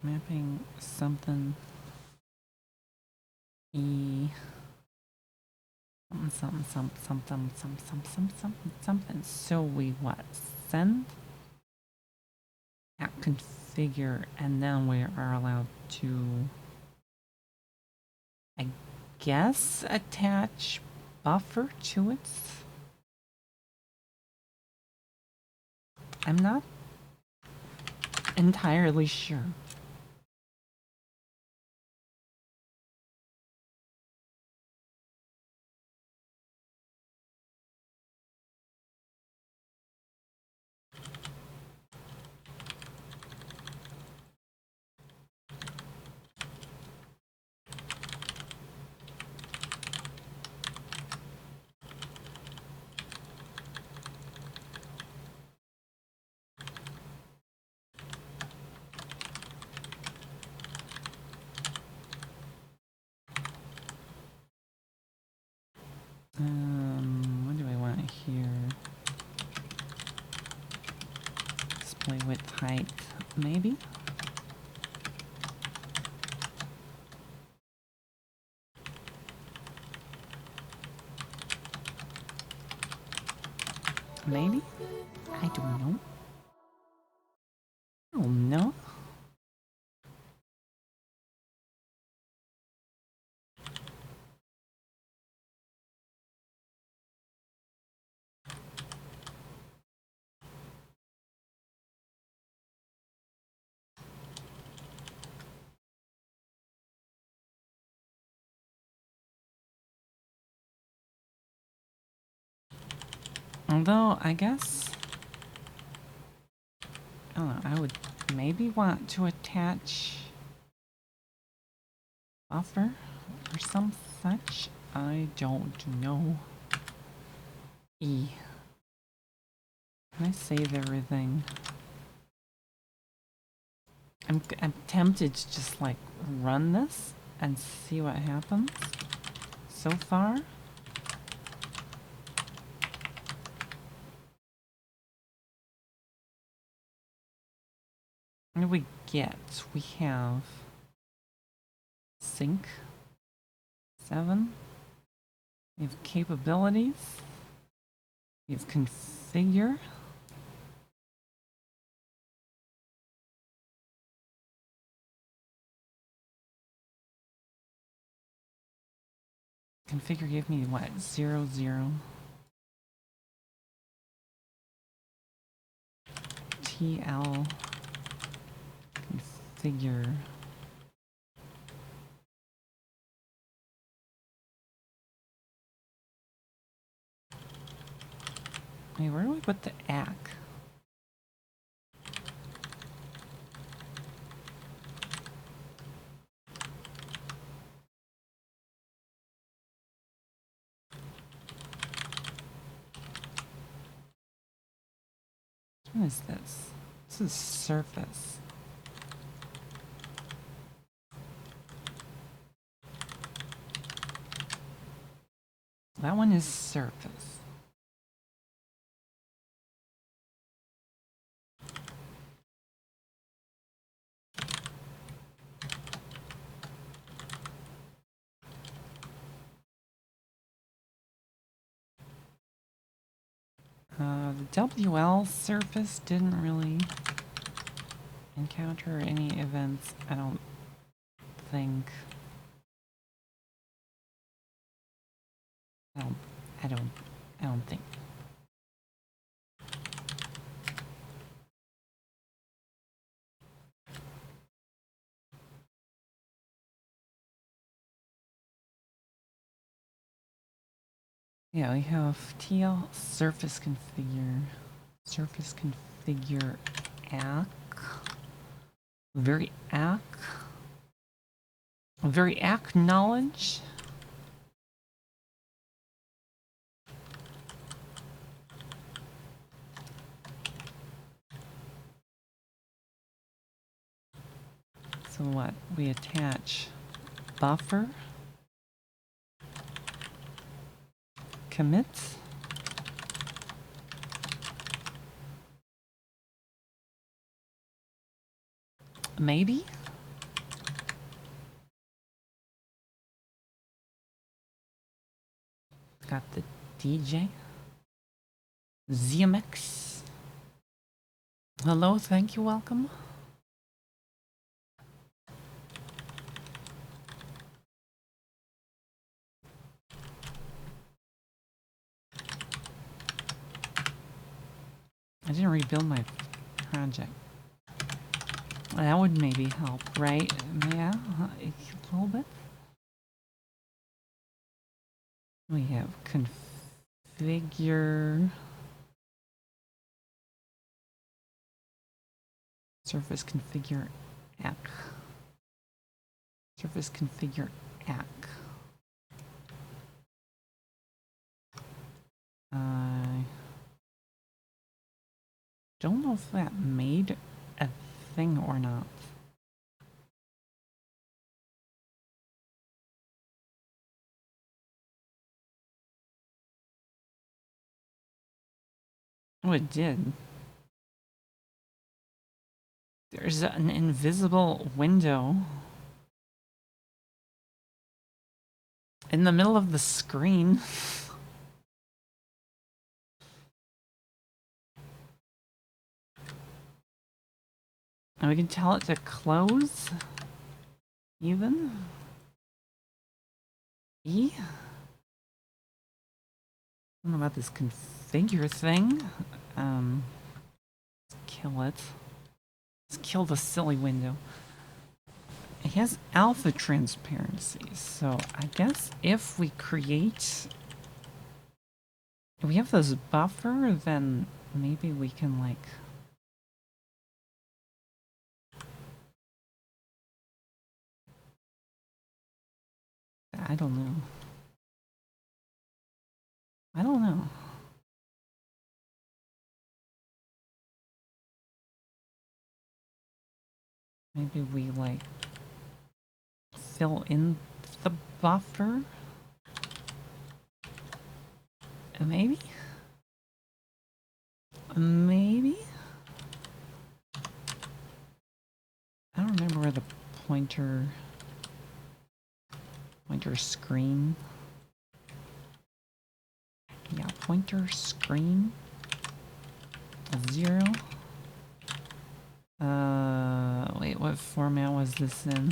S1: Mapping something E something. So we what? Send at configure, and then we are allowed to, I guess, attach buffer to it. I'm not entirely sure. Play with height, maybe? Maybe? I don't know. Oh no. Although, I guess... I don't know, I would maybe want to attach... buffer or some such. I don't know. E. Can I save everything? I'm tempted to just like run this and see what happens. So far, what do we get? We have sync 7. We have capabilities. We have configure. Configure gave me what? 0, 0. TL configure. Hey, where do we put the ACK? What is this? This is surface. That one is surface. The WL surface didn't really encounter any events, I don't think. I don't think. Yeah, we have TL surface configure ACK. Very ACK knowledge. So what? We attach buffer, commit, maybe? Got the DJ. ZMX. Hello, thank you, welcome. I didn't rebuild my project. That would maybe help, right? Yeah, a little bit. We have configure surface configure ACK. Surface configure ACK. I don't know if that made a thing or not. Oh, it did. There's an invisible window in the middle of the screen. And we can tell it to close, even. E? I don't know about this configure thing. Let's kill it. Let's kill the silly window. It has alpha transparency, so I guess if we create... If we have this buffer, then maybe we can, like... I don't know. I don't know. Maybe we, like, fill in the buffer? Maybe? Maybe? I don't remember where the pointer screen. Yeah, pointer screen. 0. Wait, what format was this in?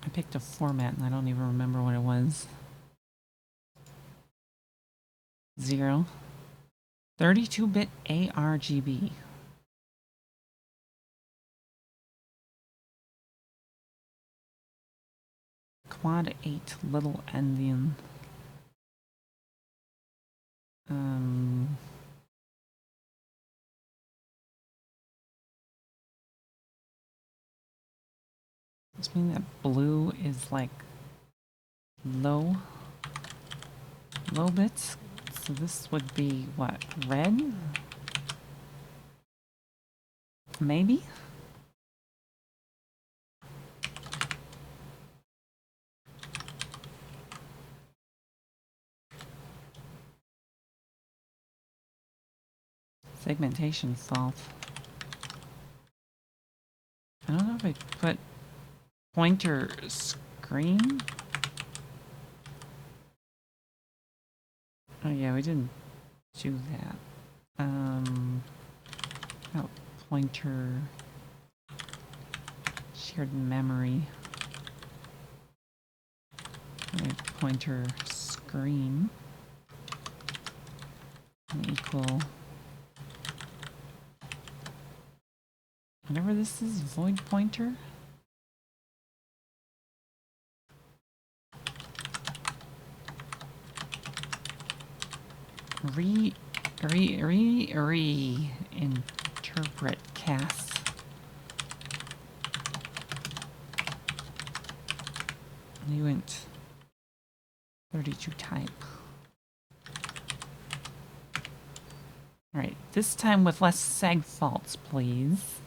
S1: I picked a format and I don't even remember what it was. 0. 32-bit ARGB. Quad 8 little endian. Does this mean that blue is like low bits? So this would be what? Red? Maybe? Segmentation fault. I don't know if I put pointer screen. Oh yeah, we didn't do that. Oh, pointer shared memory. Pointer screen equal whatever this is, void pointer. Interpret cast. We went 32 type. Alright, this time with less seg faults, please.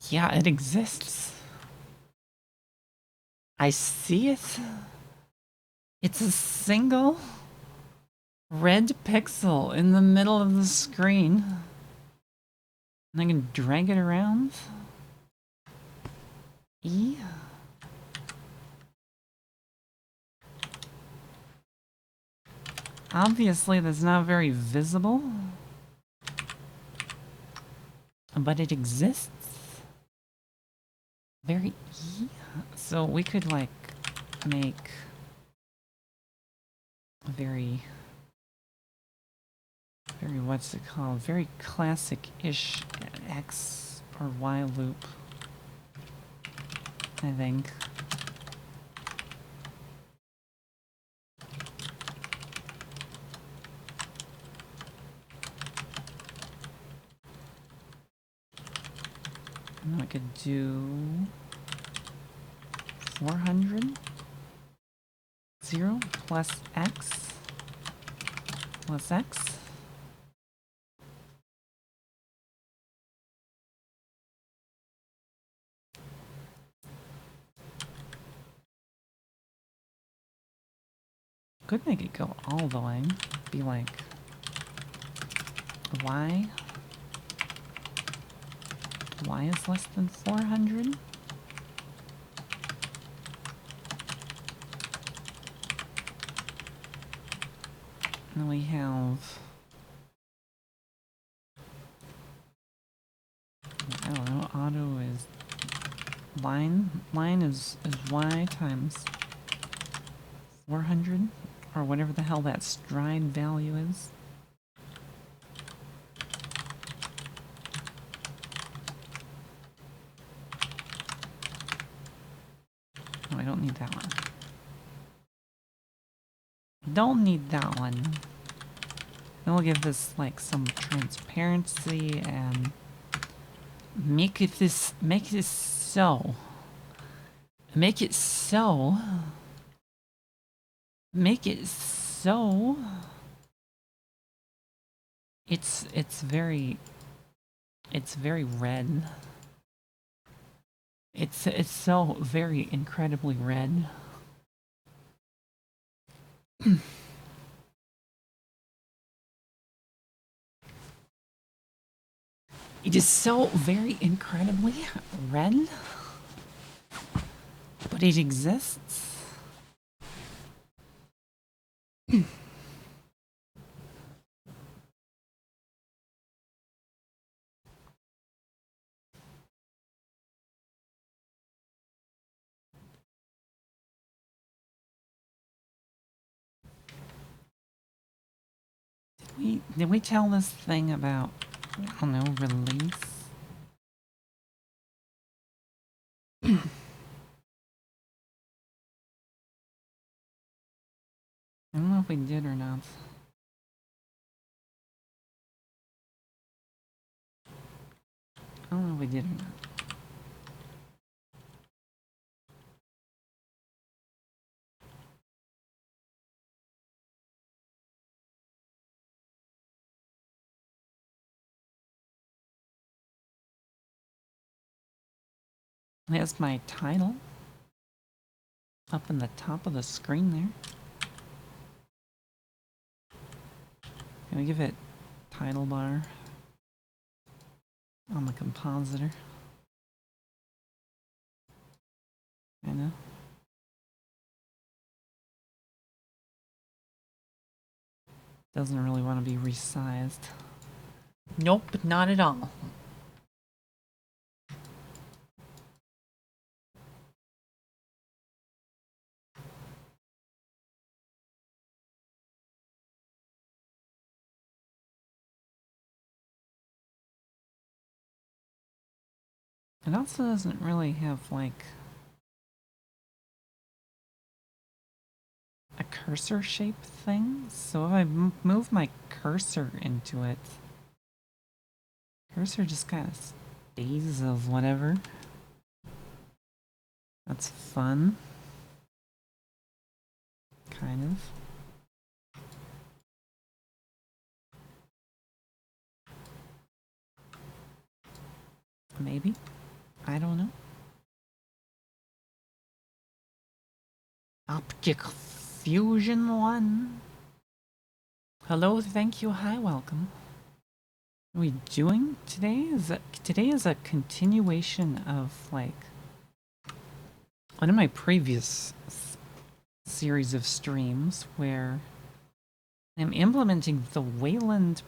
S1: Yeah, it exists. I see it. It's a single red pixel in the middle of the screen. And I can drag it around. E. Obviously, that's not very visible. But it exists. Very E. So we could, like, make a very, what's it called? Very classic-ish X or Y loop, I think. And I could do 400. 0 plus X plus X. Could make it go all the way. Be like Y. Y is less than 400. And we have, I don't know, auto is line. Line is Y times 400, or whatever the hell that stride value is. Oh, I don't need that one. Don't need that one. Then we'll give this like some transparency and make it so. Make it so. Make it so. It's very red. It's so very incredibly red. It is so very incredibly red, but it exists. Did we tell this thing about, I don't know, release? I don't know if we did or not. I don't know if we did or not. There's my title up in the top of the screen there. Can we give it title bar on the compositor? I know. Doesn't really want to be resized. Nope, not at all. It also doesn't really have, like, a cursor shape thing. So if I move my cursor into it, cursor just kind of stays of whatever. That's fun. Kind of. Maybe. I don't know. Optic Fusion 1. Hello, thank you, hi, welcome. What are we doing today? Today is a continuation of, like, one of my previous series of streams where I'm implementing the Wayland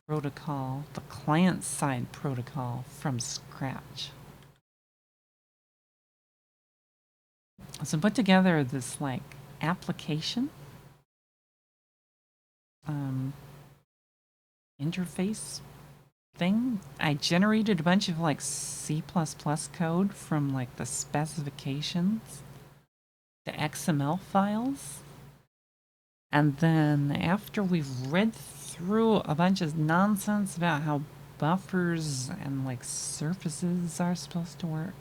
S1: protocol, the client-side protocol, from scratch. So I put together this, like, application interface thing. I generated a bunch of, like, C++ code from, like, the specifications, the XML files. And then after we've read through a bunch of nonsense about how buffers and, like, surfaces are supposed to work,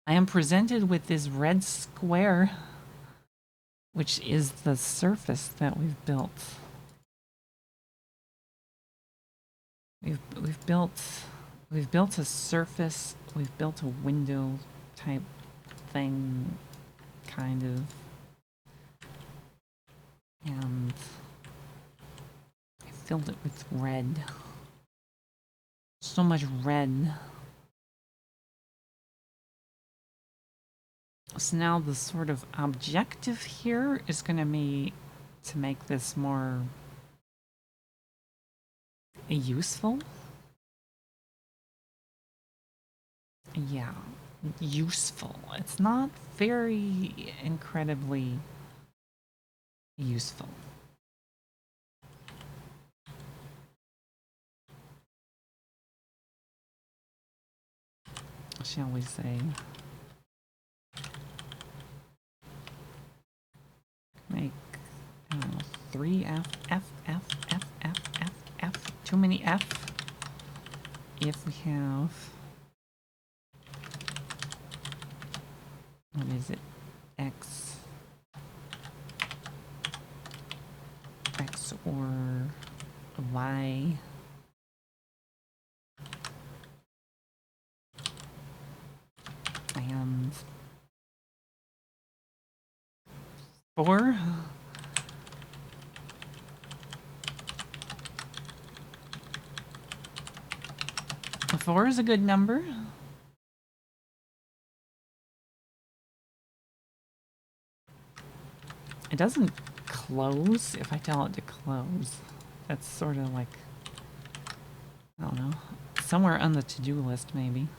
S1: I am presented with this red square, which is the surface that we've built. We've built a surface, we've built a window type thing, kind of. And I filled it with red. So much red. So now the sort of objective here is going to be to make this more useful. Yeah, useful. It's not very incredibly useful. Shall we say? Make, I don't know, 3 F, F, F, F, F, F, F. Too many F. If we have, what is it? X. X or Y. And 4. A 4 is a good number. It doesn't close if I tell it to close. That's sort of like, I don't know, somewhere on the to-do list maybe.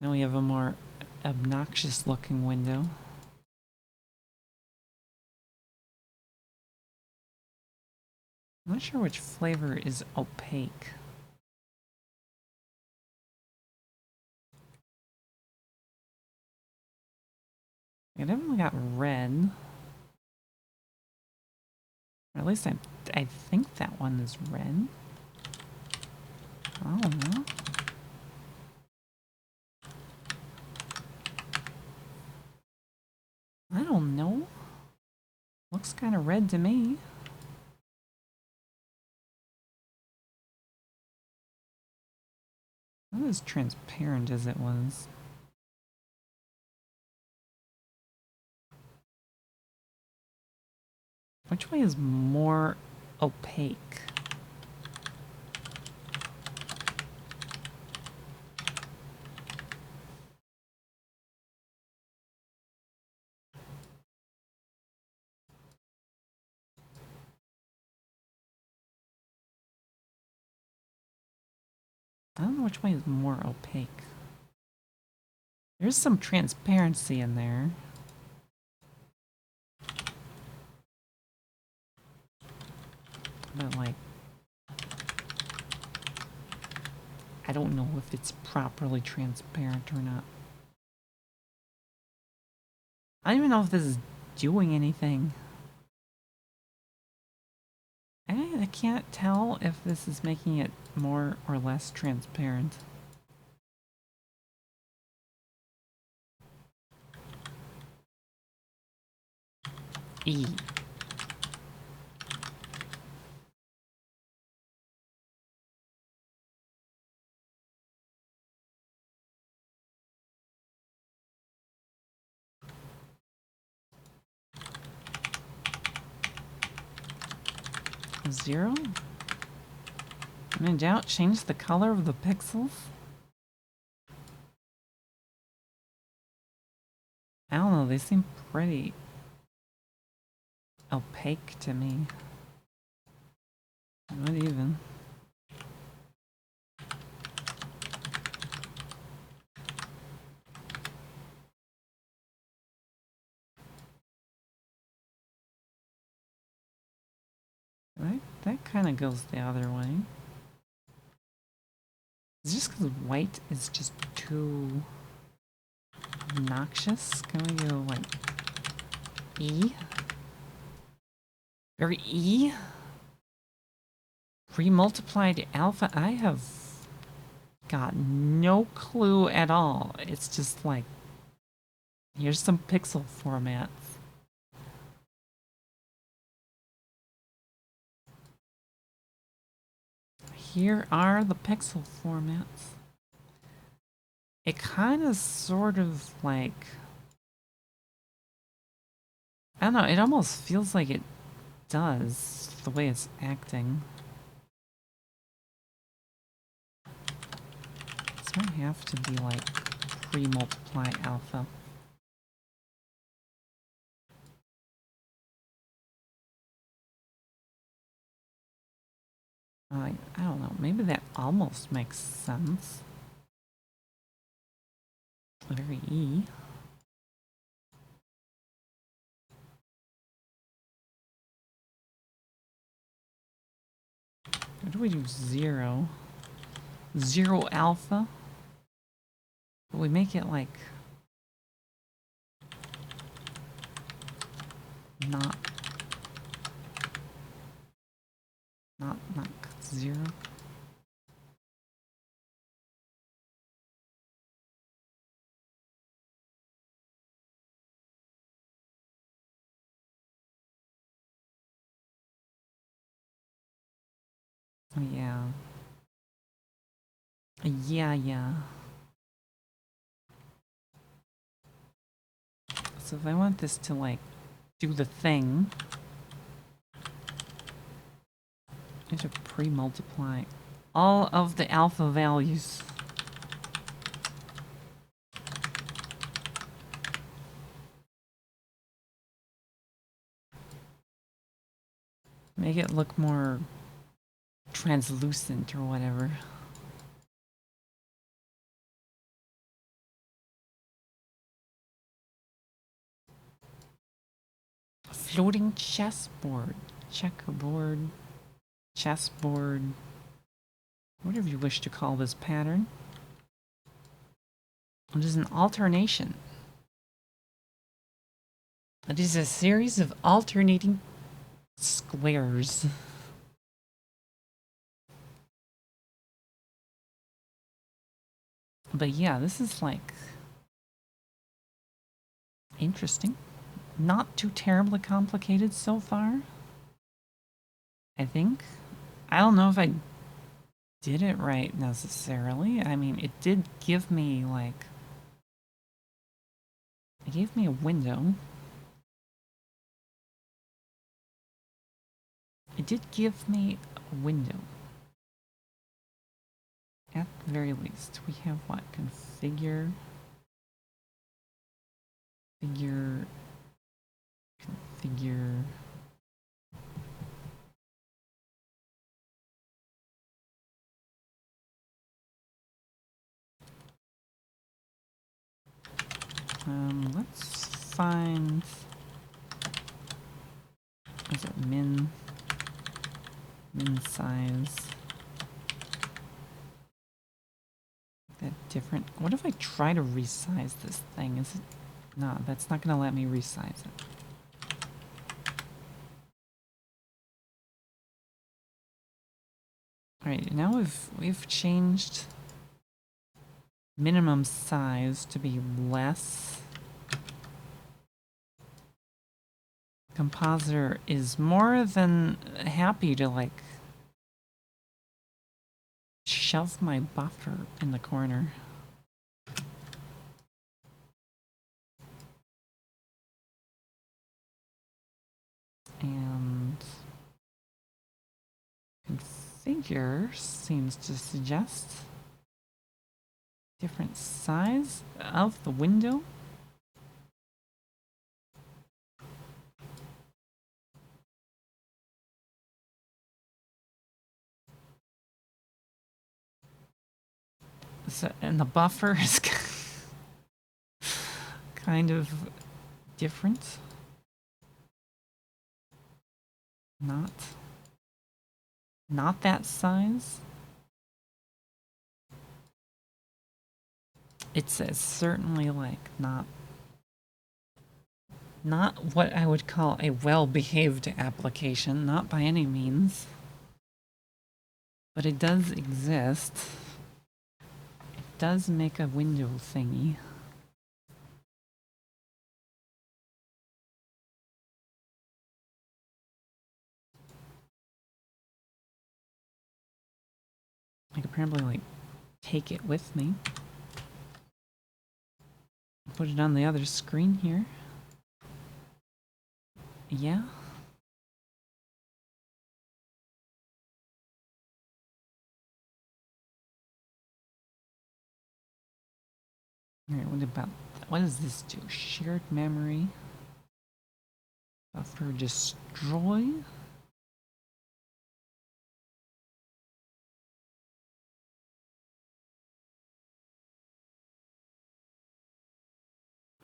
S1: Then we have a more obnoxious looking window. I'm not sure which flavor is opaque. I definitely got red. Or at least I think that one is red. I don't know. I don't know. Looks kind of red to me. Not as transparent as it was. Which way is more opaque? I don't know which way is more opaque. There's some transparency in there. But like, I don't know if it's properly transparent or not. I don't even know if this is doing anything. I can't tell if this is making it more or less transparent. E. Zero? When in doubt, change the color of the pixels? I don't know, they seem pretty opaque to me. Not even. That kind of goes the other way. It's just because white is just too obnoxious. Can we go like E? Very E? Pre-multiplied alpha? I have got no clue at all. It's just like, here's some pixel formats. Here are the pixel formats. It kind of sort of like, I don't know, it almost feels like it does, the way it's acting. This might have to be like pre-multiply alpha. I don't know, maybe that almost makes sense. Very E. What do we do? 0. 0 alpha? But we make it like not 0. Yeah. Yeah. So if I want this to like do the thing, I have to pre-multiply all of the alpha values. Make it look more translucent or whatever. Floating chessboard, checkerboard, chessboard, whatever you wish to call this pattern. It is an alternation. It is a series of alternating squares. But yeah, this is like interesting. Not too terribly complicated so far, I think. I don't know if I did it right necessarily. I mean, it did give me like... It gave me a window. It did give me a window. At the very least, we have what? Configure... Configure... Let's find... Is it min size? That different? What if I try to resize this thing? Is it... No, that's not gonna let me resize it. Alright, now we've changed minimum size to be less. Compositor is more than happy to like shove my buffer in the corner. And configure seems to suggest different size of the window. So, and the buffer is kind of different. Not that size. It's certainly like not what I would call a well-behaved application, not by any means. But it does exist. It does make a window thingy. I could probably like take it with me. Put it on the other screen here. Yeah. Alright, what does this do? Shared memory. Buffer destroy.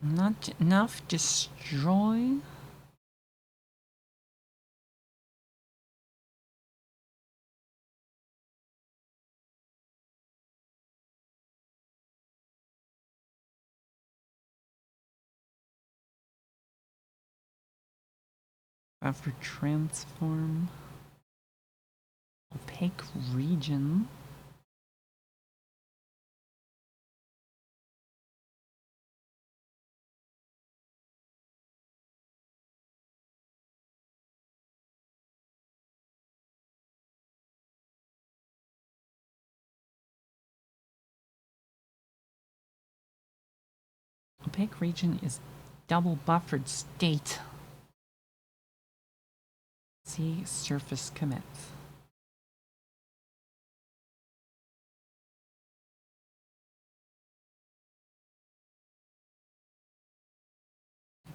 S1: Not enough destroy. Buffer transform. Opaque region. Opaque region is double buffered state. See surface commits.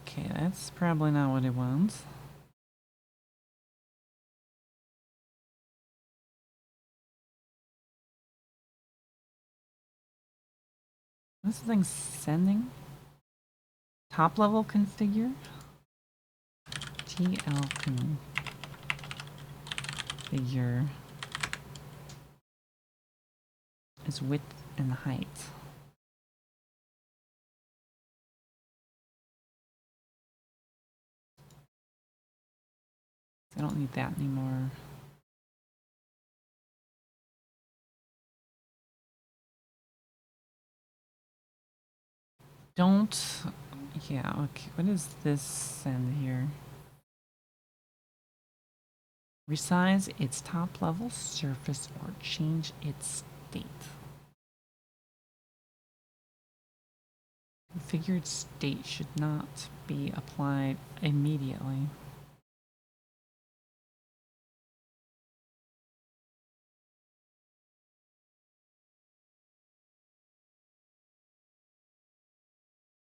S1: Okay, that's probably not what it wants. This thing's sending. Top level configure. TL configure is width and height. I don't need that anymore. Don't. Yeah, okay. What does this send here? Resize its top level surface or change its state. Configured state should not be applied immediately.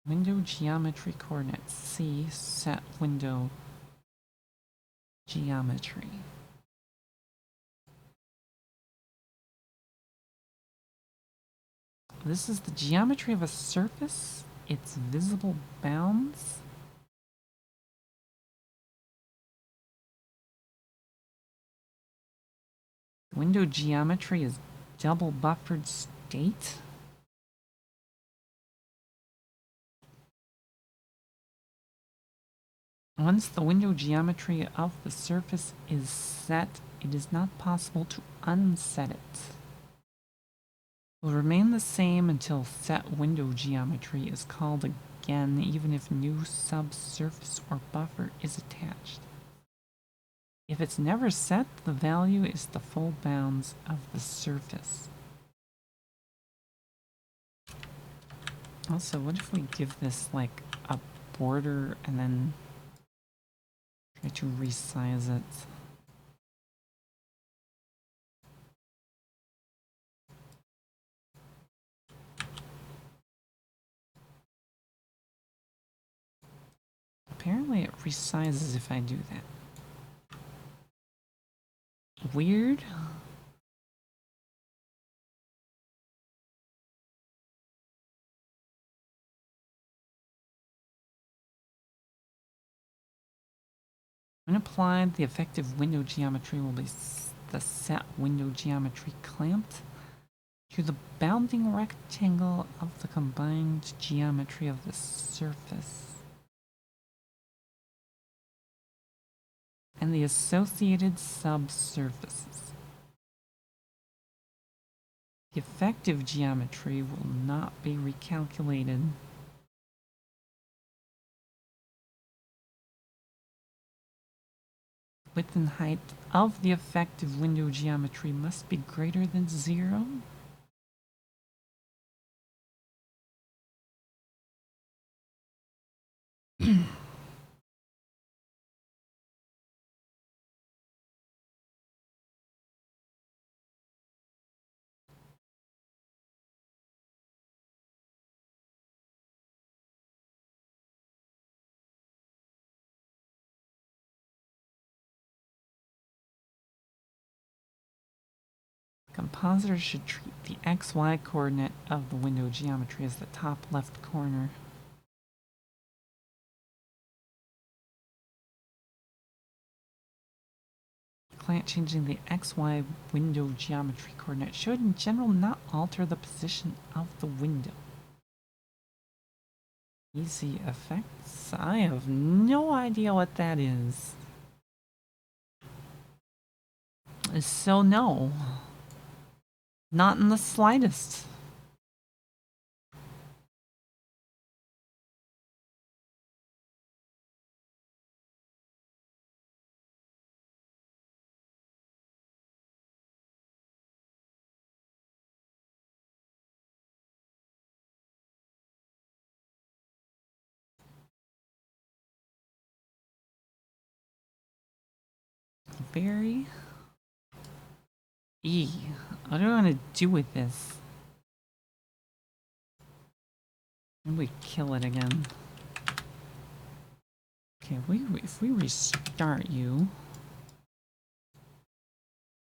S1: Window geometry coordinates. C. Set window geometry. This is the geometry of a surface, its visible bounds. Window geometry is double buffered state. Once the window geometry of the surface is set, it is not possible to unset it. Will remain the same until set window geometry is called again, even if new subsurface or buffer is attached. If it's never set, the value is the full bounds of the surface. Also, what if we give this like a border and then try to resize it? Apparently it resizes if I do that. Weird. When applied, the effective window geometry will be the set window geometry clamped to the bounding rectangle of the combined geometry of the surface and the associated subsurfaces. The effective geometry will not be recalculated. Width and height of the effective window geometry must be greater than 0. Compositor should treat the XY coordinate of the window geometry as the top left corner. Client changing the XY window geometry coordinate should in general not alter the position of the window. Easy effects? I have no idea what that is. So no. Not in the slightest. Very what do I want to do with this? Maybe kill it again. Okay, if we restart you.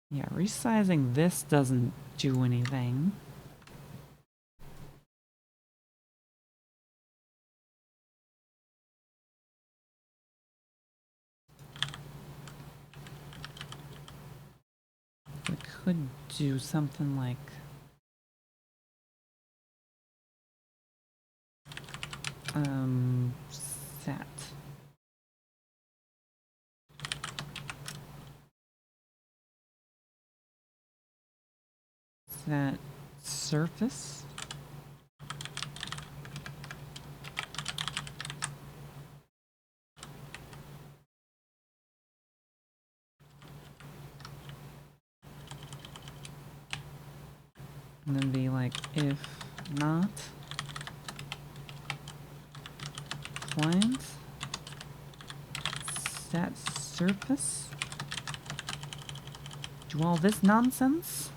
S1: Yeah, resizing this doesn't do anything. We could do something like set surface. And then be like, if not, client set surface. Do all this nonsense.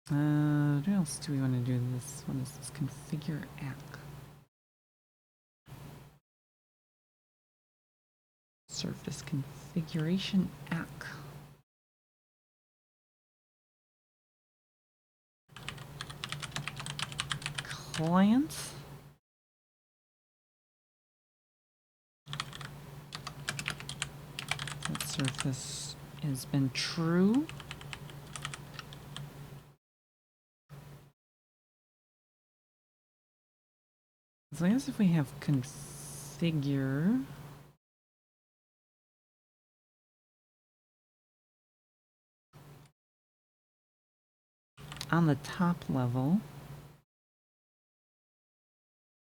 S1: What else do we want to do this? What is this? Configure app. Surface configuration app. Client. That surface has been true. So I guess if we have configure on the top level.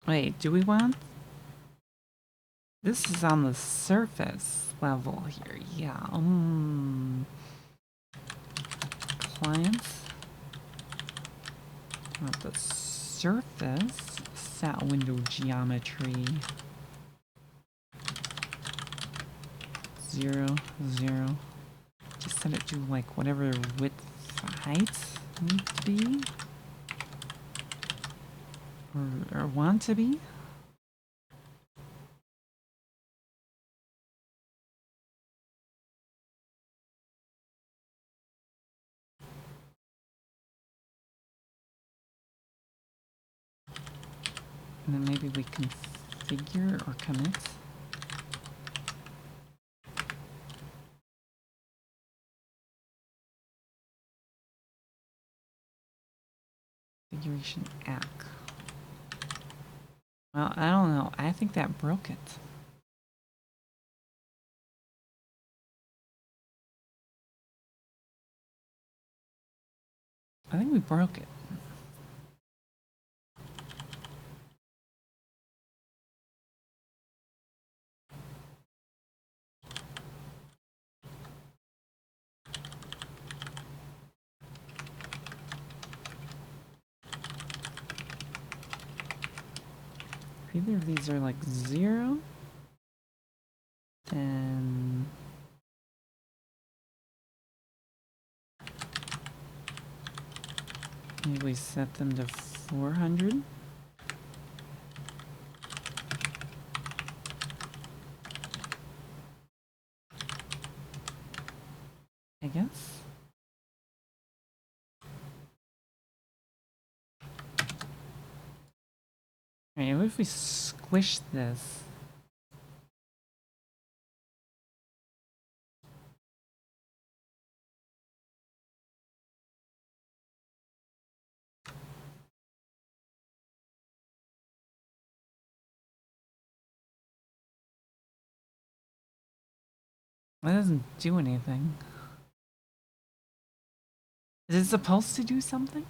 S1: Wait, do we want? This is on the surface level here. Yeah. Clients. Want the surface. Set window geometry. 0, 0. Just set it to like whatever width height needs to be. Or want to be. And then maybe we configure or commit. Configuration app. Well, I don't know. I think that broke it. I think we broke it. If either of these are like 0, then maybe we set them to 400. I guess. Alright, what if we squish this? That doesn't do anything. Is it supposed to do something?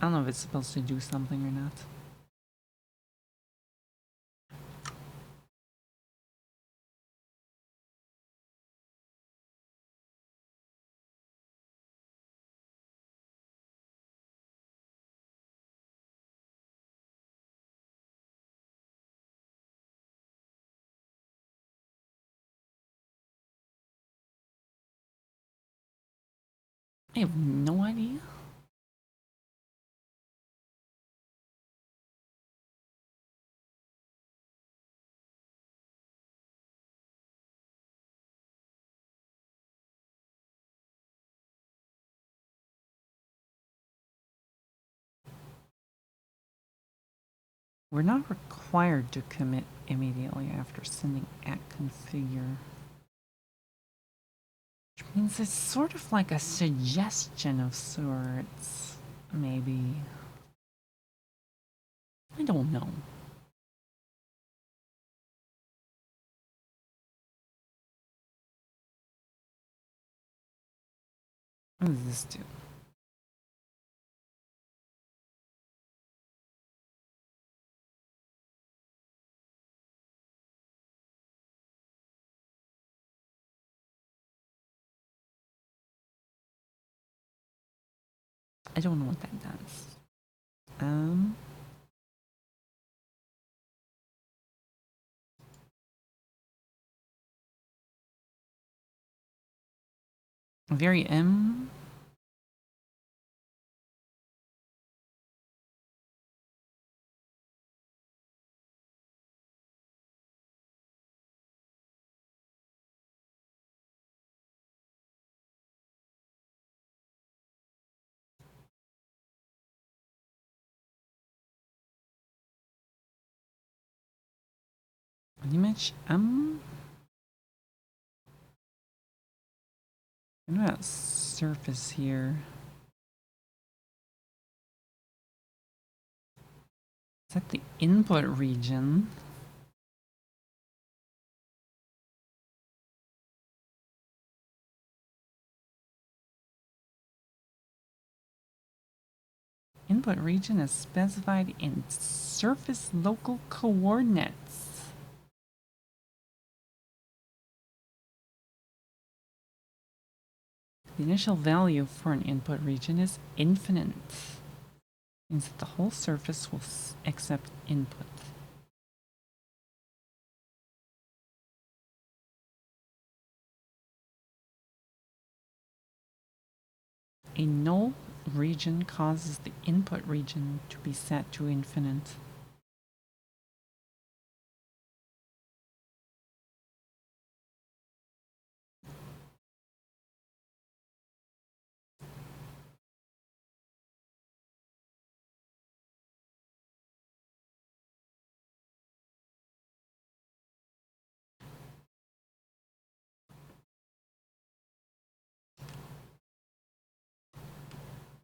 S1: I don't know if it's supposed to do something or not. I have no idea. We're not required to commit immediately after sending at configure. Which means it's sort of like a suggestion of sorts, maybe. I don't know. What does this do? I don't know what that does. Very M. Image M. What about surface here? Is that the input region? Input region is specified in surface local coordinates. The initial value for an input region is infinite. Means that the whole surface will accept input. A null region causes the input region to be set to infinite.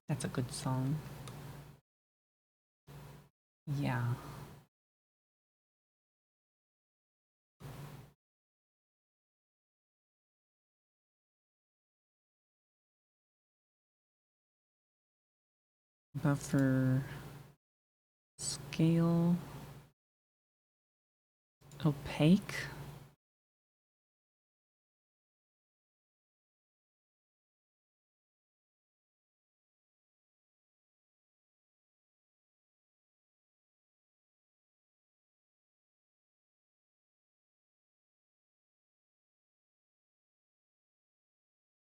S1: That's a good song. Yeah. Buffer. Scale. Opaque.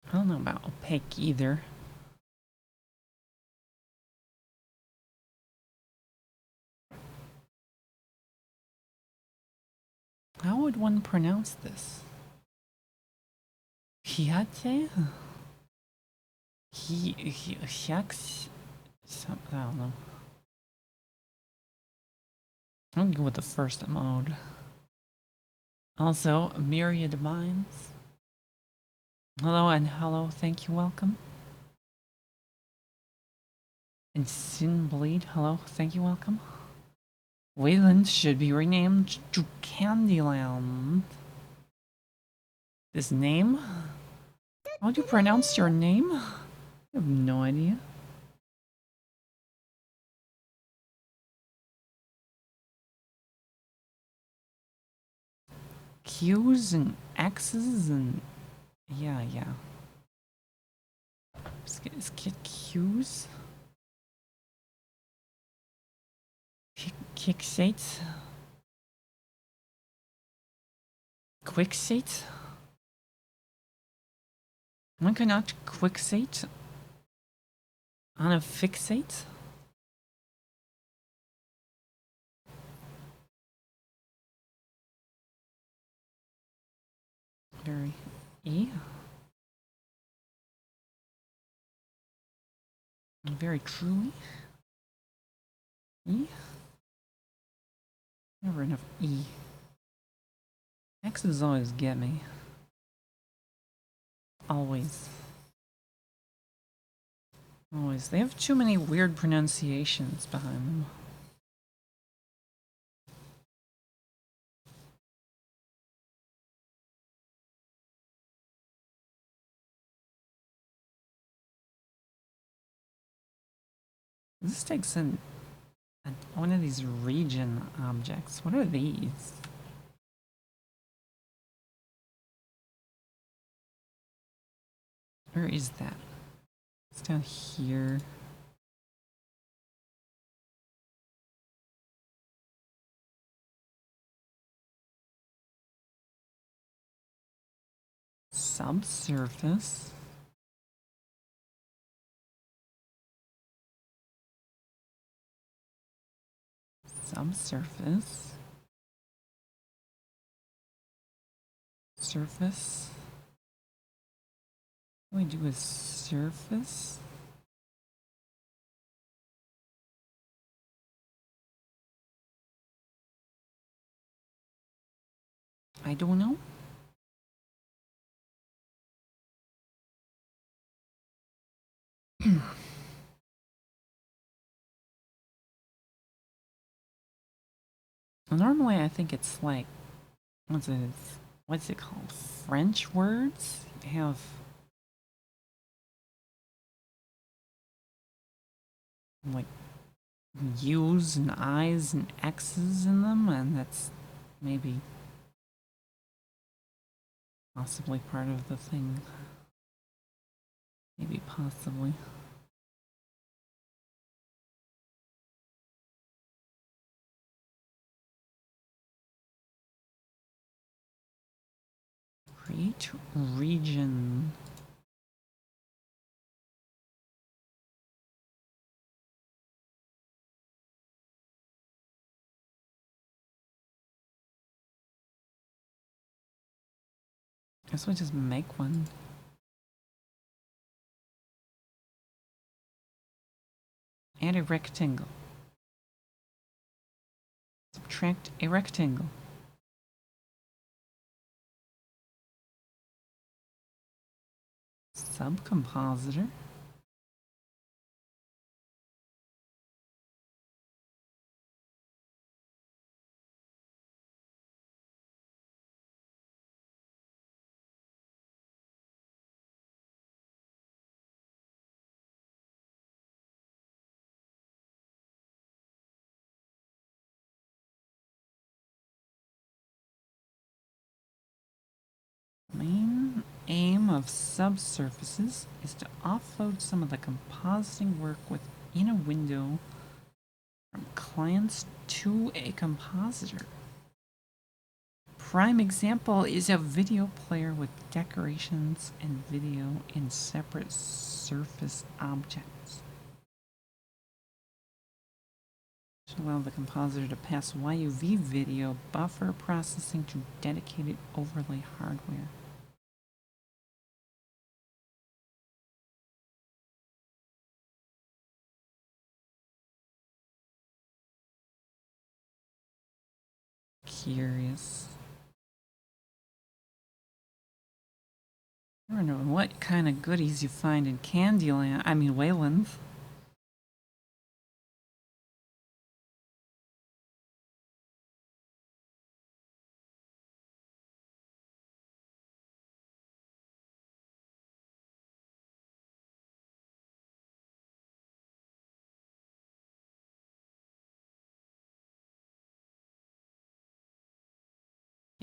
S1: I don't know about opaque either. How would one pronounce this? Hyate? Hyaks? I don't know. I'll go with the first mode. Also, Myriad Minds. Hello and hello, thank you, welcome. And Sin Bleed, hello, thank you, welcome. Wayland should be renamed to Candyland. This name? How do you pronounce your name? I have no idea. Q's and X's and... yeah. Is Kit Q's? Kicksate? Quicksate? One cannot quicksate on a fixate? Very E? Very truly? E? Never enough E. X's always get me. Always. Always. They have too many weird pronunciations behind them. This takes in one of these region objects. What are these? Where is that? It's down here. Subsurface. Subsurface. Surface. What do we do with surface? I don't know. Normally I think it's like, what's it called? French words have like U's and I's and X's in them, and that's maybe possibly part of the thing. Maybe possibly. Create region. Guess we just make one. Add a rectangle. Subtract a rectangle. Subcompositor. aim of subsurfaces is to offload some of the compositing work within a window from clients to a compositor. Prime example is a video player with decorations and video in separate surface objects. Should allow the compositor to pass YUV video buffer processing to dedicated overlay hardware. Curious. I don't know what kind of goodies you find in Candyland. I mean, Wayland.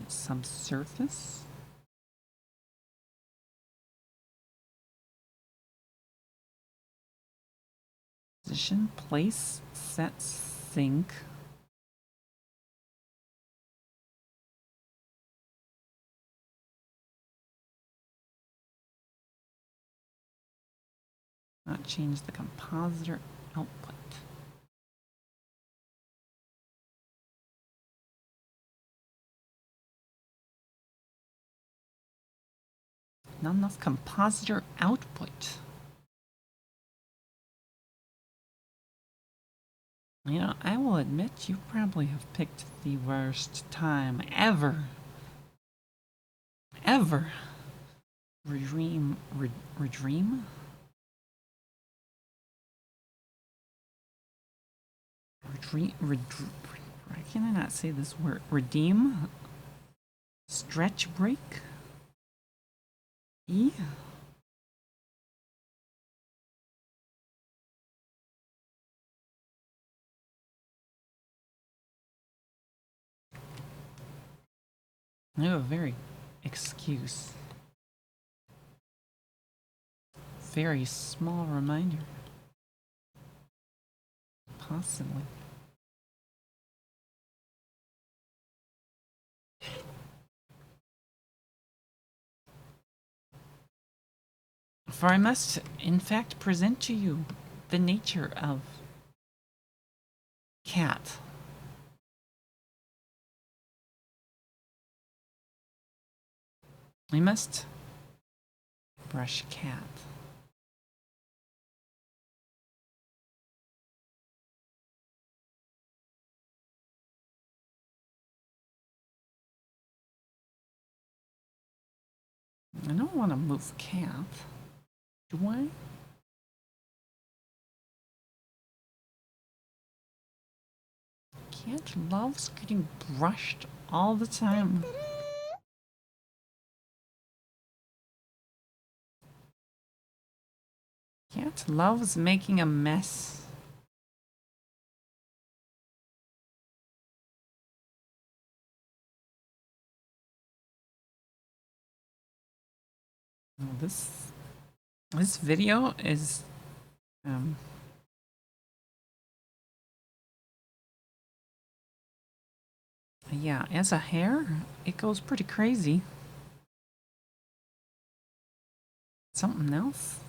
S1: Subsurface. Position, place, set, sync. Not change the compositor output. Not enough compositor output. You know, I will admit you probably have picked the worst time ever. Ever. Redream. Can I not say this word? Redeem? Stretch break? E? I have a very excuse. Very small reminder. Possibly. For I must, in fact, present to you the nature of cat. We must brush cat. I don't want to move cat. Do I? Cat loves getting brushed all the time. Cat loves making a mess. Well, this video is yeah, as a hair, it goes pretty crazy. Something else?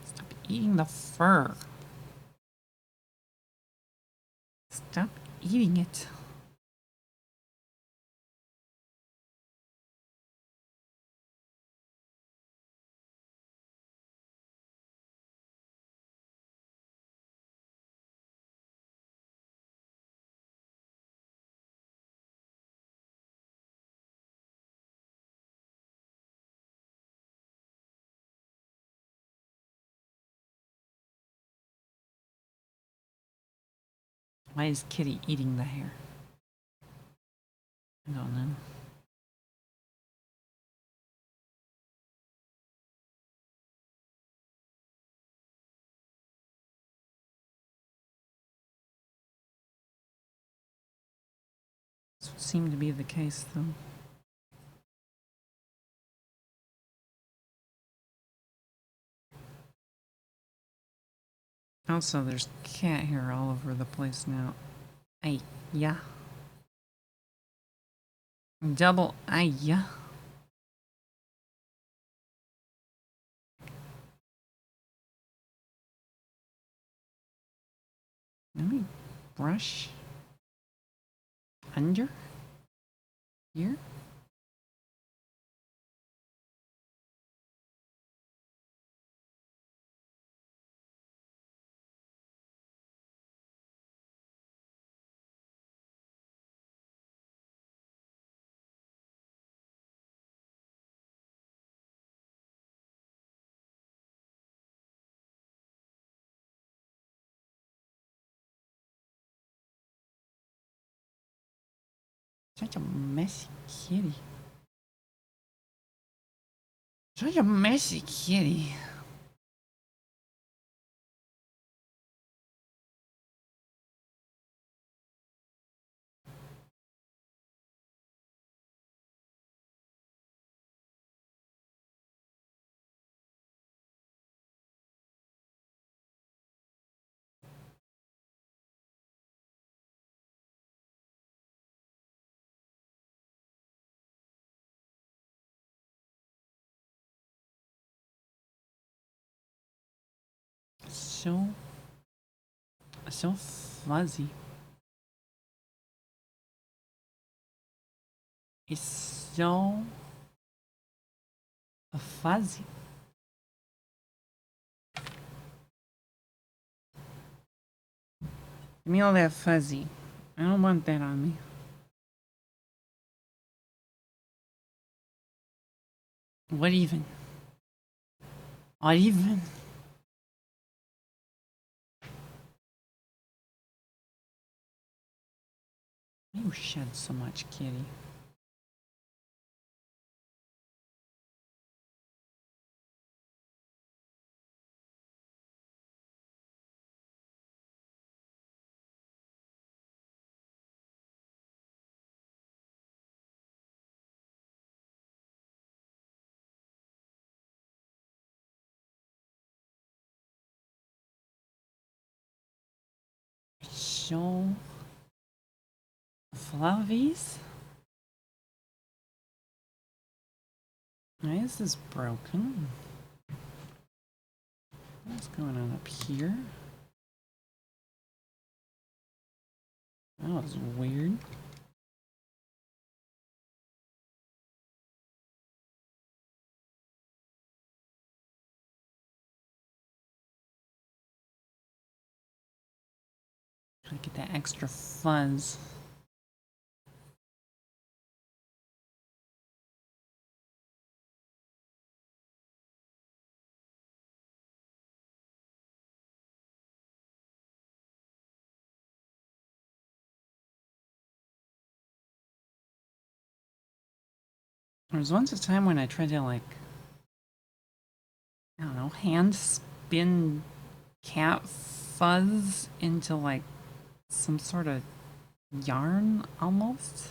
S1: Stop eating the fur. Stop eating it. Why is Kitty eating the hair? I don't know. This would seem to be the case, though. Also, there's cat hair all over the place now. Ay, yeah. Double ay, yeah. Let me brush under here. Such a messy kitty. Such a messy kitty. So fuzzy. It's so fuzzy. Give me all that fuzzy. I don't want that on me. What even? What even? You shed so much, kitty. So fluffies. Why is this broken? What's going on up here? That was weird. Try to get that extra fuzz. There was once a time when I tried to, like, I don't know, hand spin cat fuzz into, like, some sort of yarn almost.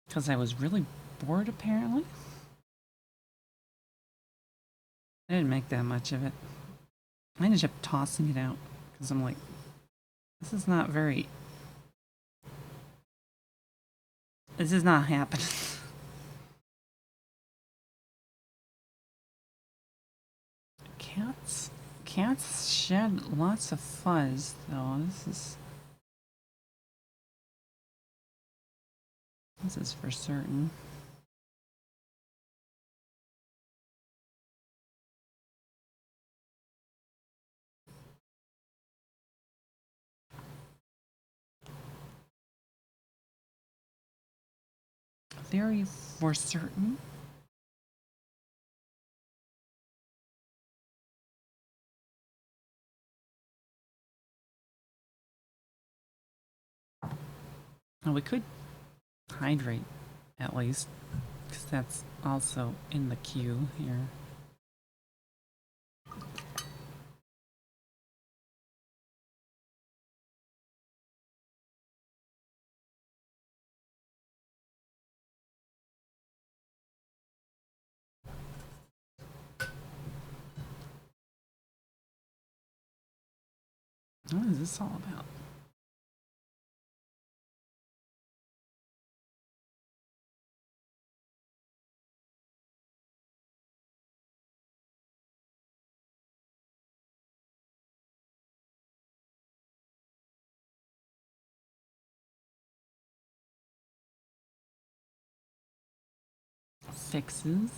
S1: Because I was really bored, apparently. I didn't make that much of it. I ended up tossing it out because I'm like, this is not very. This is not happening. Cats shed lots of fuzz, though. This is for certain. Very for certain. Oh, we could hydrate at least, because that's also in the queue here. What is this all about? Fixes.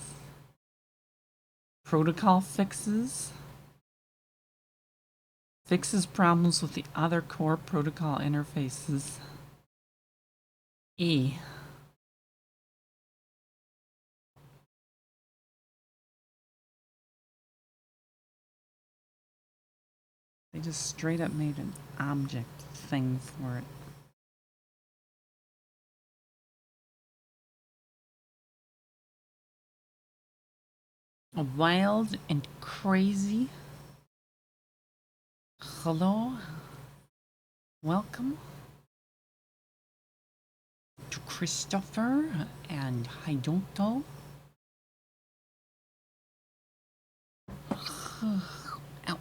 S1: Protocol fixes. Fixes problems with the other core protocol interfaces. E. They just straight up made an object thing for it. Wild and crazy. Hello. Welcome to Christopher and Hidonto. Ow.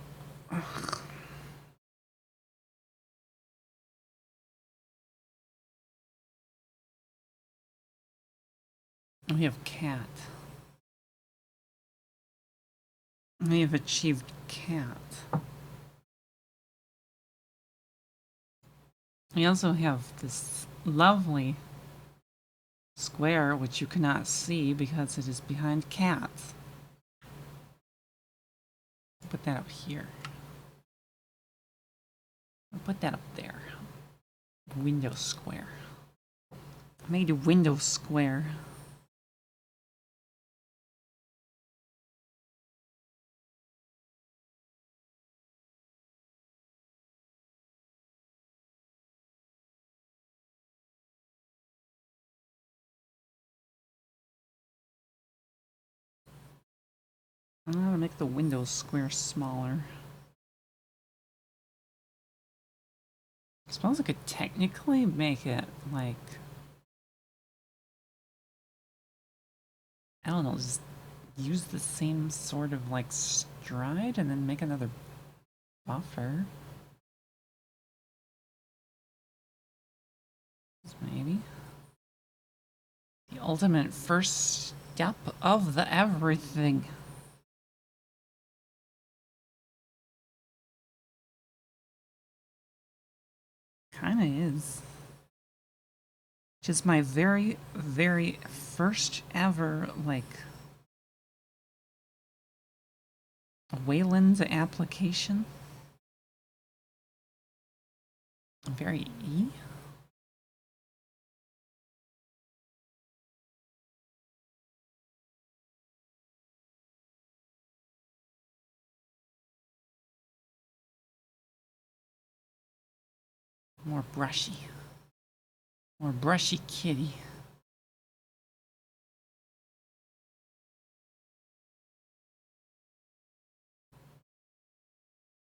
S1: We have cat. We have achieved cat. We also have this lovely square, which you cannot see because it is behind cat. Put that up here. I'll put that up there. Window square. I made a window square. I'm gonna make the window square smaller. I suppose I could technically make it like, I don't know, just use the same sort of like stride and then make another buffer. Maybe. The ultimate first step of the everything. Kinda is. Just my very, very first ever, like, Wayland's application. Very E. More brushy. More brushy kitty.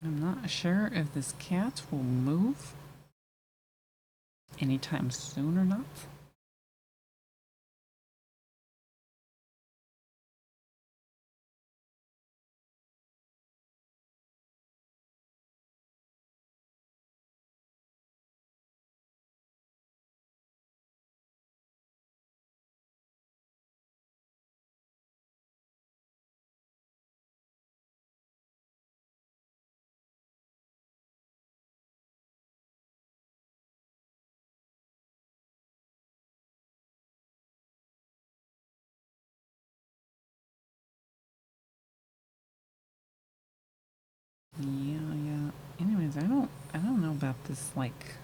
S1: I'm not sure if this cat will move anytime soon or not. Yeah. Anyways, I don't know about this, like,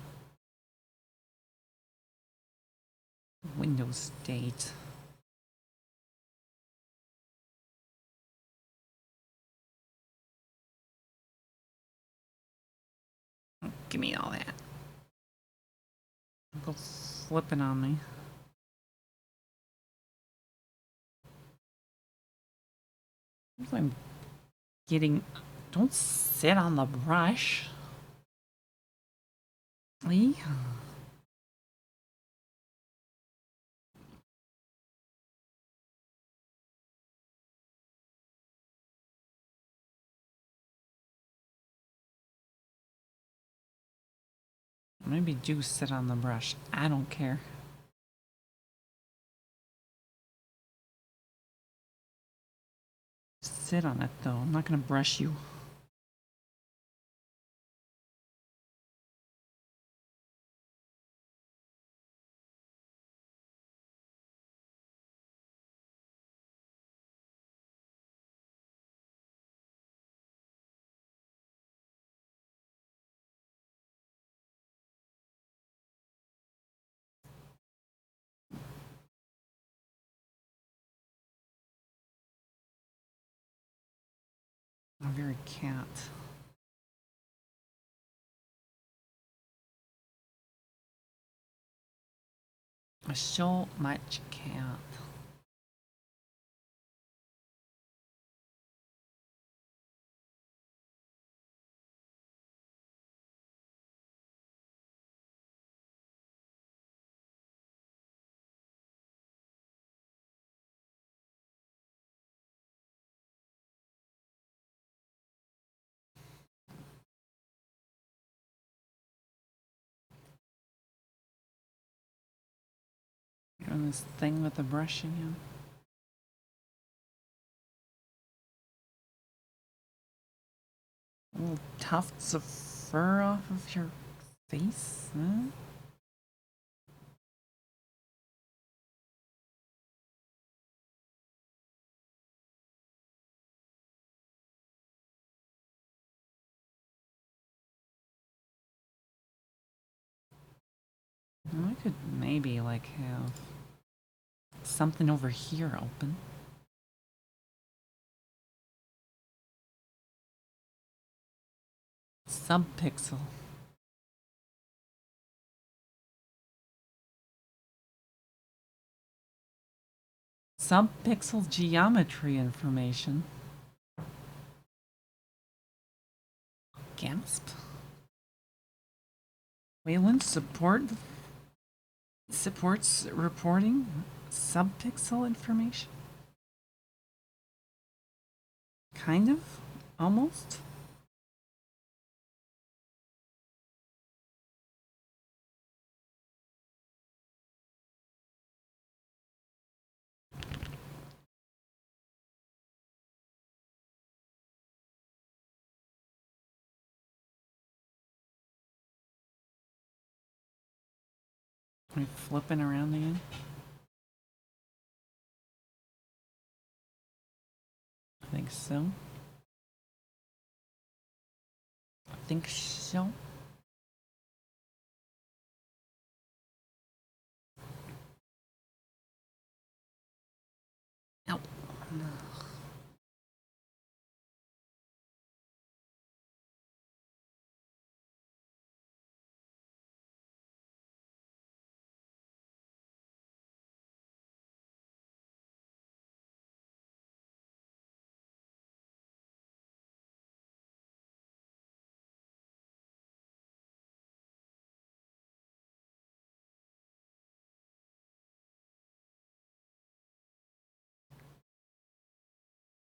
S1: Windows state. Give me all that. Go flipping on me. I'm getting... Don't sit on the brush. Lee? Maybe do sit on the brush. I don't care. Sit on it though. I'm not gonna brush you. A very cat. So much cat. Doing this thing with the brush again. Little tufts of fur off of your face, huh? I could maybe like have something over here open. Subpixel. Subpixel geometry information. Gasp. Wayland supports reporting subpixel information. Kind of? Almost? Are we flipping around again? I think so. I think so. Ow.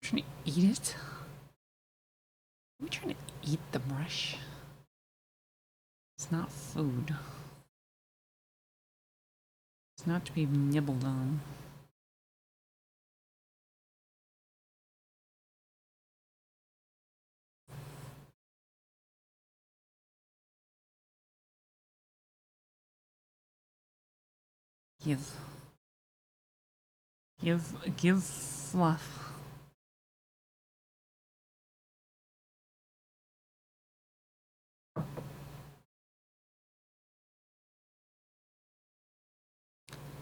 S1: Trying to eat it? Are we trying to eat the brush? It's not food. It's not to be nibbled on. Give fluff.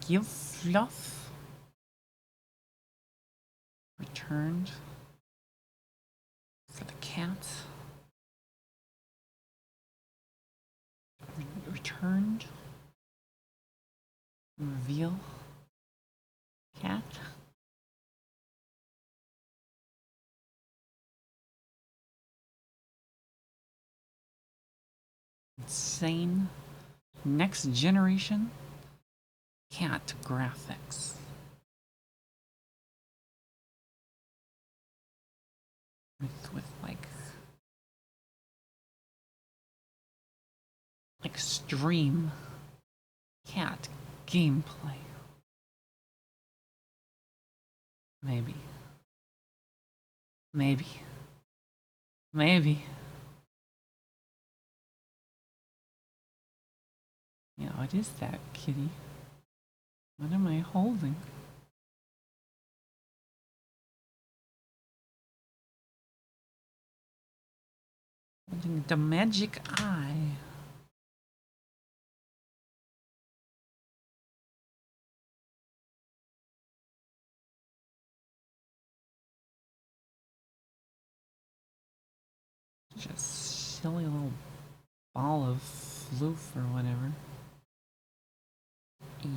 S1: Give fluff. Returned. For the cat. Returned. Reveal. Cat. Insane. Next generation. Cat graphics. With like extreme cat gameplay. Maybe. Maybe. Maybe. Yeah, what is that, kitty? What am I holding? Holding the magic eye. Just silly little ball of floof or whatever. E.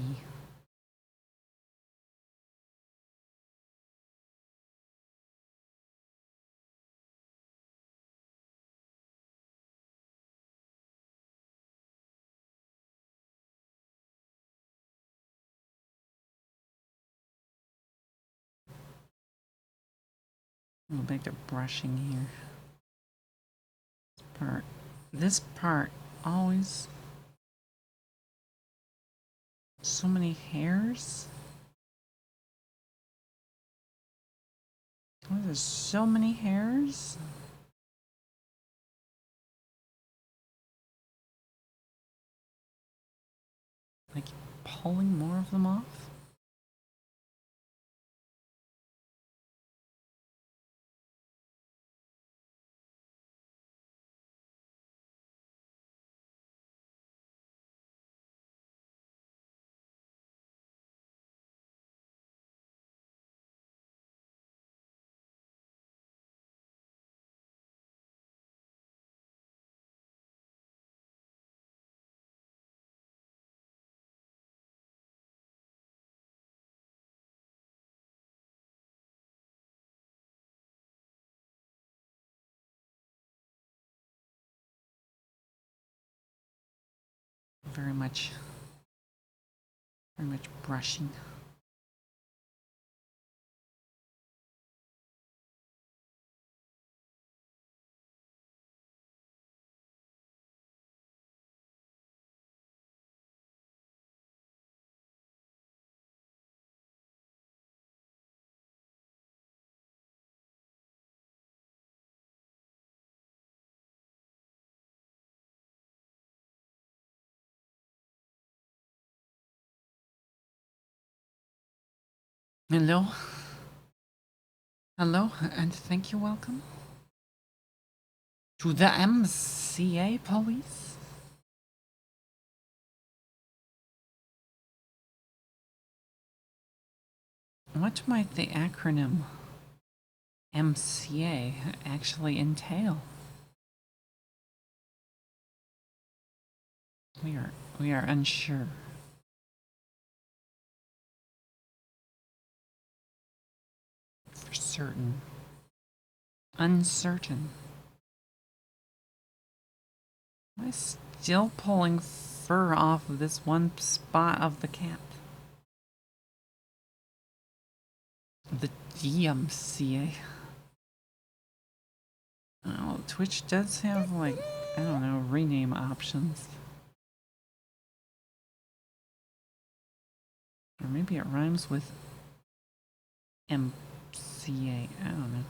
S1: Go back to brushing here. This part always so many hairs. Oh, there's so many hairs. Like pulling more of them off. Very much brushing. Hello? Hello, and thank you, welcome to the MCA police. What might the acronym MCA actually entail? We are unsure. For certain. Uncertain. Am I still pulling fur off of this one spot of the cat? The DMCA. Oh, Twitch does have, like, I don't know, rename options. Or maybe it rhymes with MCA. I don't know.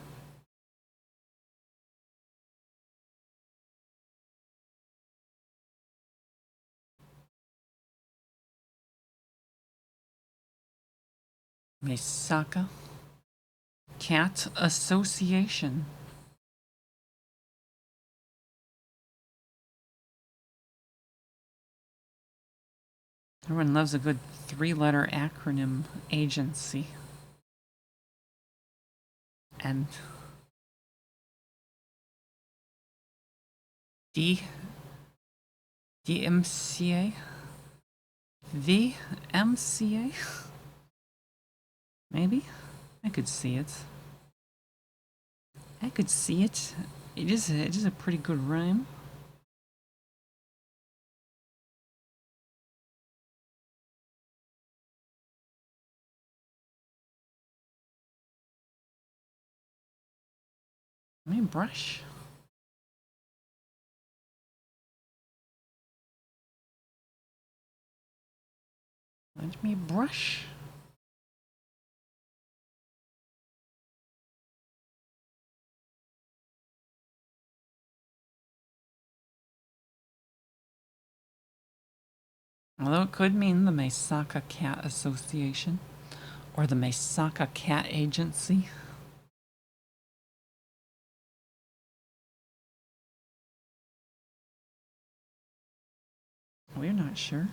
S1: Meisaka Cat Association. Everyone loves a good three-letter acronym agency. And DMCA? The MCA? Maybe? I could see it. I could see it. It is a pretty good rhyme. Let me brush. Let me brush. Although it could mean the Meisaka Cat Association or the Meisaka Cat Agency. We're not sure.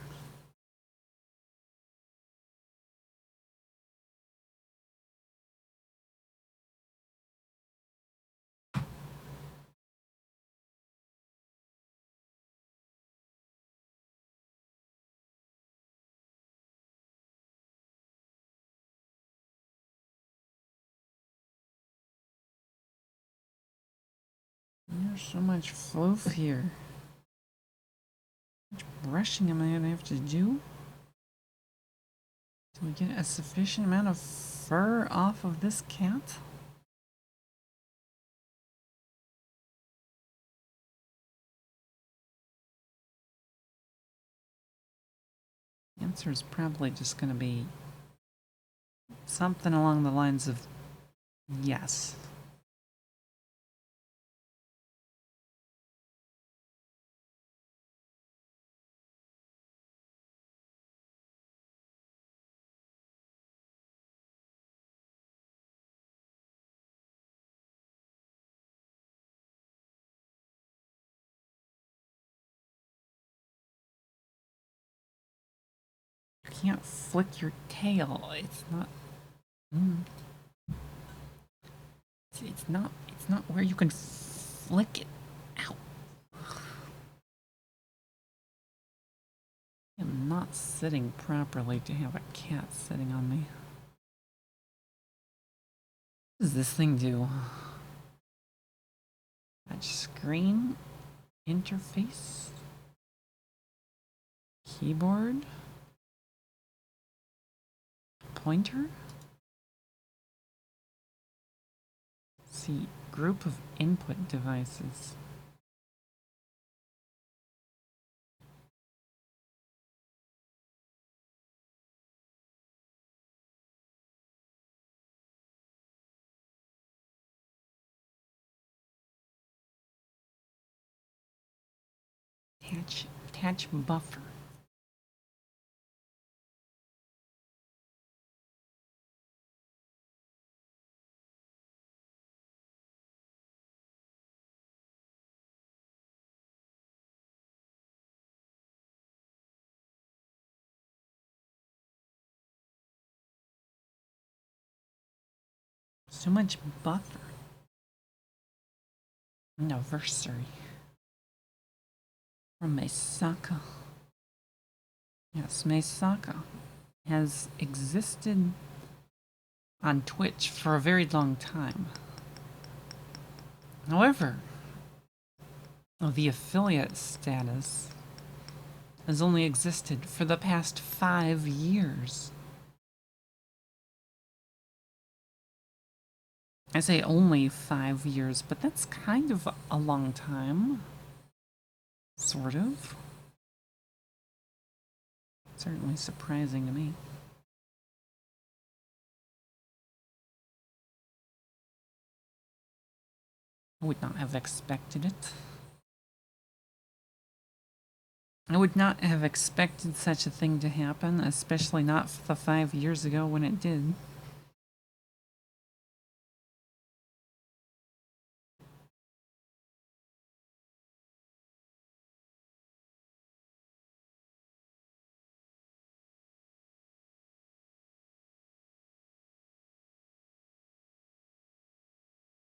S1: There's so much fluff here. How much brushing am I gonna have to do? Do we get a sufficient amount of fur off of this cat? The answer is probably just gonna be something along the lines of yes. You can't flick your tail. It's not. It's not. It's not where you can flick it. Ow! I'm not sitting properly to have a cat sitting on me. What does this thing do? Touch screen, interface, keyboard, pointer. See, group of input devices. Attach buffer. So much buffer. Anniversary. From Meisaka. Yes, Meisaka has existed on Twitch for a very long time. However, the affiliate status has only existed for the past 5 years. I say only 5 years, but that's kind of a long time. Sort of. Certainly surprising to me. I would not have expected it. I would not have expected such a thing to happen, especially not the 5 years ago when it did.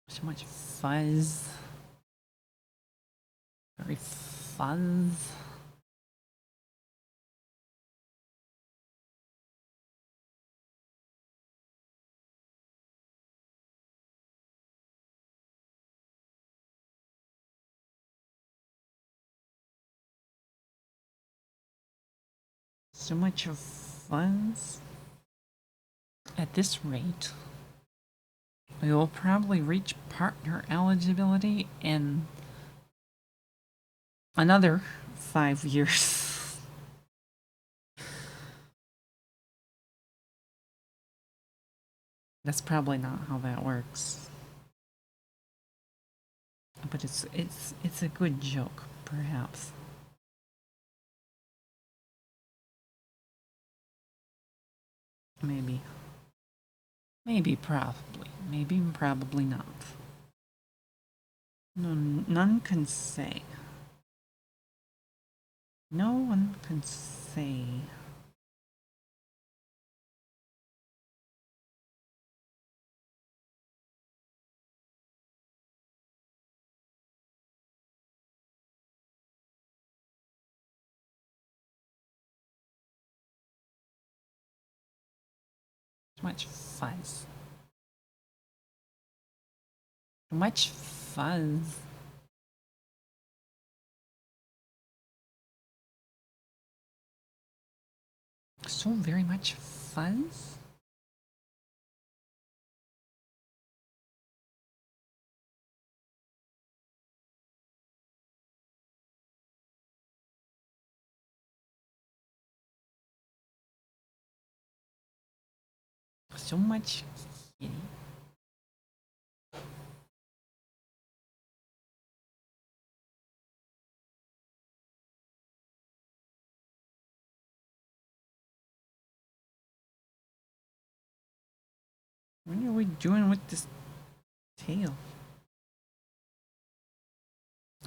S1: So much fuzz. Very fuzz. So much of fuzz. At this rate, we will probably reach partner eligibility in another 5 years. That's probably not how that works. But it's a good joke, perhaps. Maybe. Maybe, probably. Maybe, probably not. No, none can say. No one can say. Too much fuzz. Too much fuzz. So very much fuzz? So much kitty. What are we doing with this tail?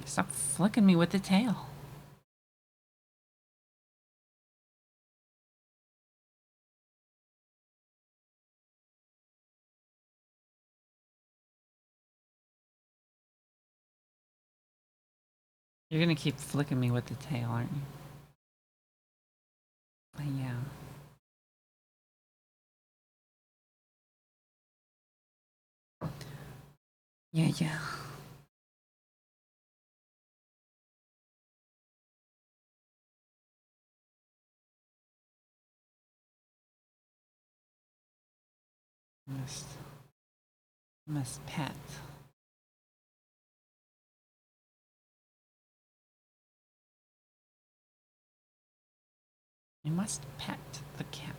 S1: Stop flicking me with the tail. You're gonna keep flicking me with the tail, aren't you? Yeah. Yeah. Must pet. You must pet the cat.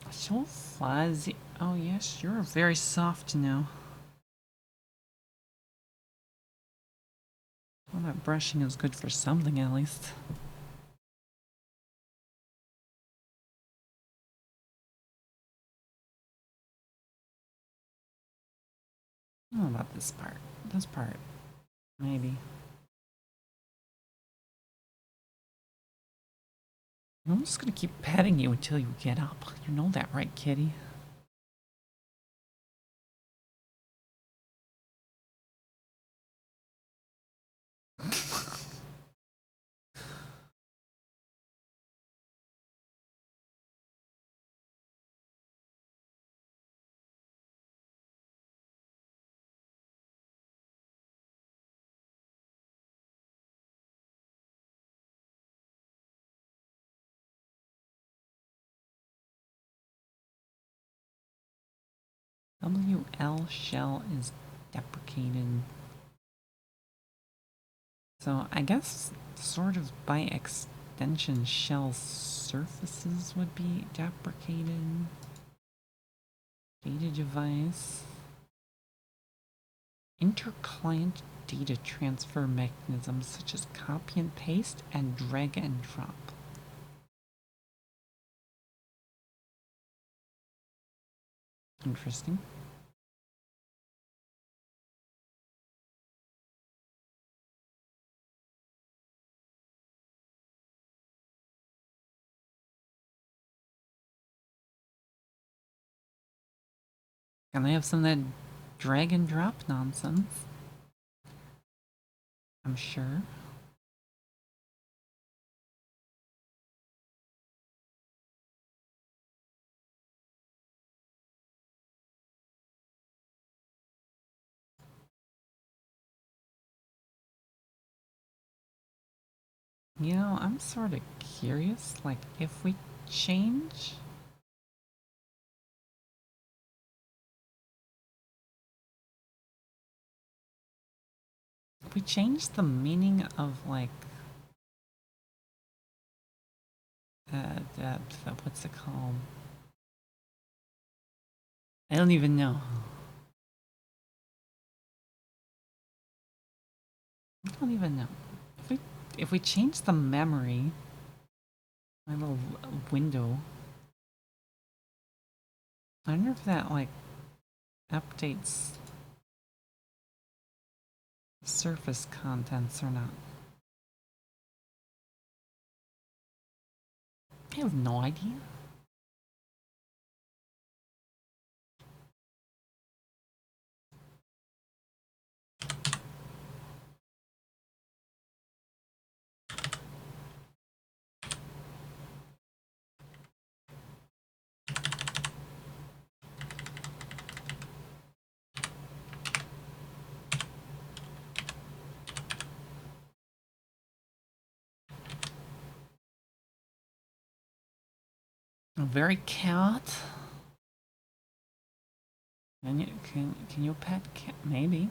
S1: So fuzzy. Oh yes, you're very soft now. Well, that brushing is good for something at least. I don't know about this part. This part, maybe. I'm just gonna keep petting you until you get up. You know that, right, kitty? WL shell is deprecated. So I guess sort of by extension shell surfaces would be deprecated. Data device. Interclient data transfer mechanisms such as copy and paste and drag and drop. Interesting. Can I have some of that drag and drop nonsense? I'm sure. You know, I'm sort of curious, like, if we change... If we change the meaning of, like... what's it called? I don't even know. I don't even know. If we change the memory, my little window, I wonder if that like updates surface contents or not. I have no idea. A very cat. Can you pet cat? Maybe.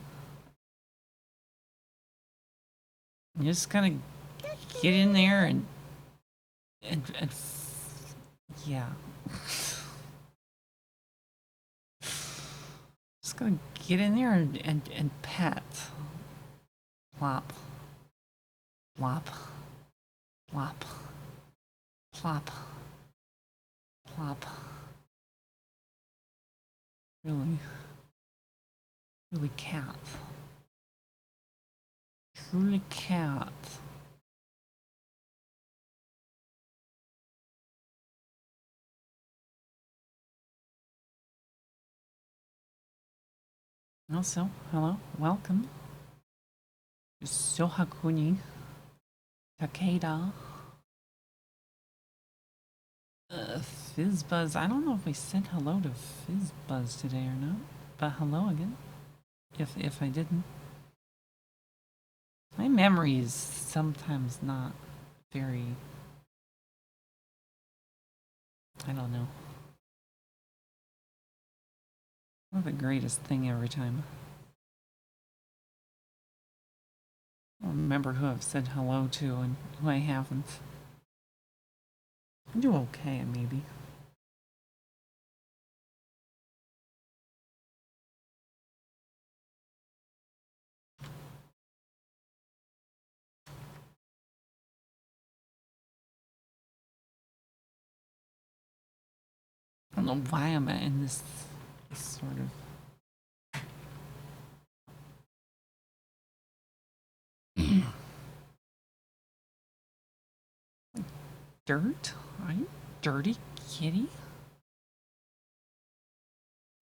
S1: You're just gonna get in there and yeah. Just gonna get in there and pet. Plop. Plop. Plop. Plop. Plop. Really? Really cat. Really cat. Also, hello, welcome. Sohakuni. Takeda. Fizzbuzz. I don't know if we said hello to Fizzbuzz today or not. But hello again. If I didn't. My memory is sometimes not very... I don't know. Not the greatest thing every time. I don't remember who I've said hello to and who I haven't. I do okay, maybe. I don't know why I'm in this sort of... Dirt? Are you dirty kitty?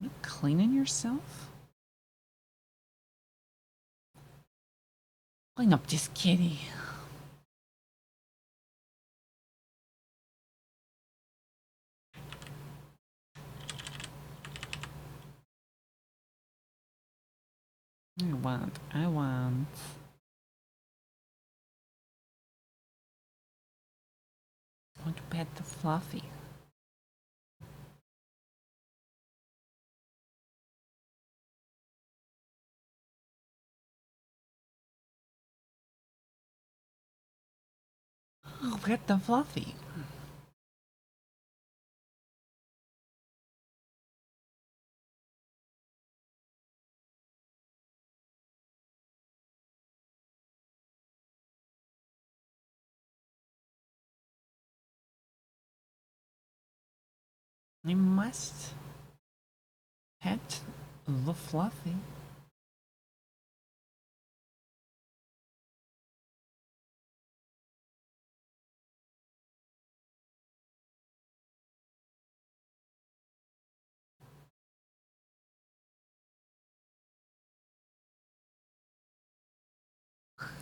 S1: Are you cleaning yourself? Clean up this kitty. I want... I want to pet the Fluffy. Oh, pet the Fluffy. I must pet the Fluffy.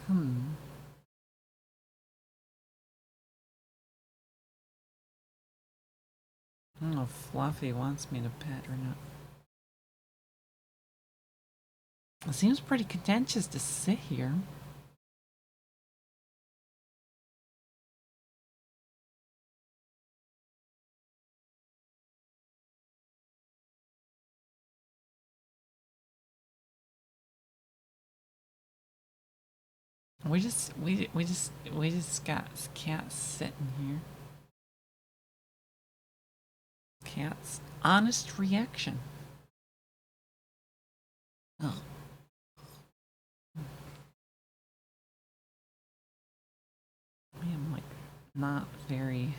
S1: Hmm. I don't know if Fluffy wants me to pet or not. It seems pretty contentious to sit here. We just got cats sitting here. Cat's honest reaction. Oh. I am like not very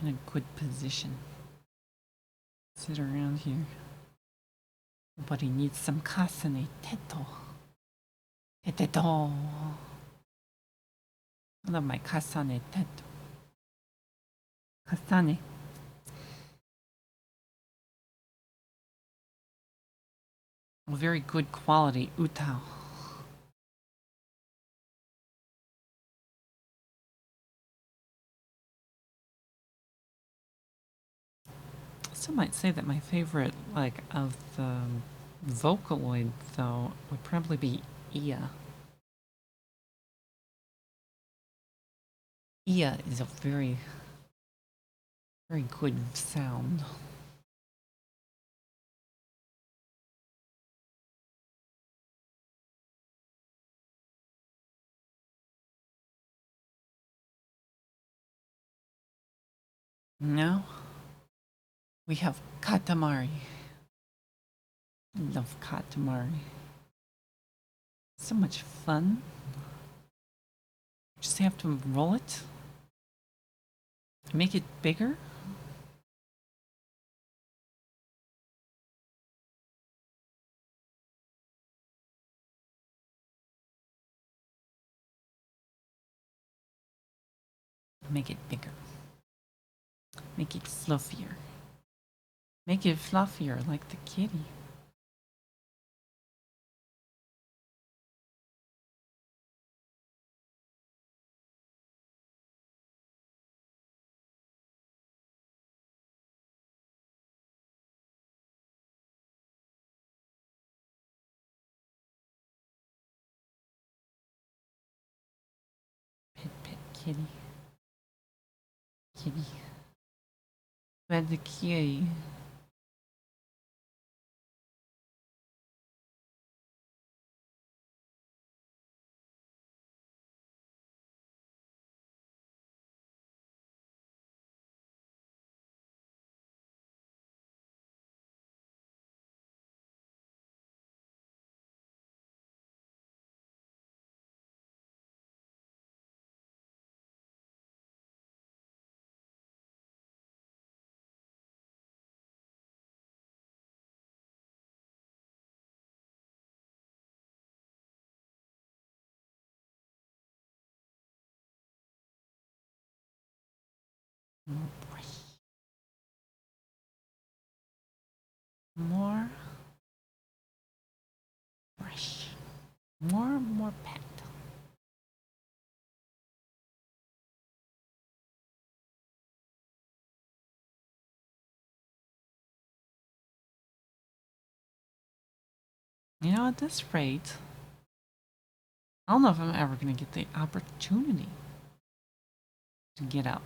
S1: in a good position. Sit around here. Nobody needs some kasane teto. Teteto. I love my kasane teto. Kasane. A very good quality utao. I still might say that my favorite, like, of the Vocaloid, though, would probably be Ia. Ia is a very, very good sound. Now, we have Katamari. I love Katamari. So much fun. Just have to roll it. Make it bigger. Make it bigger. Make it fluffier. Make it fluffier like the kitty. Pet, pet, kitty. Kitty. Pet the kitty. More brush. More brush. More pet. You know, at this rate, I don't know if I'm ever going to get the opportunity to get up.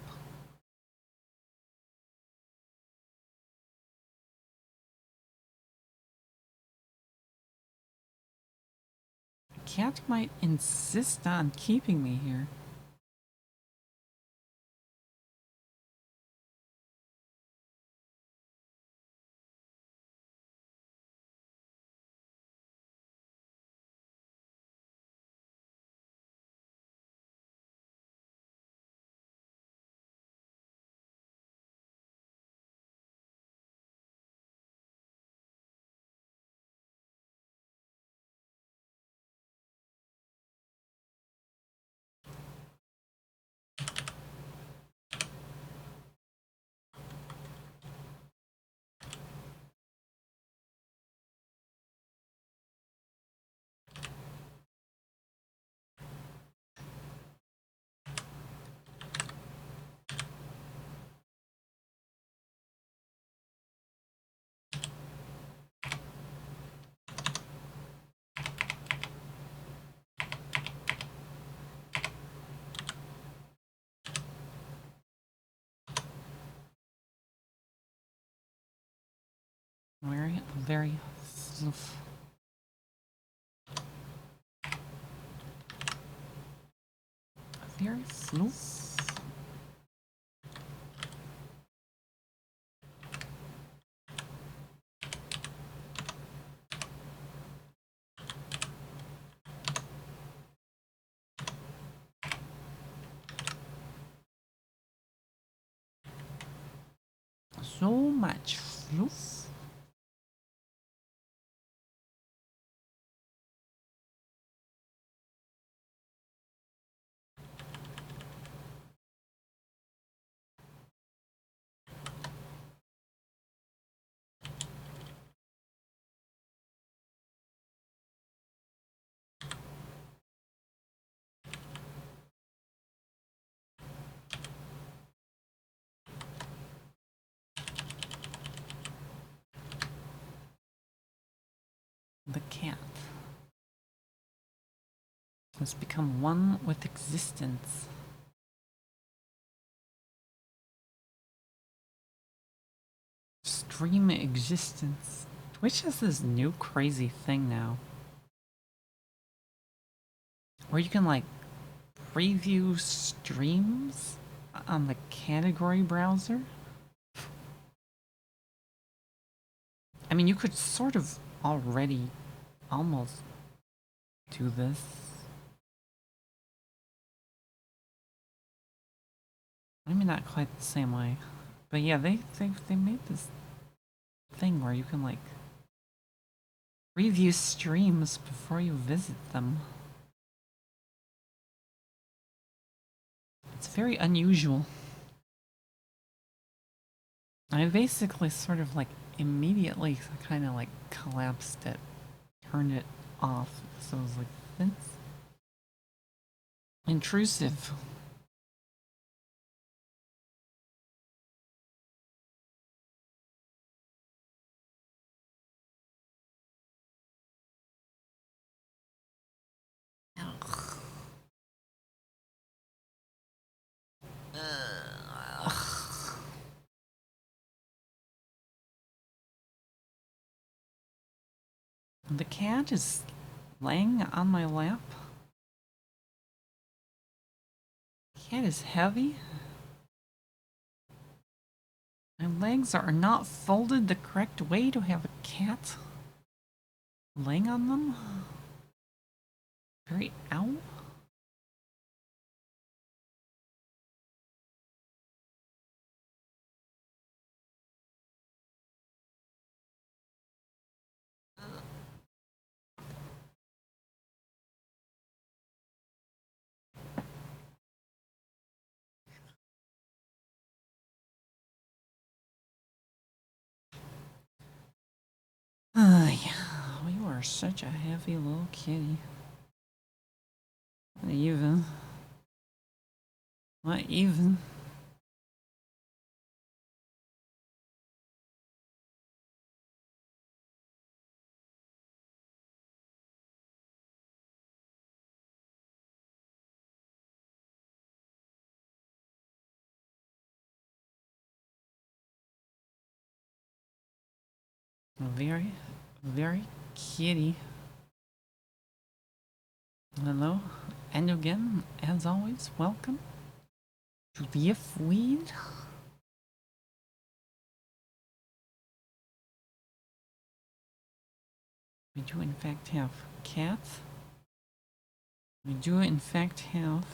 S1: The cat might insist on keeping me here. Very, very. Very slow. So much flow. The cat must become one with existence. Stream existence. Twitch has this new crazy thing now. Where you can like preview streams on the category browser. I mean, you could sort of already almost do this. Maybe not quite the same way. But yeah, they made this thing where you can like preview streams before you visit them. It's very unusual. I basically sort of like immediately kind of like collapsed it, turned it off. So I was like, that's intrusive. The cat is laying on my lap. The cat is heavy. My legs are not folded the correct way to have a cat laying on them. Very ow. Yeah, you are such a heavy little kitty. Not even. Not even. Very, very kitty. Hello, and again, as always, welcome to the F-Weed. We do in fact have cats. We do in fact have...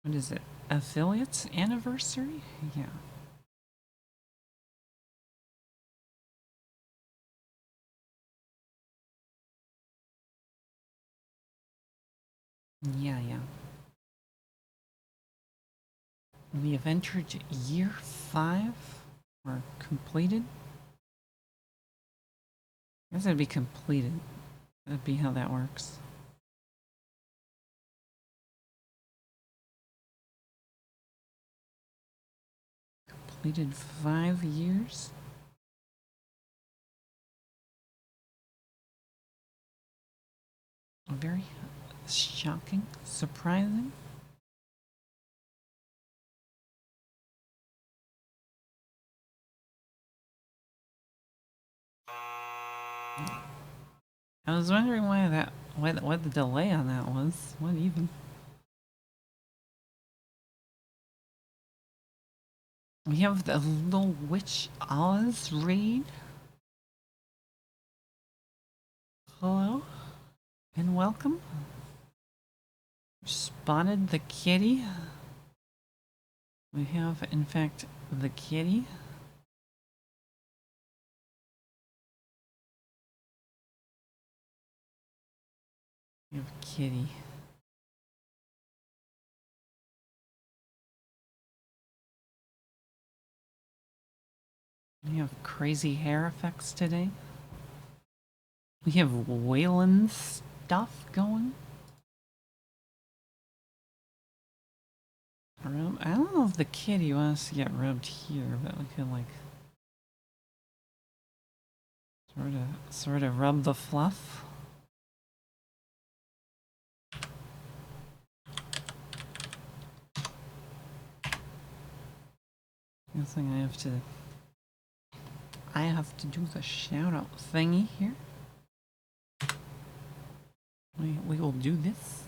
S1: What is it? Affiliates anniversary? Yeah. Yeah. We have entered year 5. Or completed. I guess it'd be completed. That'd be how that works. Completed 5 years. Very shocking, surprising. I was wondering why that what the delay on that was. What even? We have the Little Witch Oz raid. Hello and welcome. Spotted the kitty. We have, in fact, the kitty. We have kitty. We have crazy hair effects today. We have Wayland stuff going. I don't know if the kitty wants to get rubbed here, but we could like sort of rub the fluff. I think I have to do the shout out thingy here. We will do this.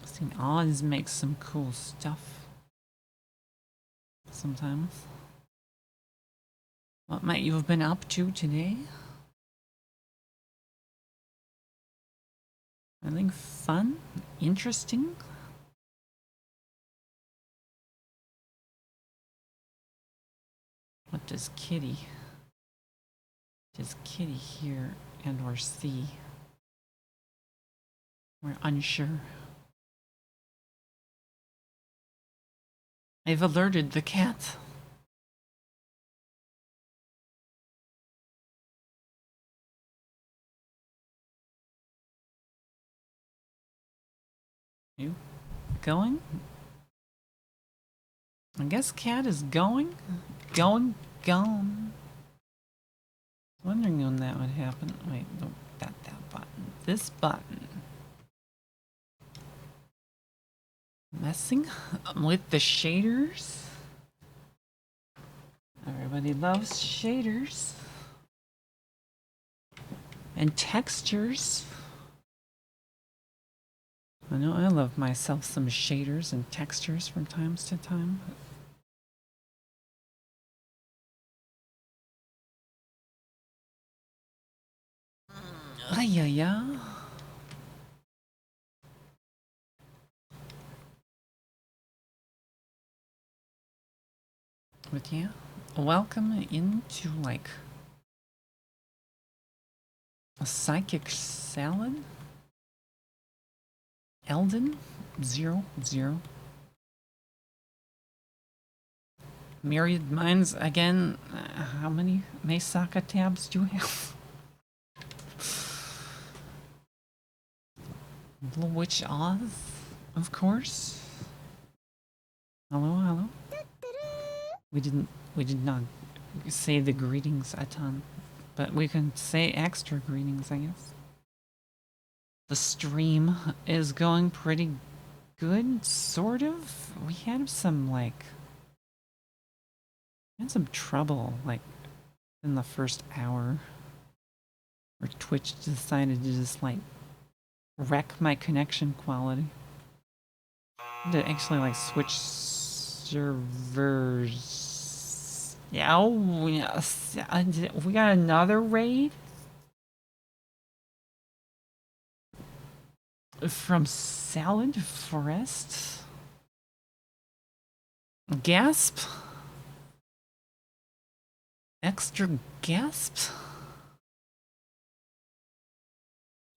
S1: I've seen Oz make some cool stuff sometimes. What might you have been up to today? Anything fun? Interesting? What does Kitty hear and or see? We're unsure. I've alerted the cat. You going? I guess cat is going. Gone. Wondering when that would happen. Wait, no, that button. This button. Messing with the shaders. Everybody loves shaders. And textures. I know I love myself some shaders and textures from time to time. Yeah. But yeah, welcome into like a psychic salad. Eldon 00. Myriad Minds again. How many Meisaka tabs do you have? Little Witch Oz, of course. Hello. We did not say the greetings a ton, but we can say extra greetings, I guess. The stream is going pretty good, sort of. We had some trouble like in the first hour, where Twitch decided to just like wreck my connection quality. I had to actually like switch servers. Yeah, oh, yes. We got another raid from Salad Forest. Gasp. Extra gasp.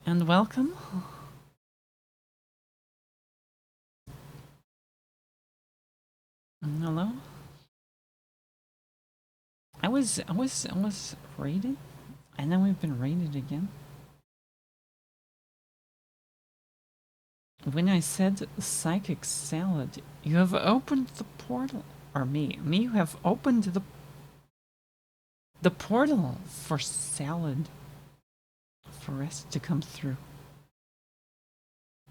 S1: And welcome. Hello. I was raided, and then we've been raided again. When I said psychic salad, you have opened the portal, or me, you have opened the portal for salad for us to come through.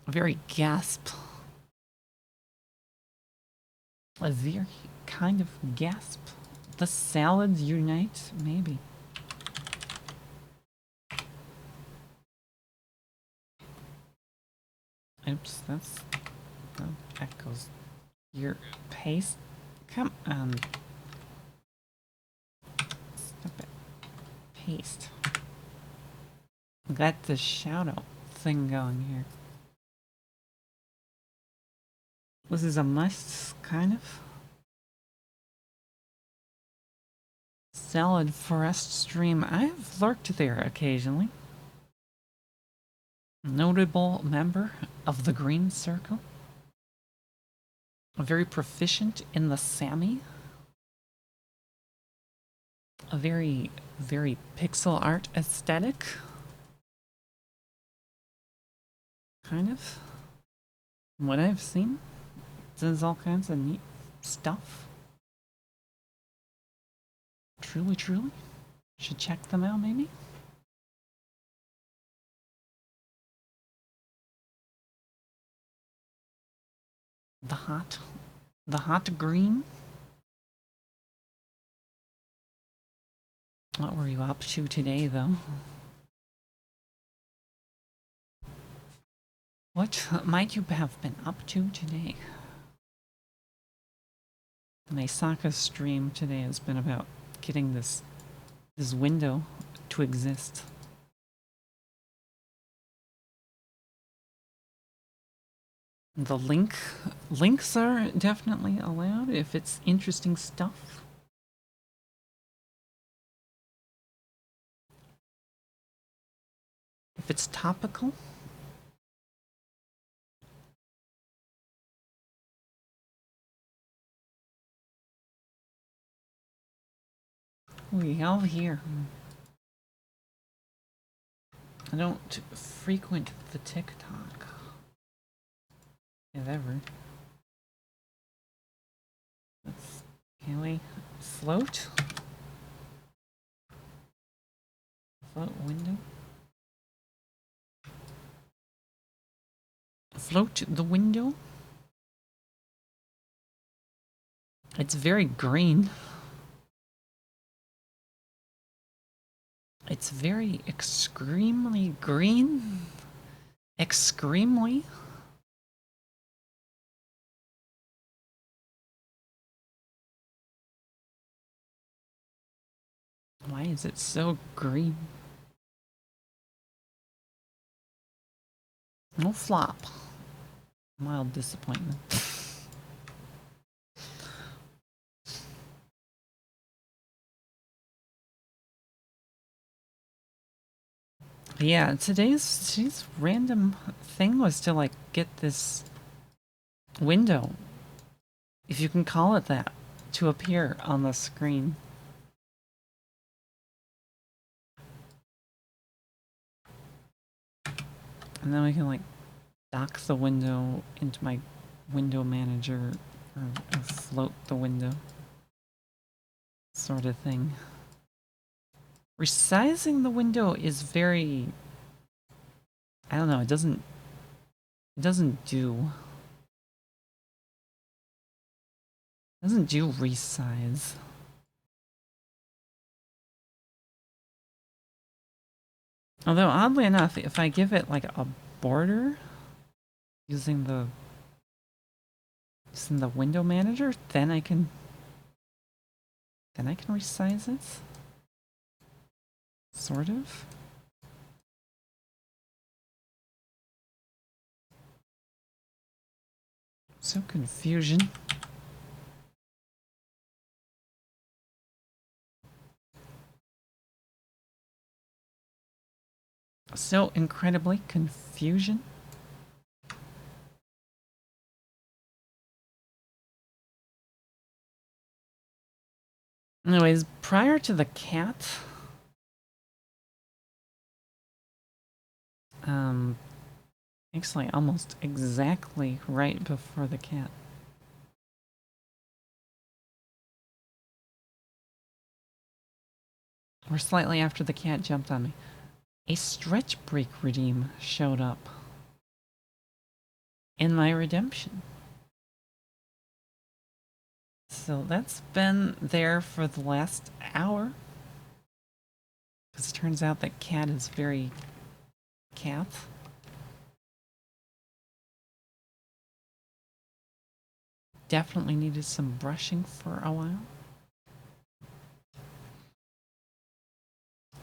S1: A very gasp. A very kind of gasp. The salads unite, maybe. Oops, that's... That echoes your paste. Come on. Stop it. Paste. Got the shout out thing going here. This is a must, kind of. Salad Forest stream. I've lurked there occasionally. Notable member of the Green Circle. Very proficient in the Sami. A very, very pixel art aesthetic. Kind of. From what I've seen, does all kinds of neat stuff. Truly, truly. Should check them out, maybe? The hot green. What were you up to today, though? What might you have been up to today? The Meisaka stream today has been about getting this window to exist. The links are definitely allowed if it's interesting stuff. If it's topical. We have here. I don't frequent the TikTok. If ever. Can we float? Float window? Float the window? It's very green. It's very extremely green. Extremely. Why is it so green? No flop. Mild disappointment. Yeah, today's random thing was to like get this window, if you can call it that, to appear on the screen. And then we can like dock the window into my window manager or float the window sort of thing. Resizing the window is very, I don't know, it doesn't do resize. Although oddly enough, if I give it like a border using the window manager, then I can resize it. Sort of. So confusion. So incredibly confusion. Anyways, prior to the cat, actually almost exactly right before the cat. Or slightly after the cat jumped on me. A stretch break redeem showed up in my redemption. So that's been there for the last hour. Because it turns out that cat is very cat. definitely needed some brushing for a while.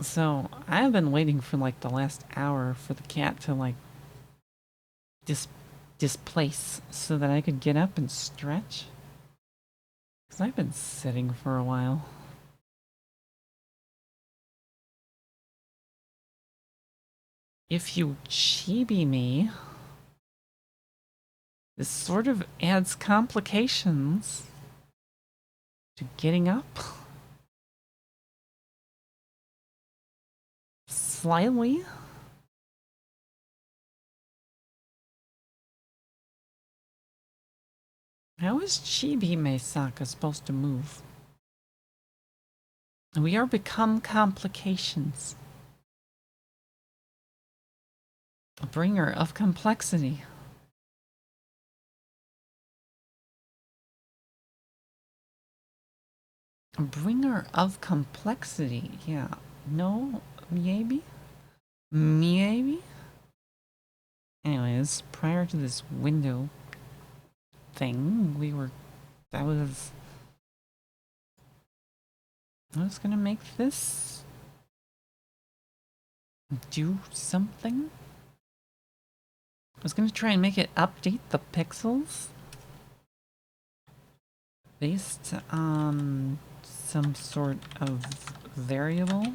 S1: So I've been waiting for like the last hour for the cat to like displace so that I could get up and stretch. Because I've been sitting for a while. If you chibi me, this sort of adds complications to getting up. Slightly. How is Chibi Meisaka supposed to move? We are become complications. A bringer of complexity. A bringer of complexity, yeah. No, maybe? Maybe? Anyways, prior to this window thing, I was gonna make this do something. I was gonna try and make it update the pixels based on some sort of variable.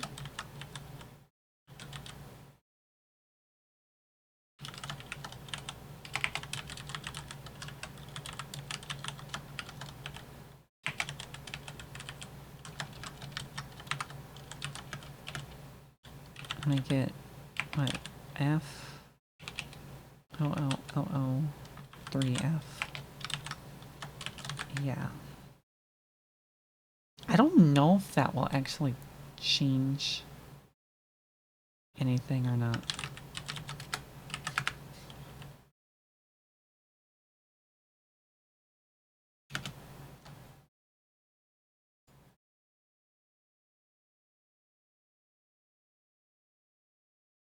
S1: Make it, what, F? O 3F. Yeah. I don't know if that will actually change anything or not.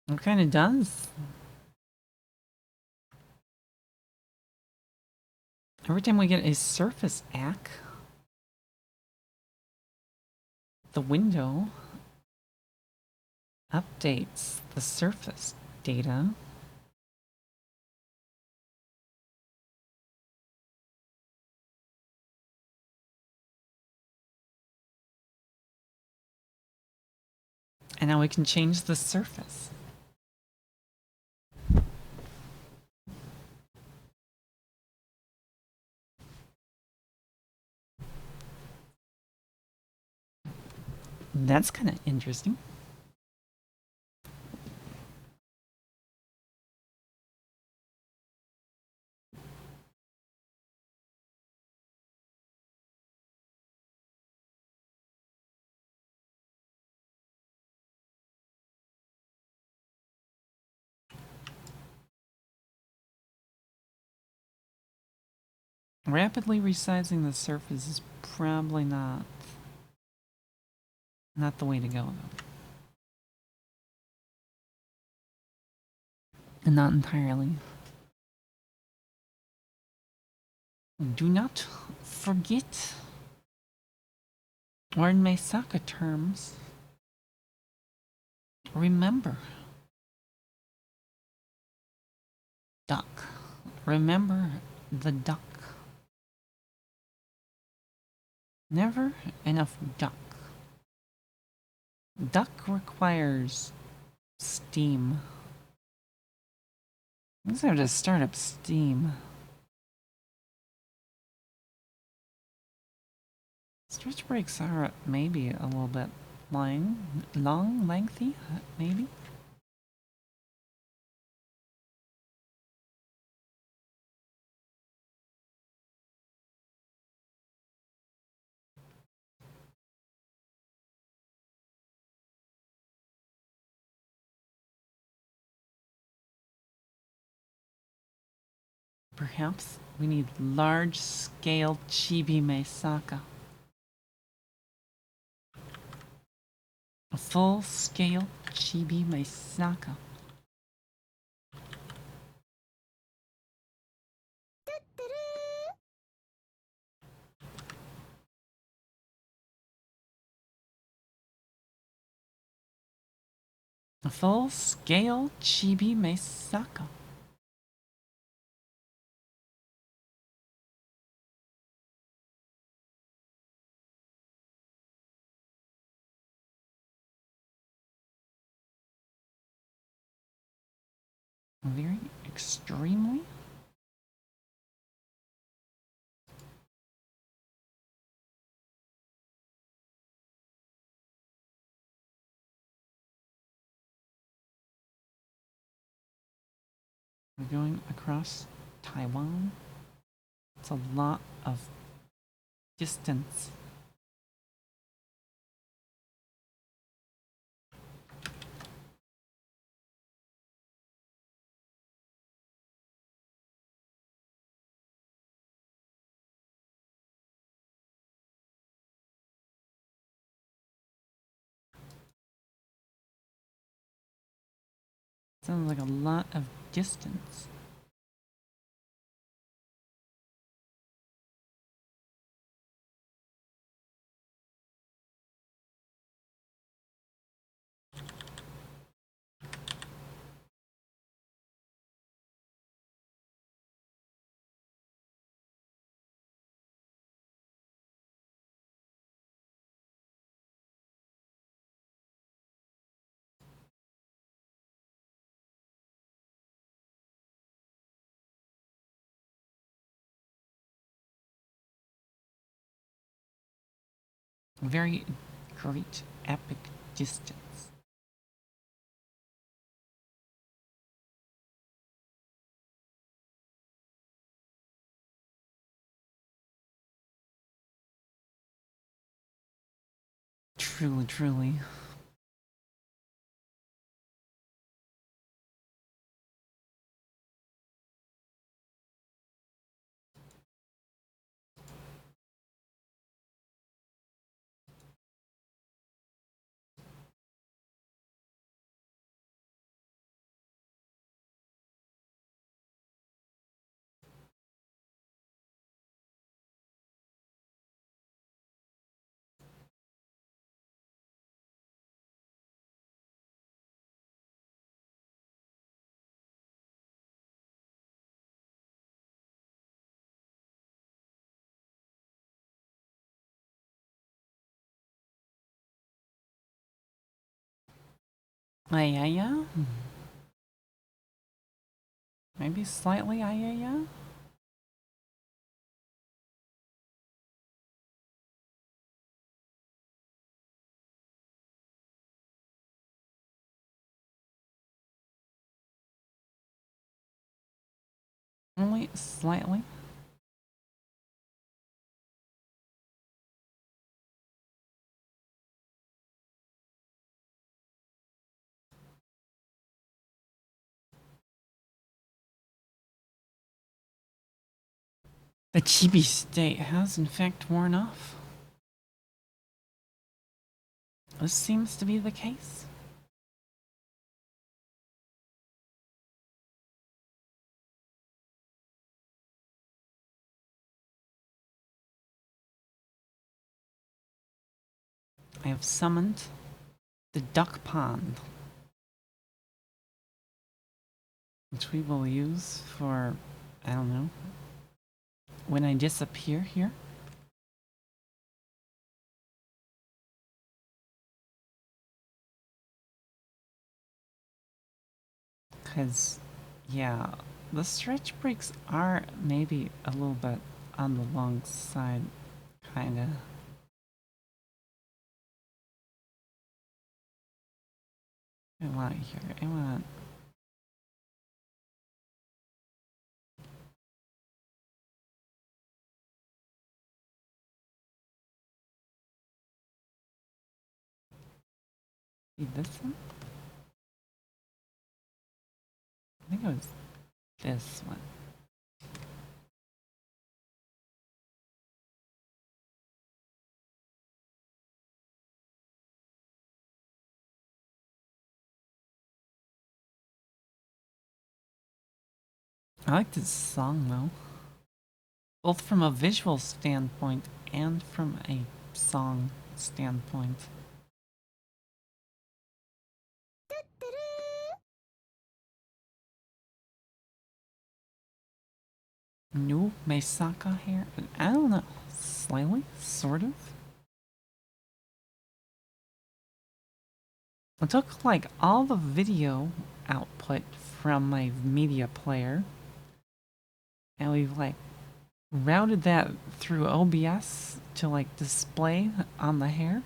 S1: It kind of does. Every time we get a surface ACK, the window updates the surface data. And now we can change the surface. That's kind of interesting. Rapidly resizing the surface is probably not the way to go, though. And not entirely. Do not forget, or in Meisaka terms, remember. Duck. Remember the duck. Never enough duck. Duck requires steam. I guess I have to start up steam. Stretch breaks are maybe a little bit lengthy, maybe? Perhaps we need large-scale chibi Meisaka. A full-scale chibi Meisaka. A full-scale chibi Meisaka. Very extremely. We're going across Taiwan. It's a lot of distance. Sounds like a lot of distance. Very great epic distance. Truly, truly. Yeah. Maybe slightly yeah. Only slightly. The chibi state has in fact worn off. This seems to be the case. I have summoned the duck pond, which we will use for, I don't know, when I disappear here. Because, yeah, the stretch breaks are maybe a little bit on the long side, kinda. I want here, I want... See this one? I think it was this one. I like this song though. Both from a visual standpoint and from a song standpoint. New Meisaka hair? I don't know. Slightly? Sort of? I took like all the video output from my media player and we've like routed that through OBS to like display on the hair.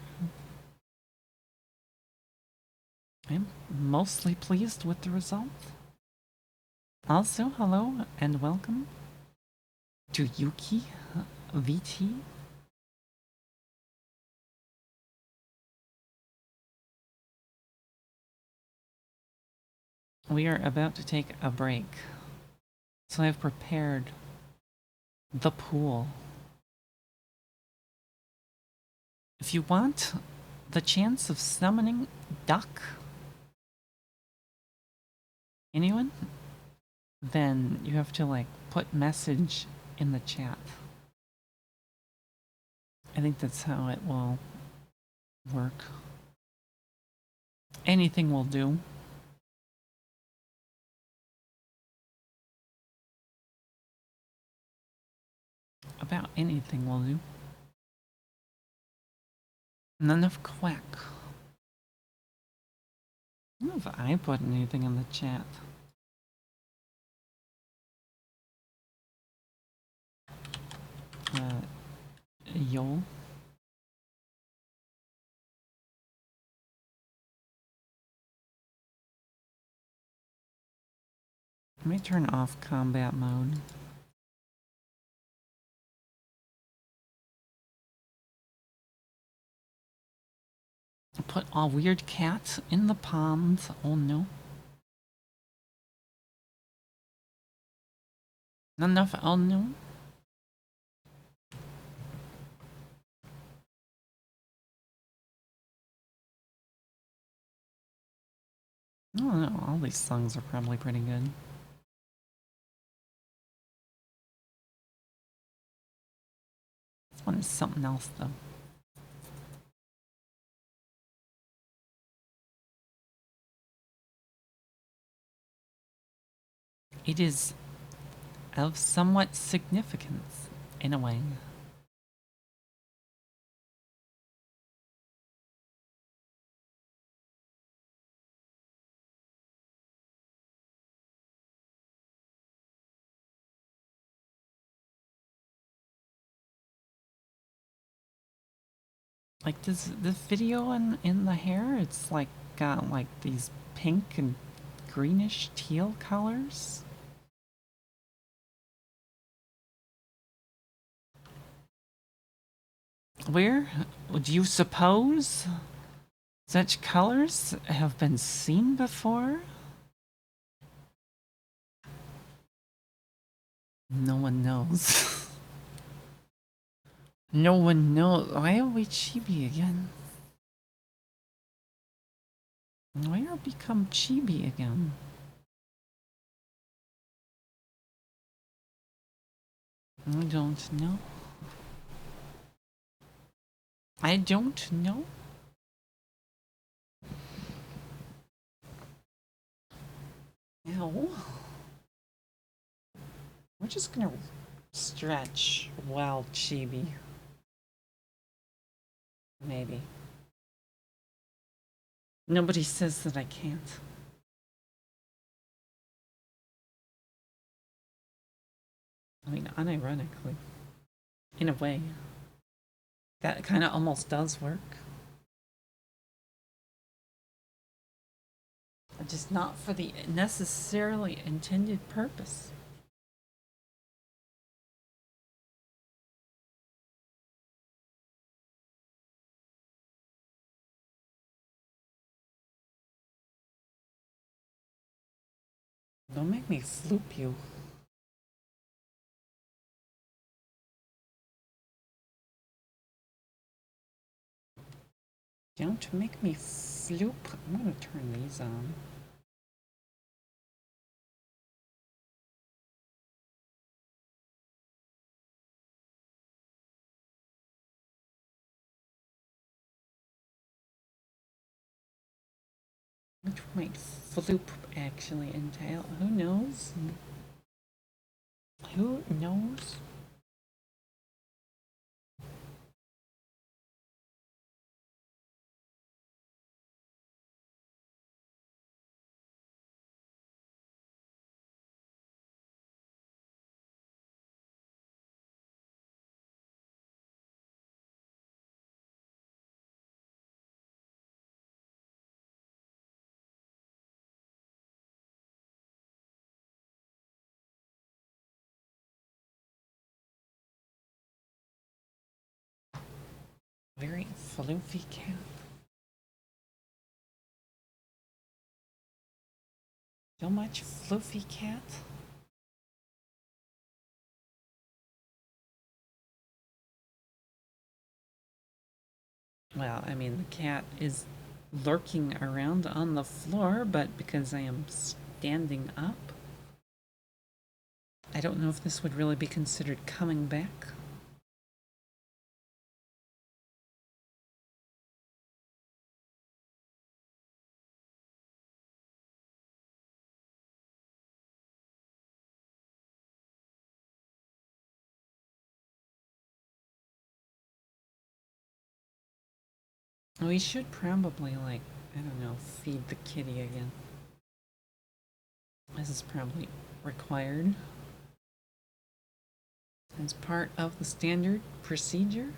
S1: I'm mostly pleased with the result. Also, hello and welcome to Yuki VT. We are about to take a break, so I've prepared the pool. If you want the chance of summoning Duck, anyone, then you have to like put message in the chat. I think that's how it will work. Anything will do. About anything will do. None of quack. I don't know if I put anything in the chat. Yo. Let me turn off combat mode. Put a weird cat in the pond. Oh no. Not enough. Oh no. Oh no, all these songs are probably pretty good. This one is something else though. It is of somewhat significance, in a way. Like this video in the hair, it's like got like these pink and greenish teal colors. Where would you suppose such colors have been seen before? No one knows. No one knows. Why are we chibi again? Why are we become chibi again? I don't know. I don't know. Ow. We're just gonna stretch while chibi. Maybe. Nobody says that I can't. I mean, unironically. In a way. That kind of almost does work. Just not for the necessarily intended purpose. Don't make me floop you. Don't make me floop. I'm gonna turn these on. Which might floop actually entail? Who knows? Who knows? Very floofy cat. So much floofy cat. Well, I mean, the cat is lurking around on the floor, but because I am standing up, I don't know if this would really be considered coming back. We should probably, like, I don't know, feed the kitty again. This is probably required as part of the standard procedure.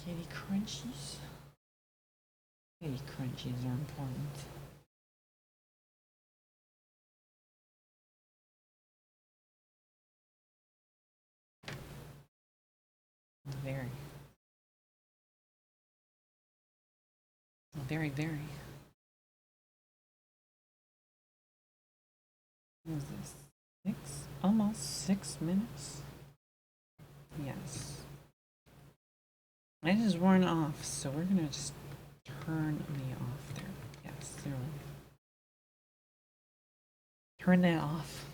S1: Kitty crunchies. Kitty crunchies are important. Very. Very, very. What is this? 6? Almost 6 minutes? Yes. It is worn off, so we're gonna just turn me off there. Yes, there we go. Turn that off.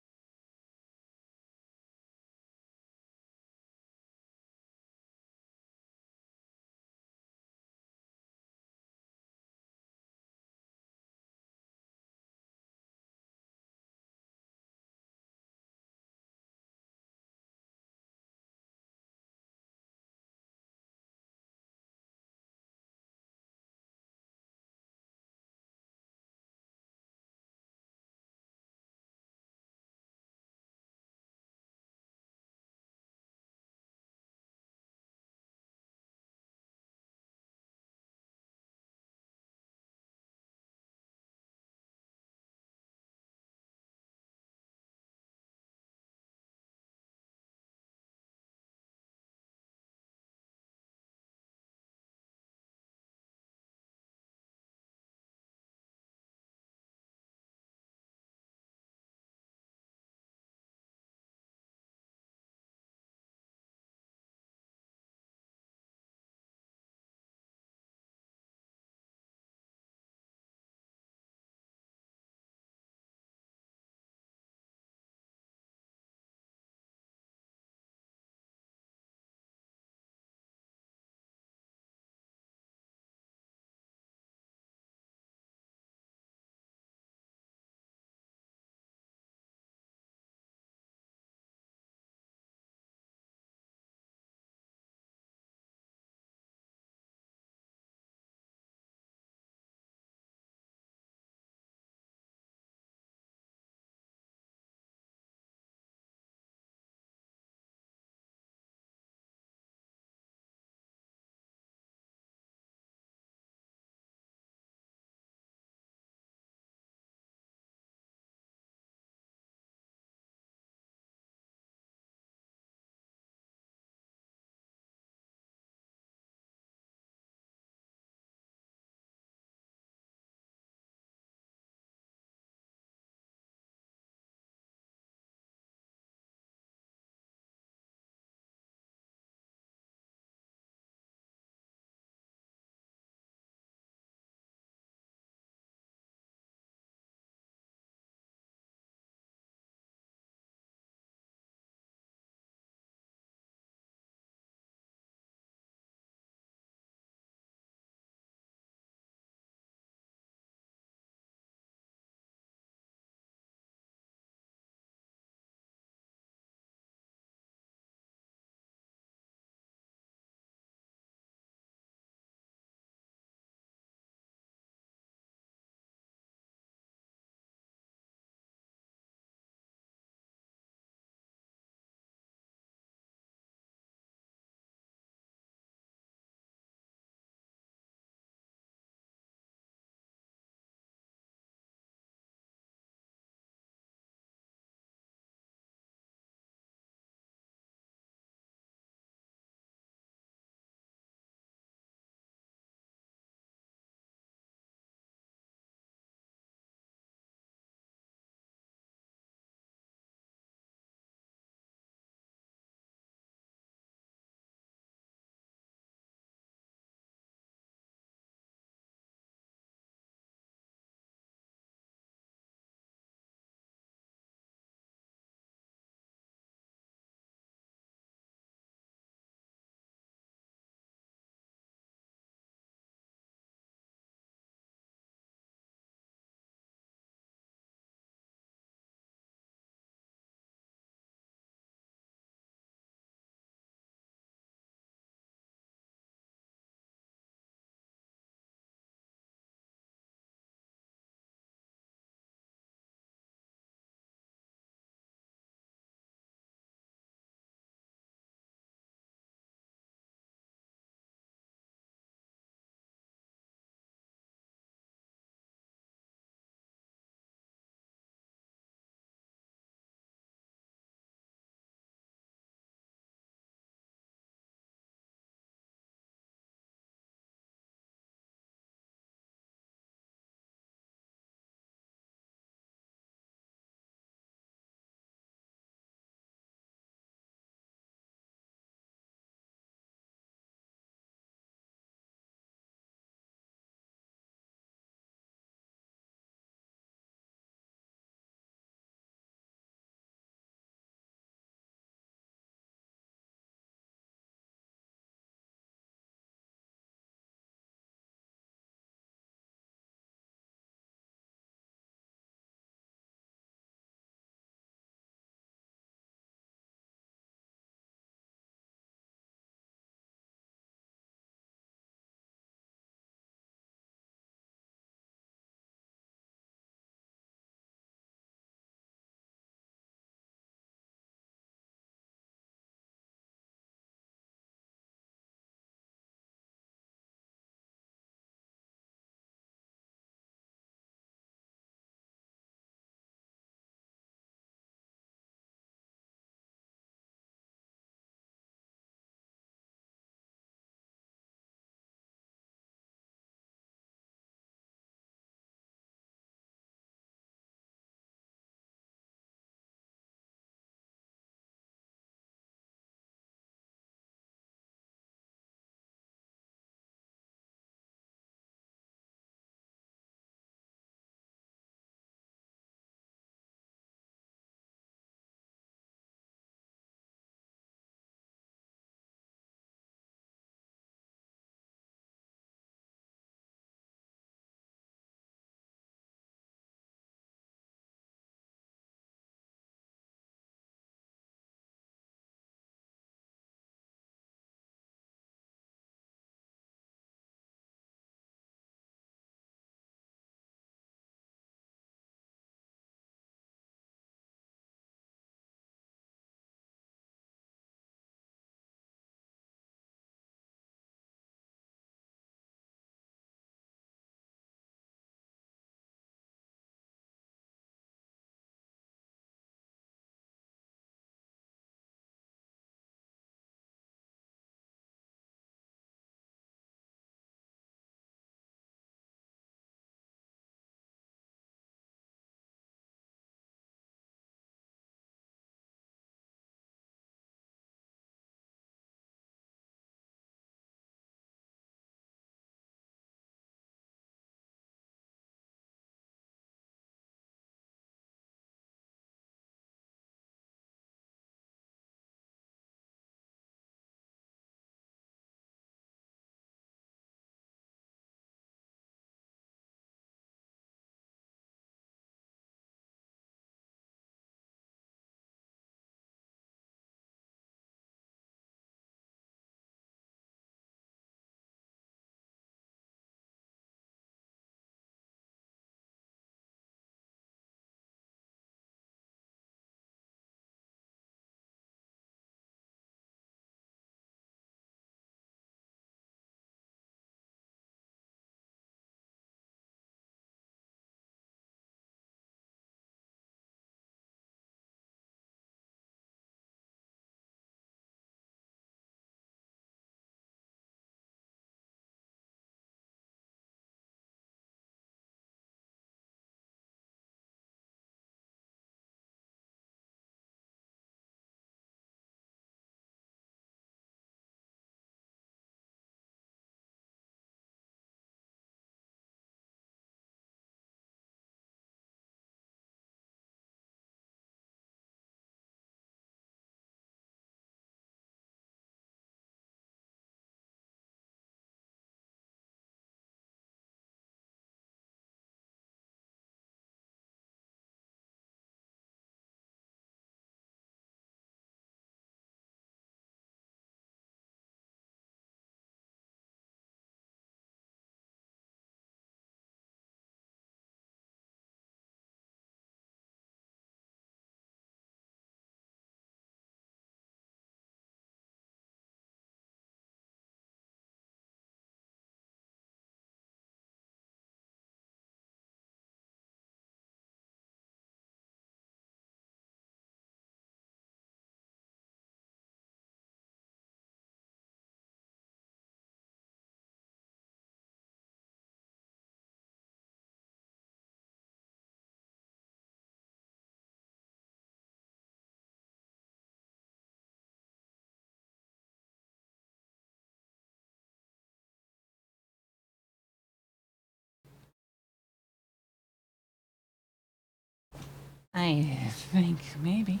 S1: I think maybe.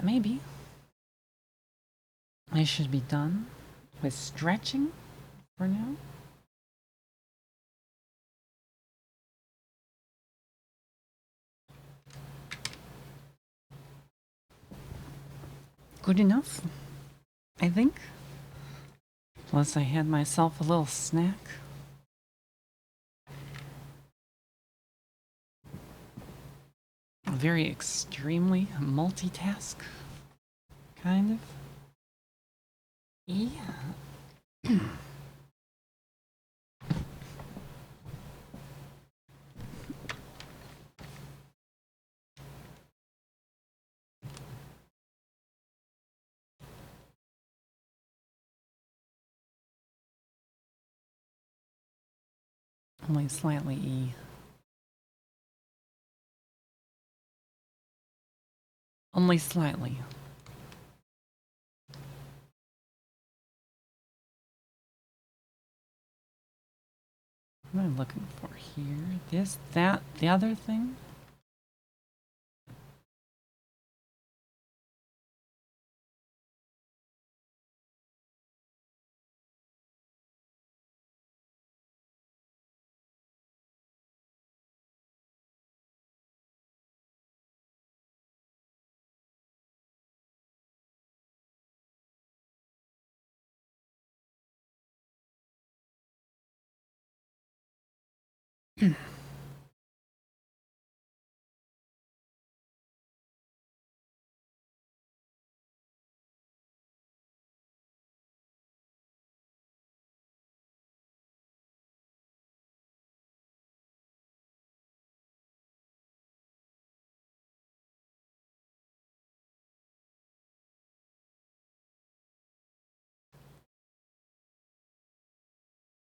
S1: Maybe. I should be done with stretching for now. Good enough, I think. Plus, I had myself a little snack. A very extremely multitask, kind of. Yeah. Only slightly E. Only slightly. What am I looking for here? This, that, the other thing?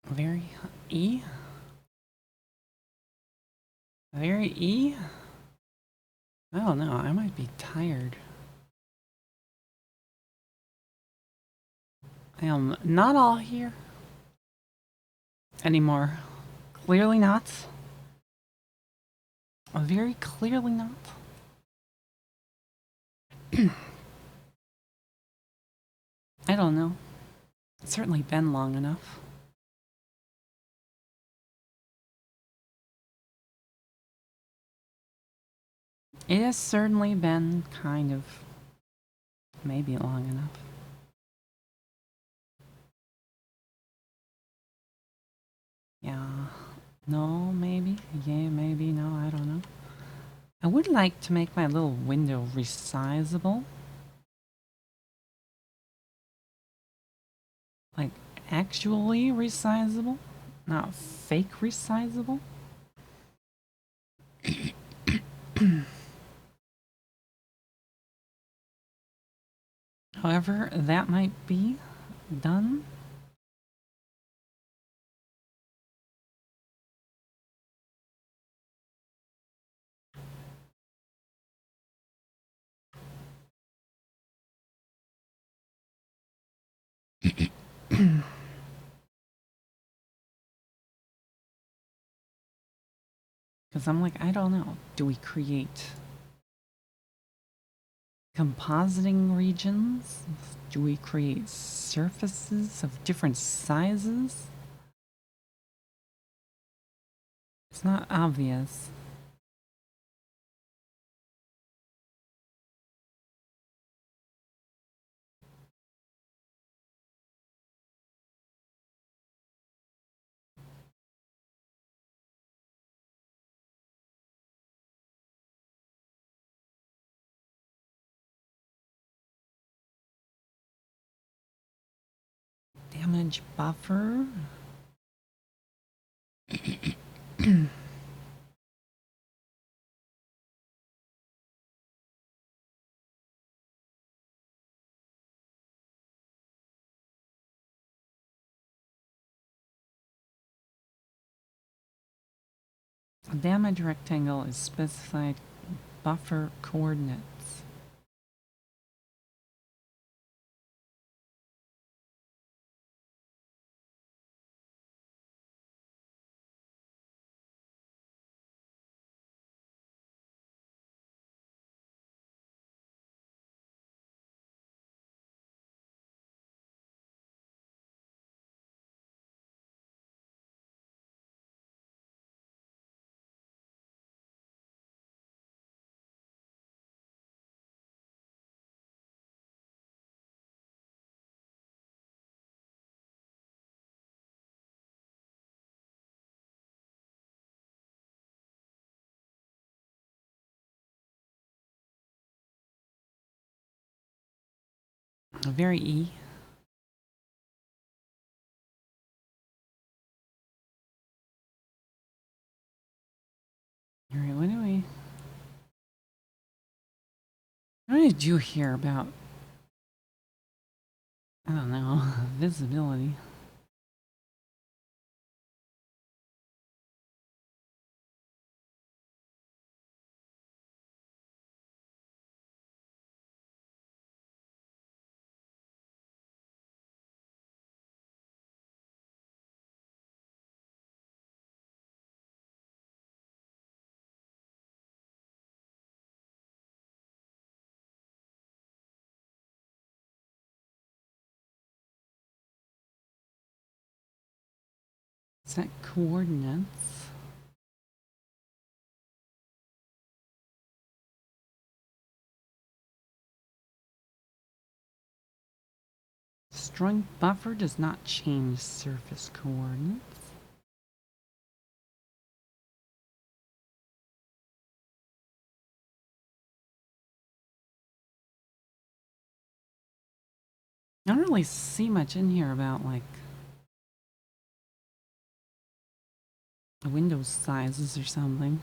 S1: Very E? Very E? I don't know, I might be tired. I am not all here anymore. Clearly not. Very clearly not. I don't know. It's certainly been long enough. It has certainly been kind of maybe long enough. Yeah. No, maybe. Yeah, maybe. No, I don't know. I would like to make my little window resizable. Like, actually resizable? Not fake resizable? However, that might be done. Because I'm like, I don't know. Do we create compositing regions? Do we create surfaces of different sizes? It's not obvious. Damage buffer. A damage rectangle is specified buffer coordinates. Very E. Alright, what did you hear about, I don't know, visibility? Set coordinates. Strong buffer does not change surface coordinates. I don't really see much in here about, like, window sizes or something.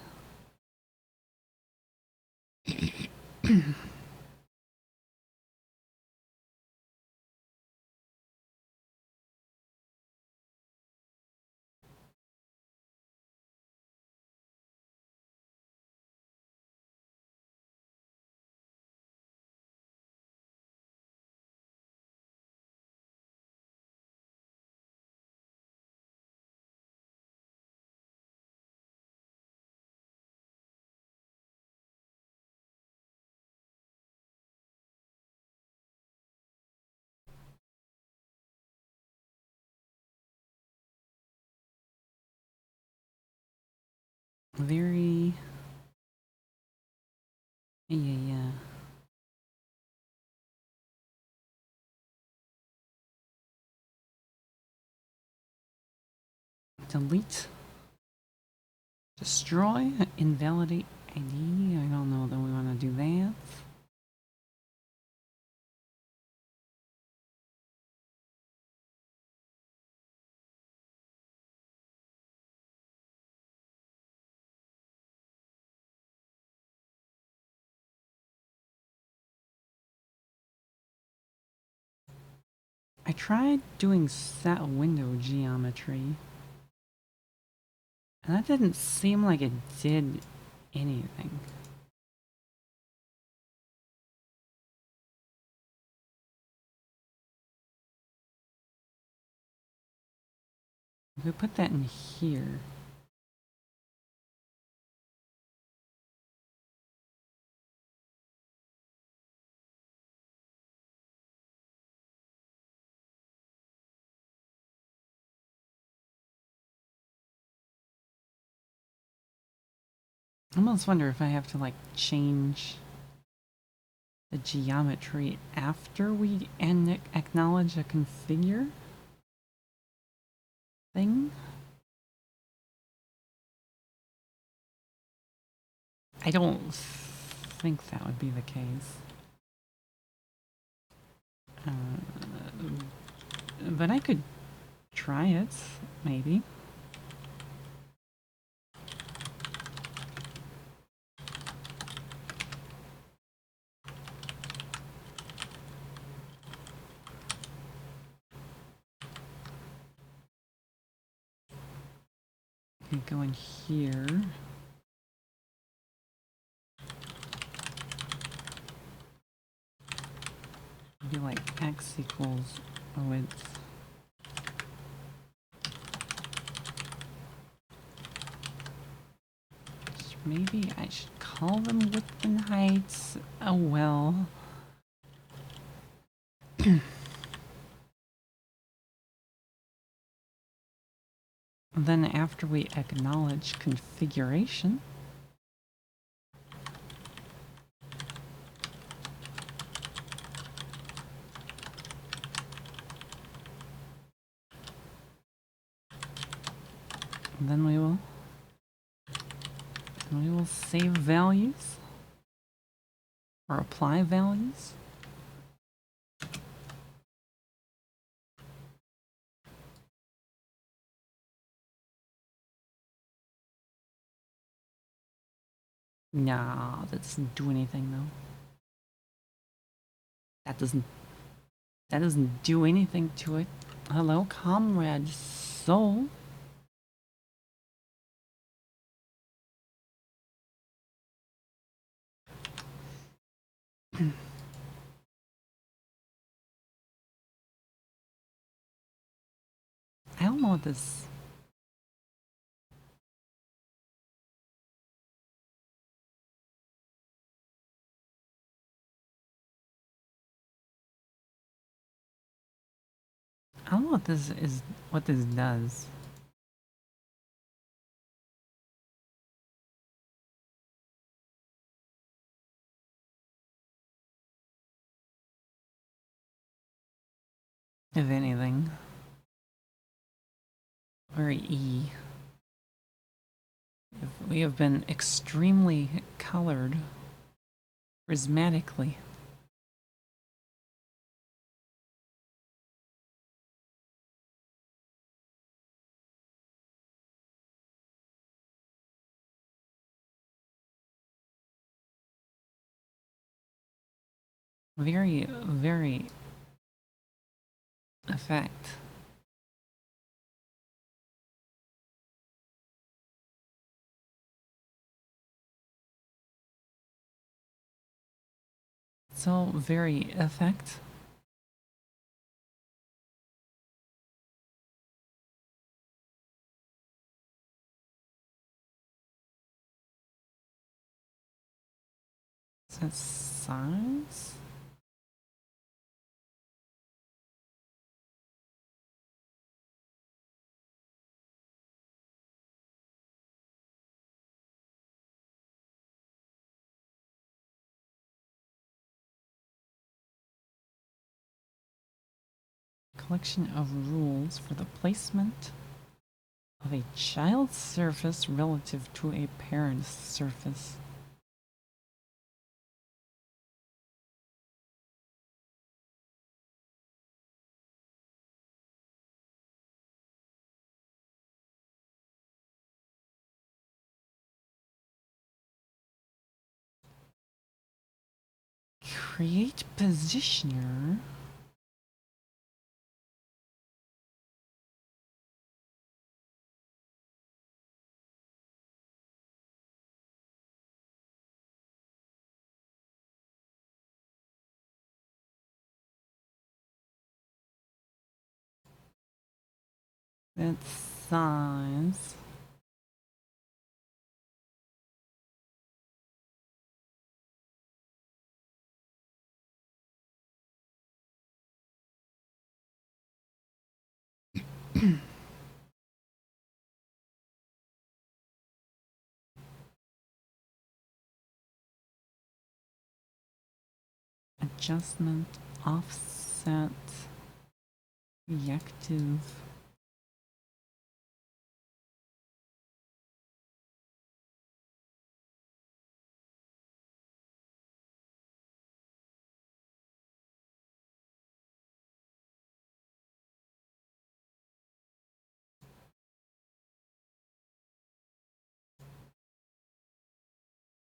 S1: Very... Yeah. Delete. Destroy. Invalidate ID. I don't know that we want to do that. I tried doing set window geometry, and that didn't seem like it did anything. If we put that in here... I almost wonder if I have to, like, change the geometry after we acknowledge a configure thing. I don't think that would be the case. But I could try it, maybe. Okay, go in here. Be like x equals, oh, it's... Maybe I should call them width and heights. Oh well. Then after we acknowledge configuration, then we will save values or apply values. Nah, that doesn't do anything though. That doesn't do anything to it. Hello, comrade soul. I don't know what this. I don't know what this is. What this does. If anything. Very E. We have been extremely colored prismatically. Very, very effect. So very effect. Is that size? Collection of rules for the placement of a child's surface relative to a parent's surface. Create positioner. That's size. Adjustment, offset, reactive.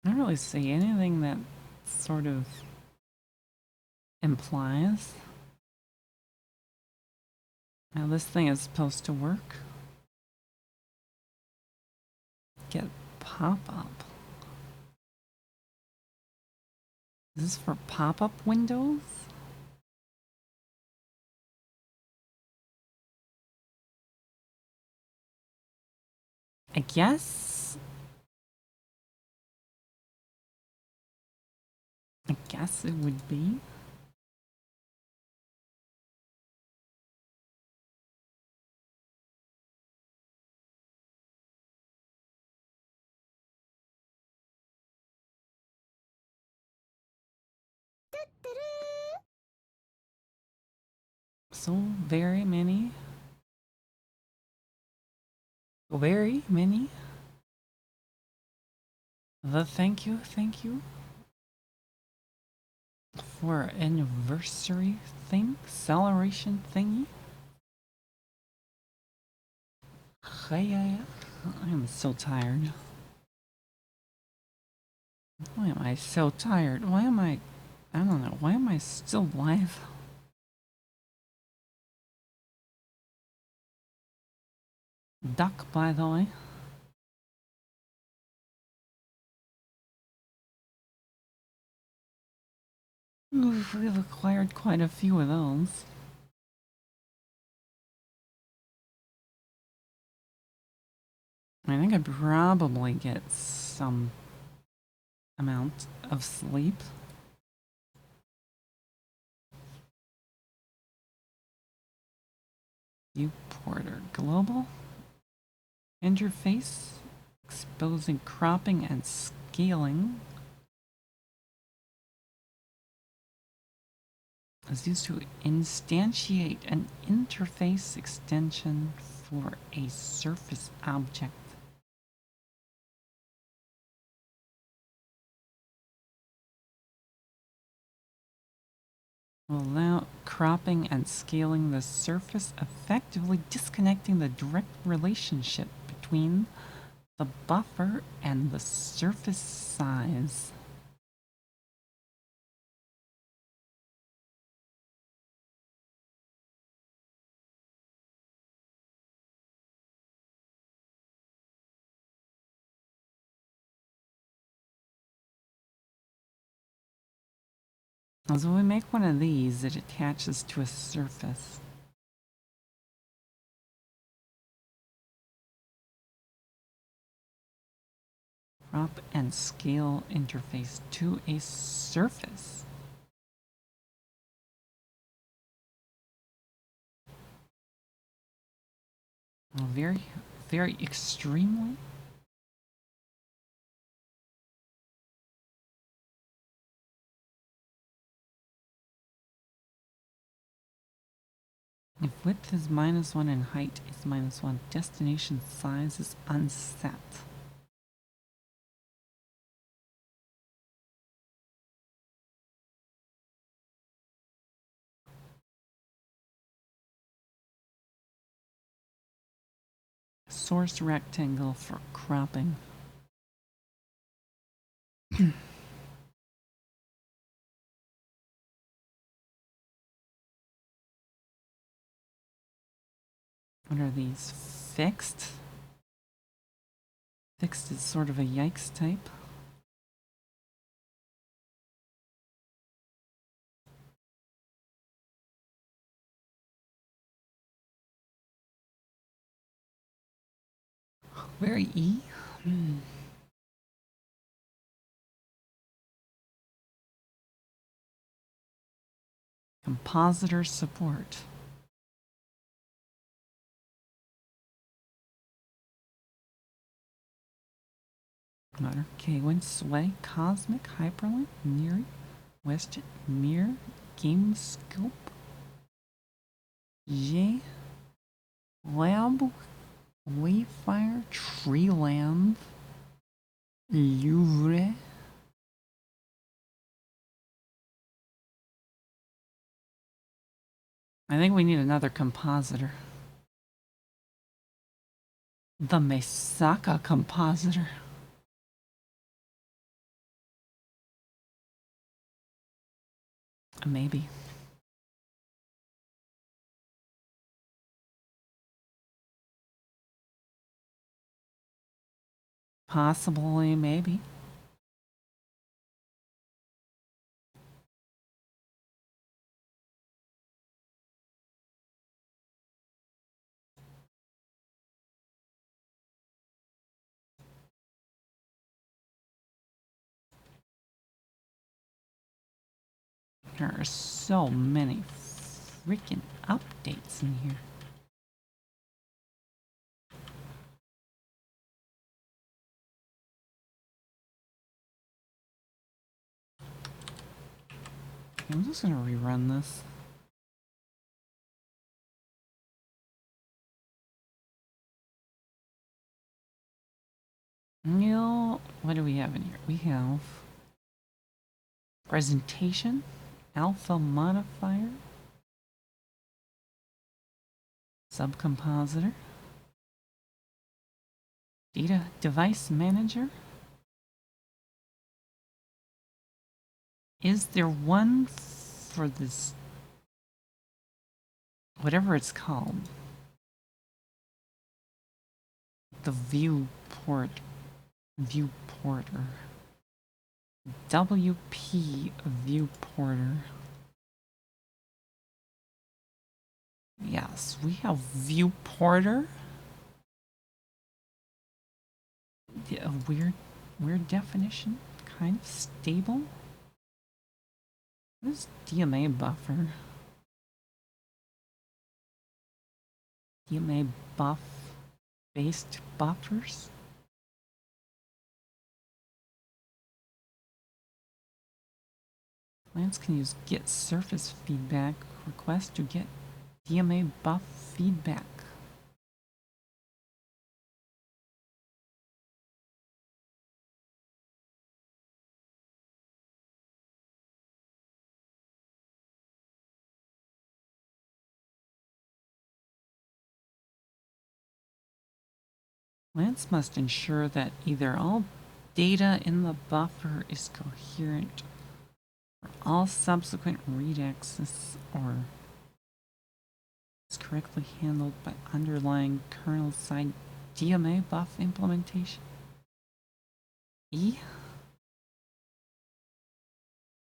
S1: I don't really see anything that sort of implies. Now this thing is supposed to work. Get pop-up. Is this for pop-up windows? I guess. I guess it would be. So very many. Very many. Thank you for anniversary thing, celebration thingy. Hey, I'm so tired. Why am I so tired? Why am I don't know. Why am I still alive? Duck, by the way. Oof, we've acquired quite a few of those. I think I'd probably get some amount of sleep. Viewporter global interface exposing cropping and scaling is used to instantiate an interface extension for a surface object. Will allow cropping and scaling the surface, effectively disconnecting the direct relationship between the buffer and the surface size. So when we make one of these, it attaches to a surface. Crop and scale interface to a surface. Well, very, very extremely. If width is -1 and height is -1, destination size is unset. Source rectangle for cropping. What are these? Fixed? Fixed is sort of a yikes type. Very E. Compositor support. Matter. K-1 Sway, Cosmic, Hyperlink, Near, Westjet, Mirror, Game Scope, J, Lab, Wayfire, Treeland, Louvre. I think we need another compositor. The Meisaka compositor. Maybe. Possibly, maybe. There are so many freaking updates in here. I'm just gonna rerun this. What do we have in here? We have presentation, alpha modifier, subcompositor, data device manager, Is there one for this, whatever it's called, the viewporter, WP viewporter. Yes, we have viewporter. A weird definition, kind of stable. What is DMA buffer? DMA buff based buffers? Clients can use get surface feedback request to get DMA buff feedback. Clients must ensure that either all data in the buffer is coherent for all subsequent read access or is correctly handled by underlying kernel side DMA buff implementation. E?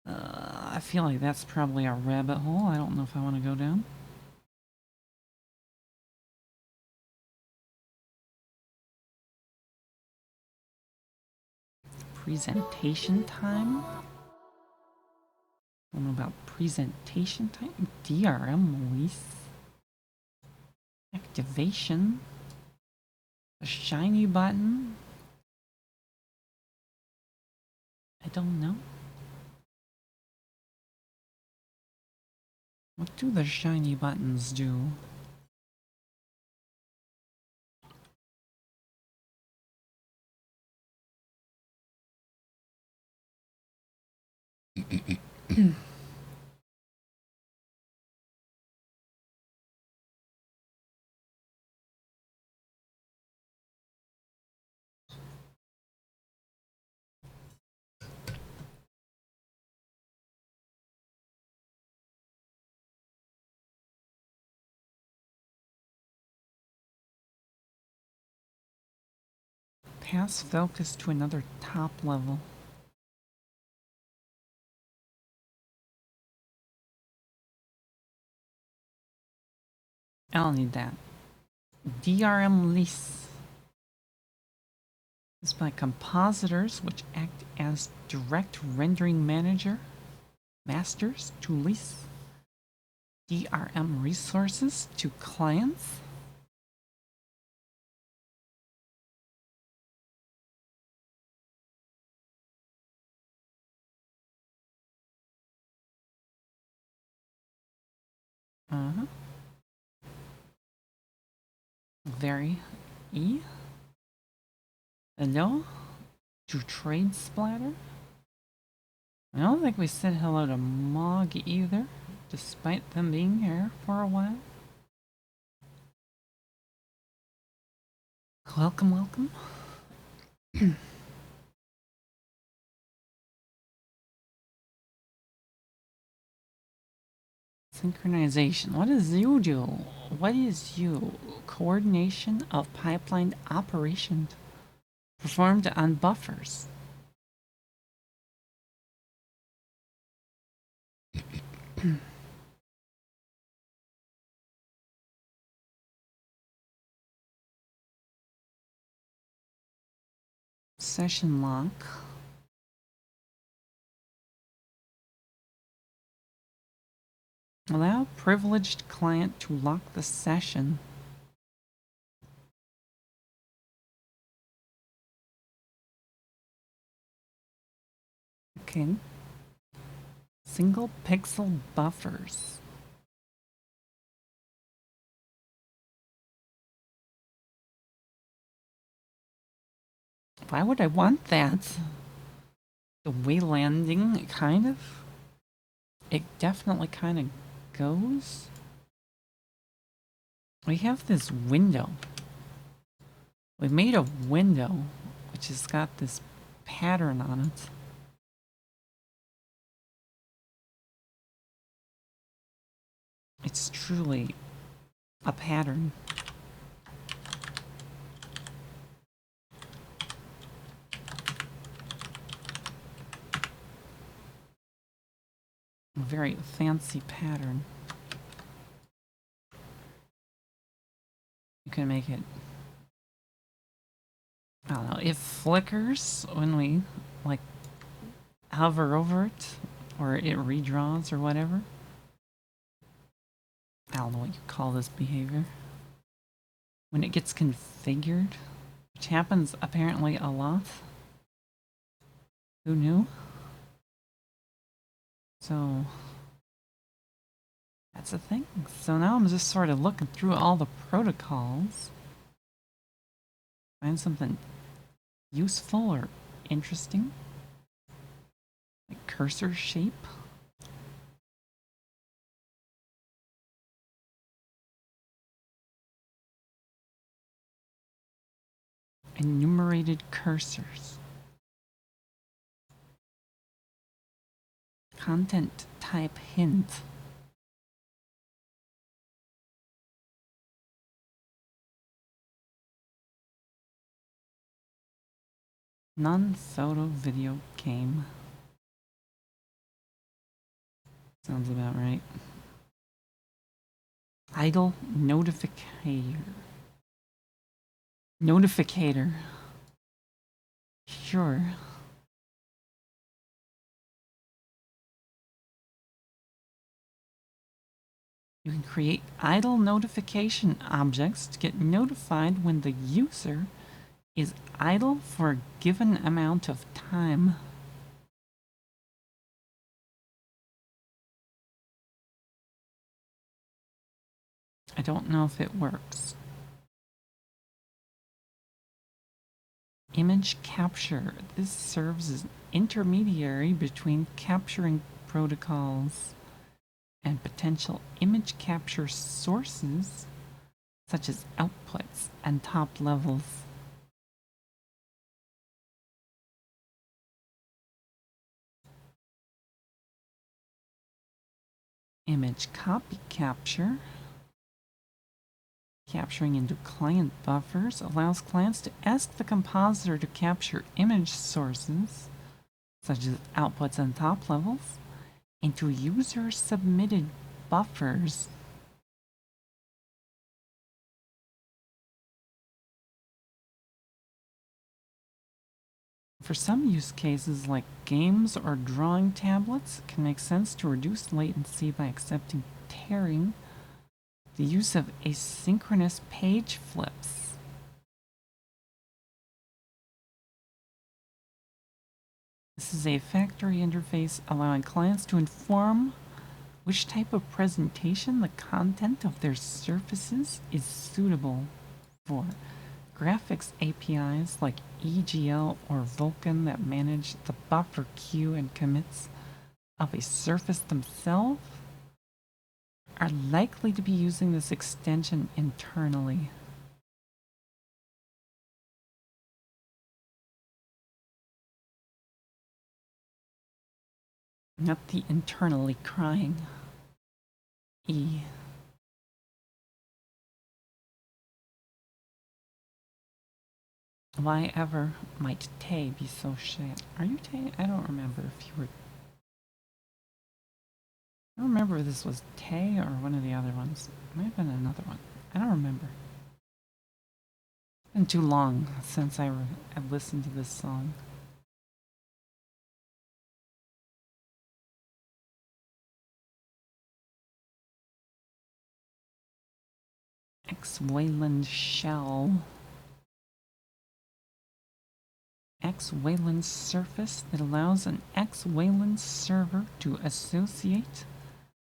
S1: I feel like that's probably a rabbit hole. I don't know if I want to go down. Presentation time? I don't know about presentation time. DRM release. Activation. A shiny button. I don't know. What do the shiny buttons do? Pass focus to another top level. I don't need that. DRM lease is by compositors which act as direct rendering masters to lease DRM resources to clients. Very E. Hello? To trade splatter? I don't think we said hello to Mog either, despite them being here for a while. Welcome, welcome. Synchronization. What does you do? What is you? Coordination of pipeline operations performed on buffers. Session lock. Allow privileged client to lock the session. Okay. Single pixel buffers. Why would I want that? The waylanding, kind of? It definitely kind of goes. We have this window. We made a window which has got this pattern on it. It's truly a pattern. A very fancy pattern. You can make it, I don't know, it flickers when we like hover over it, or it redraws or whatever. I don't know what you call this behavior. When it gets configured, which happens apparently a lot. Who knew? So that's the thing. So now I'm just sort of looking through all the protocols. Find something useful or interesting. Like cursor shape. Enumerated cursors. Content type hint. Non-photo video game. Sounds about right. Idle notificator. Notificator. Sure. You can create idle notification objects to get notified when the user is idle for a given amount of time. I don't know if it works. Image capture. This serves as an intermediary between capturing protocols and potential image capture sources, such as outputs and top levels. Image copy capture. Capturing into client buffers allows clients to ask the compositor to capture image sources, such as outputs and top levels, into user-submitted buffers. For some use cases like games or drawing tablets, it can make sense to reduce latency by accepting tearing, the use of asynchronous page flips. This is a factory interface allowing clients to inform which type of presentation the content of their surfaces is suitable for. Graphics APIs like EGL or Vulkan that manage the buffer queue and commits of a surface themselves are likely to be using this extension internally. Not the internally crying E. Why ever might Tay be so shit? Are you Tay? I don't remember if you were. I don't remember if this was Tay or one of the other ones. It might have been another one. I don't remember. It's been too long since I've listened to this song. X-Wayland Shell. X-Wayland surface that allows an X-Wayland server to associate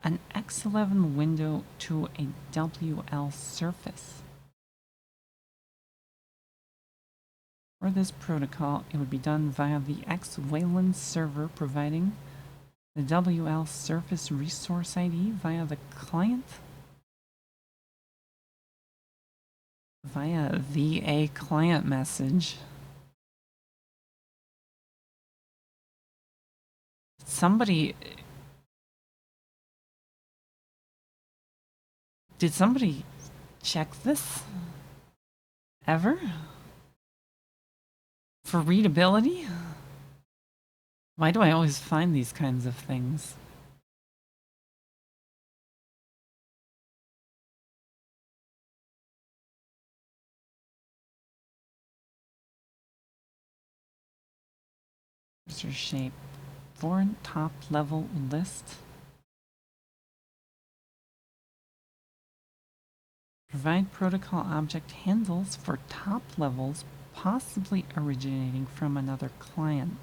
S1: an X11 window to a WL surface. For this protocol, it would be done via the X-Wayland server providing the WL surface resource ID via the client via VA client message. Somebody Did somebody check this? Ever? For readability? Why do I always find these kinds of things? User shape. Foreign top level list. Provide protocol object handles for top levels, possibly originating from another client.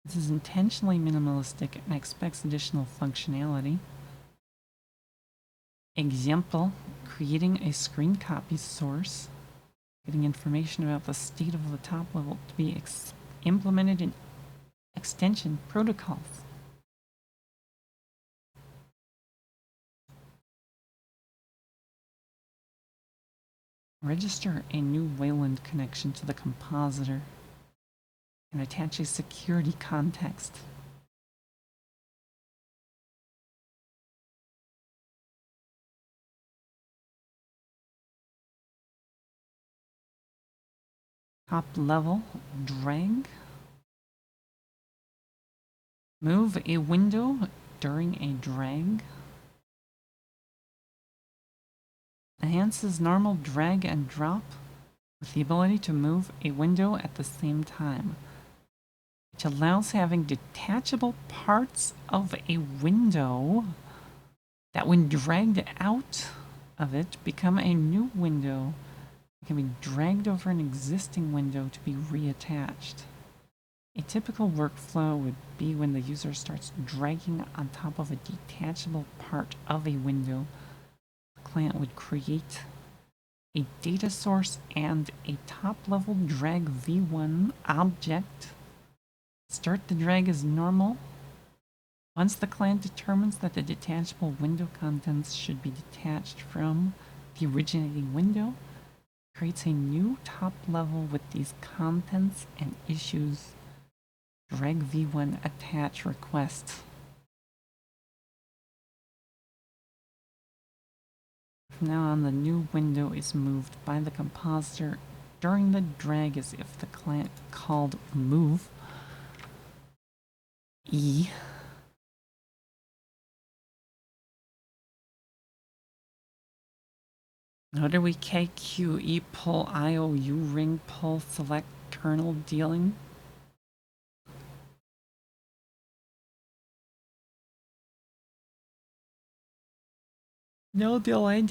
S1: This is intentionally minimalistic and expects additional functionality. Example, creating a screen copy source, getting information about the state of the top level to be implemented in extension protocols. Register a new Wayland connection to the compositor and attach a security context. Top level, drag. Move a window during a drag. Enhances normal drag and drop with the ability to move a window at the same time, which allows having detachable parts of a window that, when dragged out of it, become a new window. It can be dragged over an existing window to be reattached. A typical workflow would be when the user starts dragging on top of a detachable part of a window. The client would create a data source and a top-level drag v1 object. Start the drag as normal. Once the client determines that the detachable window contents should be detached from the originating window, creates a new top level with these contents and issues drag v1 attach request. From now on, the new window is moved by the compositor during the drag as if the client called move E. How do we KQE pull IOU ring pull select kernel dealing? No delay,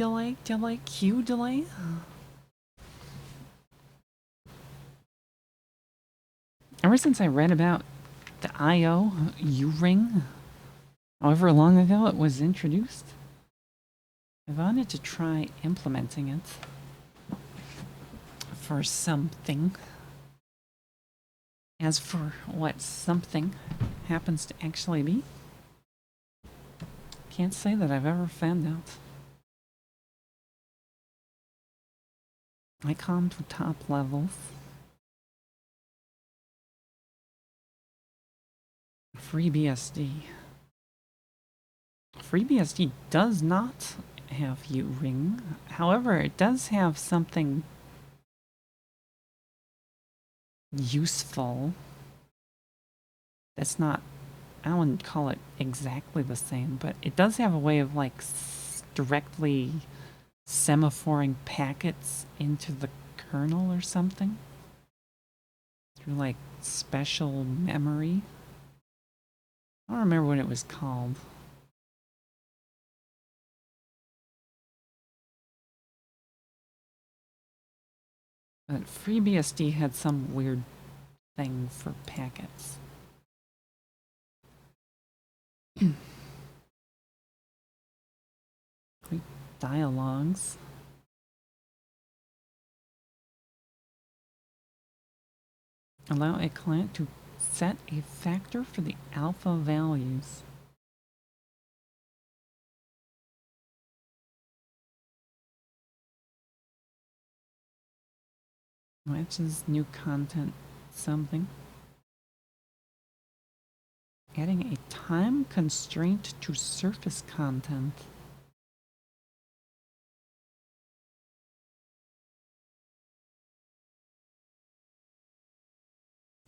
S1: Q delay? Ever since I read about the IO U-ring, however long ago it was introduced, I wanted to try implementing it for something. As for what something happens to actually be, can't say that I've ever found out. Icon to top levels. FreeBSD. FreeBSD does not have U-ring. However, it does have something useful that's not, I wouldn't call it exactly the same, but it does have a way of like directly semaphoring packets into the kernel or something through like special memory. I don't remember what it was called. But FreeBSD had some weird thing for packets. Quick dialogues. Allow a client to set a factor for the alpha values. Matches new content something. Adding a time constraint to surface content.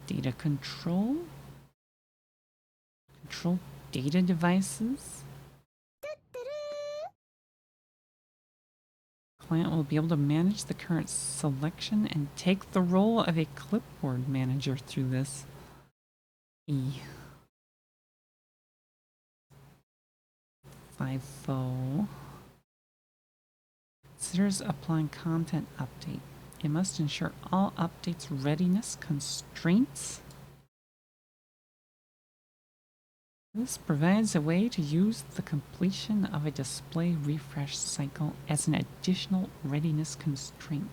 S1: Data control. Control data devices. Client will be able to manage the current selection and take the role of a clipboard manager through this. E-5-4 considers applying content update. It must ensure all updates readiness constraints. This provides a way to use the completion of a display refresh cycle as an additional readiness constraint.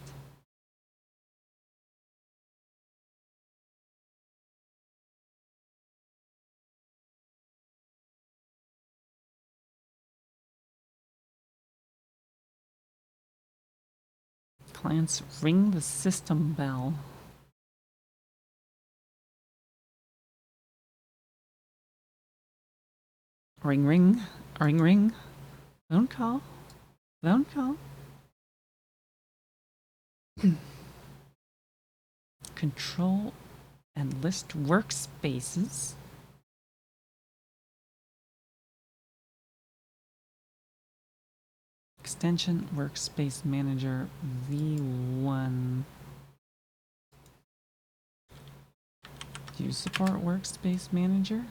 S1: Clients ring the system bell. Ring, ring, ring, ring. Phone call. Phone call. Control and list workspaces. Extension Workspace Manager V1. Do you support Workspace Manager?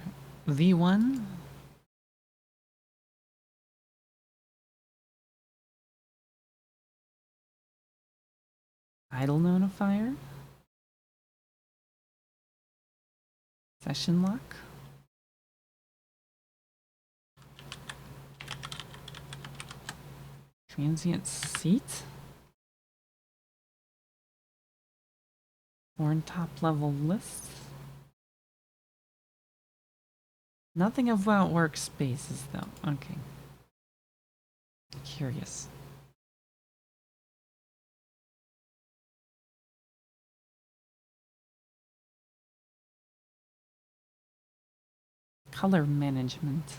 S1: V1? Idle Notifier? Session Lock? Transient Seat? Foreign top level lists? Nothing about workspaces though. Okay. Curious. Color management.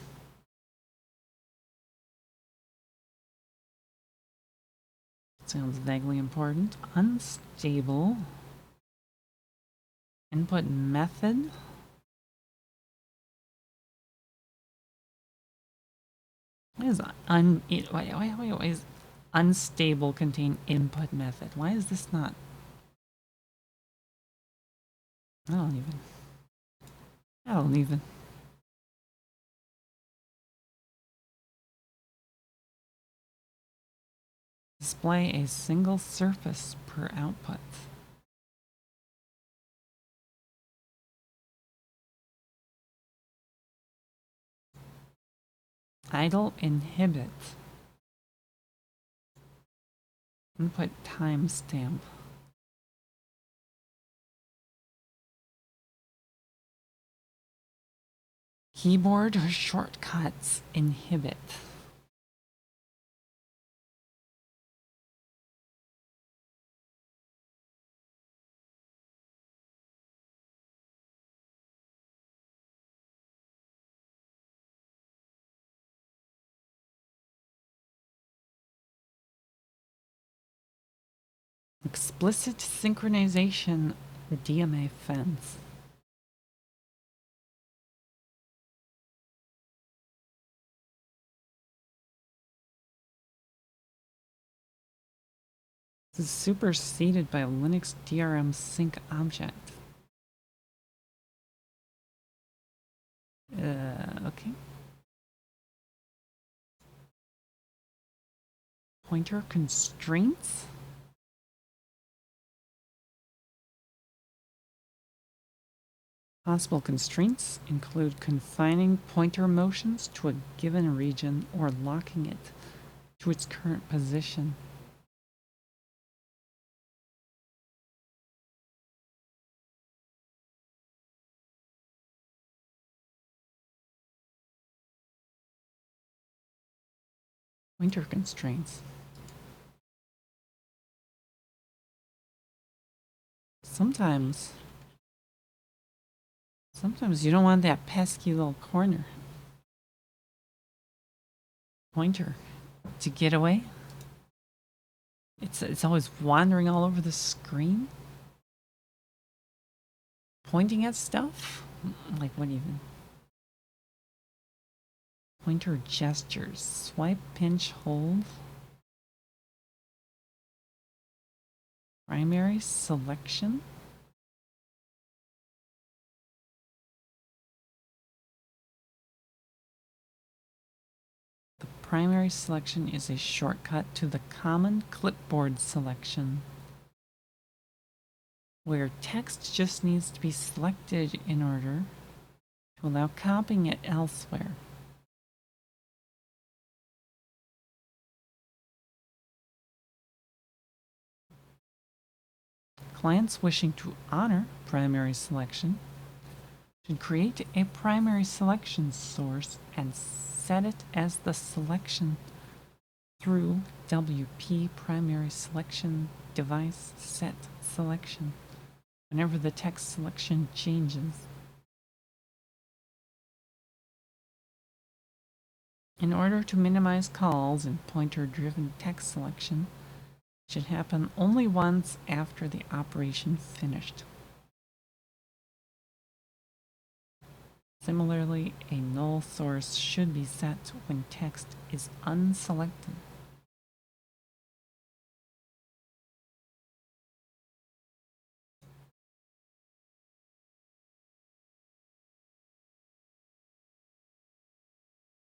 S1: Sounds vaguely important. Unstable. Input method. Why is why is unstable contain input method? Why is this not? I don't even. Display a single surface per output. Idle inhibit. Input timestamp. Keyboard or shortcuts inhibit. Explicit synchronization DMA fence. This is superseded by Linux DRM sync object. Okay. Pointer constraints? Possible constraints include confining pointer motions to a given region or locking it to its current position. Pointer constraints. Sometimes Sometimes you don't want that pesky little corner pointer to get away. It's always wandering all over the screen, pointing at stuff. Like what even? Pointer gestures. Swipe, pinch, hold. Primary selection. The primary selection is a shortcut to the common clipboard selection, where text just needs to be selected in order to allow copying it elsewhere. Clients wishing to honor primary selection should create a primary selection source and set it as the selection through WP primary selection device set selection whenever the text selection changes. In order to minimize calls in pointer-driven text selection, it should happen only once after the operation finished. Similarly, a null source should be set when text is unselected.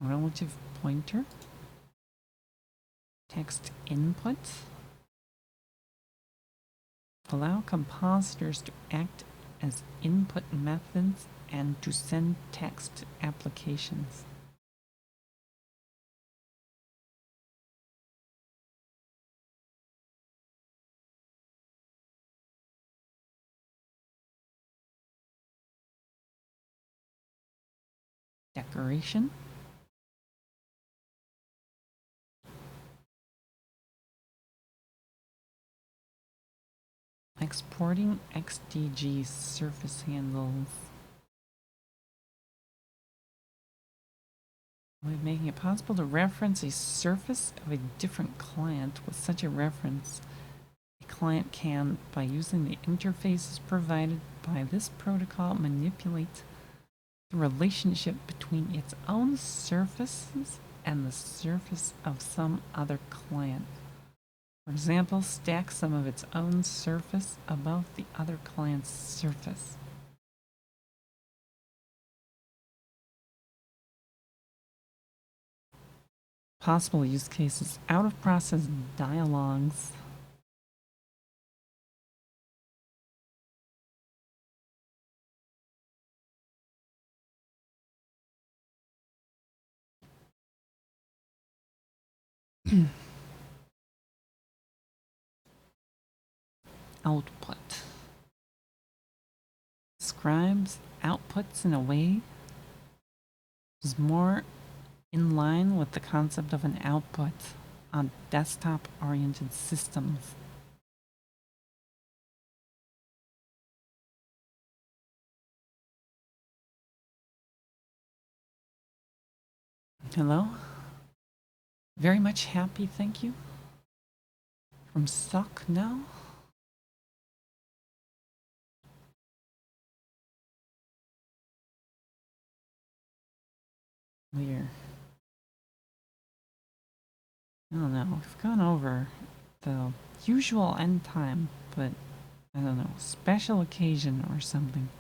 S1: Relative pointer, text input. Allow compositors to act as input methods and to send text to applications. Decoration. Exporting XDG surface handles. By making it possible to reference a surface of a different client with such a reference, a client can, by using the interfaces provided by this protocol, manipulate the relationship between its own surfaces and the surface of some other client. For example, stack some of its own surface above the other client's surface. Possible use cases: out-of-process dialogues. Output. Describes outputs in a way is more in line with the concept of an output on desktop-oriented systems. Hello? Very much happy, thank you. From Sock now? Weird. I don't know. We've gone over the usual end time, but I don't know, special occasion or something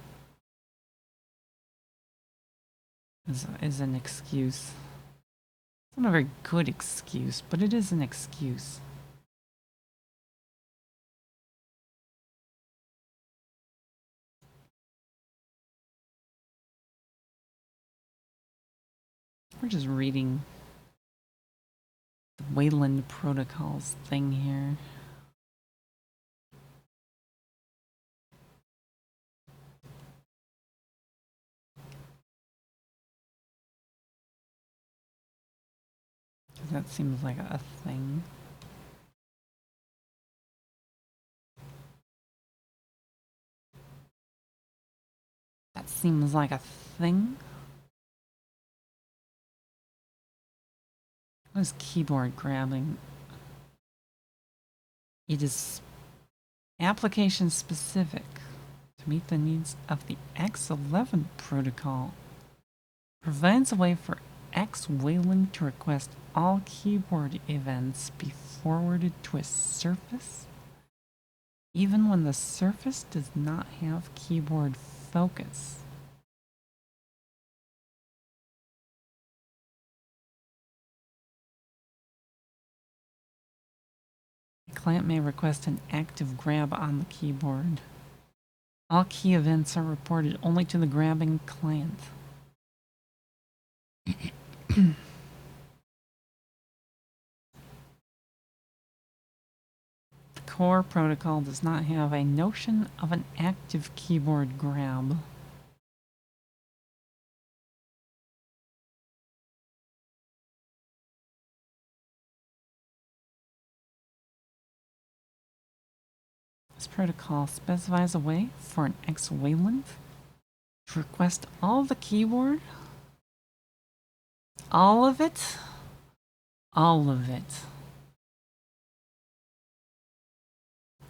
S1: is an excuse. It's not a very good excuse, but it is an excuse. We're just reading the Wayland Protocols thing here. That seems like a thing. That That seems like a thing. What is keyboard grabbing? It is application specific to meet the needs of the X11 protocol. Provides a way for X-Wayland to request all keyboard events be forwarded to a surface, even when the surface does not have keyboard focus. The client may request an active grab on the keyboard. All key events are reported only to the grabbing client. The core protocol does not have a notion of an active keyboard grab. This protocol specifies a way for an X-Wayland to request all of the keyboard, all of it,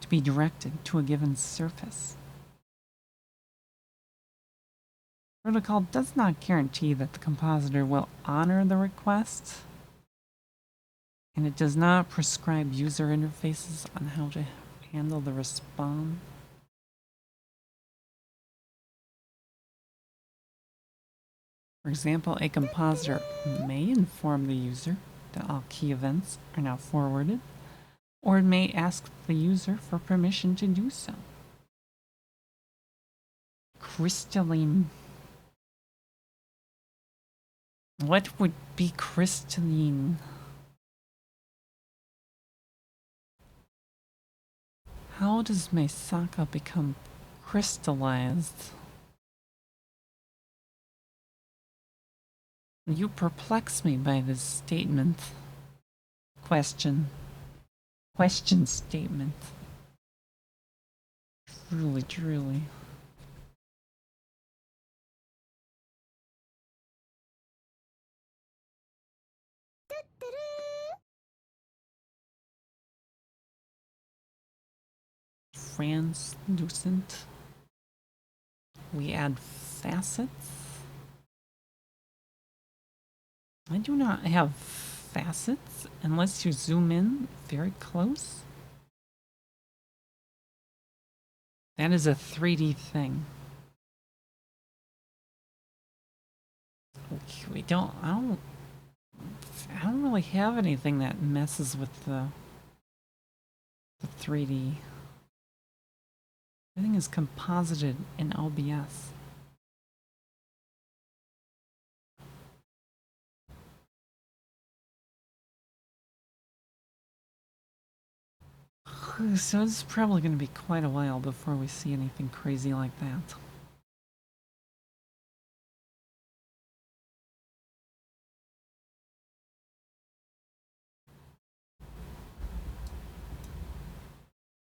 S1: to be directed to a given surface. The protocol does not guarantee that the compositor will honor the request, and it does not prescribe user interfaces on how to handle the response. For example, a compositor may inform the user that all key events are now forwarded, or it may ask the user for permission to do so. Crystalline. What would be crystalline? How does Meisaka become crystallized? You perplex me by this statement. Question statement. Truly. Translucent. We add facets. I do not have facets unless you zoom in very close. That is a 3D thing. I don't really have anything that messes with the 3D. Everything is composited in OBS. So it's probably going to be quite a while before we see anything crazy like that.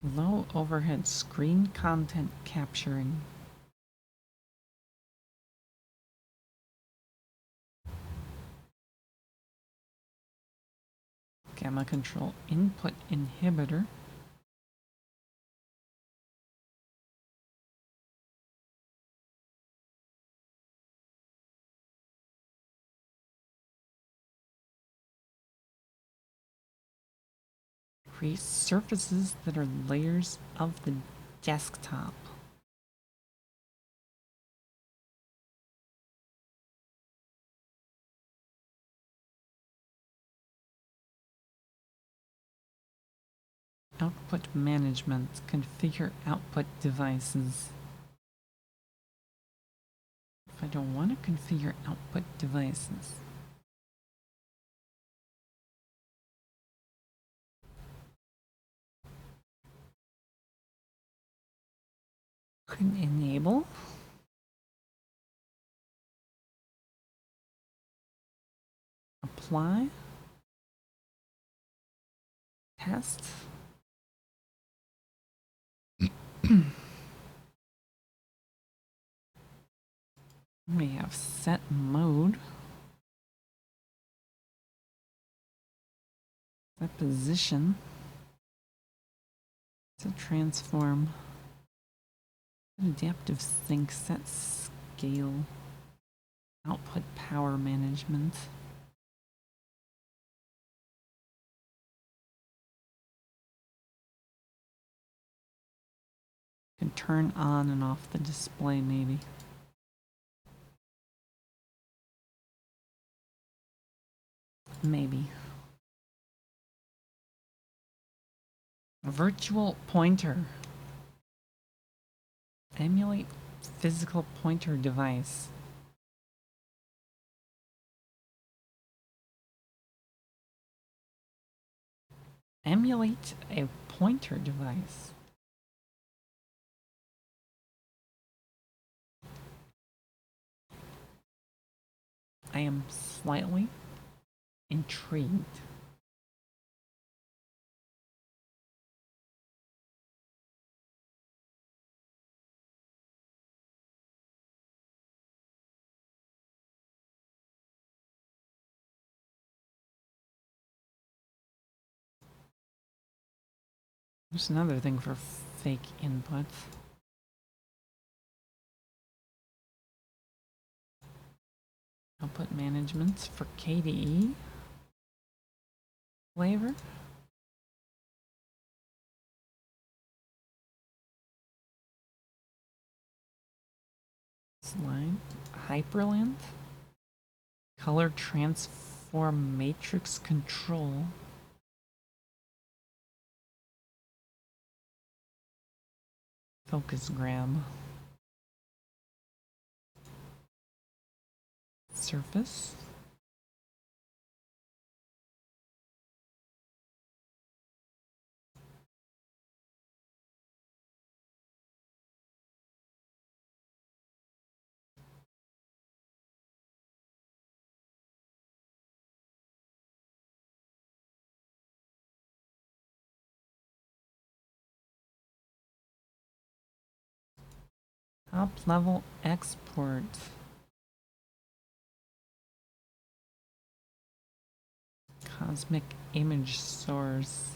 S1: Low overhead screen content capturing. Gamma control input inhibitor. Create surfaces that are layers of the desktop. Output management. Configure output devices. If I don't want to configure output devices. Enable. Apply. Test. We have set mode. Set position. Set transform. Adaptive sync. Set scale. Output power management. Can turn on and off the display maybe. Maybe. A virtual pointer. Emulate physical pointer device. Emulate a pointer device. I am slightly intrigued. There's another thing for fake inputs. Output management for KDE flavor. Slime. Hyperlink. Color transform matrix control. Focus gram. Surface. Top level export. Cosmic image source.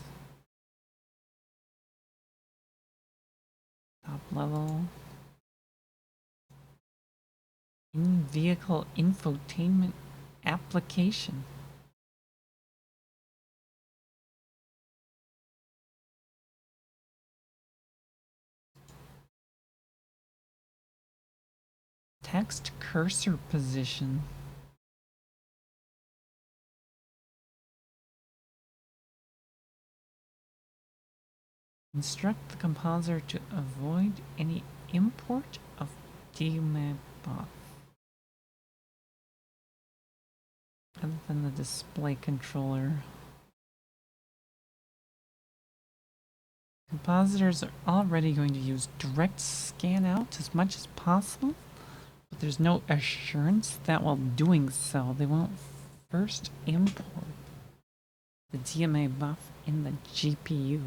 S1: Top level. In-vehicle infotainment application. Text cursor position. Instruct the composer to avoid any import of DMAP buff. Other than the display controller. Compositors are already going to use direct scan out as much as possible, but there's no assurance that while doing so, they won't first import the DMA buff in the GPU.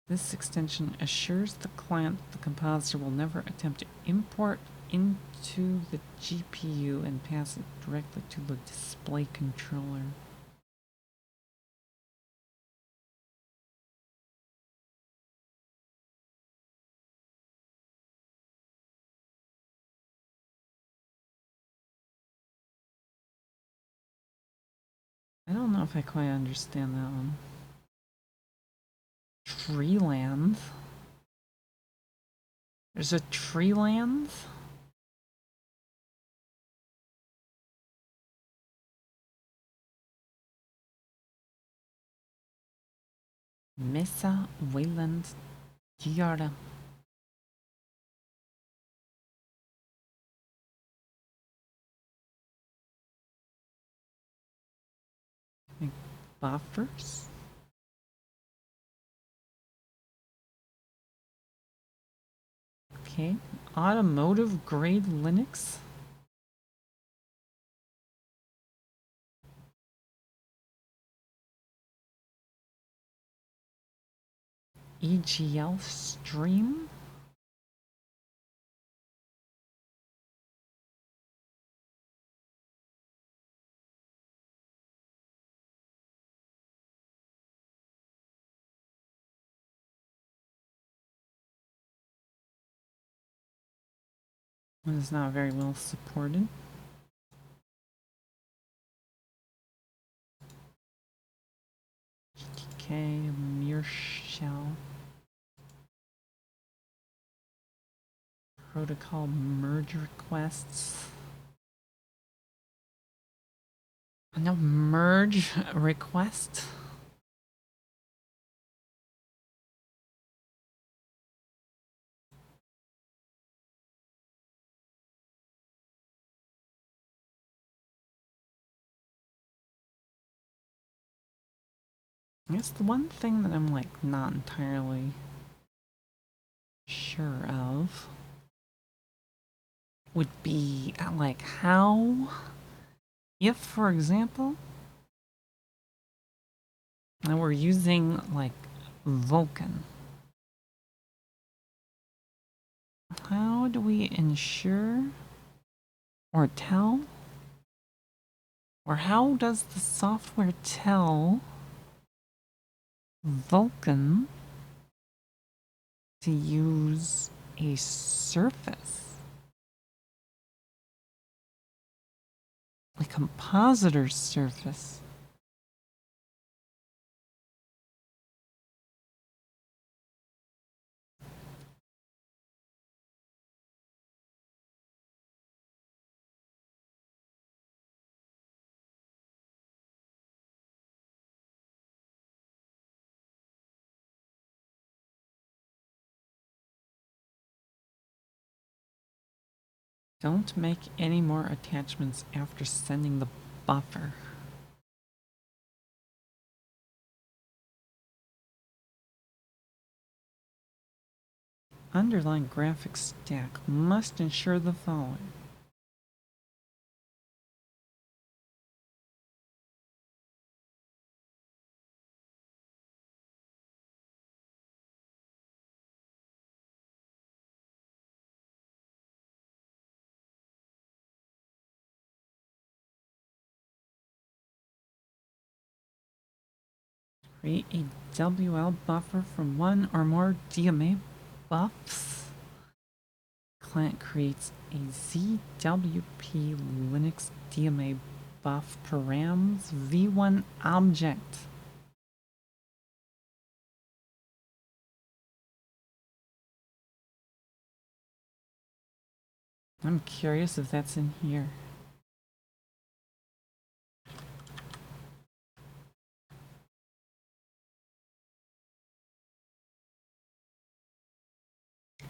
S1: This extension assures the client that the compositor will never attempt to import into the GPU and pass it directly to the display controller. I don't know if I quite understand that one. Treeland? There's a Treeland? Mesa Wayland Giarda. Buffers? Okay. Automotive grade Linux? EGL stream? It is not very well supported. GTK, Mirror Shell. Protocol merge requests. No merge request. I guess the one thing that I'm like not entirely sure of would be like how, if for example, now we're using like Vulkan, how do we ensure or tell, or how does the software tell Vulkan to use a surface, a compositor surface? Don't make any more attachments after sending the buffer. Underlying graphics stack must ensure the following. Create a WL buffer from one or more DMA buffs. Client creates a ZWP Linux DMA buff params v1 object. I'm curious if that's in here.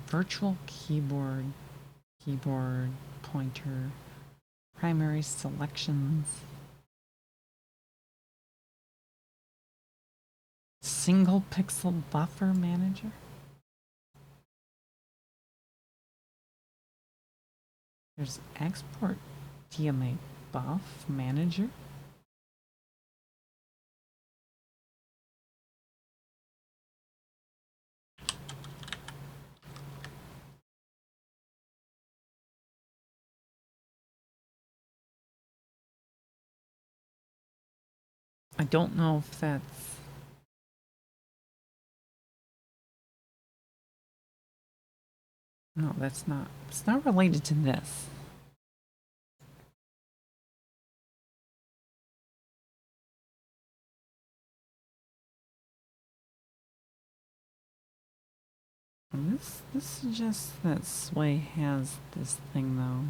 S1: Virtual keyboard, keyboard pointer, primary selections, single pixel buffer manager. There's export DMA buff manager. I don't know if that's... No, that's not. It's not related to this. This suggests that Sway has this thing though.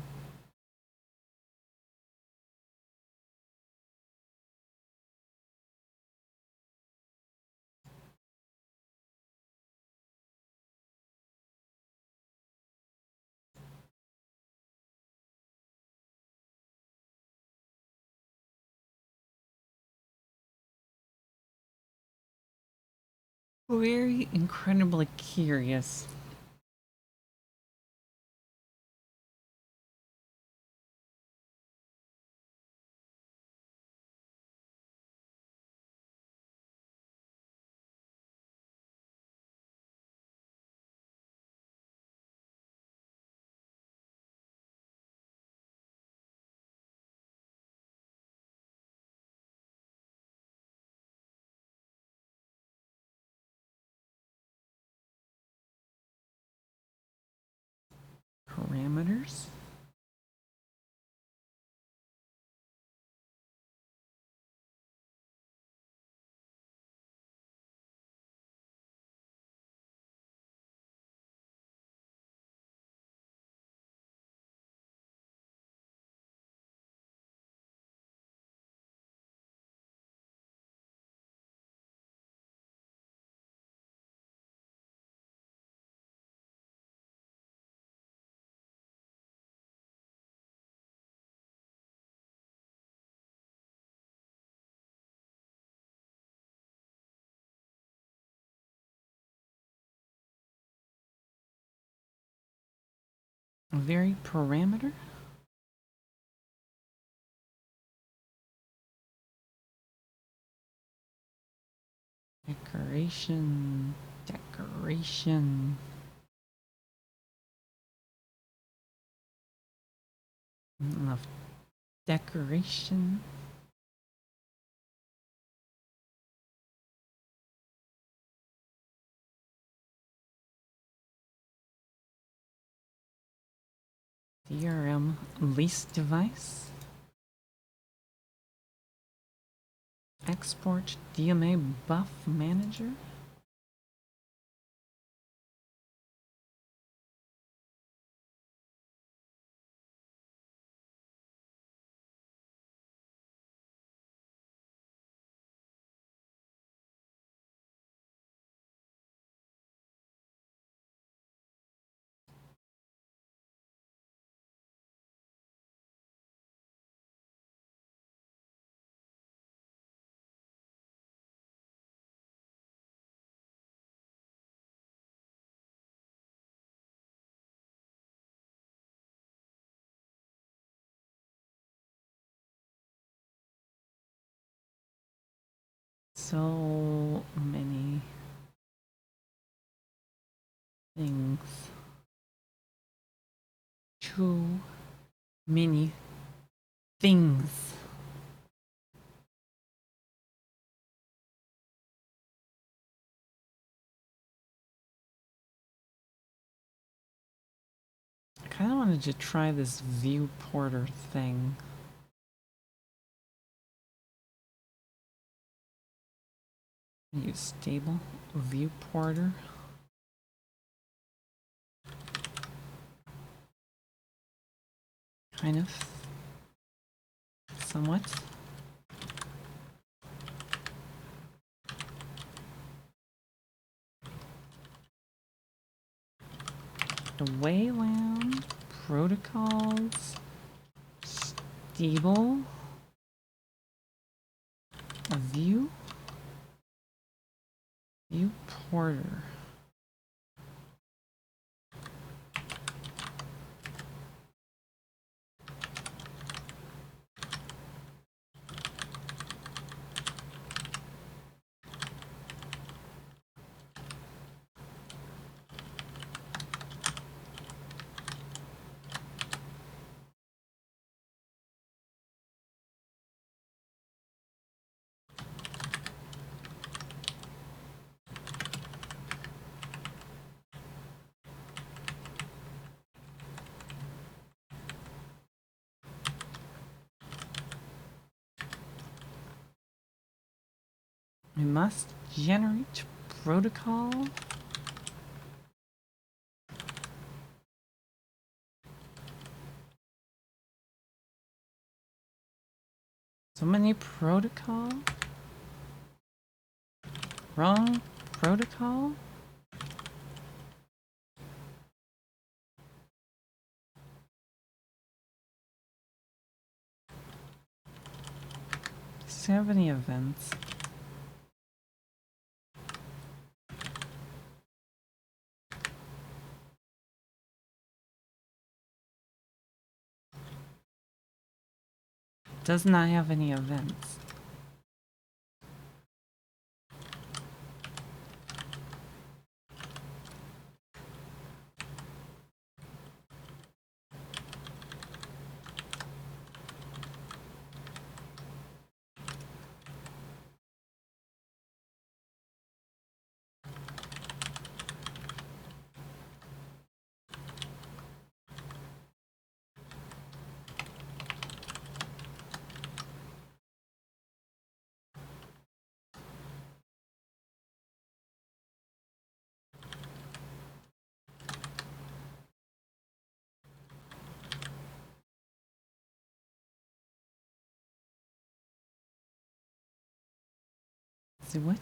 S1: Very incredibly curious. parameters. Vary parameter. Decoration. Decoration. Enough decoration. DRM lease device. Export DMA buff manager. So many things. Too many things. I kind of wanted to try this view porter thing. Use stable view porter. Kind of. Somewhat. The Wayland protocols. Stable. A view. View porter. We must generate protocol. So many protocol. Wrong protocol. So many events. Does not have any events. do it.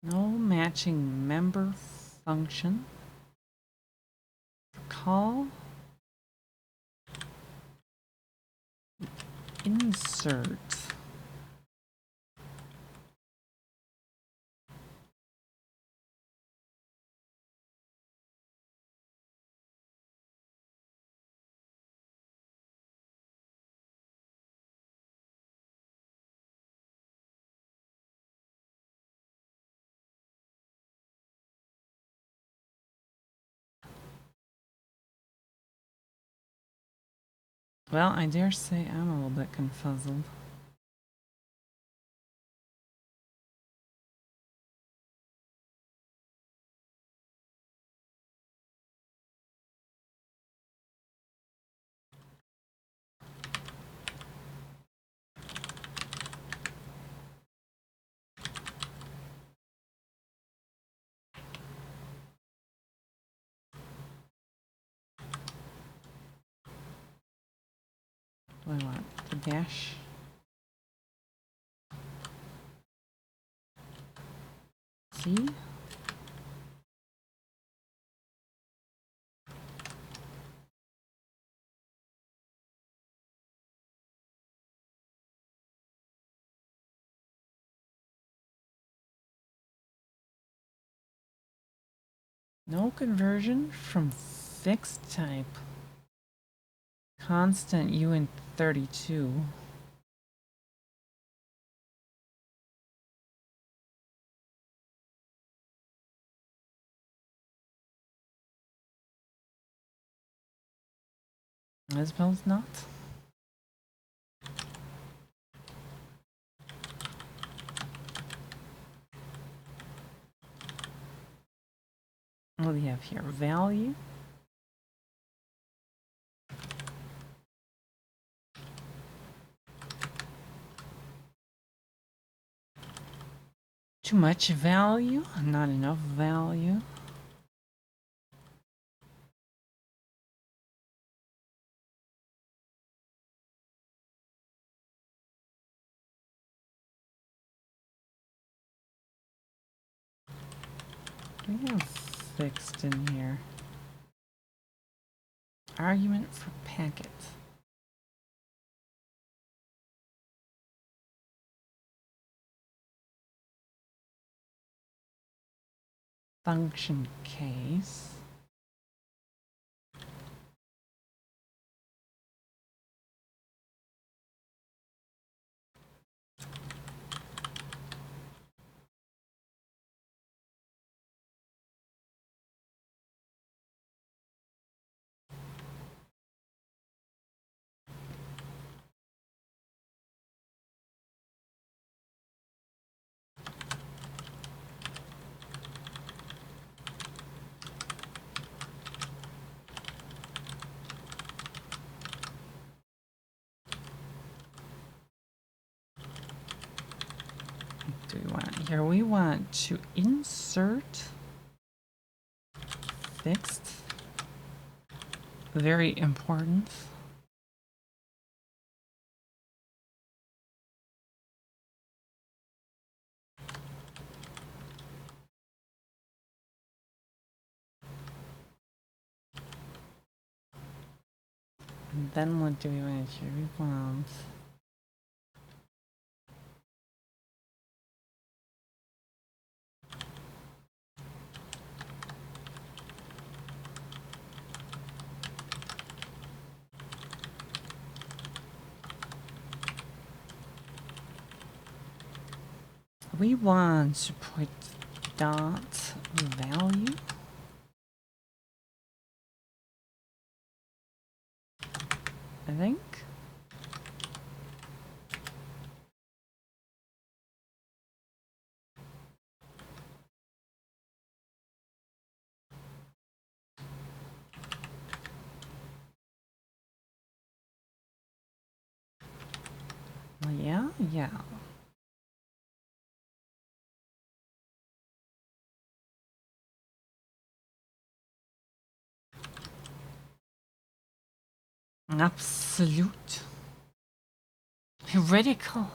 S1: No matching member function. Call. Insert. Well, I dare say I'm a little bit confuzzled. What do I want? The dash. C. No conversion from fixed type. Constant U in 32. I suppose not. What do we have here? Value. Too much value, not enough value. We have fixed in here. Argument for packet. Function case. What do we want here? We want to insert fixed. Very important. And then what do we want here? We want to put dot value. I think. Well, yeah. Absolute. Heretical.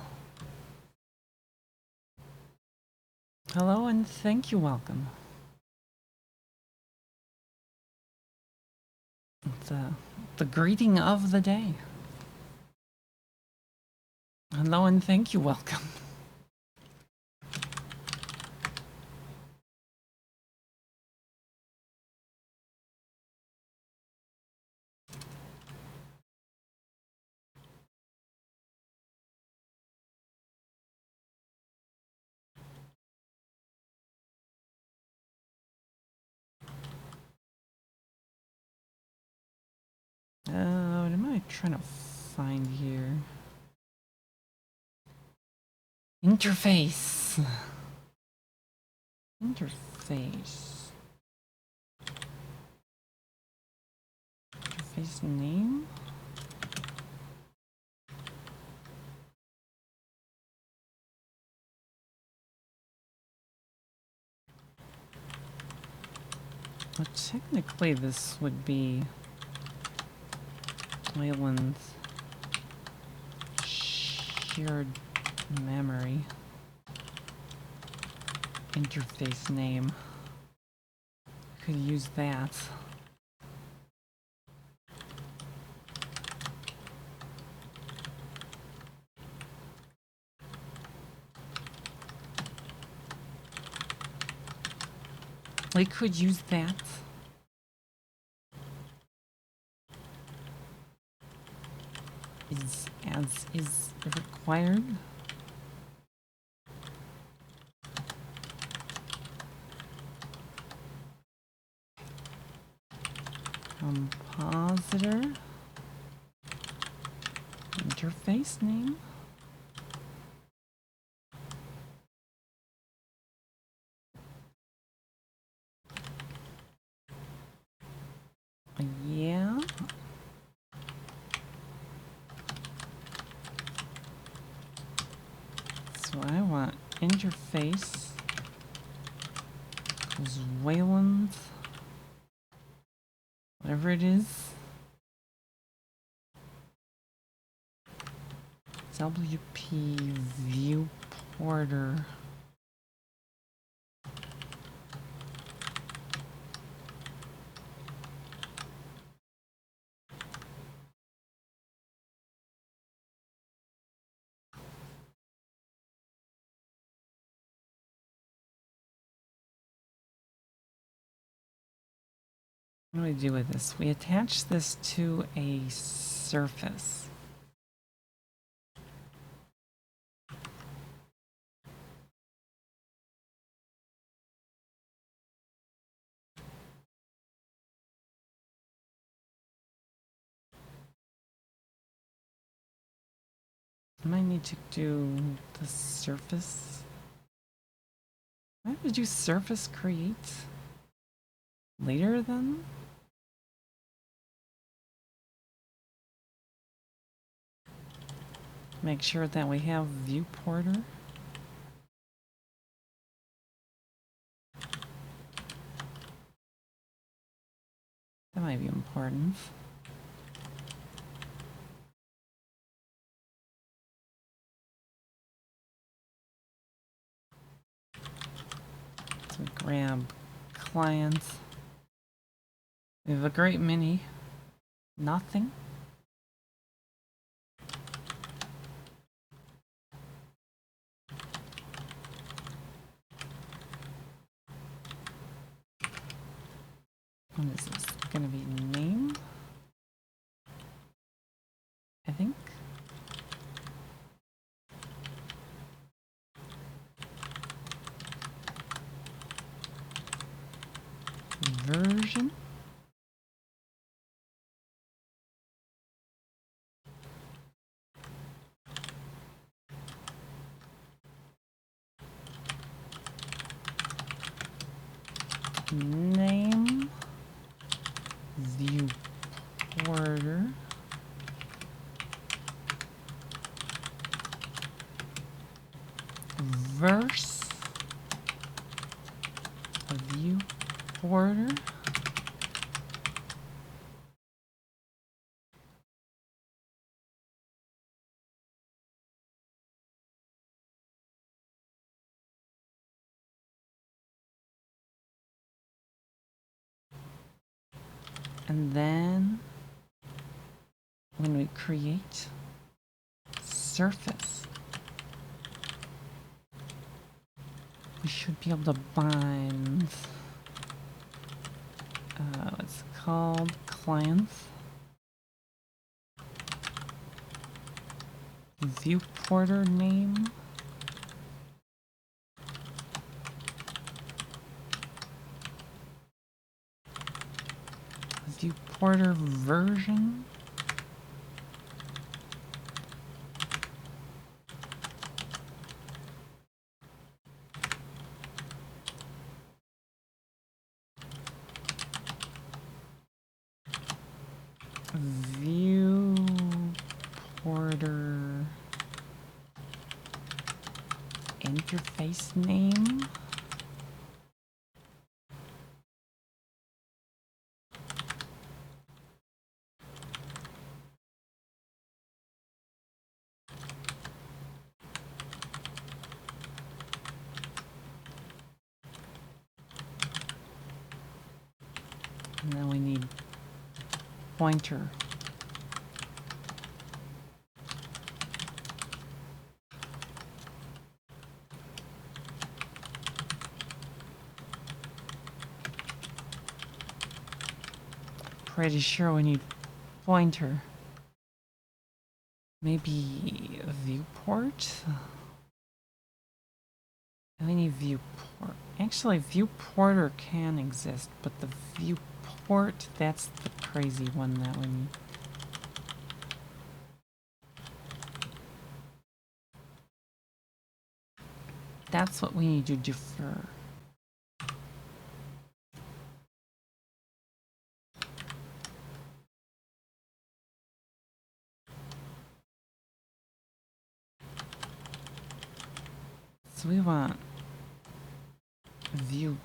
S1: Hello and thank you, welcome. The greeting of the day. Hello and thank you, welcome. What am I trying to find here? Interface. Interface. Interface name? Well, technically this would be Wayland's shared memory. Interface name. Could use that. We could use that. Is required. Compositor. Interface name. Yeah. So I want interface is Wayland, whatever it is. WP viewporter. What do we do with this? We attach this to a surface. I might need to do the surface. I have to do surface create later then? Make sure that we have viewporter. That might be important. So grab clients. We have a great many. Nothing. What is this? Gonna be name? I think. Version. Name. Viewporter. Verse. A viewporter. And then when we create surface, we should be able to bind what's called clients, viewporter name, viewporter version, viewporter interface name, and then we need pointer. Pretty sure we need pointer. Maybe a viewport? We need viewport. Actually, viewporter can exist, but the viewport, that's the crazy one that we need. That's what we need to defer. So we want viewport,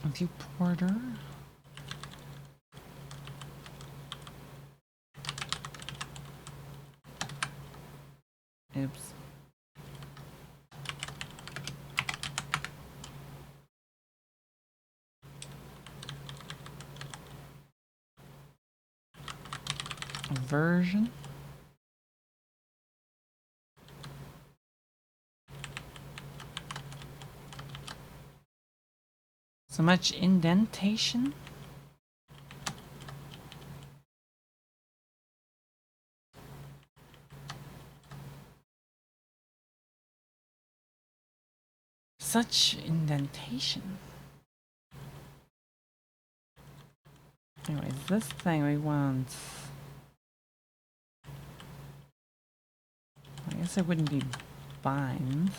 S1: viewporter, oops, version, so much indentation. Such indentation. Anyways, this thing we want. I guess it wouldn't be bind.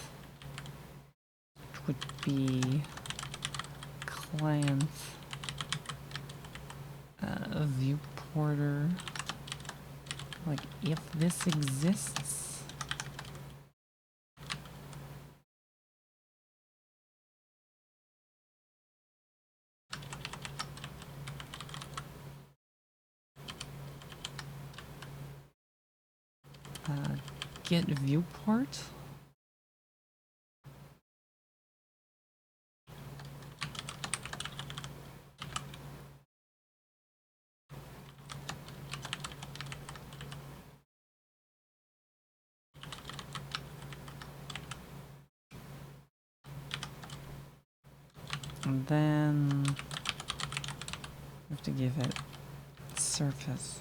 S1: It would be client viewporter. Like if this exists. Get viewport. And then we have to give it surface.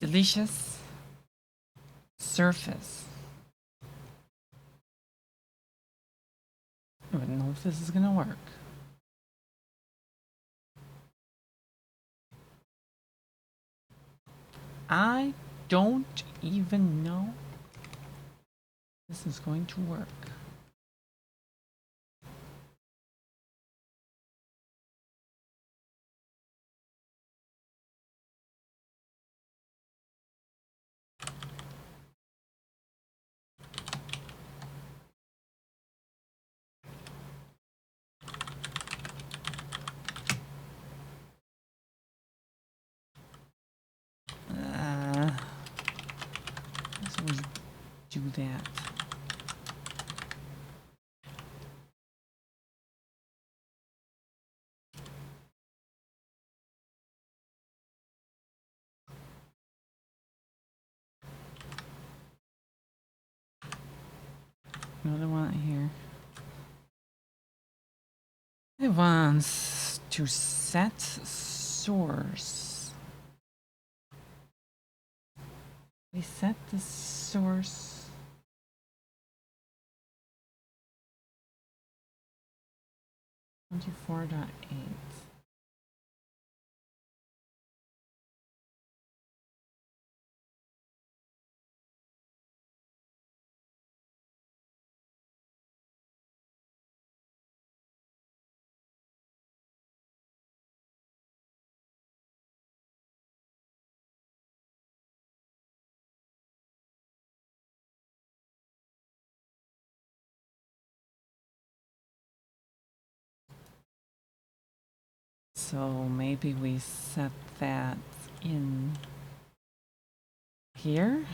S1: Delicious surface. I don't know if this is gonna work. I don't even know this is going to work. Let's always do that. What do I want here? It wants to set source. We set the source. .4.8. So maybe we set that in here.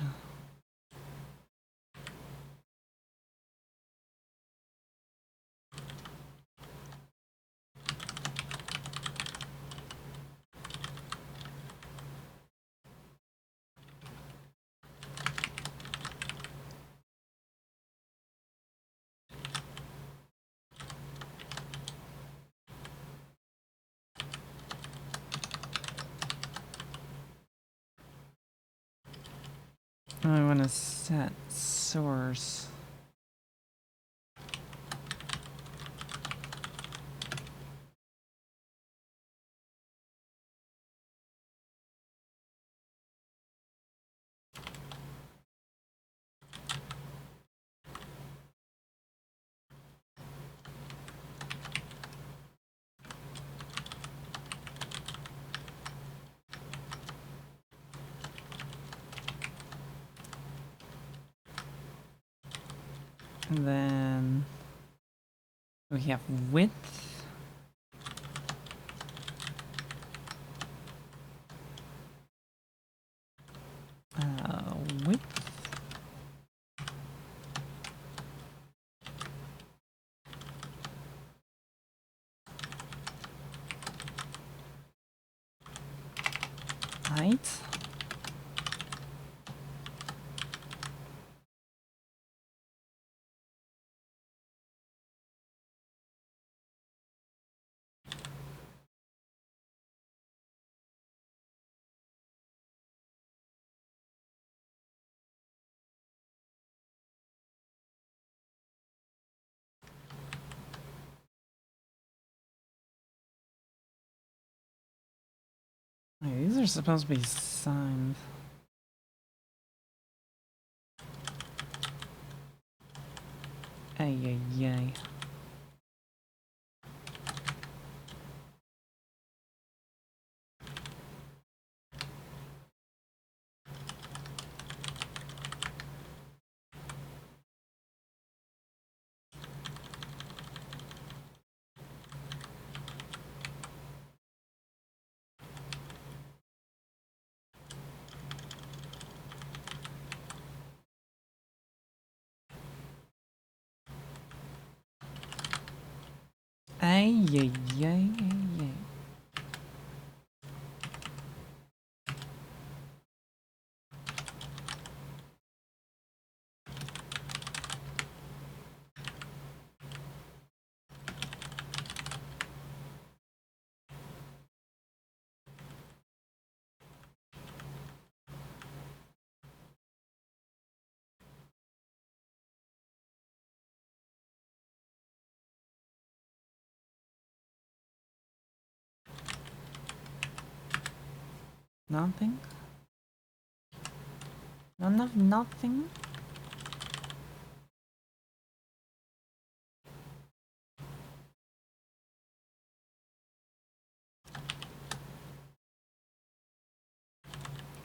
S1: I want to set source. And then we have width. Width. Height. Hey, these are supposed to be signed. Ay, ay, ay. Ay, ay, ay, ay, ay. Nothing? None of nothing?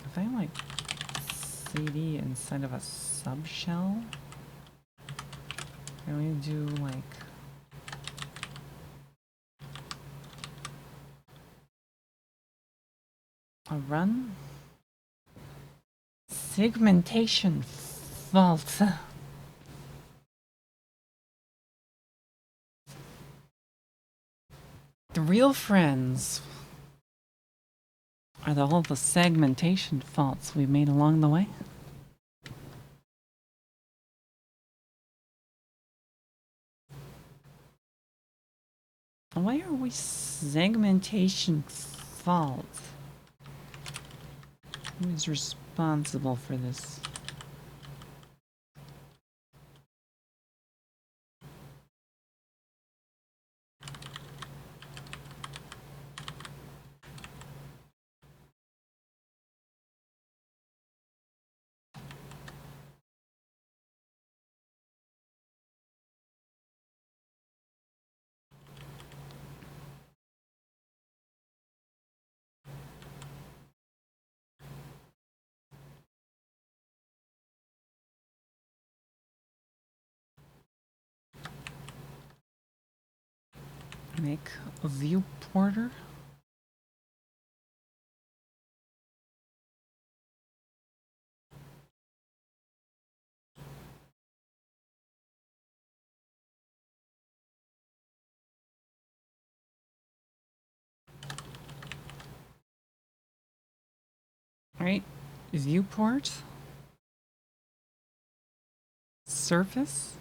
S1: If I like CD inside of a subshell, can we do like a run? Segmentation fault. The real friends are all the segmentation faults we made along the way. Why are we segmentation fault? Who is responsible for this? Make a viewporter? Right, viewport, surface.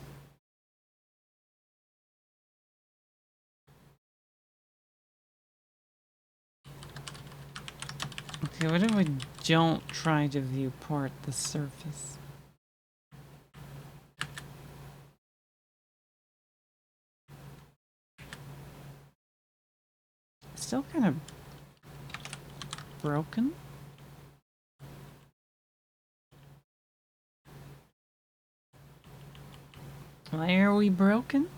S1: Okay, what if we don't try to viewport the surface? Still kind of broken. Why are we broken?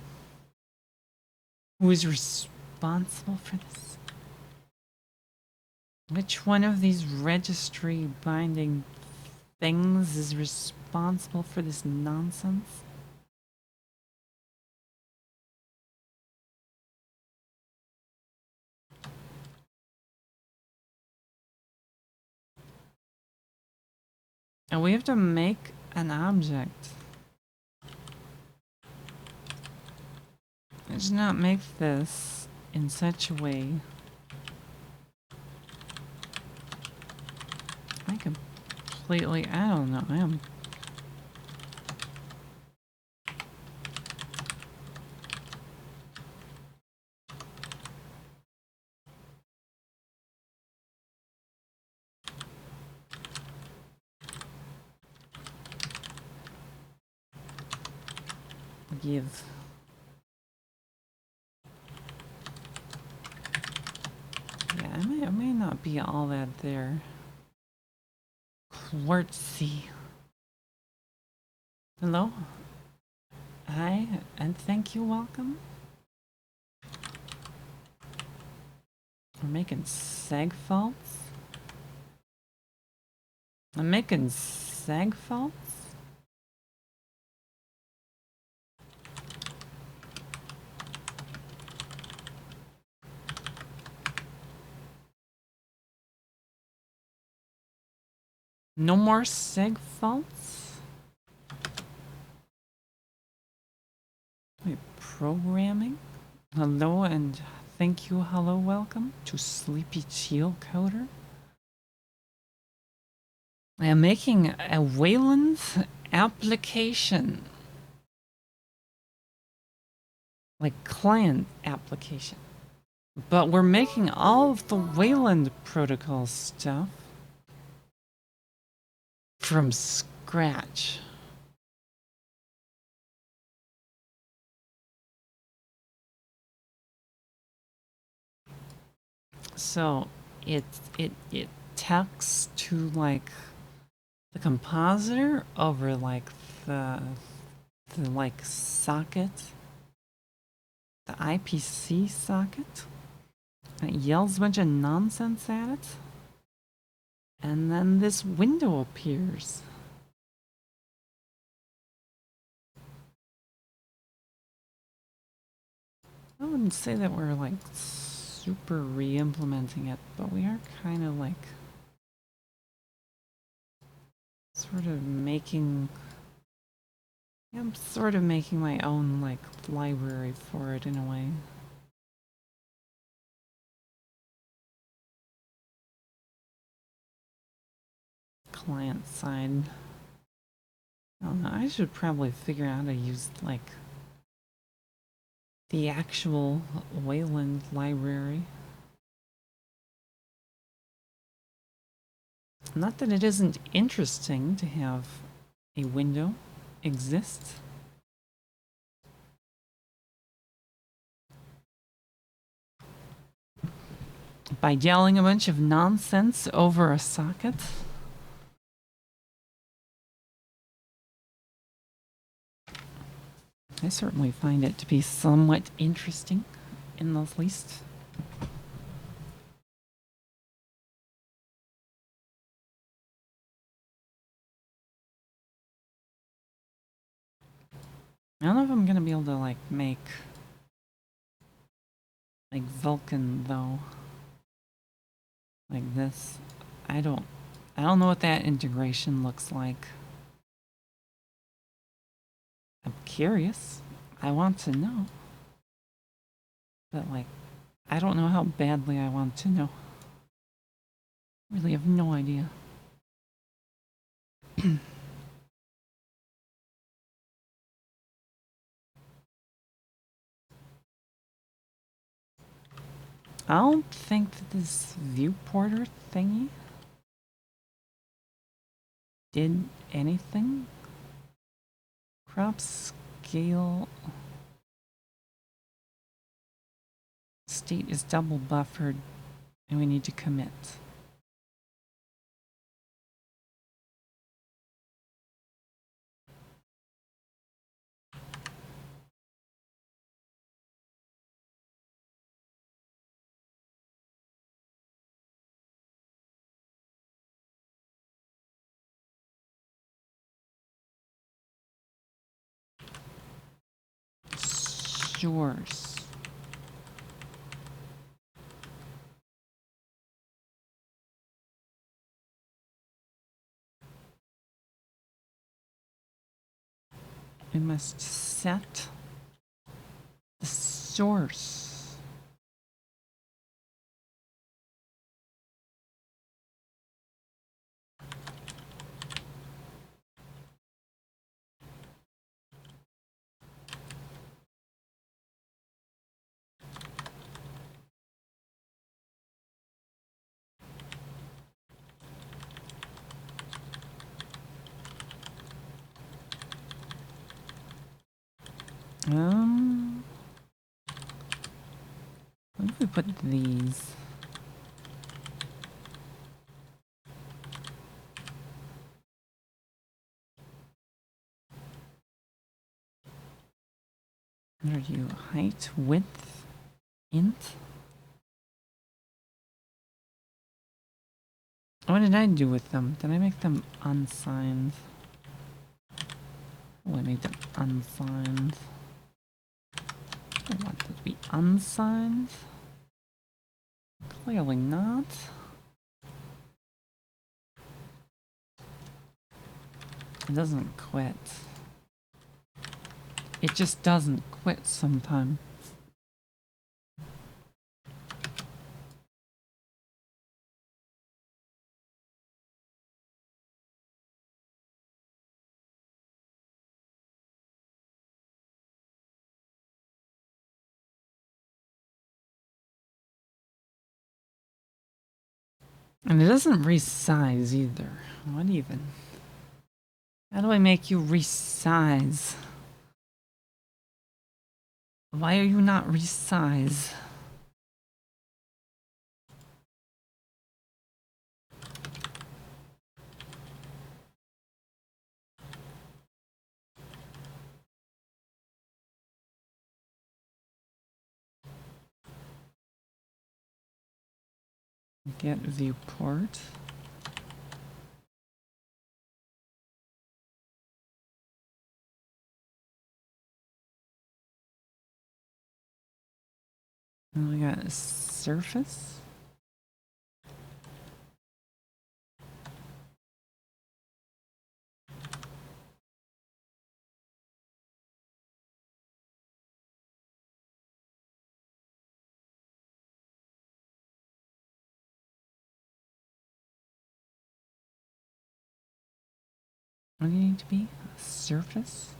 S1: Who is responsible for this? Which one of these registry binding things is responsible for this nonsense? And we have to make an object. Let's not make this in such a way. I completely, I don't know, I am. Give. Yeah, I may not be all that there. Quartzy. Hello? Hi, and thank you, welcome. We're making seg faults? I'm making seg faults? No more seg faults? Wait, programming? Hello and thank you, hello, welcome to Sleepy Chill Coder. I am making a Wayland's application. Like client application. But we're making all of the Wayland protocol stuff from scratch. So it talks to like the compositor over like the like socket, the IPC socket. And it yells a bunch of nonsense at it. And then this window appears. I wouldn't say that we're like super re-implementing it, but we are kind of like sort of making, I'm sort of making my own like library for it in a way. Client side. I don't know, I should probably figure out how to use like the actual Wayland library. Not that it isn't interesting to have a window exist. By yelling a bunch of nonsense over a socket. I certainly find it to be somewhat interesting, in the least. I don't know if I'm gonna be able to like make like Vulcan though. Like this. I don't know what that integration looks like. I'm curious. I want to know. But like I don't know how badly I want to know. Really have no idea. I don't think that this viewporter thingy did anything. Crop scale state is double buffered and we need to commit. Source. We must set the source. What if we put these? What are you? Height, width, int? What did I do with them? Did I make them unsigned? Oh, I made them unsigned. I want them to be unsigned. Clearly not. It doesn't quit. It just doesn't quit sometimes. And it doesn't resize either. What even? How do I make you resize? Why are you not resize? Get viewport. And we got a surface. What do you need to be? A surface?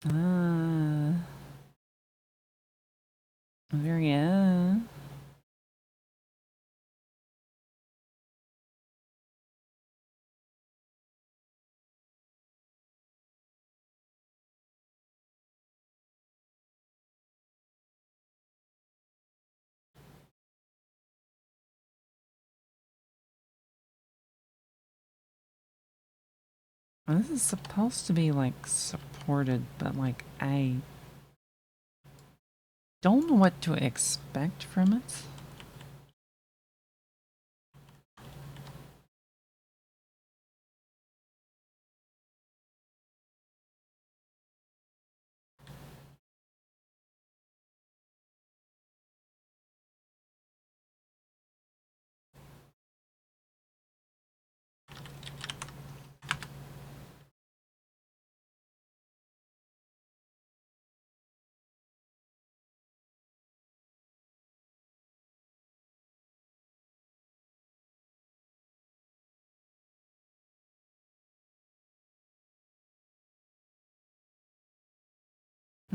S1: Very This is supposed to be like supported, but like I don't know what to expect from it.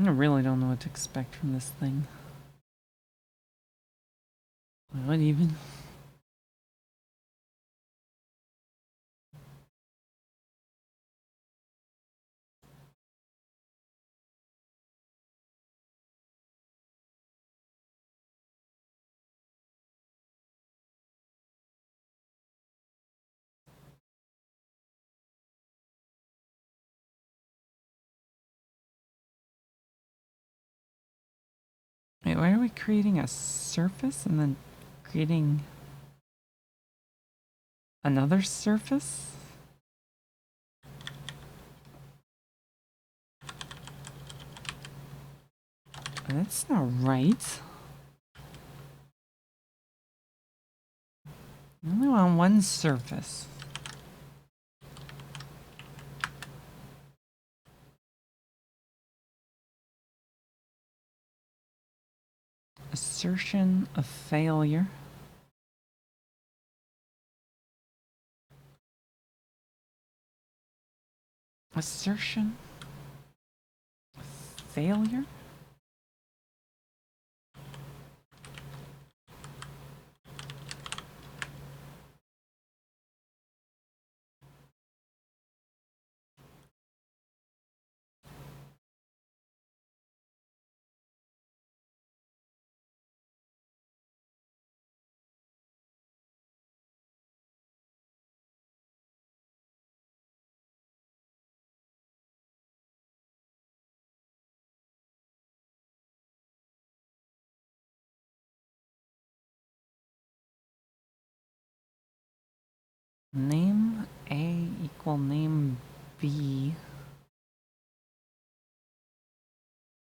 S1: I really don't know what to expect from this thing. What even? Wait, why are we creating a surface and then creating another surface? That's not right. I only want one surface. Assertion of failure. Assertion of failure? Name A equal name B.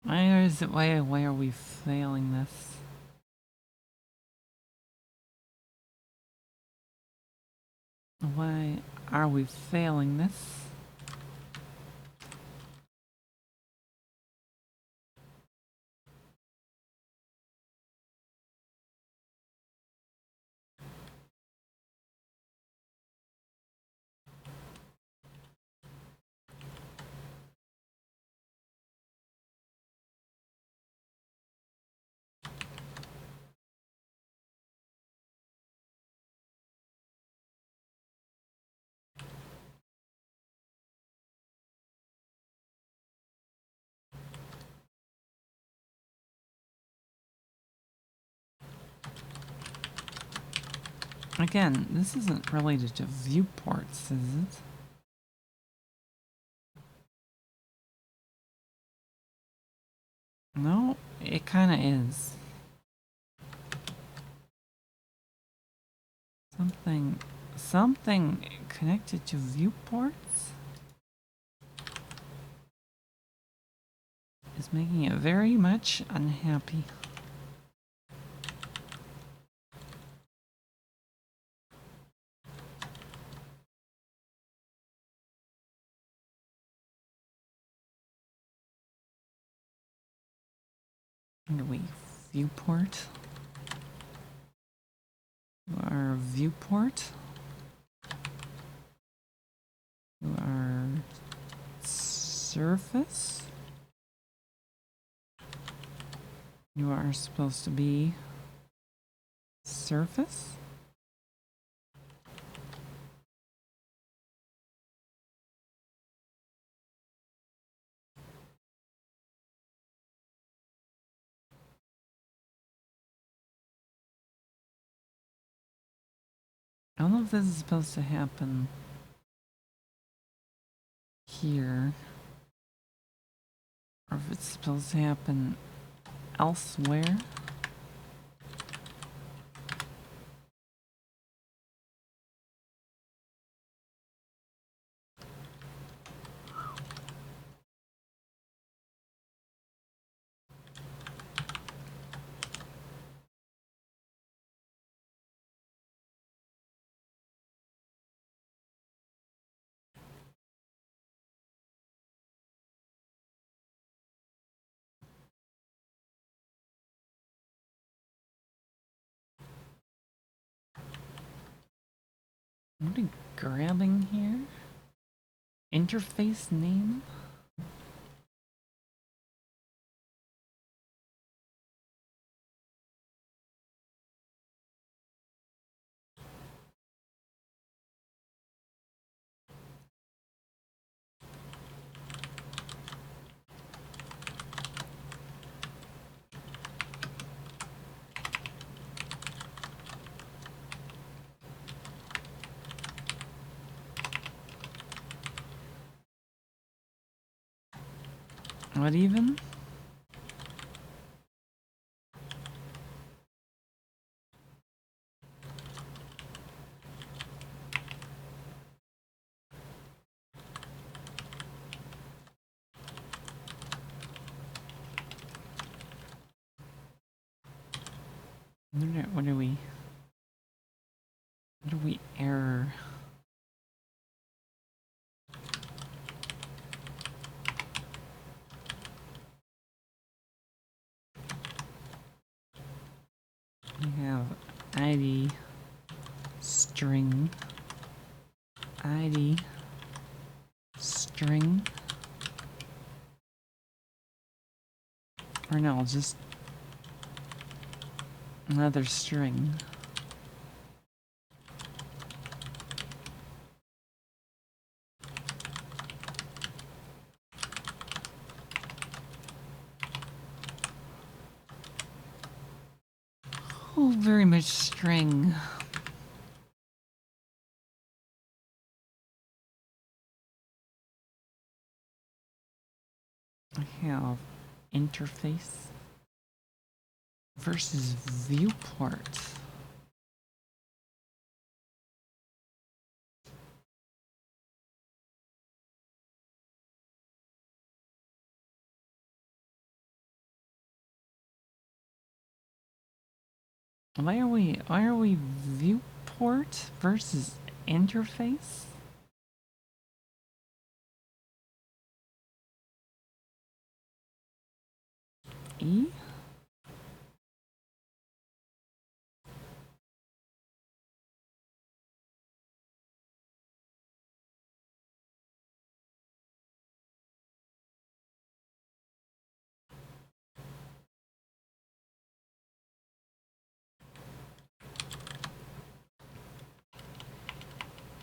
S1: Why are we failing this? Why are we failing this? Again, this isn't related to viewports, is it? No, it kinda is. Something connected to viewports is making it very much unhappy. Wait, viewport? Our viewport? Our surface? You are supposed to be surface? I don't know if this is supposed to happen here, or if it's supposed to happen elsewhere. What are you grabbing here? Interface name? What even? What are we? What do we error? We have ID string, ID string, or no, just another string. Oh, very much string. I have interface versus viewport. Why are we viewport versus interface? E?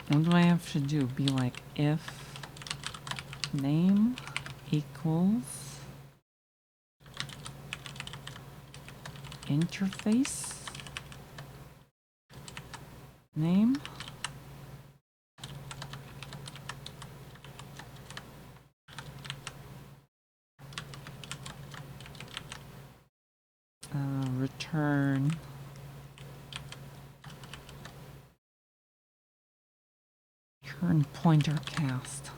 S1: What do I have to do? Be like if name equals interface name? Return turn pointer cast.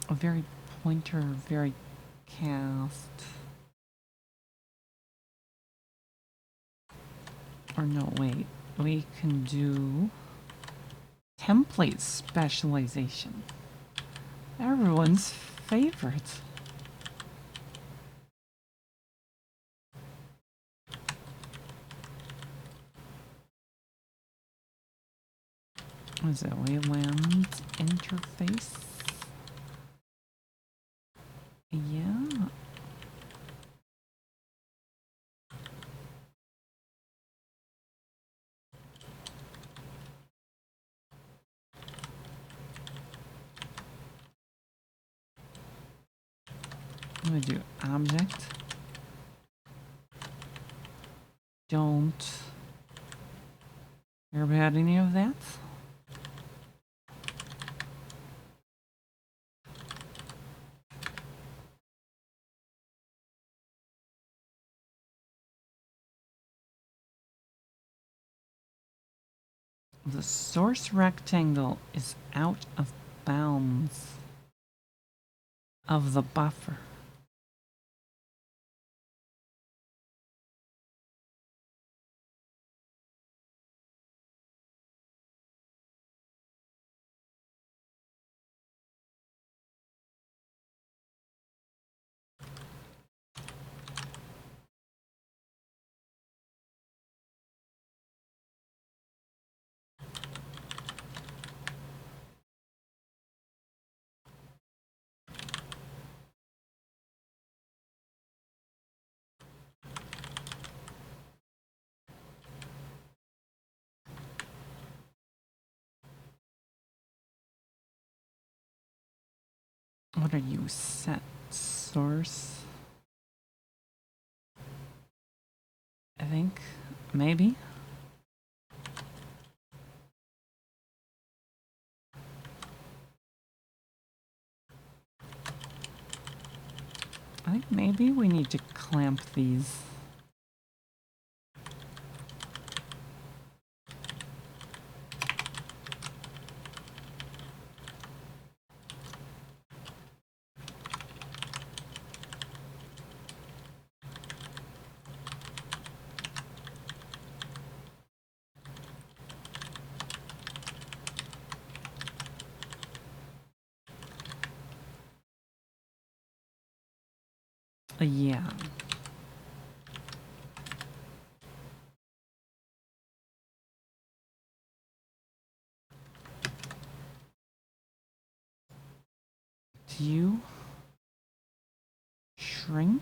S1: A very pointer, very cast. Or no, wait. We can do template specialization. Everyone's favorite. What is it? Wayland interface? Yeah. I'm gonna do object. Don't care about any of that. The source rectangle is out of bounds of the buffer. What are you? Set source? I think. Maybe. I think maybe we need to clamp these. Yeah. Do you shrink?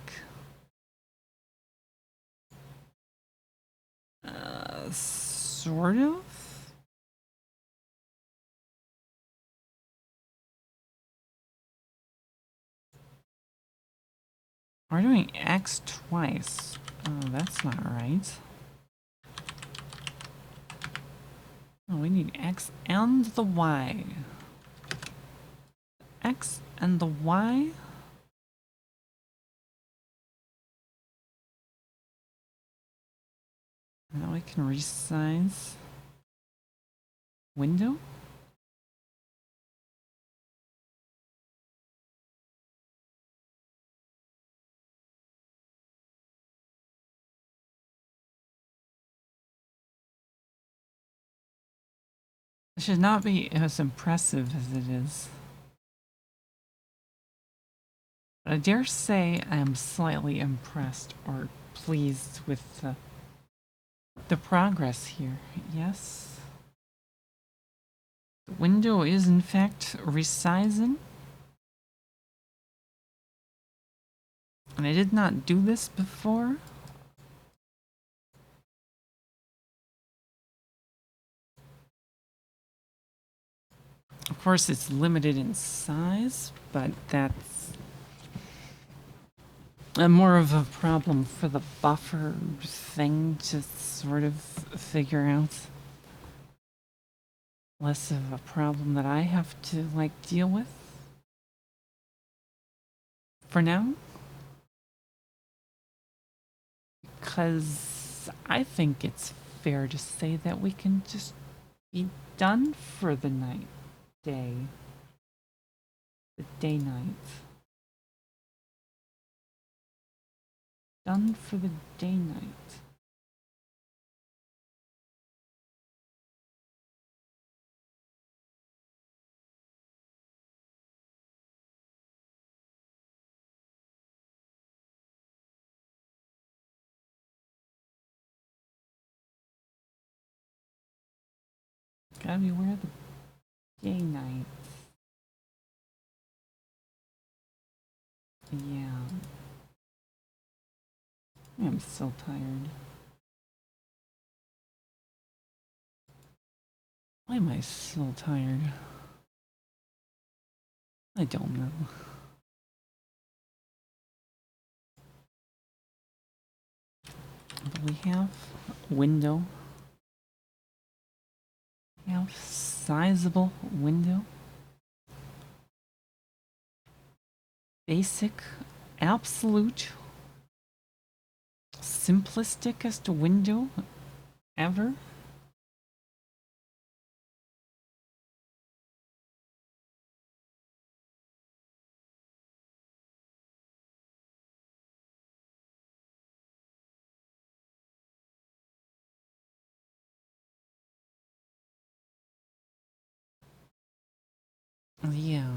S1: Sort of? We're doing X twice. Oh, that's not right. Oh, we need X and the Y. X and the Y? Now we can resize. Window? It should not be as impressive as it is. But I dare say I am slightly impressed or pleased with the progress here. Yes. The window is in fact resizing. And I did not do this before. Of course, it's limited in size, but that's more of a problem for the buffer thing to sort of figure out. Less of a problem that I have to, like, deal with. For now. Because I think it's fair to say that we can just be done for the night. Day. The day-night. Done for the day-night. Gotta be where the gay night. Yeah. I'm so tired. Why am I so tired? I don't know. But we have window. We have sizable window. Basic, absolute, simplisticest window ever. Yeah.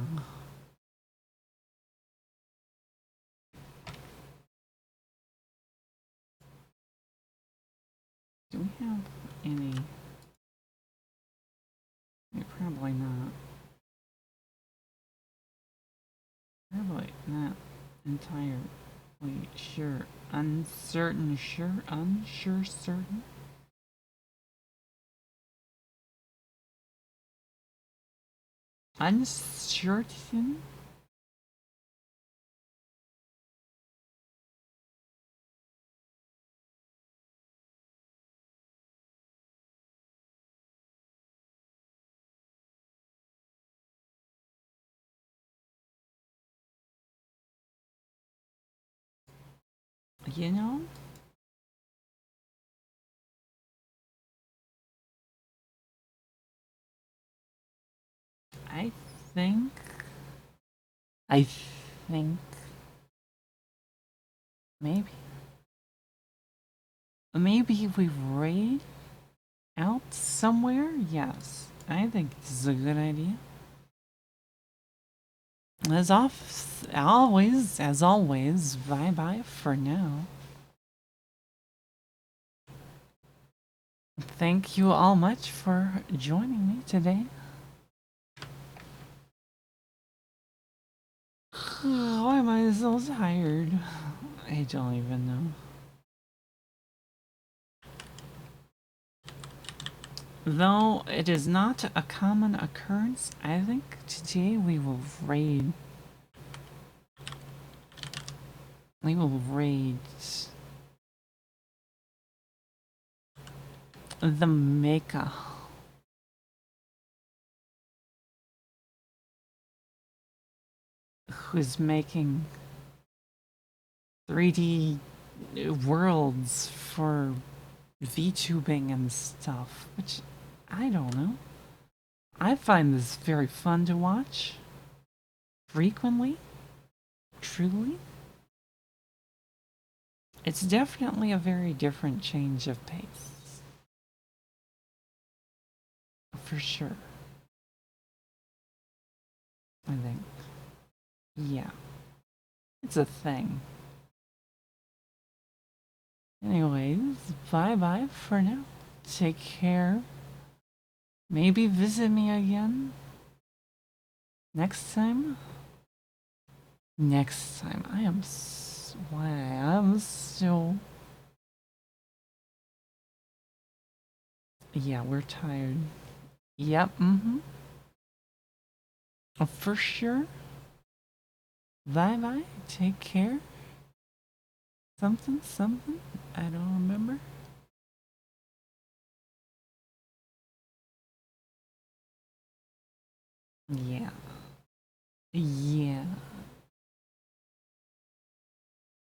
S1: Do we have any? Probably not. Probably not entirely sure. Uncertain, sure, unsure, certain. Uncertain? You know? I think. I think. Maybe. Maybe we raid out somewhere? Yes. I think this is a good idea. As always, bye-bye for now. Thank you all much for joining me today. Why am I so tired? I don't even know. Though it is not a common occurrence, I think today we will raid. We will raid the Mecha. Who's making 3D worlds for VTubing and stuff, which I don't know. I find this very fun to watch. Frequently. Truly. It's definitely a very different change of pace. For sure. I think. Yeah. It's a thing. Anyways, bye-bye for now. Take care. Maybe visit me again. Next time? Next time. Why, I'm so... Yeah, we're tired. Yep, for sure. Bye-bye. Take care. Something? I don't remember. Yeah. Yeah.